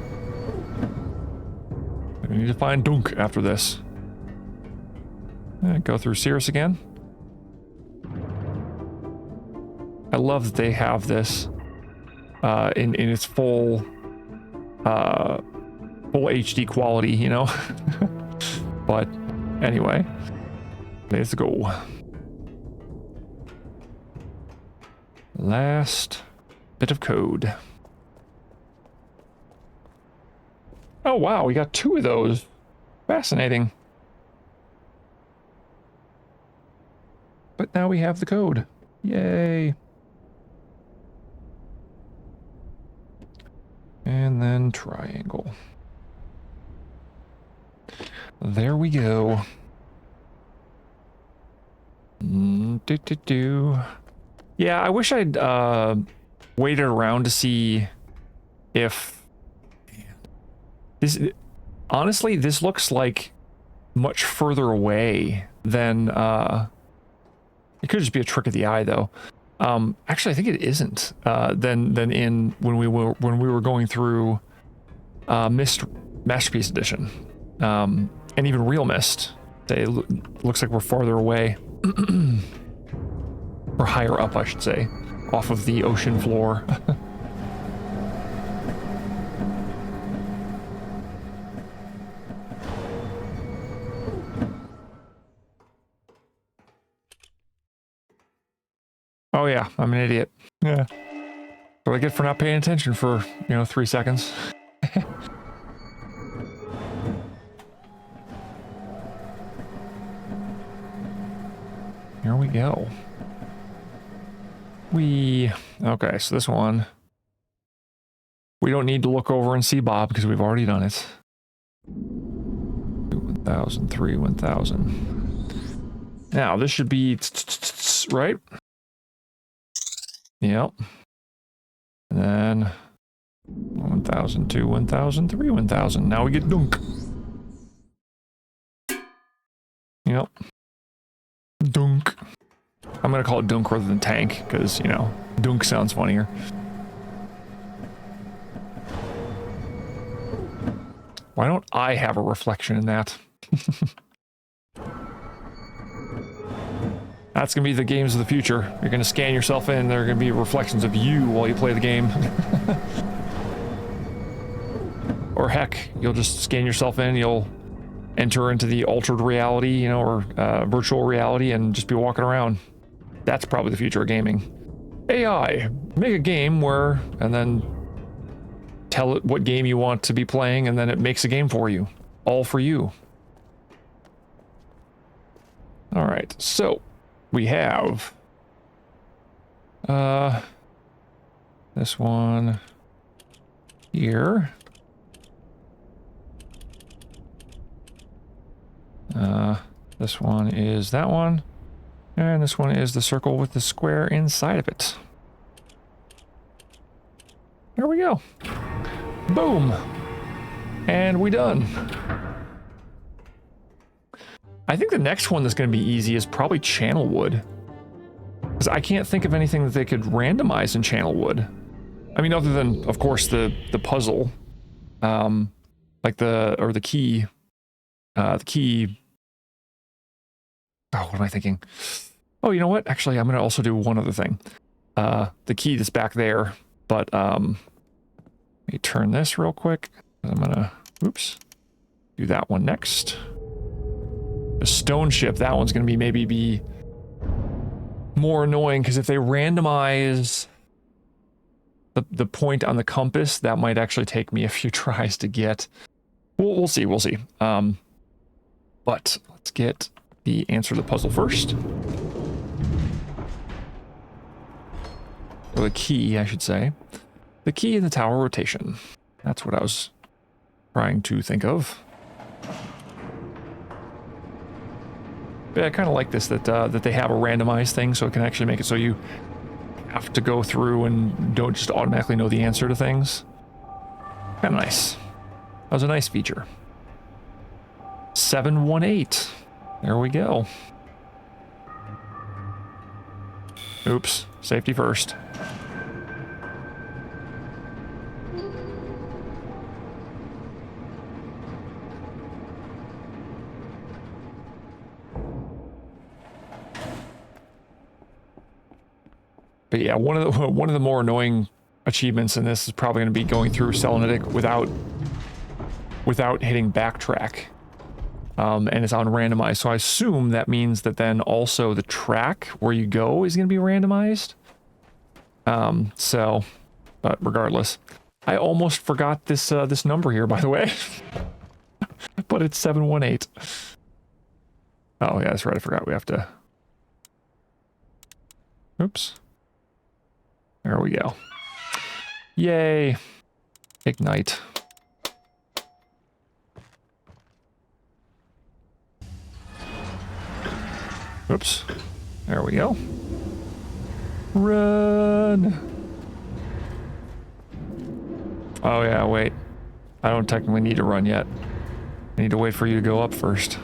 S1: We need to find Dunk after this. Go through Cirrus again. I love that they have this in its full HD quality, you know? But anyway, let's go. Last bit of code. Oh wow, we got 2 of those. Fascinating. But now we have the code. Yay. And then triangle. There we go. Yeah, I wish I'd waited around to see if this... Honestly, this looks like much further away than... it could just be a trick of the eye, though. Actually, I think it isn't. Than in when we were going through Myst Masterpiece Edition, and even Real Myst. It looks like we're farther away. Or higher up, I should say, off of the ocean floor. Oh yeah, I'm an idiot. Yeah. What do I get for not paying attention for, 3 seconds? Here we go. Okay, so this one, we don't need to look over and see Bob because we've already done it. 1003, 1000. Now, this should be right? Yep. And then 1002, 1003, 1000. Now we get dunk. Yep. Dunk. I'm going to call it dunk rather than tank because, you know, dunk sounds funnier. Why don't I have a reflection in that? That's going to be the games of the future. You're going to scan yourself in, there are going to be reflections of you while you play the game. Or heck, you'll just scan yourself in, you'll enter into the altered reality, you know, or virtual reality and just be walking around. That's probably the future of gaming. AI, make a game where, and then tell it what game you want to be playing, and then it makes a game for you. All for you. All right, so we have this one here. This one is that one, and this one is the circle with the square inside of it. There we go. Boom. And we done. I think the next one that's going to be easy is probably channel wood. Because I can't think of anything that they could randomize in channel wood. I mean, other than, of course, the puzzle. Like the key. The key. Oh, what am I thinking? Oh, you know what? Actually, I'm going to also do one other thing. The key that's back there. But, let me turn this real quick. I'm going to, oops, do that one next. The stone ship, that one's going to be maybe more annoying, because if they randomize the point on the compass, that might actually take me a few tries to get. We'll see. But let's get the answer to the puzzle first. Or the key, I should say. The key in the tower rotation. That's what I was trying to think of. But I kind of like this, that they have a randomized thing, so it can actually make it so you have to go through and don't just automatically know the answer to things. Kind of nice. That was a nice feature. 718. There we go. Oops. Safety first. But yeah, one of the more annoying achievements in this is probably going to be going through Selenitic without hitting backtrack. And it's on randomized, so I assume that means that then also the track where you go is going to be randomized. But regardless, I almost forgot this this number here, by the way. But it's 718. Oh yeah, that's right. I forgot we have to. Oops. There we go. Yay. Ignite. Oops. There we go. Run. Oh yeah, wait. I don't technically need to run yet. I need to wait for you to go up first.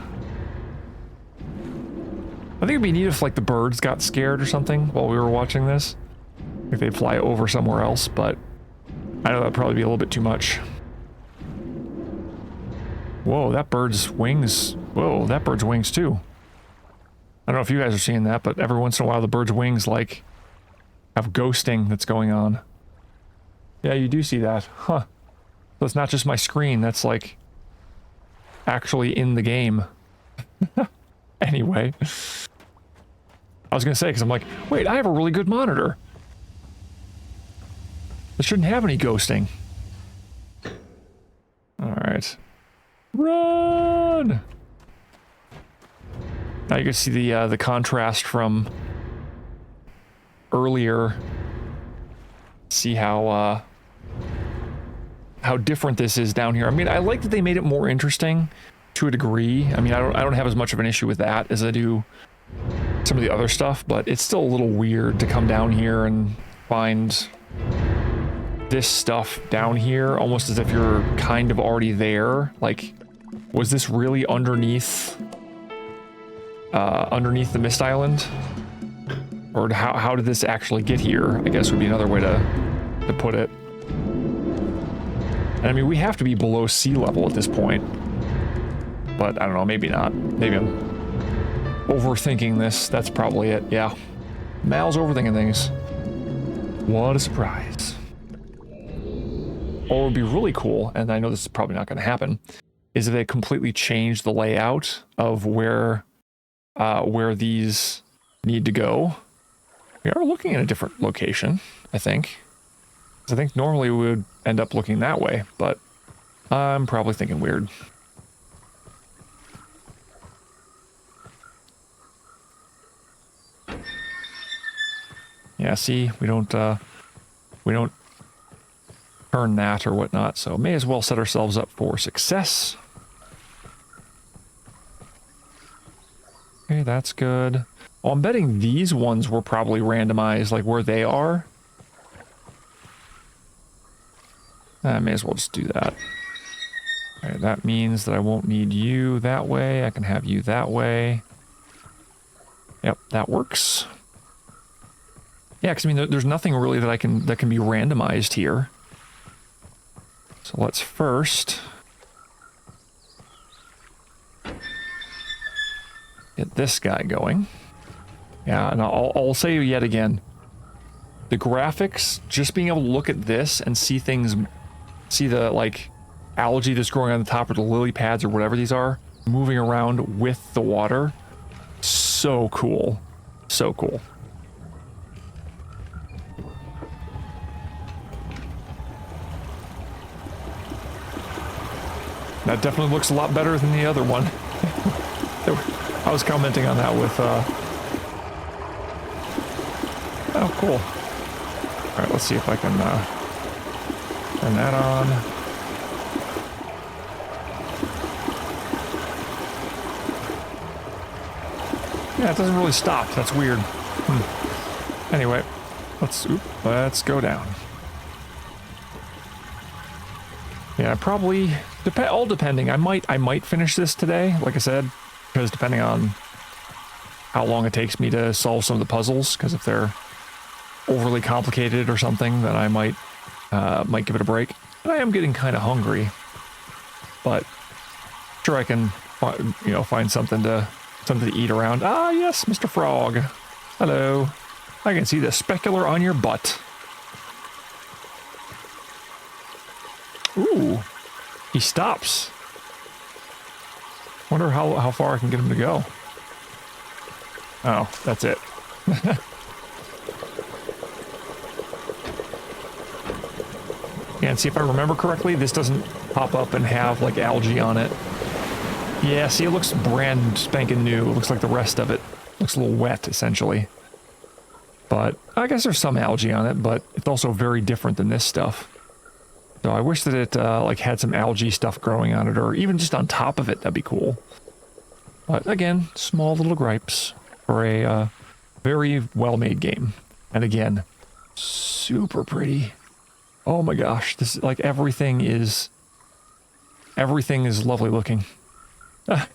S1: I think it'd be neat if like the birds got scared or something while we were watching this. Like they'd fly over somewhere else, but I know that'd probably be a little bit too much. Whoa, that bird's wings. Whoa, that bird's wings too. I don't know if you guys are seeing that, but every once in a while the bird's wings like have ghosting that's going on. Yeah, you do see that. Huh. So it's not just my screen, that's like actually in the game. Anyway. I was gonna say, because I'm like, wait, I have a really good monitor. It shouldn't have any ghosting. Alright. Run! Now you can see the contrast from earlier. See how different this is down here. I mean, I like that they made it more interesting to a degree. I mean, I don't have as much of an issue with that as I do some of the other stuff, but it's still a little weird to come down here and find this stuff down here, almost as if you're kind of already there. Like, was this really underneath the Myst Island? Or how did this actually get here, I guess would be another way to put it. And I mean, we have to be below sea level at this point. But I don't know, maybe not. Maybe I'm overthinking this. That's probably it, yeah. Mal's overthinking things. What a surprise. Or it would be really cool, and I know this is probably not going to happen, is if they completely change the layout of where these need to go. We are looking at a different location, I think. I think normally we would end up looking that way, but I'm probably thinking weird. Yeah, see, we don't turn that or whatnot, so may as well set ourselves up for success. Okay, that's good. Oh, I'm betting these ones were probably randomized, like where they are. I may as well just do that. Okay, that means that I won't need you that way. I can have you that way. Yep, that works. Yeah, because I mean, there's nothing really that can be randomized here. So let's first get this guy going. Yeah, and I'll say yet again, the graphics, just being able to look at this and see things, see the like algae that's growing on the top of the lily pads or whatever these are, moving around with the water. So cool. So cool. That definitely looks a lot better than the other one. I was commenting on that with, oh, cool. Alright, let's see if I can, turn that on. Yeah, it doesn't really stop. That's weird. Anyway, let's go down. Yeah, probably all depending. I might finish this today, like I said, because depending on how long it takes me to solve some of the puzzles, because if they're overly complicated or something, then I might give it a break. But I am getting kind of hungry, but sure I can find something to eat around. Ah, yes, Mr. Frog. Hello. I can see the specular on your butt. Ooh, he stops. Wonder how far I can get him to go. Oh, that's it. Yeah, and see if I remember correctly, this doesn't pop up and have like algae on it. Yeah, see, it looks brand spanking new. It looks like the rest of it looks a little wet, essentially. But I guess there's some algae on it, but it's also very different than this stuff. So I wish that it like had some algae stuff growing on it, or even just on top of it. That'd be cool. But again, small little gripes for a very well-made game. And again, super pretty. Oh my gosh, this like everything is lovely looking. And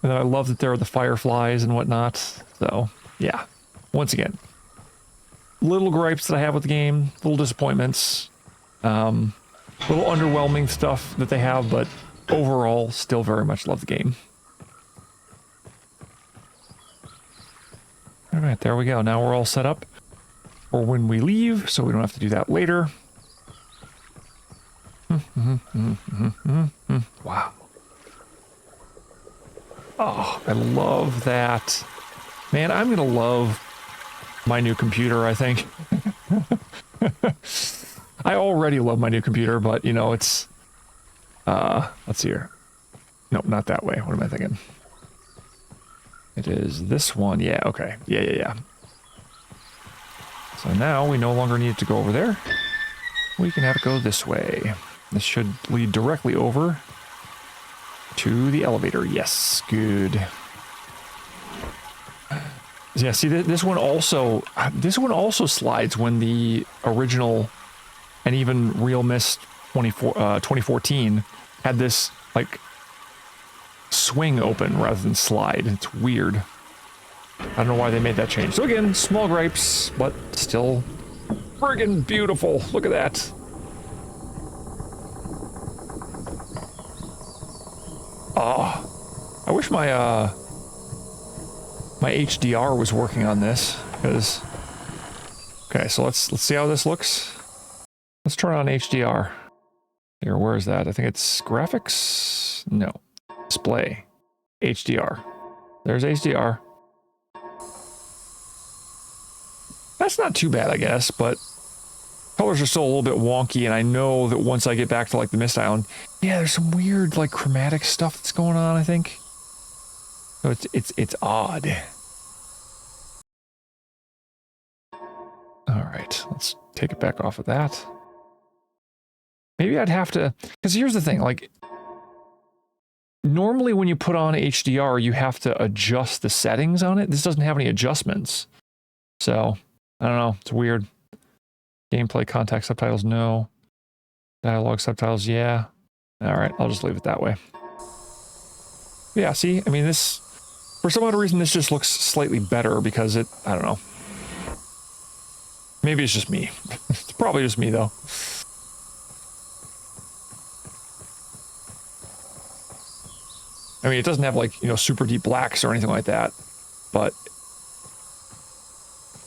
S1: then I love that there are the fireflies and whatnot. So yeah, once again, little gripes that I have with the game, little disappointments. Little underwhelming stuff that they have, but overall, still very much love the game. All right, there we go. Now we're all set up for when we leave, so we don't have to do that later. Wow. Oh, I love that. Man, I'm gonna love my new computer, I think. I already love my new computer, but, you know, it's... let's see here. Nope, not that way. What am I thinking? It is this one. Yeah, okay. Yeah. So now we no longer need to go over there. We can have it go this way. This should lead directly over To the elevator. Yes, good. Yeah, see, this one also slides when the original and even Real Myst 2014 had this, like, swing open rather than slide. It's weird. I don't know why they made that change. So again, small gripes, but still friggin' beautiful. Look at that. Oh, I wish my my HDR was working on this, because... Okay, so let's see how this looks. Let's turn on HDR. Here, where is that? I think it's graphics? No. Display. HDR. There's HDR. That's not too bad, I guess, but colors are still a little bit wonky, and I know that once I get back to, like, the Myst Island, yeah, there's some weird, like, chromatic stuff that's going on, I think. So it's odd. Alright, let's take it back off of that. Maybe I'd have to... Because here's the thing, like... Normally when you put on HDR, you have to adjust the settings on it. This doesn't have any adjustments. So, I don't know. It's weird. Gameplay, contact, subtitles, no. Dialogue, subtitles, yeah. Alright, I'll just leave it that way. Yeah, see? I mean, this... For some odd reason, this just looks slightly better because it... I don't know. Maybe it's just me. It's probably just me, though. I mean, it doesn't have, like, you know, super deep blacks or anything like that. But...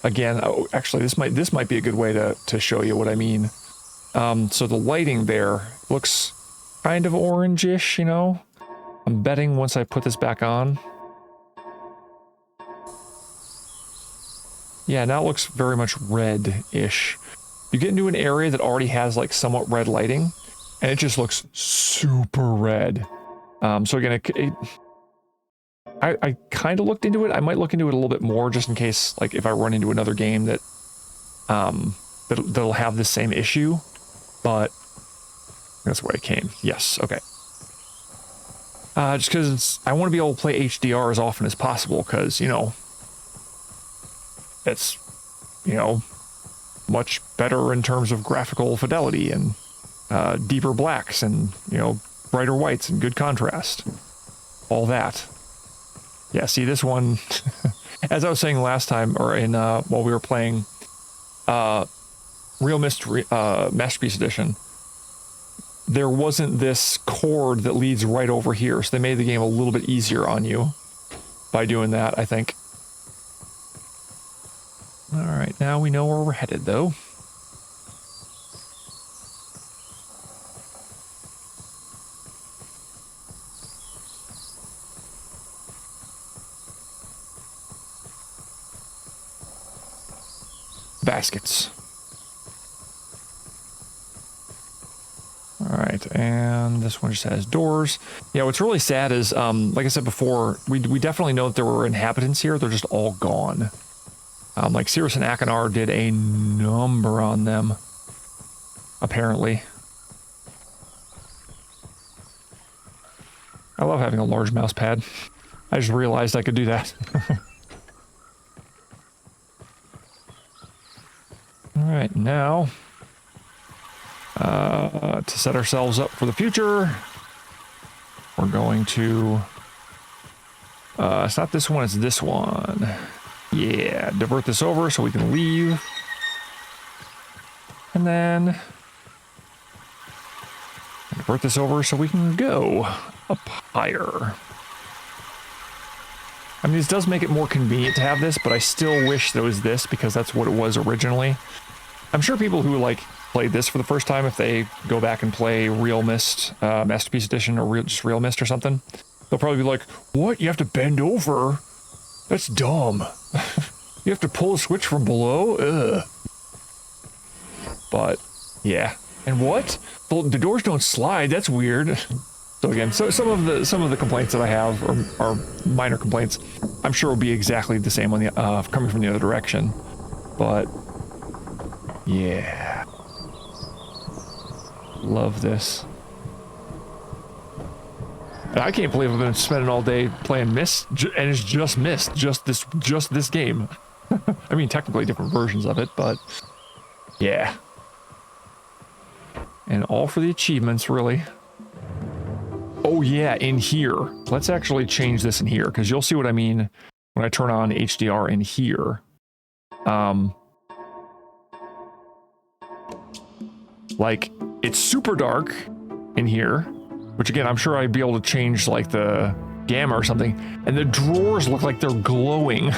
S1: Again, oh, actually, this might be a good way to show you what I mean. So the lighting there looks kind of orangish, you know? I'm betting once I put this back on... Yeah, now it looks very much red-ish. You get into an area that already has, like, somewhat red lighting, and it just looks super red. So again, I kind of looked into it. I might look into it a little bit more just in case, like, if I run into another game that, that'll have this same issue, but that's where it came. Yes, okay. Just because I want to be able to play HDR as often as possible, because, you know, it's, you know, much better in terms of graphical fidelity and deeper blacks and, you know, brighter whites and good contrast. All that. Yeah, see, this one, as I was saying last time, or in, while we were playing Real Myst Masterpiece Edition, there wasn't this cord that leads right over here, so they made the game a little bit easier on you by doing that, I think. Alright, now we know where we're headed, though. Baskets. Alright, and this one just has doors. Yeah, what's really sad is, like I said before, we definitely know that there were inhabitants here. They're just all gone. Like, Cirrus and Akinar did a number on them, apparently. I love having a large mouse pad. I just realized I could do that. Alright, now, to set ourselves up for the future, we're going to, it's not this one, it's this one. Yeah, divert this over so we can leave. And then divert this over so we can go up higher. I mean, this does make it more convenient to have this, but I still wish there was this because that's what it was originally. I'm sure people who, like, played this for the first time, if they go back and play Real Myst, Masterpiece Edition, or just Real Myst or something, they'll probably be like, what? You have to bend over? That's dumb. You have to pull a switch from below? Ugh. But, yeah. And what? The doors don't slide. That's weird. So again, some of the complaints that I have are minor complaints. I'm sure will be exactly the same on the coming from the other direction. But, yeah. Love this. And I can't believe I've been spending all day playing Myst, and it's just Myst, just this game. I mean, technically different versions of it, but yeah. And all for the achievements, really. Oh yeah, in here. Let's actually change this in here, because you'll see what I mean when I turn on HDR in here. Like, it's super dark in here, which again, I'm sure I'd be able to change like the gamma or something, and the drawers look like they're glowing.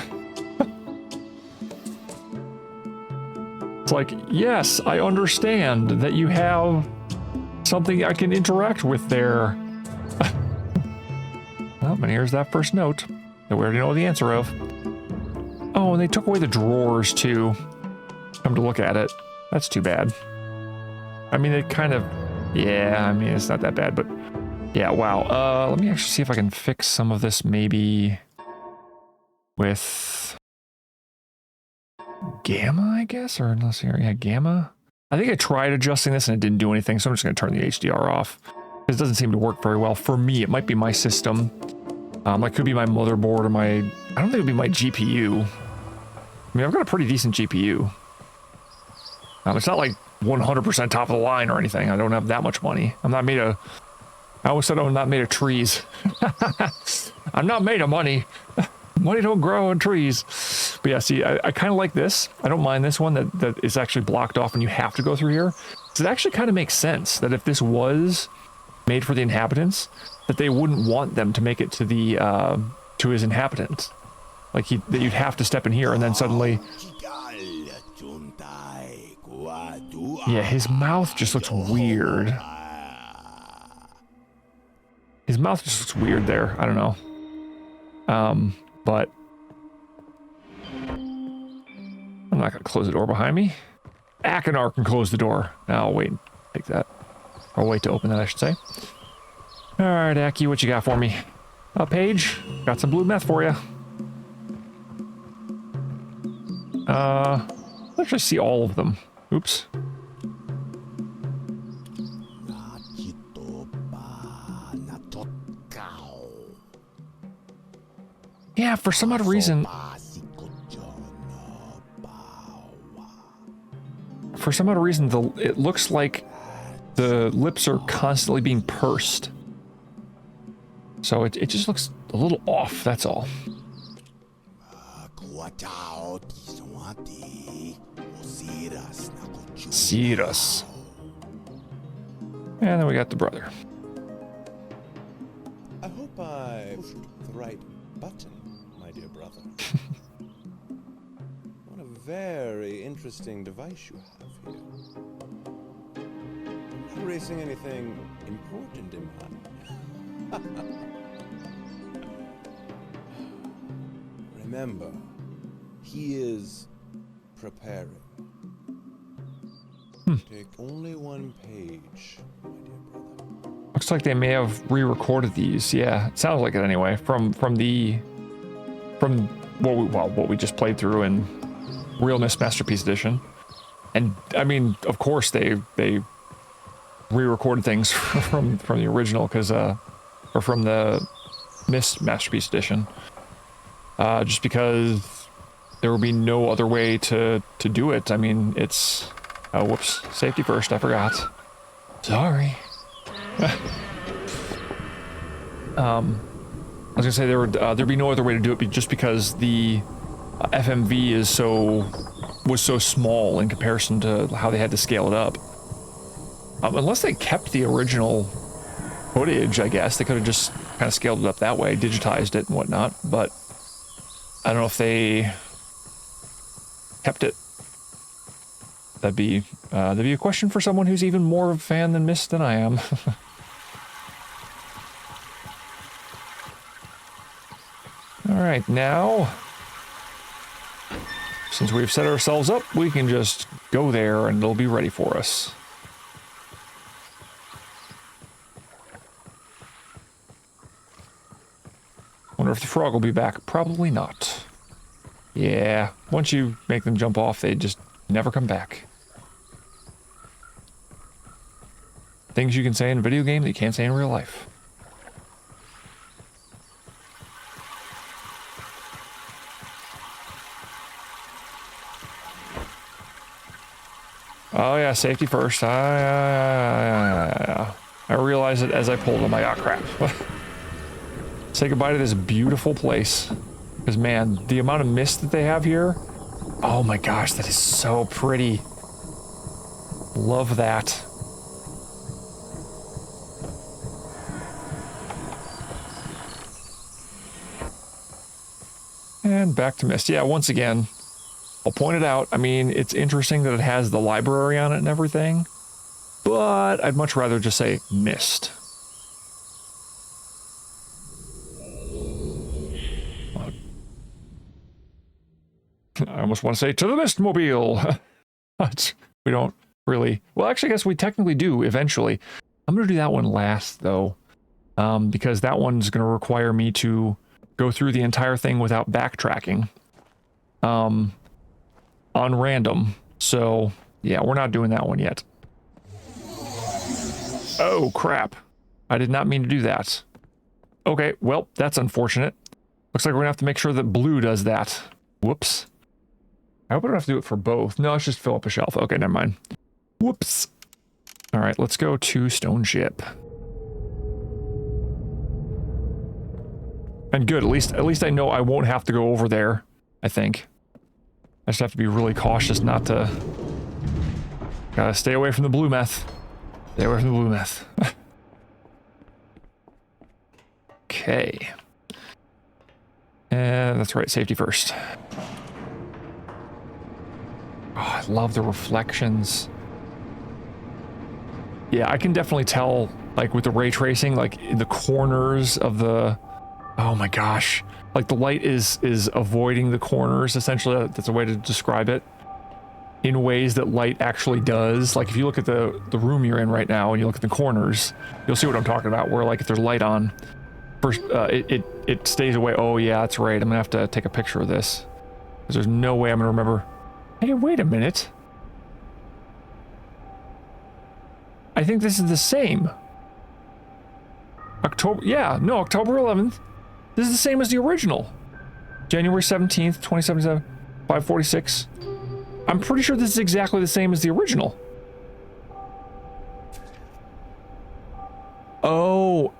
S1: It's like, yes, I understand that you have something I can interact with there. Well, and here's that first note that we already know the answer of. Oh, and they took away the drawers too. Come to look at it. That's too bad. I mean, it kind of, yeah, I mean, it's not that bad, but yeah, wow. Let me actually see if I can fix some of this maybe with gamma, I guess, or unless here, yeah, gamma. I think I tried adjusting this and it didn't do anything, so I'm just going to turn the HDR off. It doesn't seem to work very well for me. It might be my system. It could be my motherboard or my, I don't think it would be my GPU. I mean, I've got a pretty decent GPU. It's not like 100% top of the line or anything. I don't have that much money. I'm not made of, I always said I'm not made of trees. I'm not made of money. Money don't grow on trees. But yeah, see, I kind of like this. I don't mind this one that is actually blocked off and you have to go through here. So it actually kind of makes sense that if this was made for the inhabitants, that they wouldn't want them to make it to the to his inhabitants. Like that you'd have to step in here and then suddenly, yeah, his mouth just looks weird. His mouth just looks weird there. I don't know. But I'm not gonna close the door behind me. Akinar can close the door. Now I'll wait and take that. Or wait to open that, I should say. Alright, Aki, what you got for me? Paige, got some blue meth for you. Let's actually see all of them. Oops. Yeah, for some odd reason... For some odd reason, it looks like the lips are constantly being pursed. So it just looks a little off, that's all. Sirus. And then we got the brother.
S4: I hope I pushed the right button, my dear brother. What a very interesting device you have here. I'm not racing anything important in mind. Remember, he is preparing. Take only one page, my dear brother.
S1: Looks like they may have re-recorded these. Yeah, it sounds like it anyway. From what we just played through in Real Myst Masterpiece Edition. And I mean, of course they re-recorded things from the original or from the Myst Masterpiece Edition. Just because there will be no other way to do it. I mean, it's... Oh, whoops. Safety first, I forgot. Sorry. I was gonna say there'd be no other way to do it just because the FMV was so small in comparison to how they had to scale it up. Unless they kept the original footage, I guess. They could have just kind of scaled it up that way, digitized it and whatnot, but I don't know if they kept it. That'd be a question for someone who's even more of a fan than Myst than I am. Alright, now, since we've set ourselves up, we can just go there and it'll be ready for us. Wonder if the frog will be back. Probably not. Yeah, once you make them jump off, they just never come back. Things you can say in a video game that you can't say in real life. Oh yeah, safety first. I realized it as I pulled them. Ah, crap. Say goodbye to this beautiful place. Because man, the amount of mist that they have here. Oh my gosh, that is so pretty. Love that. And back to Myst. Yeah, once again, I'll point it out. I mean, it's interesting that it has the library on it and everything, but I'd much rather just say Myst. I almost want to say to the Mystmobile. But we don't really. Well, actually, I guess we technically do eventually. I'm going to do that one last, though, because that one's going to require me to go through the entire thing without backtracking on random. So, yeah, we're not doing that one yet. Oh, crap. I did not mean to do that. Okay, well, that's unfortunate. Looks like we're going to have to make sure that blue does that. Whoops. I hope I don't have to do it for both. No, let's just fill up a shelf. Okay, never mind. Whoops. All right, let's go to Stone Ship. And good, at least I know I won't have to go over there, I think. I just have to be really cautious not to... Gotta stay away from the blue meth. Stay away from the blue meth. Okay. And that's right, safety first. Oh, I love the reflections. Yeah, I can definitely tell, like, with the ray tracing, like, in the corners of the... Oh my gosh. Like, the light is avoiding the corners, essentially. That's a way to describe it. In ways that light actually does. Like, if you look at the room you're in right now and you look at the corners, you'll see what I'm talking about, where, like, if there's light on, first, it stays away. Oh, yeah, that's right. I'm gonna have to take a picture of this. Because there's no way I'm gonna remember... Hey, wait a minute. I think this is the same. October 11th. This is the same as the original. January 17th, 2077, 5:46. I'm pretty sure this is exactly the same as the original. Oh.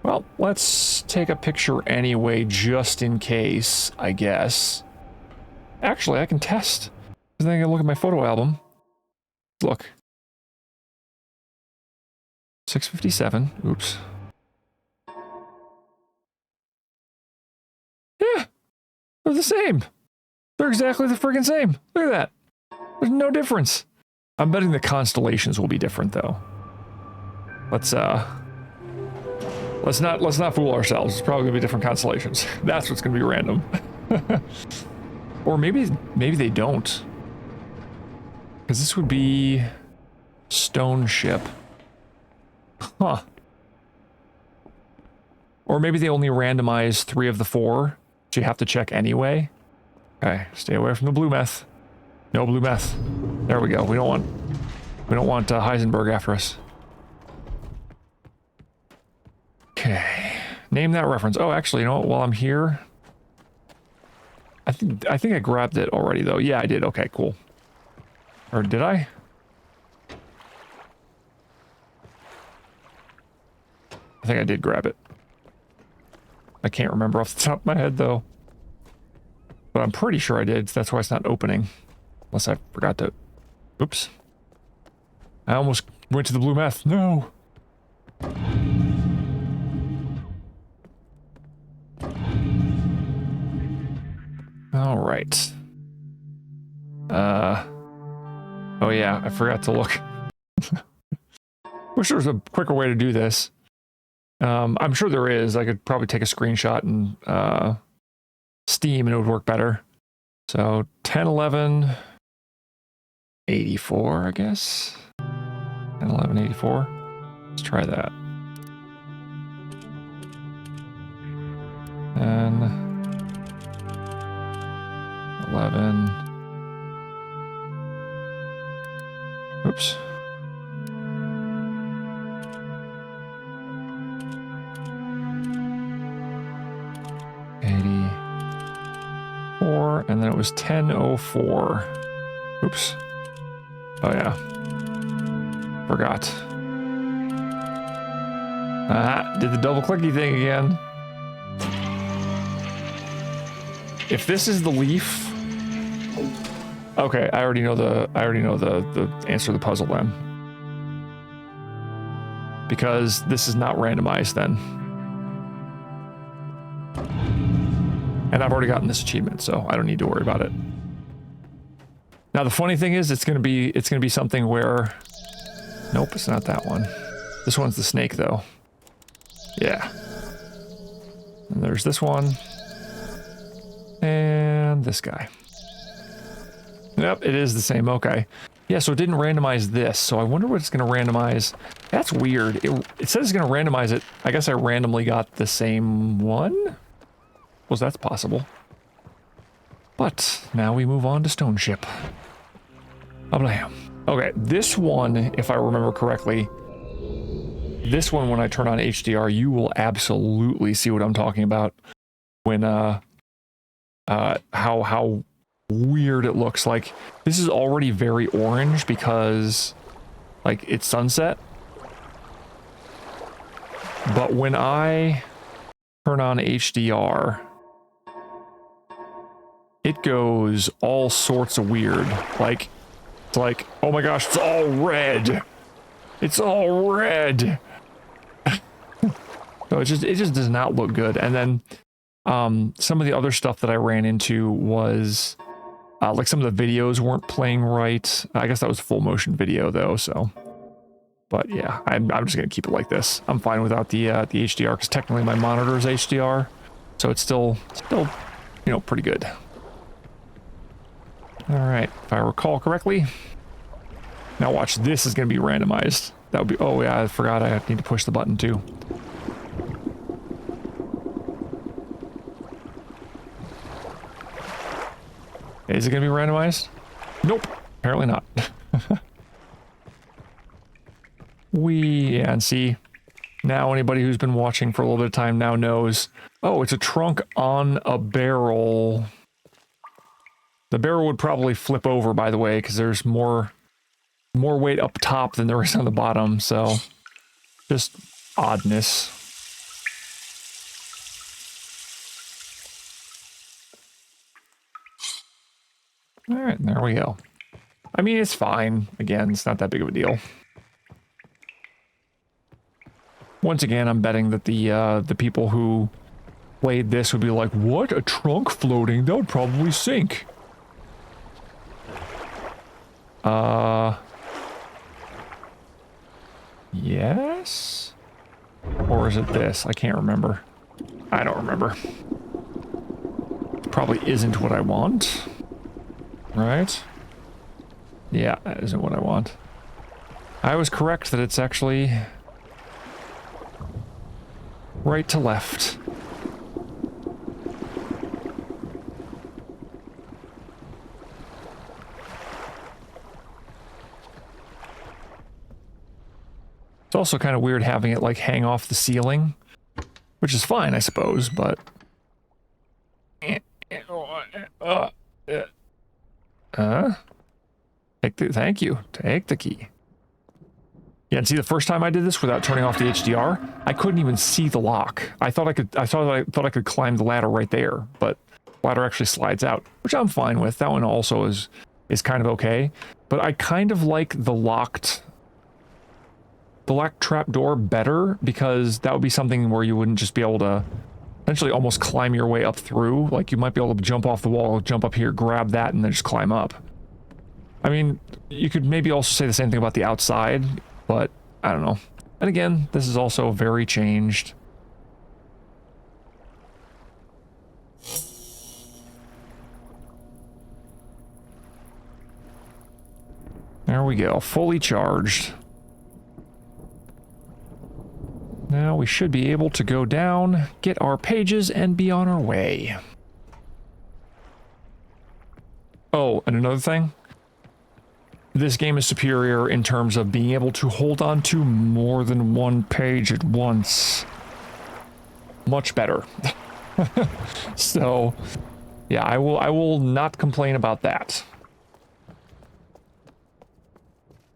S1: Well, let's take a picture anyway, just in case, I guess. Actually, I can test. Then I can look at my photo album. Look. 657. Oops. Yeah, they're the same. They're exactly the friggin' same. Look at that. There's no difference. I'm betting the constellations will be different, though. Let's not fool ourselves. It's probably gonna be different constellations. That's what's gonna be random. Or maybe they don't. Because this would be Stone Ship. Huh. Or maybe they only randomize 3 of the 4, so you have to check anyway. Okay, stay away from the blue meth. No blue meth. There we go. We don't want Heisenberg after us. Okay. Name that reference. Oh, actually, you know what? While I'm here, I think I grabbed it already, though. Yeah, I did. Okay, cool. Or did I? I think I did grab it. I can't remember off the top of my head, though. But I'm pretty sure I did. That's why it's not opening. Unless I forgot to... Oops. I almost went to the blue meth. No! Alright. Oh yeah, I forgot to look. Wish there was a quicker way to do this. I'm sure there is. I could probably take a screenshot and Steam and it would work better. So 10, 11, 84, I guess. 10, 11, 84. Let's try that. And 11. Oops. 80. 4, and then it was 10:04. Oops. Oh yeah. Forgot. Did the double clicky thing again. If this is the leaf, okay, I already know the answer to the puzzle then. Because this is not randomized then. And I've already gotten this achievement, so I don't need to worry about it. Now the funny thing is, it's gonna be something where, nope, it's not that one. This one's the snake though. Yeah. And there's this one. And this guy. Yep, it is the same. Okay. Yeah, so it didn't randomize this, so I wonder what it's going to randomize. That's weird. It says it's going to randomize it. I guess I randomly got the same one? Well, that's possible. But now we move on to Stone Ship. Ablam. Okay, this one, if I remember correctly, this one, when I turn on HDR, you will absolutely see what I'm talking about. When, how weird it looks. Like, this is already very orange because, like, it's sunset. But when I turn on HDR, it goes all sorts of weird. Like, it's like, oh my gosh, it's all red. It's all red. So it just does not look good. And then some of the other stuff that I ran into was like some of the videos weren't playing right. I guess that was full motion video though, so. But yeah, I'm just gonna keep it like this. I'm fine without the HDR because technically my monitor is HDR, so it's still you know, pretty good. All right, if I recall correctly. Now watch, this is gonna be randomized. That would be, oh yeah, I forgot I need to push the button too. Is it gonna be randomized? Nope, apparently not. And see, now anybody who's been watching for a little bit of time now knows, oh, it's a trunk on a barrel. The barrel would probably flip over, by the way, because there's more weight up top than there is on the bottom, so just oddness. All right, there we go. I mean, it's fine. Again, it's not that big of a deal. Once again, I'm betting that the people who played this would be like, what? A trunk floating? That would probably sink. Yes? Or is it this? I can't remember. I don't remember. Probably isn't what I want. Right? Yeah, that isn't what I want. I was correct that it's actually right to left. It's also kind of weird having it like hang off the ceiling, which is fine, I suppose, but thank you. Take the key. Yeah, and see, the first time I did this without turning off the HDR, I couldn't even see the lock. I thought I could climb the ladder right there, but the ladder actually slides out, which I'm fine with. That one also is kind of okay, but I kind of like the locked trap door better, because that would be something where you wouldn't just be able to essentially almost climb your way up through. Like, you might be able to jump off the wall, jump up here, grab that, and then just climb up. I mean, you could maybe also say the same thing about the outside, but I don't know. And again, this is also very changed. There we go, fully charged. Now we should be able to go down, get our pages, and be on our way. Oh, and another thing. This game is superior in terms of being able to hold on to more than one page at once. Much better. So, Yeah, I will not complain about that.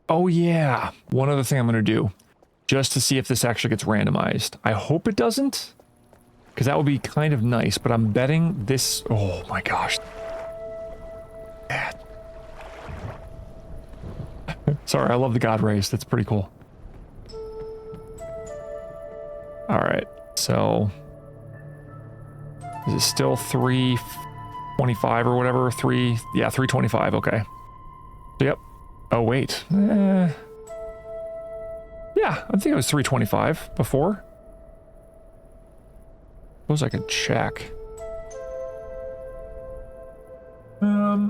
S1: Oh yeah, one other thing I'm going to do, just to see if this actually gets randomized. I hope it doesn't, because that would be kind of nice, but I'm betting this... Oh my gosh. Sorry, I love the God rays. That's pretty cool. Alright, so... Is it still 325 or whatever? Yeah, 325, okay. Yep. Oh, wait. Yeah, I think it was 325 before. Suppose I could check. Nah,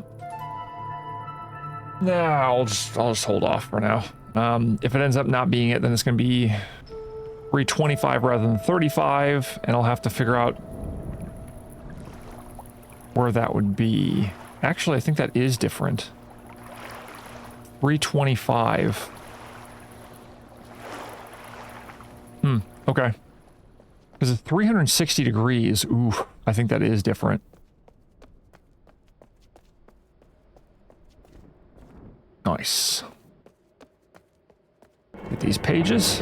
S1: I'll just hold off for now. If it ends up not being it, then it's gonna be 325 rather than 35, and I'll have to figure out where that would be. Actually, I think that is different. 325. Okay. Because it's 360 degrees. Ooh, I think that is different. Nice. Get these pages.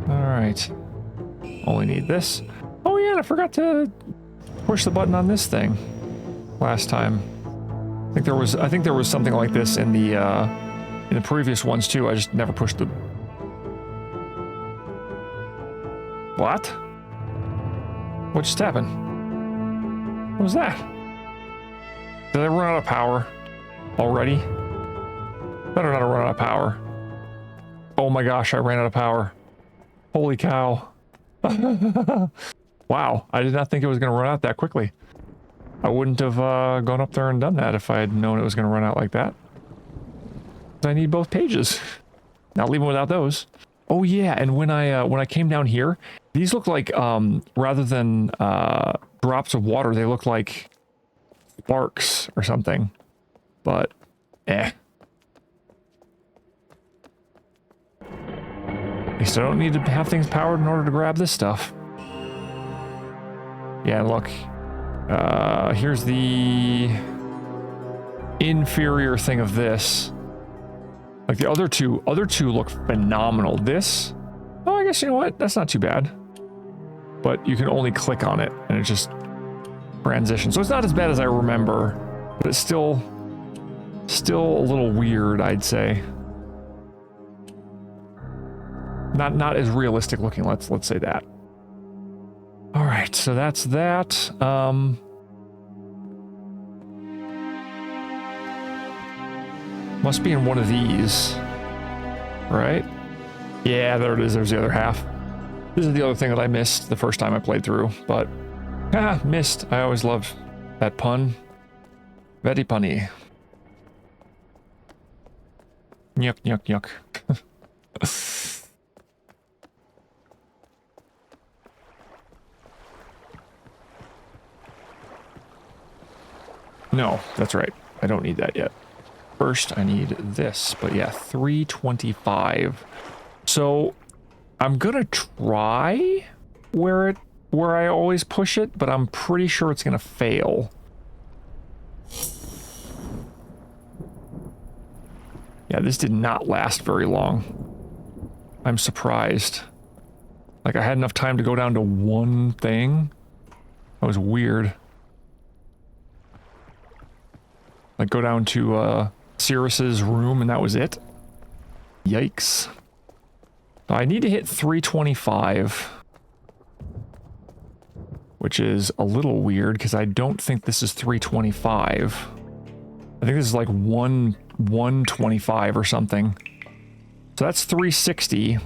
S1: Alright. Only need this. Oh yeah, I forgot to push the button on this thing last time. I think there was something like this in the previous ones too. I just never pushed the... What? What just happened? What was that? Did I run out of power already? Better not have run out of power. Oh my gosh, I ran out of power. Holy cow. Wow, I did not think it was going to run out that quickly. I wouldn't have gone up there and done that if I had known it was going to run out like that. I need both pages. Not leaving without those. Oh yeah, and when I came down here, these look like rather than drops of water, they look like sparks or something. But at least I don't need to have things powered in order to grab this stuff. Yeah, look. Here's the inferior thing of this. Like the other two look phenomenal. This, oh, I guess you know what? That's not too bad. But you can only click on it and it just transitions. So it's not as bad as I remember, but it's still a little weird, I'd say. Not as realistic looking, let's say that. All right, so that's that. Must be in one of these, right? Yeah, there it is. There's the other half. This is the other thing that I missed the first time I played through, but missed. I always loved that pun. Very punny. Yuck, yuck, yuck. No, that's right. I don't need that yet. First, I need this, but yeah, 325. So I'm gonna try where I always push it, but I'm pretty sure it's gonna fail. Yeah, this did not last very long. I'm surprised. Like I had enough time to go down to one thing. That was weird. Like go down to Cirrus's room and that was it. Yikes. So I need to hit 325. Which is a little weird because I don't think this is 325. I think this is like 125 or something. So that's 360.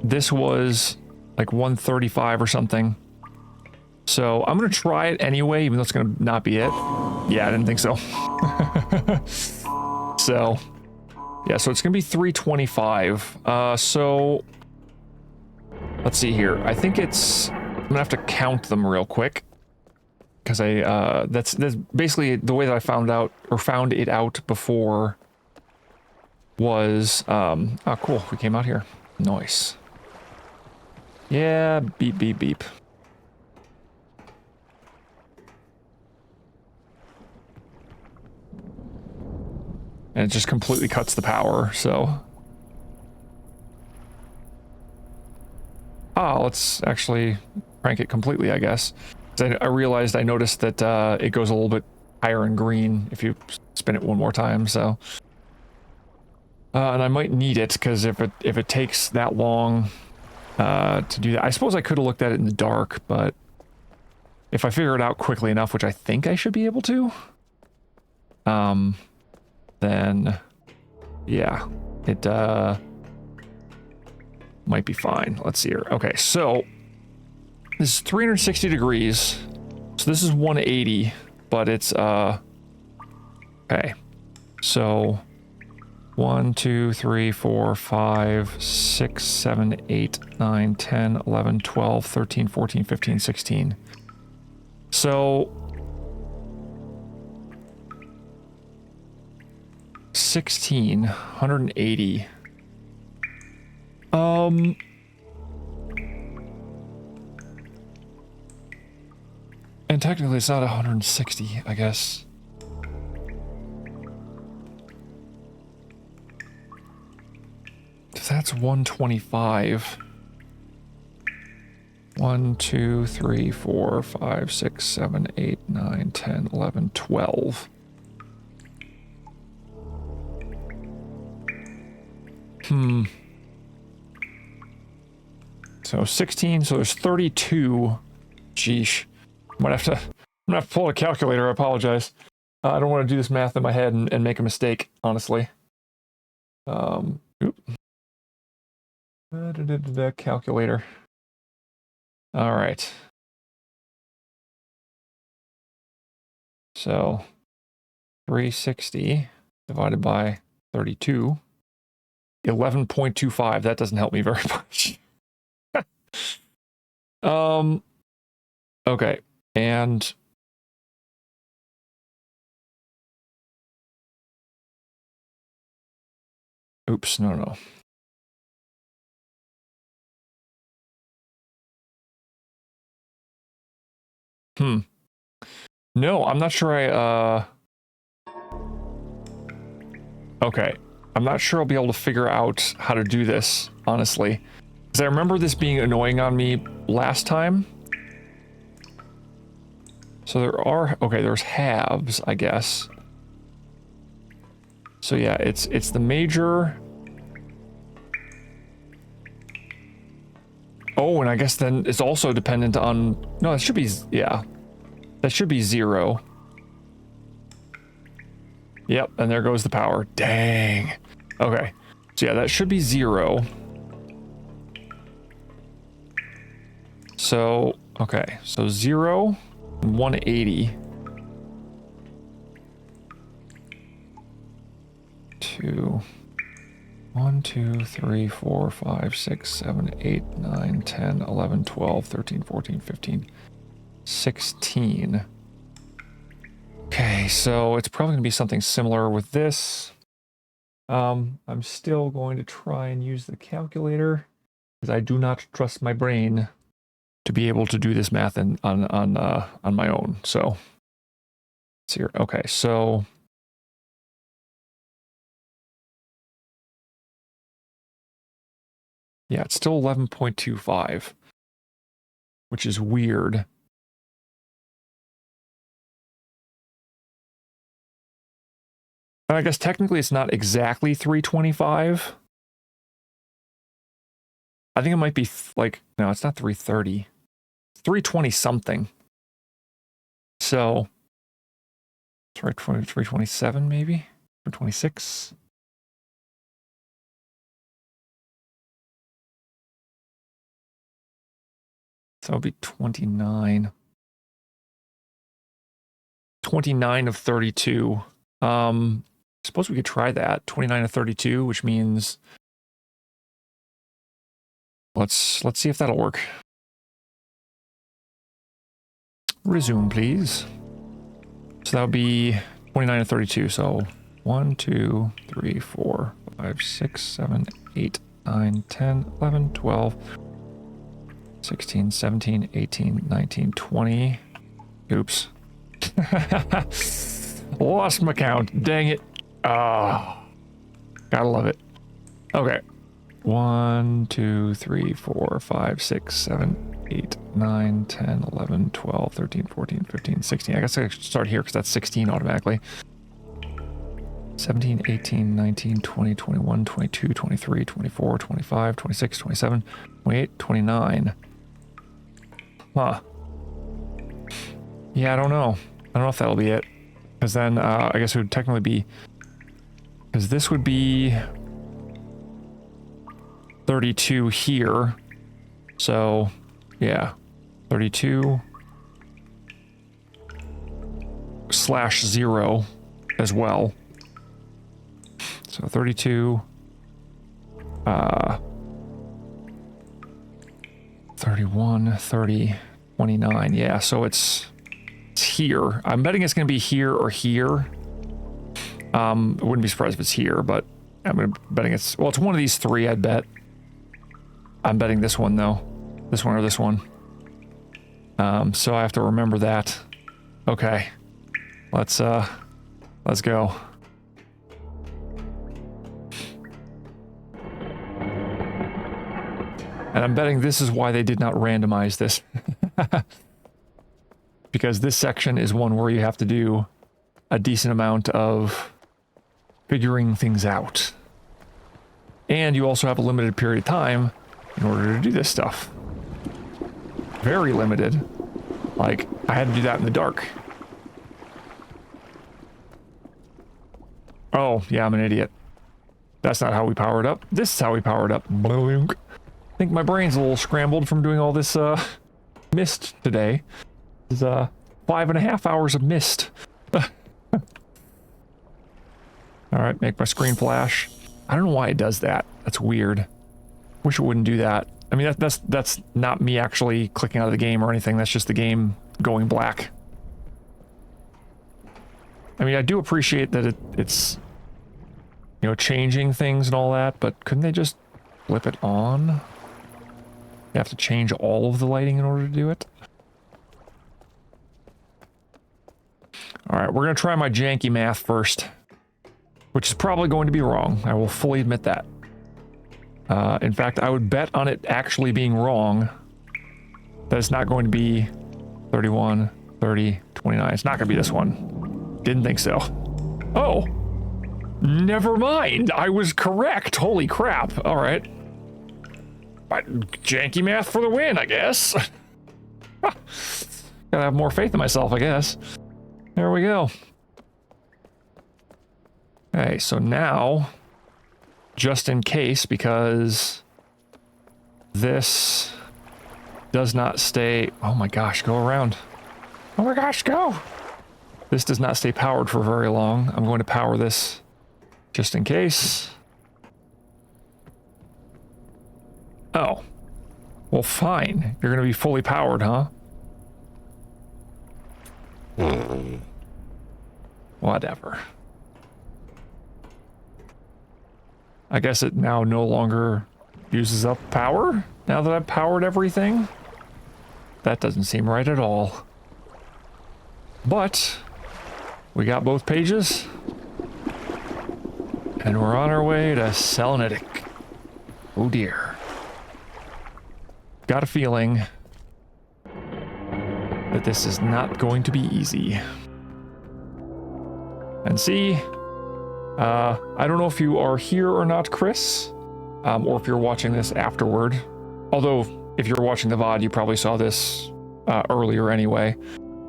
S1: This was like 135 or something. So I'm going to try it anyway, even though it's going to not be it. Yeah, I didn't think so. So, yeah, so it's going to be 325. So, let's see here. I think it's... I'm going to have to count them real quick. Because that's basically the way that I found it out before was... oh, cool. We came out here. Nice. Yeah, beep, beep, beep. and it just completely cuts the power, so... Oh, let's actually crank it completely, I guess. I realized, I noticed that it goes a little bit higher in green if you spin it one more time, so... and I might need it, because if it takes that long to do that... I suppose I could have looked at it in the dark, but... If I figure it out quickly enough, which I think I should be able to... then... Yeah. It, might be fine. Let's see here. Okay, so... This is 360 degrees. So this is 180, but it's, okay. So... 1, 2, 3, 4, 5, 6, 7, 8, 9, 10, 11, 12, 13, 14, 15, 16. So... 16, 180. And technically it's not 160, I guess. That's 125. 1, 2, 3, 4, 5, 6, 7, 8, 9, 10, 11, 12. So 16, so there's 32. Sheesh. I'm gonna have to pull a calculator, I apologize. I don't want to do this math in my head and make a mistake, honestly. Calculator. Alright. So 360 divided by 32. 11.25. That doesn't help me very much. Okay. And oops, no. No, I'm not sure okay. I'm not sure I'll be able to figure out how to do this, honestly. Because I remember this being annoying on me last time. So there are... Okay, there's halves, I guess. So yeah, it's the major... Oh, and I guess then it's also dependent on... No, it should be... Yeah. That should be 0. Yep, and there goes the power. Dang. Okay. So yeah, that should be 0. So, okay. So 0, 180. 2... 1, 2, 3, 4, 5, 6, 7, 8, 9, 10, 11, 12, 13, 14, 15, 16. Okay, so it's probably going to be something similar with this. I'm still going to try and use the calculator because I do not trust my brain to be able to do this math on my own. So let's see here. Okay, so yeah, it's still 11.25, which is weird. And I guess technically it's not exactly 325. I think it might be like, no, it's not 330. 320 something. So, 327 maybe? 326? So it'll be 29. 29 of 32. Suppose we could try that. 29 of 32, which means let's see if that'll work. Resume, please. So that would be 29 of 32. So 1, 2, 3, 4, 5, 6, 7, 8, 9, 10, 11, 12, 16, 17, 18, 19, 20. Oops. Lost my count. Dang it. Ah, gotta love it. Okay. 1, 2, 3, 4, 5, 6, 7, 8, 9, 10, 11, 12, 13, 14, 15, 16. I guess I should start here because that's 16 automatically. 17, 18, 19, 20, 21, 22, 23, 24, 25, 26, 27, 28, 29. Huh. Yeah, I don't know. I don't know if that'll be it. Because then, I guess it would technically be... Because this would be... 32 here. So, yeah. 32... /0 as well. So 32... 31, 30, 29. Yeah, so it's here. I'm betting it's going to be here or here. I wouldn't be surprised if it's here, but I'm betting it's... Well, it's one of these three, I'd bet. I'm betting this one, though. This one or this one. So I have to remember that. Okay. Let's go. And I'm betting this is why they did not randomize this. Because this section is one where you have to do a decent amount of figuring things out. And you also have a limited period of time in order to do this stuff. Very limited. Like, I had to do that in the dark. Oh, yeah, I'm an idiot. That's not how we power it up. This is how we power it up. I think my brain's a little scrambled from doing all this, Myst today. This is, 5.5 hours of Myst. Alright, make my screen flash. I don't know why it does that. That's weird. Wish it wouldn't do that. I mean, that's not me actually clicking out of the game or anything. That's just the game going black. I mean, I do appreciate that it's, you know, changing things and all that, but couldn't they just flip it on? You have to change all of the lighting in order to do it? Alright, we're going to try my janky math first. Which is probably going to be wrong. I will fully admit that. In fact, I would bet on it actually being wrong. That it's not going to be 31, 30, 29. It's not going to be this one. Didn't think so. Oh! Never mind! I was correct! Holy crap! Alright. Janky math for the win, I guess. Gotta have more faith in myself, I guess. There we go. Okay, so now, just in case, because this does not stay... Oh my gosh, go around. Oh my gosh, go! This does not stay powered for very long. I'm going to power this just in case. Oh. Well, fine. You're going to be fully powered, huh? Whatever. I guess it now no longer uses up power, now that I've powered everything? That doesn't seem right at all. But, we got both pages. And we're on our way to Selenitic. Oh dear. Got a feeling that this is not going to be easy. And see... I don't know if you are here or not, Chris, or if you're watching this afterward. Although, if you're watching the VOD, you probably saw this earlier anyway.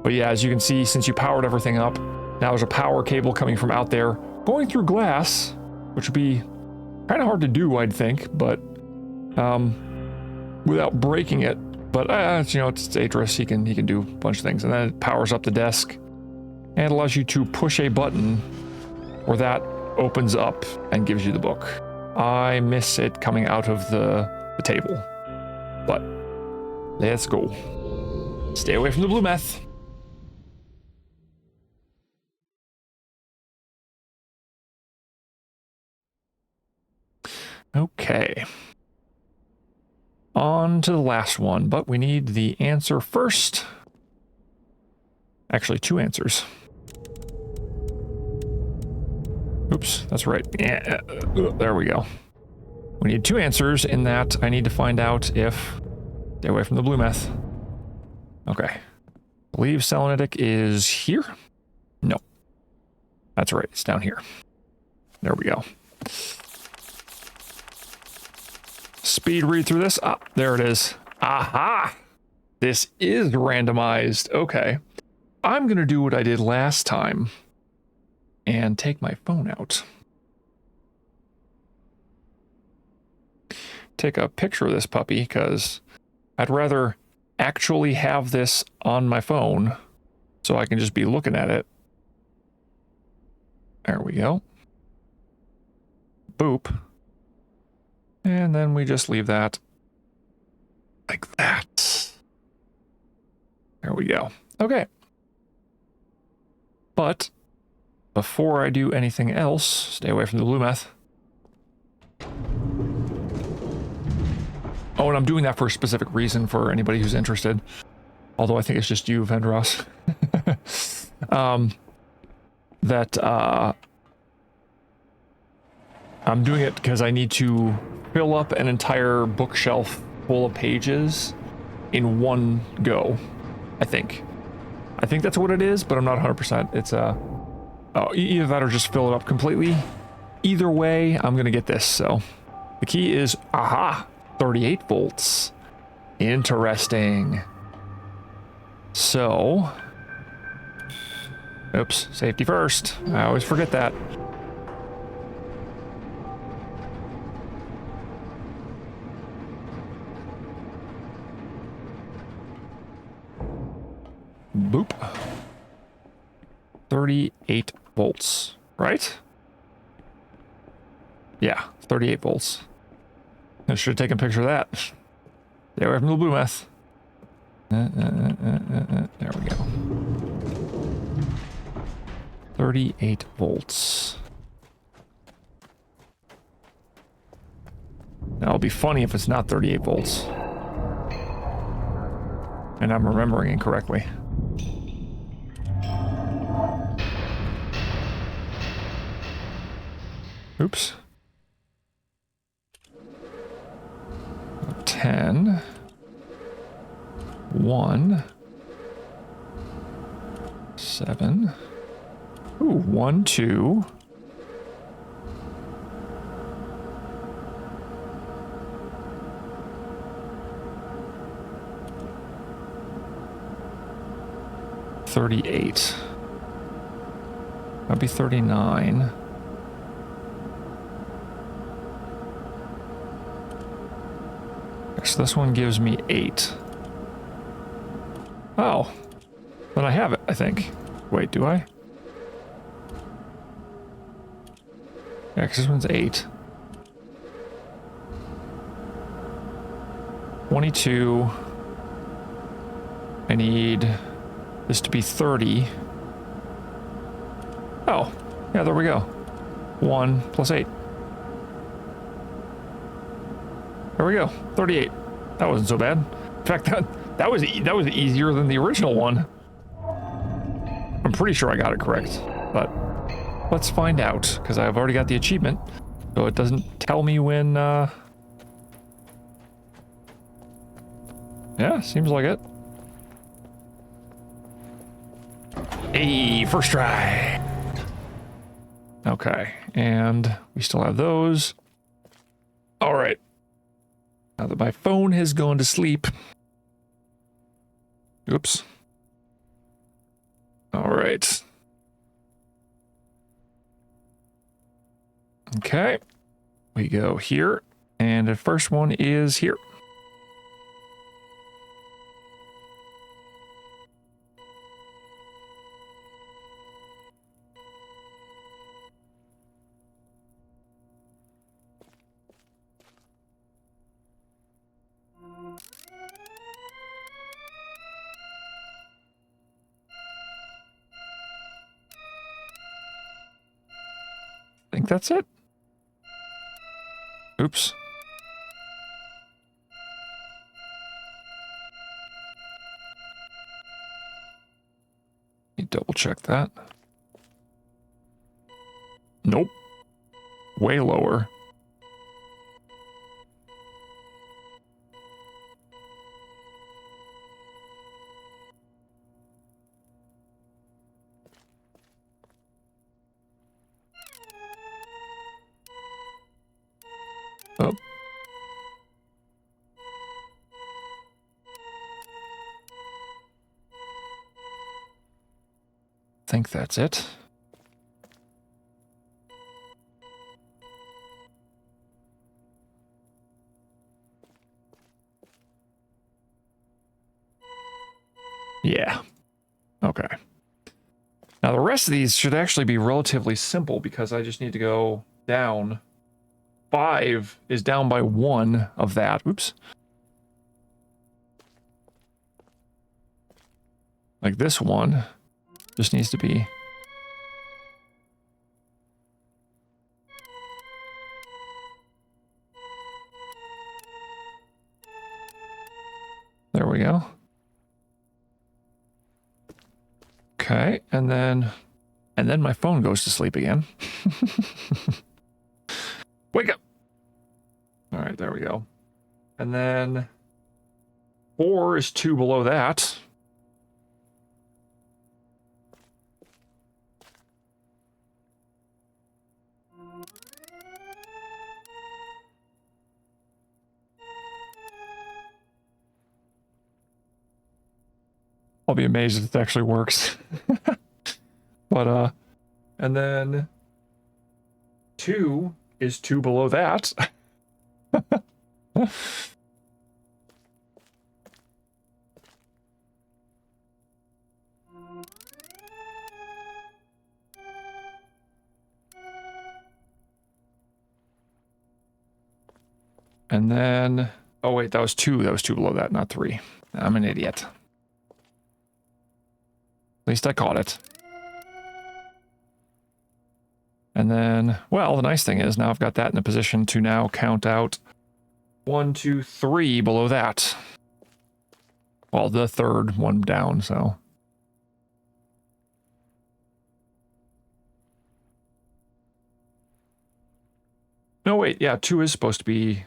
S1: But yeah, as you can see, since you powered everything up, now there's a power cable coming from out there, going through glass, which would be kind of hard to do, I'd think, but without breaking it. But you know, it's Atris, he can do a bunch of things, and then it powers up the desk and allows you to push a button, where that opens up and gives you the book. I miss it coming out of the table. But let's go. Stay away from the blue meth. Okay. On to the last one, but we need the answer first. Actually, two answers. Oops, that's right. Yeah, there we go. We need 2 answers in that I need to find out if... Stay away from the blue meth. Okay. I believe selenitic is here? No. That's right, it's down here. There we go. Speed read through this. Ah, there it is. Aha! This is randomized. Okay. I'm going to do what I did last time and take my phone out. Take a picture of this puppy because I'd rather actually have this on my phone so I can just be looking at it. There we go. Boop. And then we just leave that like that. There we go. Okay. But before I do anything else, stay away from the blue meth. Oh, and I'm doing that for a specific reason for anybody who's interested. Although I think it's just you, Vendros. I'm doing it because I need to fill up an entire bookshelf full of pages in one go, I think. I think that's what it is, but I'm not 100%. It's either that or just fill it up completely. Either way, I'm gonna get this. So the key is 38 volts. Interesting. So, oops, safety first. I always forget that. Boop. 38 volts, right? Yeah, 38 volts. I should have taken a picture of that. Stay away from the blue meth. There we go. 38 volts. Now, it'll be funny if it's not 38 volts. And I'm remembering incorrectly. Oops. 10. 1. 7. Ooh, 1, 2. $38. That'd be 39. So this one gives me 8. Oh, then I have it, I think. Wait, do I? Yeah, because this one's 8. 22. I need this to be 30. Oh, yeah, there we go. 1 plus 8. There we go, 38. That wasn't so bad. In fact, that was easier than the original one. I'm pretty sure I got it correct, but let's find out because I've already got the achievement, so it doesn't tell me when. Yeah, seems like it. Hey, first try. Okay, and we still have those. All right. Now that my phone has gone to sleep. Oops. All right. Okay. We go here. And the first one is here. I think that's it. Oops. Let me double check that. Nope. way lower. Oh. I think that's it. Yeah. Okay. Now the rest of these should actually be relatively simple because I just need to go down. 5 is down by 1 of that. Oops. Like this one just needs to be... There we go. Okay, and then my phone goes to sleep again. Wake up. All right, there we go. And then 4 is 2 below that. I'll be amazed if it actually works. But, and then 2 is 2 below that. And then, oh wait, that was 2 below that, not 3. I'm an idiot. At least I caught it. And then, well, the nice thing is now I've got that in a position to now count out 1, 2, 3 below that. Well, the third one down, so. No, wait, yeah, 2 is supposed to be...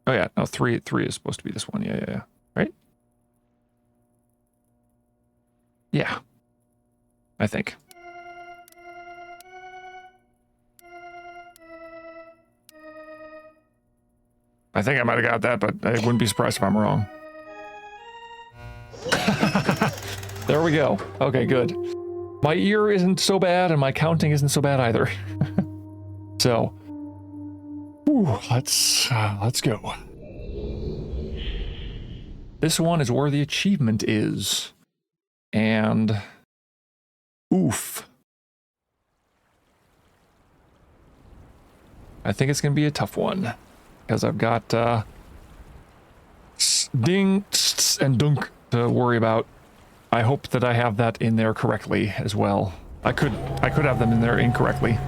S1: Oh yeah, no, 3 is supposed to be this one, yeah. Right? Yeah. I think. I think I might have got that, but I wouldn't be surprised if I'm wrong. There we go. Okay, good. My ear isn't so bad, and my counting isn't so bad either. So, whew, let's go. This one is where the achievement is. And oof. I think it's going to be a tough one. Because I've got ding and dunk to worry about. I hope that I have that in there correctly as well. I could have them in there incorrectly.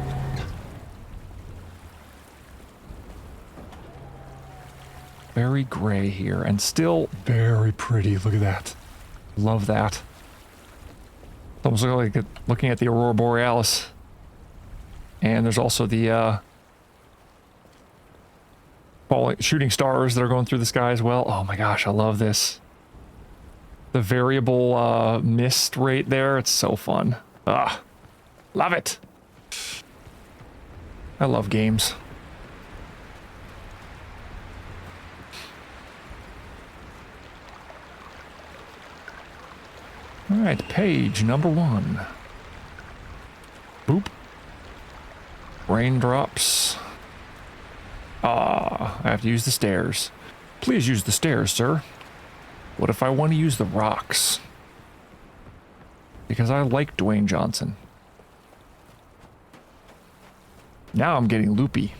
S1: Very gray here and still very pretty. Look at that. Love that. It's almost like looking at the Aurora Borealis. And there's also the shooting stars that are going through the sky as well. Oh my gosh, I love this. The variable mist rate there, it's so fun. Ah, love it. I love games. All right, page number 1. Boop. Raindrops. Ah, I have to use the stairs. Please use the stairs, sir. What if I want to use the rocks? Because I like Dwayne Johnson. Now I'm getting loopy.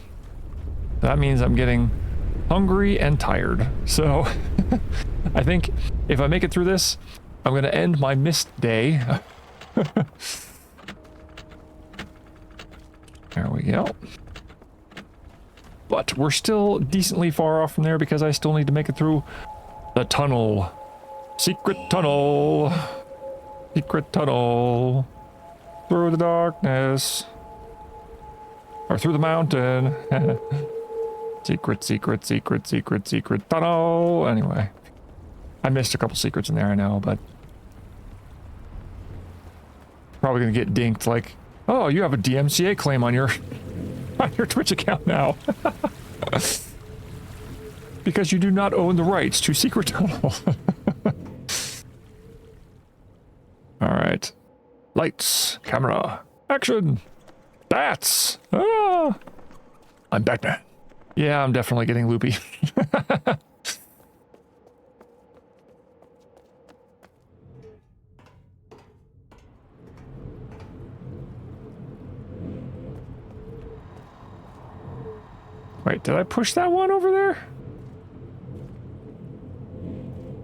S1: That means I'm getting hungry and tired. So, I think if I make it through this, I'm going to end my Myst day. There we go. But we're still decently far off from there because I still need to make it through the tunnel. Secret tunnel. Secret tunnel. Through the darkness. Or through the mountain. Secret, secret, secret, secret, secret tunnel. Anyway. I missed a couple secrets in there, I know, but... Probably gonna get dinked like, oh, you have a DMCA claim on your... on your Twitch account now. Because you do not own the rights to Secret Tunnel. Alright. Lights, camera, action! Bats! Ah! I'm Batman. Yeah, I'm definitely getting loopy. Wait, did I push that one over there?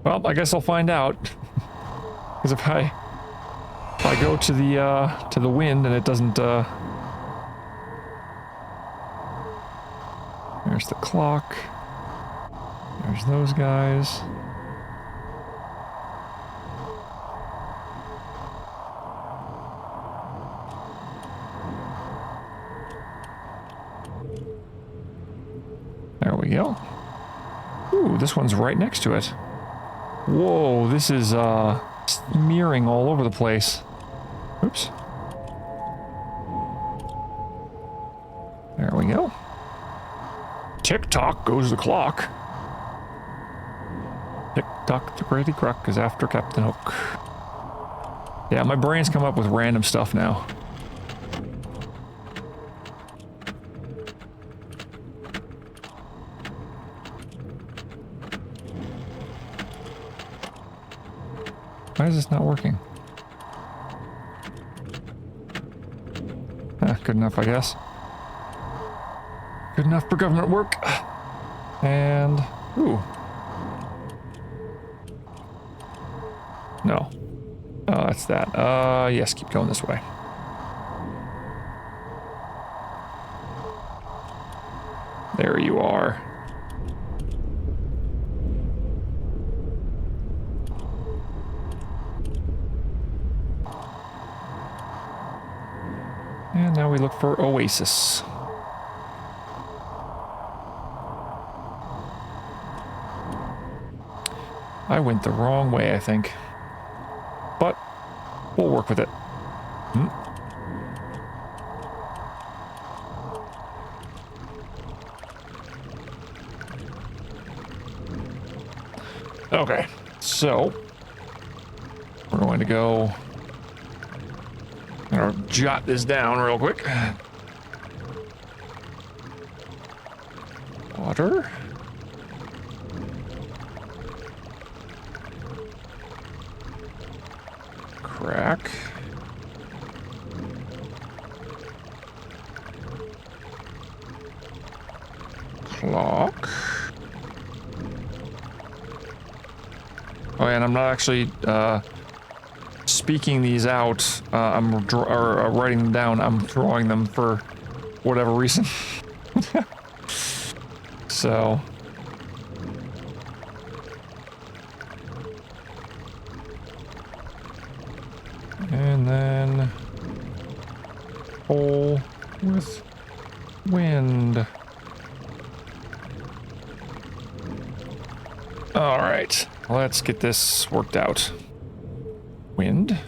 S1: Well, I guess I'll find out. Because if I go to the wind and it doesn't there's the clock. There's those guys. There we go. Ooh, this one's right next to it. Whoa, this is smearing all over the place. Oops. There we go. Tick-tock goes the clock. Tick-tock, the crazy croc is after Captain Hook. Yeah, my brain's come up with random stuff now. Why is this not working? Good enough, I guess. Good enough for government work. And... ooh. No. Oh, that's that. Yes, keep going this way. There you are. And now we look for Oasis. I went the wrong way, I think. But we'll work with it. Okay, so we're going to go... I'm gonna jot this down real quick. Water. Crack. Clock. Oh, and I'm not actually, speaking these out. I'm writing them down. I'm drawing them for whatever reason. So. And then hole with wind. All right, let's get this worked out. Wind.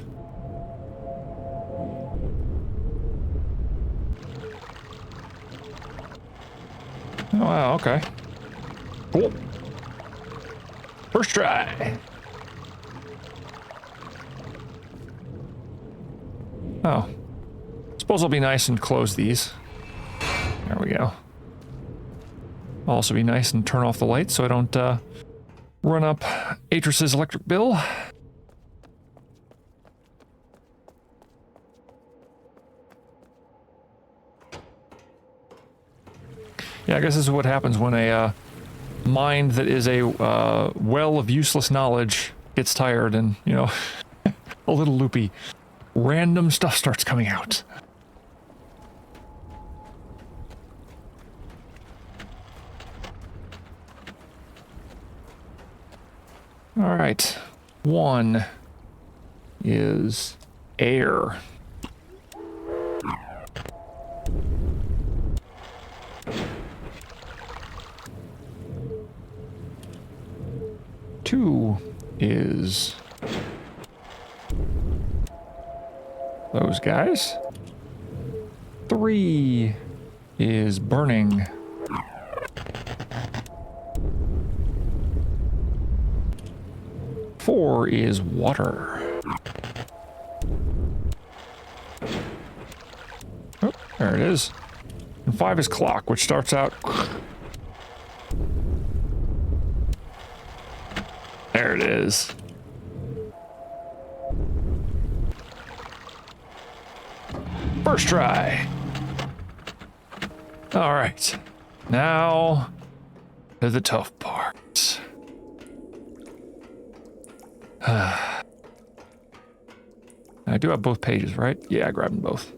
S1: Oh, wow, okay. Cool. First try. Oh. Suppose I'll be nice and close these. There we go. I'll also be nice and turn off the lights so I don't run up Atris's electric bill. Yeah, I guess this is what happens when a mind that is a well of useless knowledge gets tired and, you know, a little loopy. Random stuff starts coming out. All right. One is air. those guys. 3 is burning. Four is water. Oh, there it is. And 5 is clock, which starts out. There it is. First try. All right. Now to the tough part. I do have both pages, right? Yeah, I grabbed them both.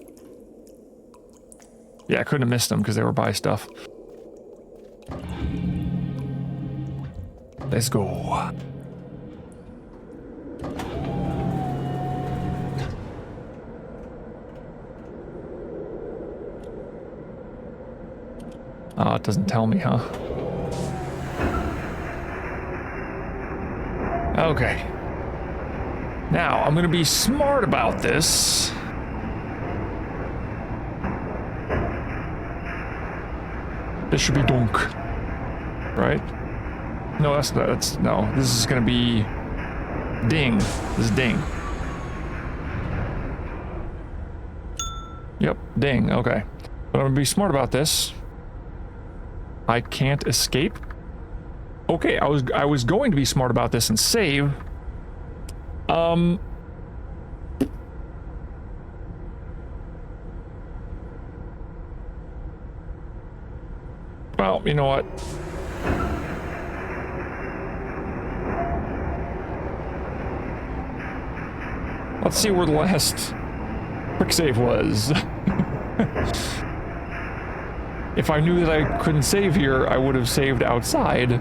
S1: Yeah, I couldn't have missed them because they were by stuff. Let's go. Oh, it doesn't tell me, huh? Okay. Now, I'm gonna be smart about this. This should be dunk. Right? No, no. This is gonna be ding. This is ding. Yep, ding, okay. But I'm gonna be smart about this. I can't escape. Okay, I was going to be smart about this and save. Well, you know what? Let's see where the last quick save was. If I knew that I couldn't save here, I would have saved outside.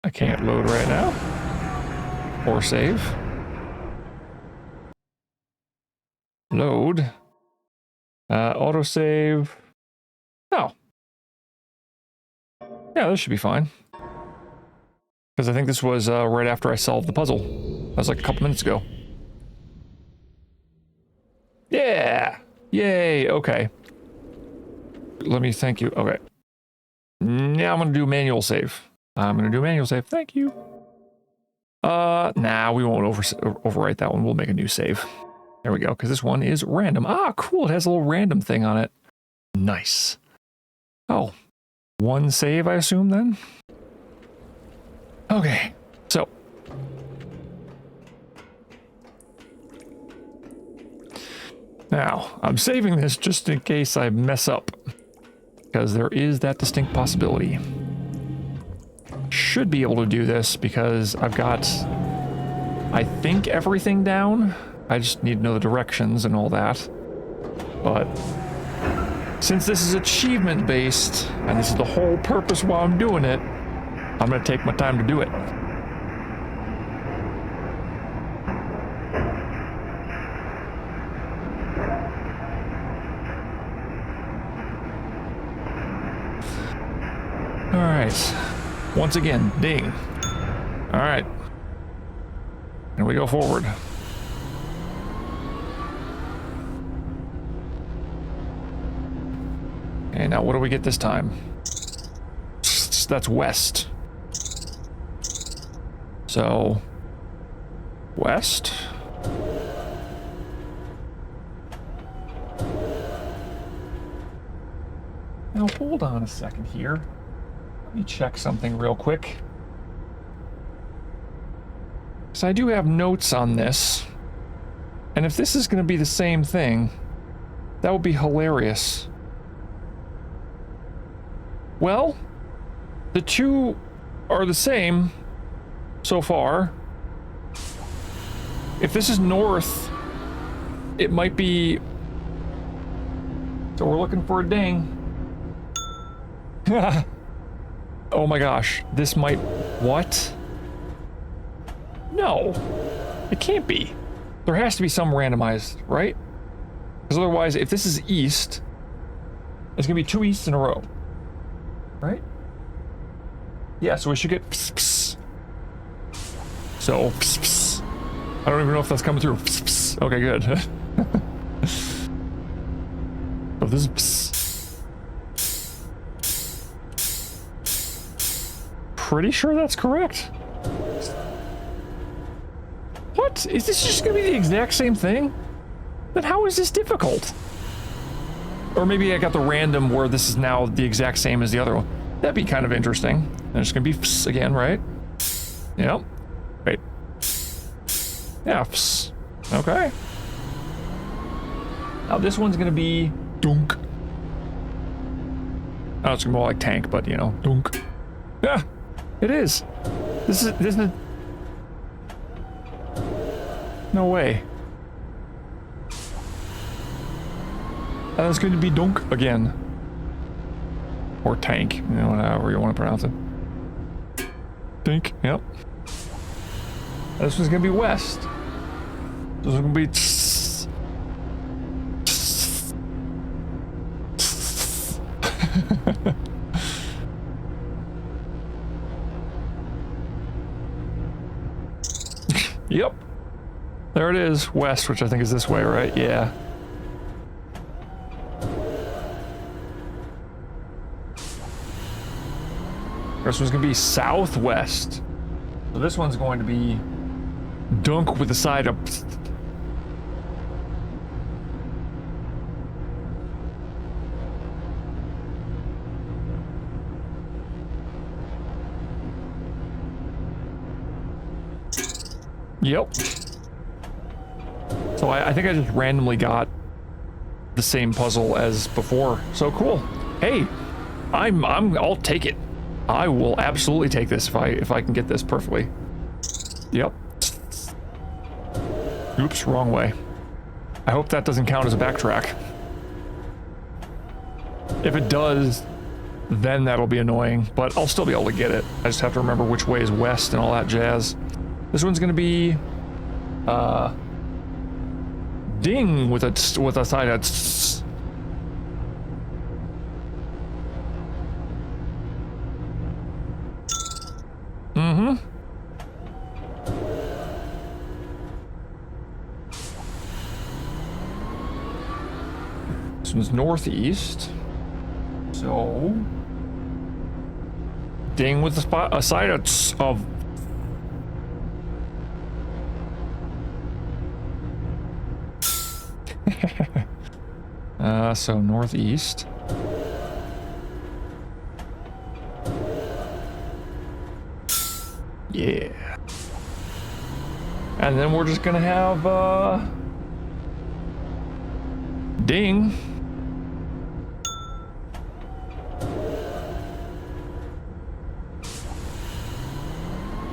S1: I can't load right now. Or save. Load. Autosave. Oh. Yeah, this should be fine. Because I think this was right after I solved the puzzle. That was like a couple minutes ago. Yeah! Yay, okay. Let me thank you. Okay. Now I'm gonna do manual save. Thank you. Nah, we won't overwrite that one. We'll make a new save. There we go, because this one is random. Ah, cool, it has a little random thing on it. Nice. Oh, one save, I assume, then? Okay, so. Now, I'm saving this just in case I mess up, because there is that distinct possibility. Should be able to do this because I've got, I think, everything down. I just need to know the directions and all that. But since this is achievement based, and this is the whole purpose why I'm doing it, I'm going to take my time to do it. All right. Once again, ding. All right. And we go forward. Okay, now what do we get this time? That's west. So, west. Now hold on a second here. Let me check something real quick. So I do have notes on this. And if this is going to be the same thing, that would be hilarious. Well, the two are the same so far. If this is north, it might be... So we're looking for a ding. Oh my gosh, this might... What? No, it can't be. There has to be some randomized, right? Because otherwise, if this is east, it's gonna be 2 easts in a row. Right? Yeah, so we should get pss, pss. So, pss, pss. I don't even know if that's coming through. Okay, good. Oh, this is... Pretty sure that's correct. What? Is this just gonna be the exact same thing? Then how is this difficult? Or maybe I got the random where this is now the exact same as the other one. That'd be kind of interesting. And it's gonna be again, right? Yep. Wait. Yeah. Okay. Now this one's gonna be dunk. Oh, it's gonna be more like tank, but you know, dunk. Yeah, it is. This is no way. And it's going to be dunk again. Or tank, you know, however you want to pronounce it. Tank, yep. This one's going to be west. This one's going to be... Yep. There it is, west, which I think is this way, right? Yeah. This one's gonna be southwest. So this one's going to be dunk with the side up. Yep. So I think I just randomly got the same puzzle as before. So cool. Hey, I'll take it. I will absolutely take this if I can get this perfectly. Yep. Oops, wrong way. I hope that doesn't count as a backtrack. If it does, then that'll be annoying, but I'll still be able to get it. I just have to remember which way is west and all that jazz. This one's gonna be ding with a side of This one's northeast. So ding with a side of so northeast. Yeah. And then we're just gonna have ding.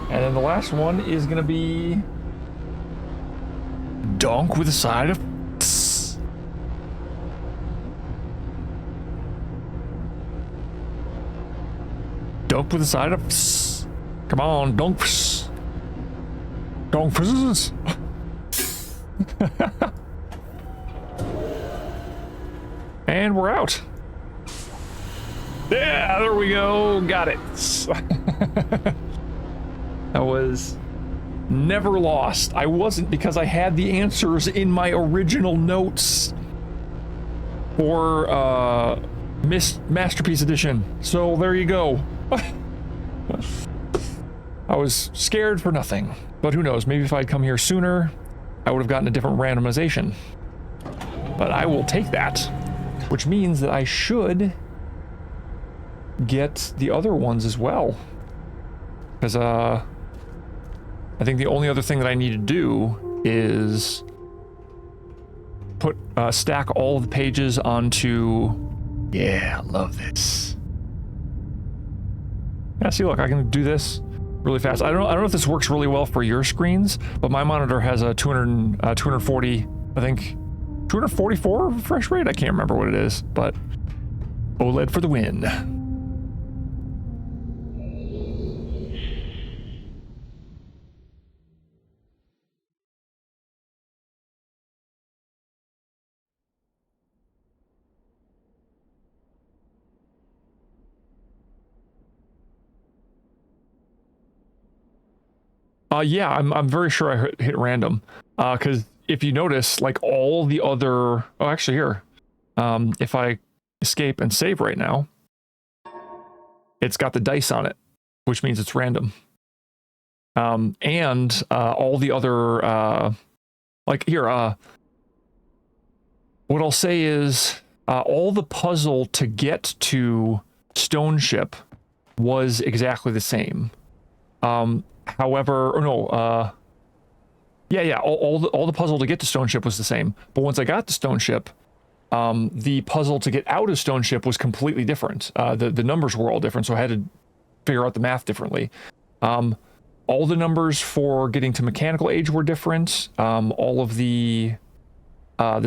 S1: And then the last one is gonna be donk with a side of dunk with a side of come on, dunk. Dunk. And we're out. Yeah, there we go. Got it. I was never lost. I wasn't, because I had the answers in my original notes for Myst Masterpiece Edition. So there you go. I was scared for nothing, but who knows, maybe if I'd come here sooner, I would have gotten a different randomization. But I will take that, which means that I should get the other ones as well. Because, I think the only other thing that I need to do is put, stack all of the pages onto... Yeah, I love this. Yeah, see, look, I can do this really fast. I don't know if this works really well for your screens, but my monitor has a 240, I think, 244 refresh rate? I can't remember what it is, but OLED for the win. Yeah, I'm very sure I hit random. Because if you notice, like all the other, oh, actually here, if I escape and save right now, it's got the dice on it, which means it's random. And all the other, like here, what I'll say is, all the puzzle to get to Stone Ship was exactly the same. However, or no, yeah, all the puzzle to get to Stone Ship was the same. But once I got to Stone Ship, the puzzle to get out of Stone Ship was completely different. The numbers were all different, so I had to figure out the math differently. All the numbers for getting to Mechanical Age were different. All of the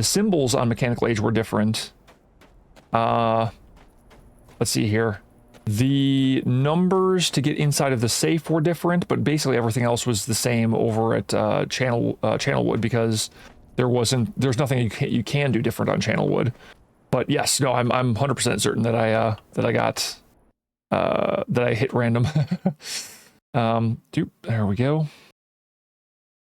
S1: symbols on Mechanical Age were different. Let's see here. The numbers to get inside of the safe were different, but basically everything else was the same over at Channelwood, because there's nothing you can do different on Channelwood. But yes, no, I'm 100% certain that I hit random. There we go.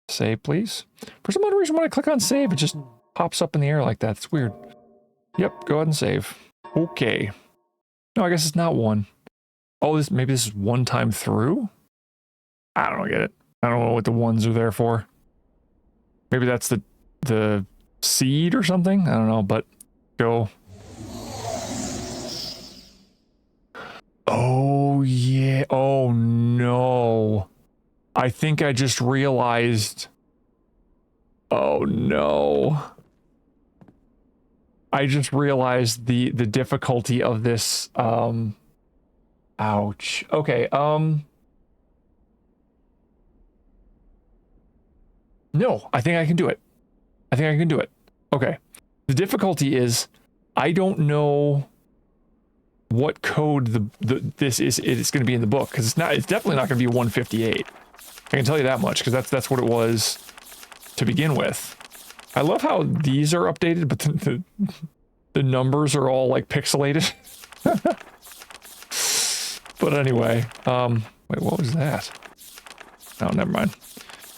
S1: Save, please. For some odd reason, when I click on save, it just pops up in the air like that. It's weird. Yep, go ahead and save. Okay. No, I guess it's not one. Oh, maybe this is one time through? I don't get it. I don't know what the ones are there for. Maybe that's the seed or something? I don't know, but go. Oh, yeah. Oh, no. I think I just realized. Oh, no. I just realized the difficulty of this. Ouch. Okay. No, I think I can do it. Okay. The difficulty is I don't know what code this is going to be in the book, because it's definitely not going to be 158. I can tell you that much, because that's what it was to begin with. I love how these are updated, but the numbers are all like pixelated. But anyway, wait, what was that? Oh, never mind.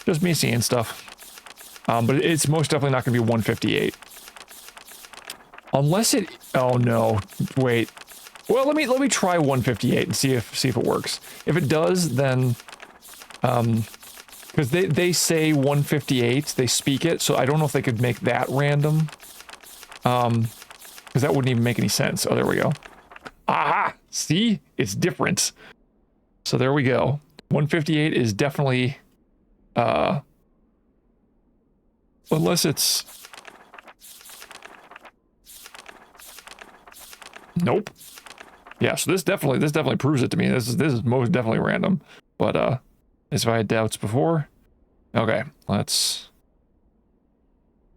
S1: Just me seeing stuff. But it's most definitely not going to be 158. Unless it, oh no, wait. Well, let me try 158 and see if it works. If it does, then because they say 158, they speak it, so I don't know if they could make that random. Because that wouldn't even make any sense. Oh, there we go. Aha! See? It's different. So there we go. 158 is definitely unless it's, nope. Yeah, so this definitely proves it to me. This is most definitely random. But as if I had doubts before. Okay, let's,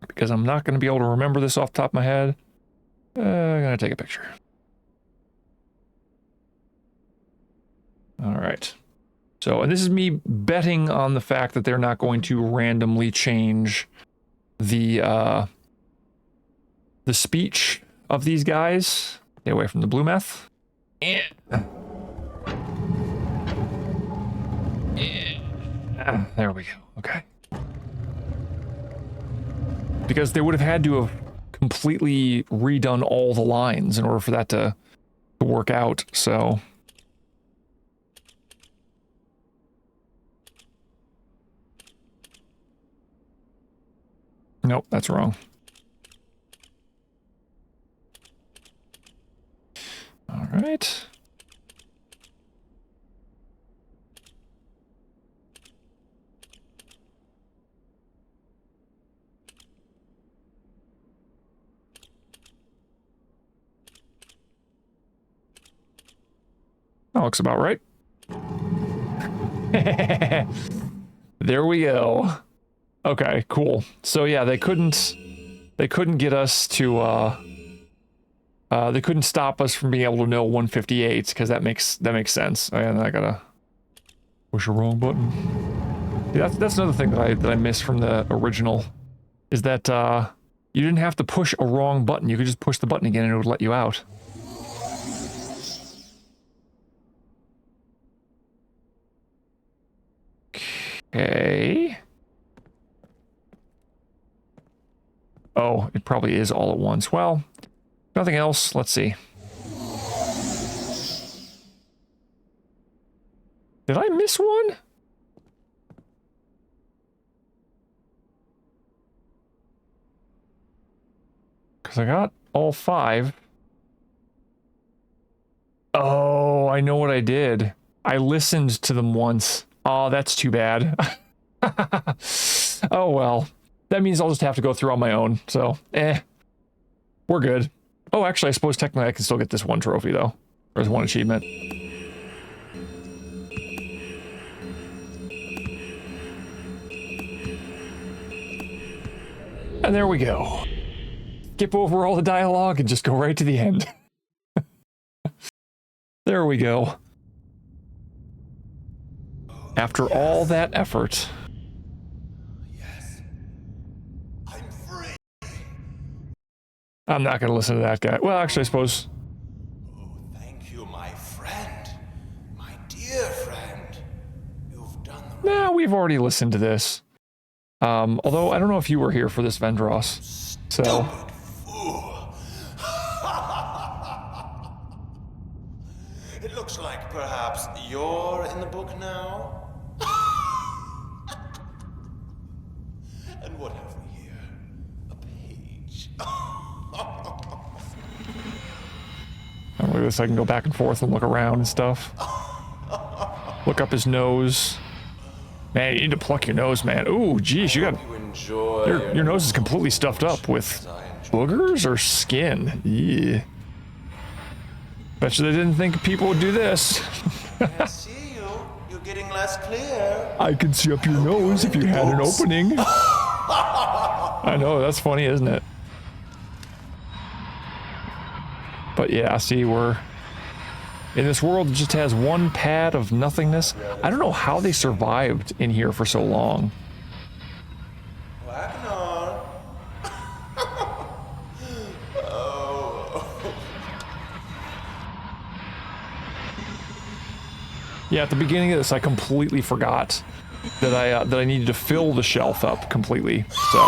S1: because I'm not going to be able to remember this off the top of my head, I'm going to take a picture. All right. So, and this is me betting on the fact that they're not going to randomly change the speech of these guys. Stay away from the blue meth. Yeah. There we go. Okay. Because they would have had to have completely redone all the lines in order for that to work out, so. Nope, that's wrong. All right. That looks about right. There we go. Okay, cool. So yeah, they couldn't get us to they couldn't stop us from being able to know 158, because that makes sense. And I gotta push a wrong button. Yeah, that's another thing that I missed from the original, is that you didn't have to push a wrong button. You could just push the button again and it would let you out. Okay. Oh, it probably is all at once. Well, nothing else. Let's see. Did I miss one? Because I got all 5. Oh, I know what I did. I listened to them once. Oh, that's too bad. Oh, well. That means I'll just have to go through on my own, so, we're good. Oh, actually, I suppose technically I can still get this one trophy, though. Or this one achievement. And there we go. Skip over all the dialogue and just go right to the end. There we go. After all that effort.
S2: Yes. I'm free.
S1: I'm not going to listen to that guy. Well, actually, I suppose.
S2: Oh, thank you, my friend. My dear friend. You've done the right
S1: Nah, we've already listened to this. Although, I don't know if you were here for this, Vendros. So.
S2: fool. It looks like perhaps you're in the book now. And what have we here? A page.
S1: And look at this, I can go back and forth and look around and stuff. Look up his nose. Man, you need to pluck your nose, man. Ooh, geez, you got... Your nose is completely stuffed up with boogers or skin. Yeah. Bet you they didn't think people would do this.
S2: Can't see you. You're getting less clear.
S1: I could see up your nose if you had an opening. I know, that's funny, isn't it? But yeah, see, we're in this world that just has one pad of nothingness. I don't know how they survived in here for so long.
S2: Whacking on. Oh.
S1: Yeah, at the beginning of this, I completely forgot that I needed to fill the shelf up completely. So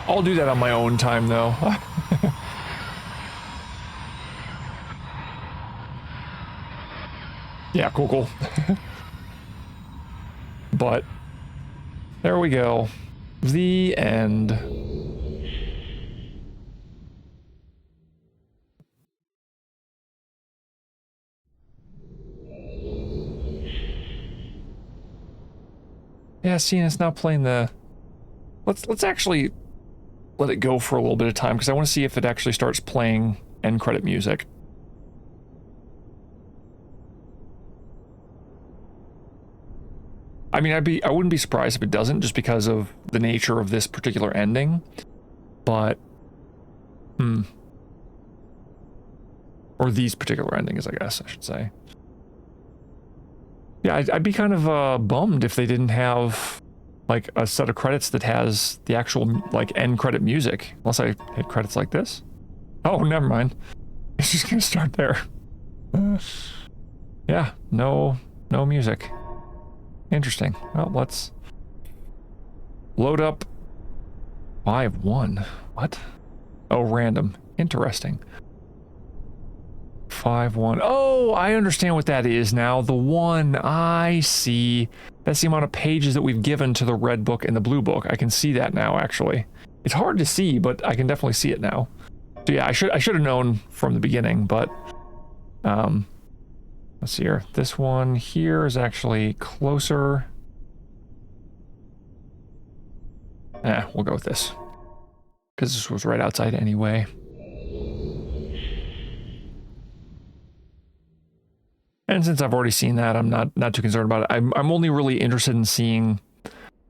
S1: I'll do that on my own time, though. Yeah, cool. But there we go. The end. Yeah, seeing it's now playing the... Let's actually let it go for a little bit of time, because I want to see if it actually starts playing end credit music. I mean, I wouldn't be surprised if it doesn't, just because of the nature of this particular ending. But, or these particular endings, I guess I should say. Yeah, I'd be kind of bummed if they didn't have like a set of credits that has the actual like end credit music. Unless I hit credits like this. Oh, never mind. It's just gonna start there. Yeah, no music. Interesting. Well, let's load up 5-1. What? Oh, random. Interesting. 5-1. Oh, I understand what that is now. The 1. I see. That's the amount of pages that we've given to the red book and the blue book. I can see that now, actually. It's hard to see, but I can definitely see it now. So yeah, I should have known from the beginning, but let's see here. This one here is actually closer. We'll go with this. Because this was right outside anyway. And since I've already seen that, I'm not too concerned about it. I'm only really interested in seeing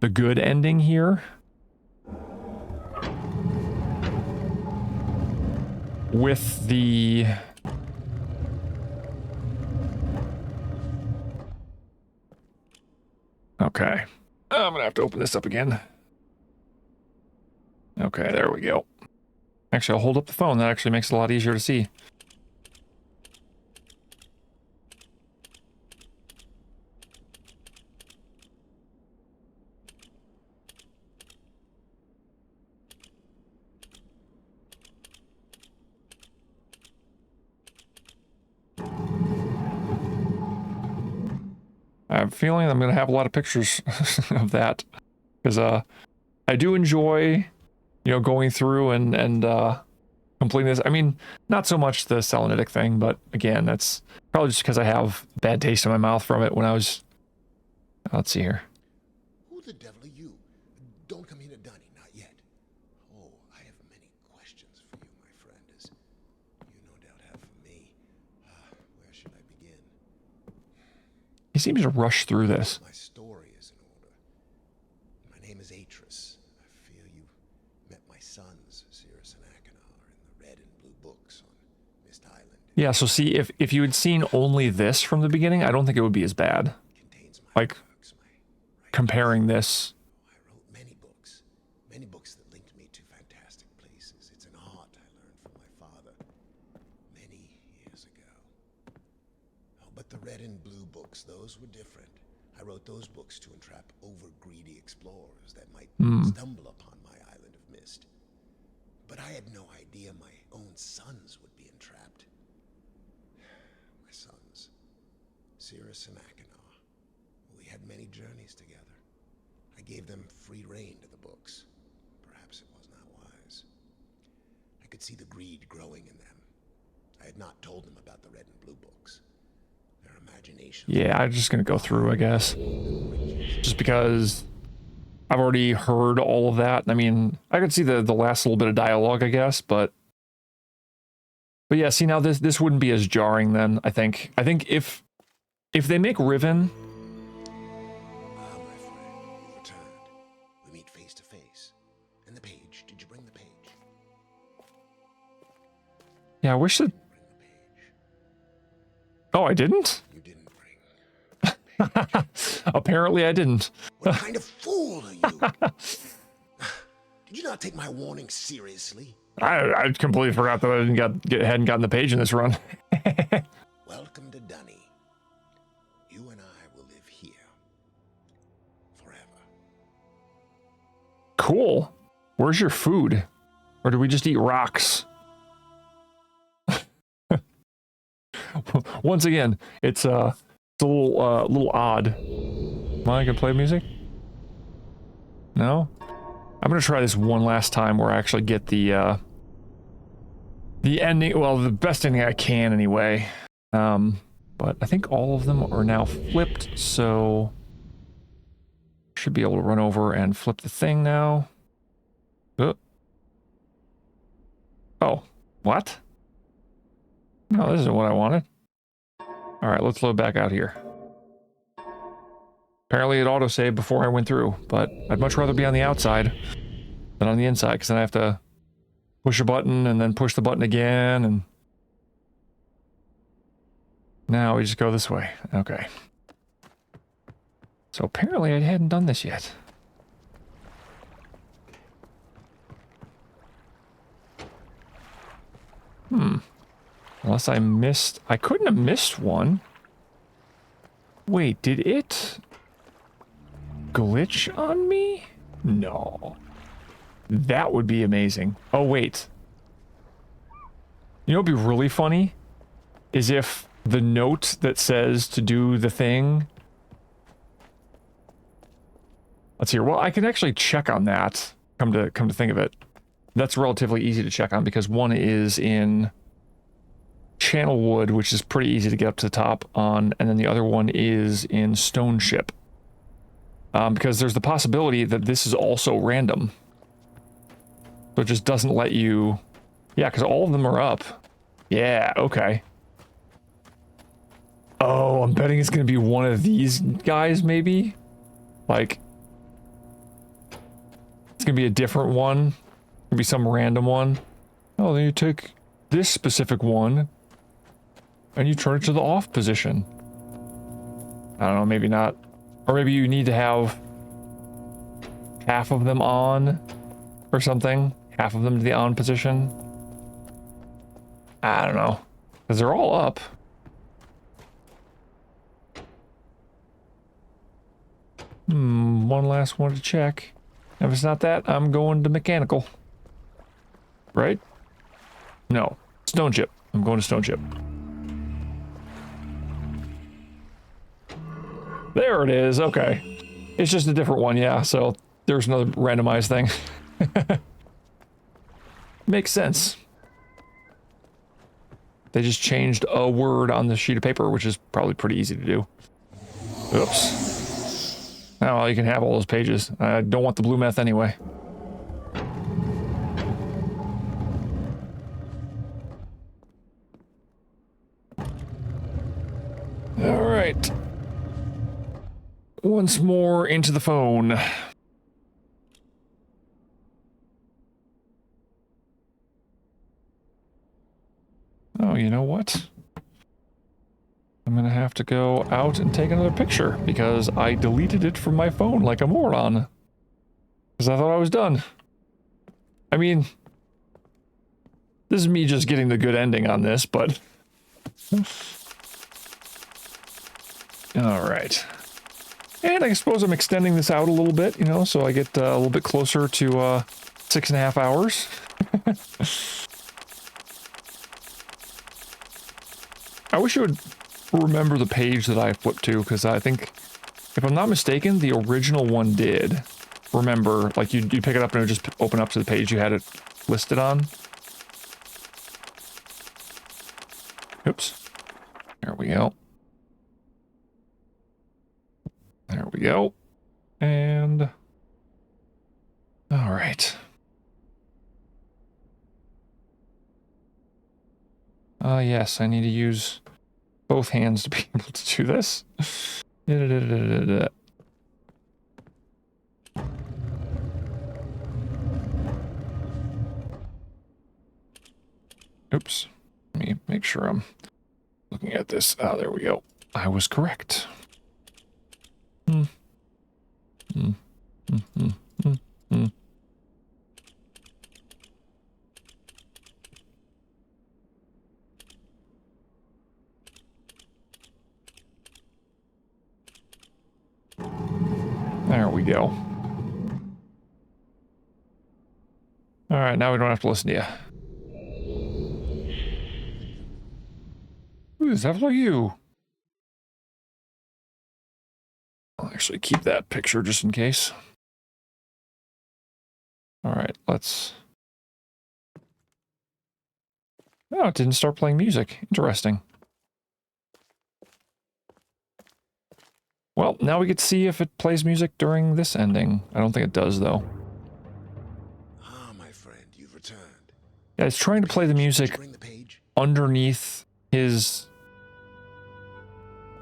S1: the good ending here. With the... Okay. I'm gonna have to open this up again. Okay, there we go. Actually, I'll hold up the phone. That actually makes it a lot easier to see. a feeling I'm going to have a lot of pictures of that. Because I do enjoy, you know, going through and completing this. I mean, not so much the selenitic thing, but again, that's probably just because I have bad taste in my mouth from it when I was... Let's see here.
S2: Who the devil are you? Don't come here to Dunny, not yet. Oh, I have many questions for you, my friend, as you no doubt have for me. Where should I begin?
S1: He seems to rush through this.
S2: My story is in order. My name is Atris. I fear you met my sons, Cirrus and Achenar, in the red and blue books on Myst Island.
S1: Yeah, so see, if you had seen only this from the beginning, I don't think it would be as bad.
S2: Contains my
S1: Like,
S2: works, my
S1: comparing this...
S2: I wrote many books that linked me to fantastic places. It's an art I learned from my father many years ago. Oh, but the red and blue books, those were different. I wrote those books to entrap over-greedy explorers that might stumble upon my island of Myst. But I had no idea my own sons would be entrapped. My sons, Cirrus and Achenar. We had many journeys together. I gave them free rein to the books. Perhaps it was not wise. I could see the greed growing in them. I had not told them about the red and blue books. Their imagination.
S1: Yeah, I'm just going to go through, I guess. Just because I've already heard all of that. I mean, I could see the last little bit of dialogue, I guess, but yeah, see, now this wouldn't be as jarring then, I think. I think if they make Riven...
S2: Ah, my friend, you returned. We meet face to face. And the page, did you bring the page?
S1: Yeah, I wish that...
S2: Bring the page.
S1: Oh, I didn't?
S2: You didn't bring.
S1: Apparently I didn't.
S2: What kind of fool are you? Did you not take my warning seriously?
S1: I completely forgot that I hadn't gotten the page in this run.
S2: Welcome to Dunny. You and I will live here. Forever.
S1: Cool. Where's your food? Or do we just eat rocks? Once again, it's a little odd. Am I gonna play music? No? I'm gonna try this one last time where I actually get the ending, well, the best ending I can anyway. But I think all of them are now flipped, so should be able to run over and flip the thing now. Oh, what? No, this isn't what I wanted. All right, let's load back out here. Apparently it autosaved before I went through, but I'd much rather be on the outside than on the inside, because then I have to push a button and then push the button again, and now we just go this way. Okay. So apparently I hadn't done this yet. Unless I missed... I couldn't have missed one. Wait, did it glitch on me? No. That would be amazing. Oh, wait. You know what would be really funny? Is if the note that says to do the thing... Let's see here. Well, I can actually check on that. Come to think of it. That's relatively easy to check on because one is in Channel Wood, which is pretty easy to get up to the top on, and then the other one is in Stone Ship. Because there's the possibility that this is also random. So it just doesn't let you... Yeah, because all of them are up. Yeah, okay. Oh, I'm betting it's going to be one of these guys, maybe? Like... It's going to be a different one. Could be some random one. Oh, then you take this specific one and you turn it to the off position. I don't know, maybe not. Or maybe you need to have half of them on or something. Half of them to the on position. I don't know. Because they're all up. One last one to check. If it's not that, I'm going to mechanical. Right? No. Stone Ship. I'm going to Stone Ship. There it is, okay. It's just a different one, yeah, so there's another randomized thing. Makes sense. They just changed a word on the sheet of paper, which is probably pretty easy to do. Oops. Oh, well, you can have all those pages. I don't want the blue meth anyway. Alright. Once more into the phone. Oh, you know what? I'm gonna have to go out and take another picture because I deleted it from my phone like a moron. Because I thought I was done. I mean, this is me just getting the good ending on this, but... Alright. And I suppose I'm extending this out a little bit, you know, so I get a little bit closer to 6.5 hours. I wish you would remember the page that I flipped to, because I think, if I'm not mistaken, the original one did. Remember, like, you'd pick it up and it would just open up to the page you had it listed on. Oops. There we go. There we go. And... Alright. Yes, I need to use both hands to be able to do this. Oops. Let me make sure I'm looking at this. Ah, there we go. I was correct. There we go. Alright, now we don't have to listen to you. Who is that for you? I'll actually keep that picture just in case. Alright, let's... Oh, it didn't start playing music. Interesting. Well, now we get to see if it plays music during this ending. I don't think it does, though.
S2: Ah, my friend, you've returned.
S1: Yeah, it's trying to play the music underneath his...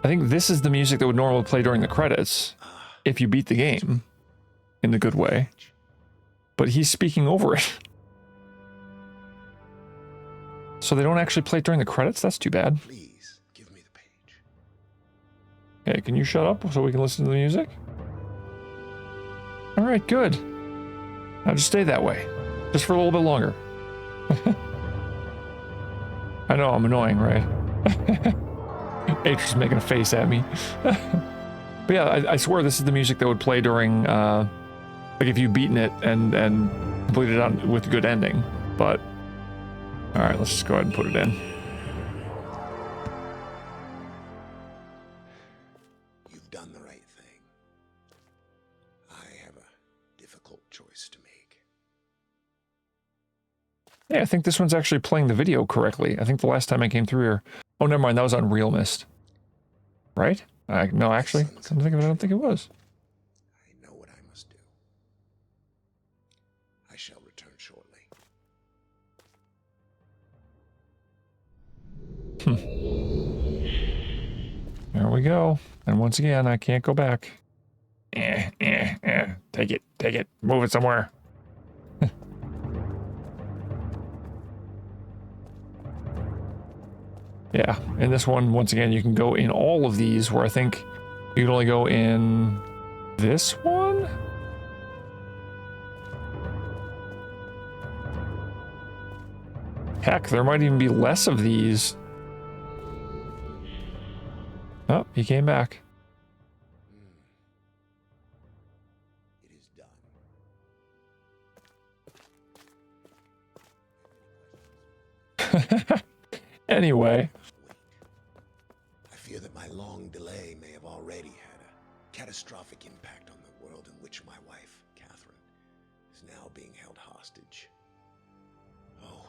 S1: I think this is the music that would normally play during the credits, if you beat the game, in the good way. But he's speaking over it. So they don't actually play it during the credits? That's too bad.
S2: Please, give me the page.
S1: Okay, can you shut up so we can listen to the music? Alright, good. Now just stay that way. Just for a little bit longer. I know, I'm annoying, right? H is making a face at me. But yeah, I swear this is the music that would play during, like if you've beaten it and completed it on with a good ending. But, alright, let's just go ahead and put it in.
S2: You've done the right thing. I have a difficult choice to make.
S1: Yeah, I think this one's actually playing the video correctly. I think the last time I came through here... Oh, never mind, that was on Real Myst. Right? No, actually, come to think of it, I don't think it was.
S2: I know what I must do. I shall return shortly.
S1: There we go. And once again, I can't go back. Take it, move it somewhere. Yeah, in this one, once again, you can go in all of these, where I think you can only go in this one? Heck, there might even be less of these. Oh, he came back.
S2: It is done.
S1: Anyway.
S2: I fear that my long delay may have already had a catastrophic impact on the world in which my wife, Catherine, is now being held hostage. Oh,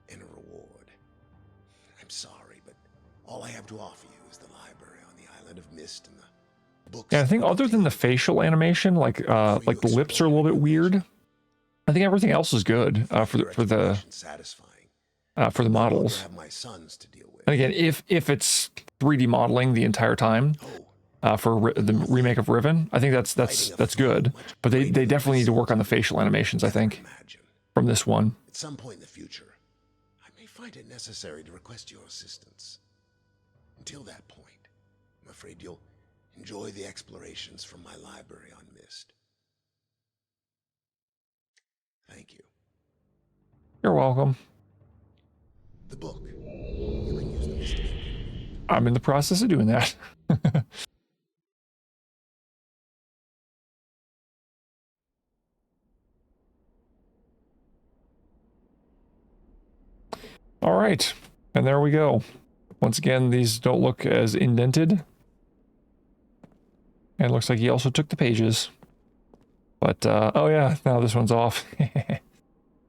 S2: and a reward. I'm sorry, but all I have to offer you is the library on the island of Myst and the books.
S1: Yeah, I think other than the facial animation, like the lips are a little bit weird. I think everything else is good for the models. And again, if it's 3D modeling the entire time for the remake of Riven, I think that's good. But they definitely need to work on the facial animations, I think, from this one.
S2: At some point in the future, I may find it necessary to request your assistance. Until that point, I'm afraid you'll enjoy the explorations from my library on Myst. Thank you.
S1: You're welcome.
S2: The book. You can use the Myst.
S1: I'm in the process of doing that. All right, and there we go. Once again, these don't look as indented. And it looks like he also took the pages. But, oh yeah, now this one's off.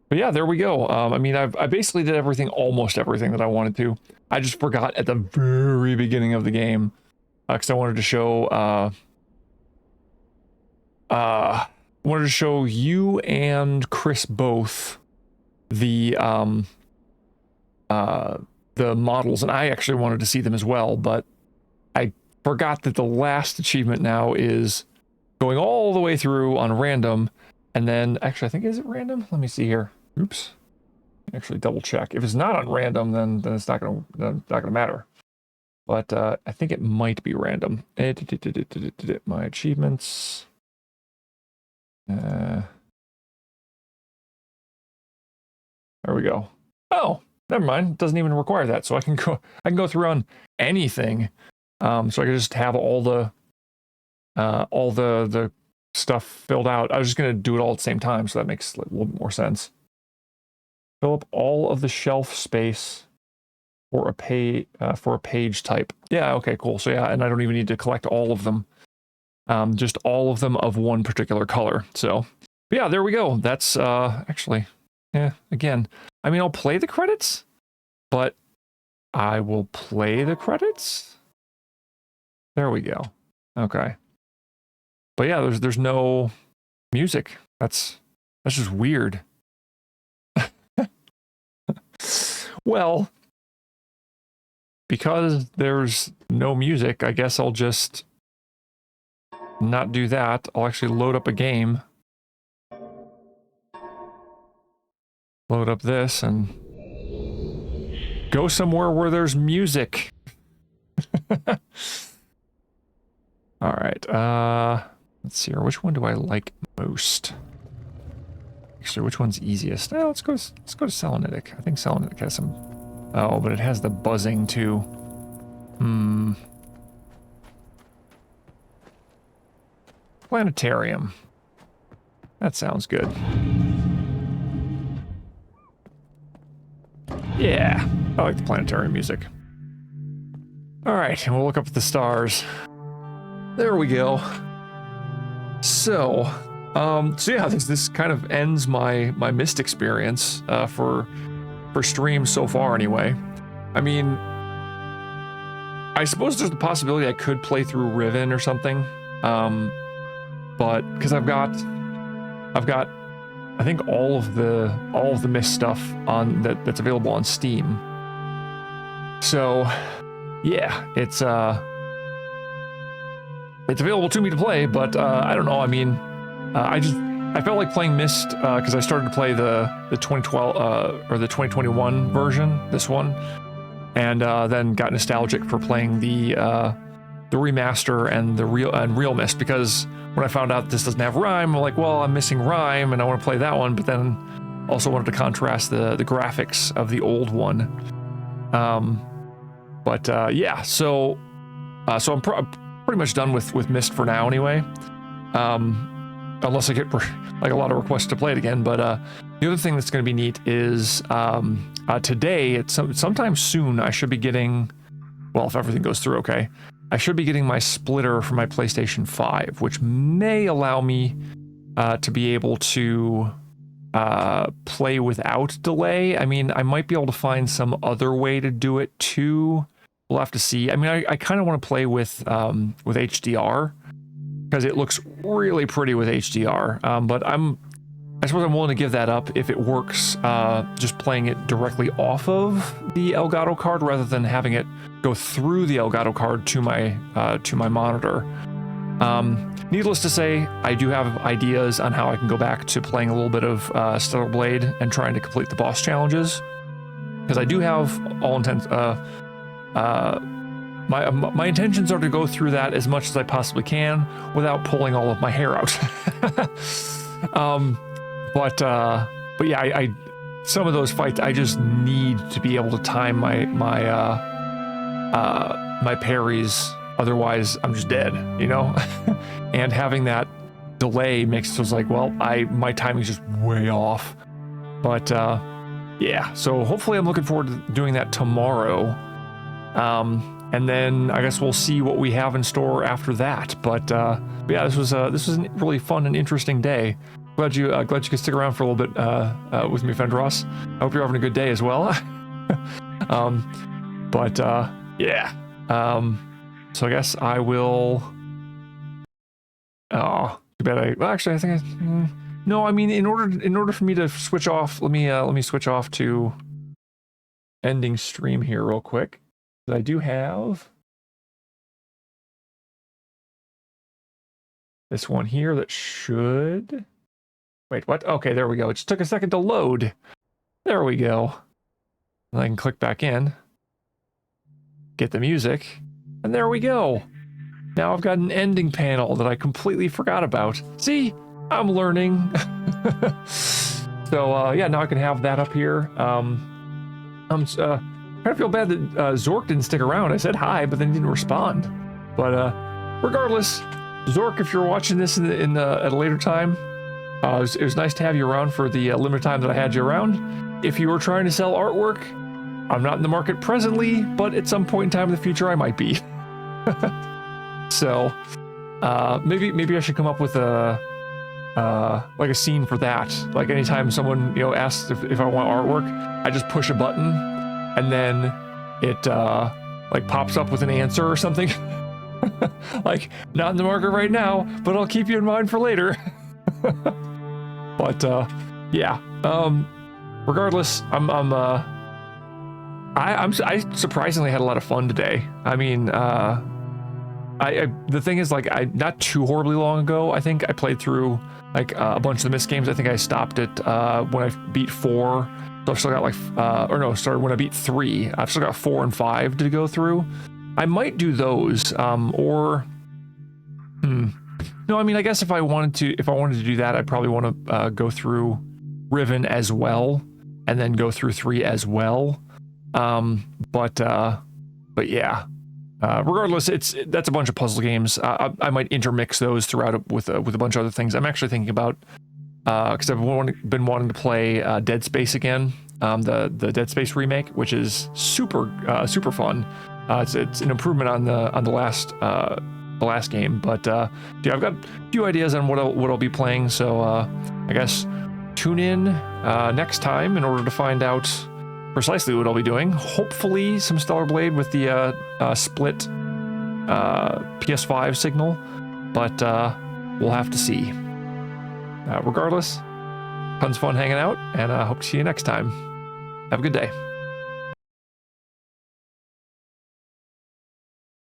S1: But yeah, there we go. I mean, I basically did everything, almost everything that I wanted to. I just forgot at the very beginning of the game. Because I wanted to show you and Chris both the models, and I actually wanted to see them as well, but I forgot that the last achievement now is going all the way through on random, and then actually I think, is it random? Let me see here. Oops. Actually double check. If it's not on random, then it's not gonna matter. But I think it might be random. My achievements. There we go. Oh, never mind. It doesn't even require that, so I can go through on anything. So I can just have all the stuff filled out. I was just gonna do it all at the same time, so that makes a little bit more sense. Fill up all of the shelf space for a page type. Yeah, okay, cool. So yeah, and I don't even need to collect all of them. Just all of them of one particular color. So yeah, there we go. That's actually, yeah, again, I mean, I'll play the credits, but I will play the credits. There we go. Okay. But yeah, there's no music. That's just weird. Well, because there's no music, I guess I'll just not do that. I'll actually load up a game. Load up this and go somewhere where there's music. All right. Let's see here. Which one do I like most? Actually, which one's easiest? Let's go to Selenitic. I think Selenitic has some. Oh, but it has the buzzing too. Planetarium. That sounds good. Yeah, I like the planetarium music. All right, and we'll look up at the stars. There we go. So yeah, this kind of ends my Myst experience for stream so far anyway. I mean, I suppose there's the possibility I could play through Riven or something, but because I've got I think all of the Myst stuff on that's available on Steam. So yeah, it's available to me to play, but I don't know. I mean, I felt like playing Myst because I started to play the 2012 or the 2021 version, this one, and then got nostalgic for playing the remaster and the real Myst, because when I found out this doesn't have Rhyme, I'm like, well, I'm missing Rhyme and I want to play that one, but then also wanted to contrast the graphics of the old one. Yeah, so I'm pretty much done with Myst for now anyway. Unless I get like a lot of requests to play it again. But the other thing that's going to be neat is today, sometime soon, I should be getting, well, if everything goes through okay, I should be getting my splitter for my PlayStation 5, which may allow me to be able to play without delay. I mean, I might be able to find some other way to do it too. We'll have to see. I mean, I kind of want to play with HDR because it looks really pretty with HDR. But I suppose I'm willing to give that up if it works, just playing it directly off of the Elgato card rather than having it go through the Elgato card to my monitor. Needless to say, I do have ideas on how I can go back to playing a little bit of Stellar Blade and trying to complete the boss challenges, because I do have all intents. My intentions are to go through that as much as I possibly can without pulling all of my hair out. But yeah, I some of those fights I just need to be able to time my parries. Otherwise, I'm just dead, you know? And having that delay makes it like, well, my timing's just way off. But yeah, so hopefully I'm looking forward to doing that tomorrow. And then I guess we'll see what we have in store after that. But yeah, this was a really fun and interesting day. Glad you could stick around for a little bit with me, Fendros. I hope you're having a good day as well. But yeah. So I guess I will. Oh, too bad. Well, actually, I think no. I mean, in order for me to switch off, let me switch off to ending stream here real quick. I do have this one here that should. Wait, what? Okay, there we go. It just took a second to load. There we go. And I can click back in, get the music. And there we go. Now I've got an ending panel that I completely forgot about. See? I'm learning. So, yeah, now I can have that up here. I'm kind of feel bad that Zork didn't stick around. I said hi, but then he didn't respond. But regardless, Zork, if you're watching this at a later time, it was nice to have you around for the limited time that I had you around. If you were trying to sell artwork, I'm not in the market presently, but at some point in time in the future, I might be. So, maybe I should come up with like a scene for that. Like anytime someone, you know, asks if I want artwork, I just push a button, and then it like pops up with an answer or something. Like, not in the market right now, but I'll keep you in mind for later. But yeah. Regardless, I surprisingly had a lot of fun today. I mean, the thing is, like, not too horribly long ago, I think I played through like a bunch of the Myst games. I think I stopped at when I beat 4. So I've still got like, or no, sorry, when I beat 3, I've still got 4 and 5 to go through. I might do those, or, no, I mean, I guess if I wanted to do that, I'd probably want to go through Riven as well, and then go through 3 as well. But yeah. Regardless, that's a bunch of puzzle games. I might intermix those throughout with a bunch of other things. I'm actually thinking about, because I've been wanting to play Dead Space again, the Dead Space remake, which is super fun. It's an improvement on the last game, but yeah, I've got a few ideas on what I'll be playing. So I guess tune in next time in order to find out precisely what I'll be doing. Hopefully some Stellar Blade with the split PS5 signal, but we'll have to see. Regardless, tons of fun hanging out, and I hope to see you next time. Have a good day.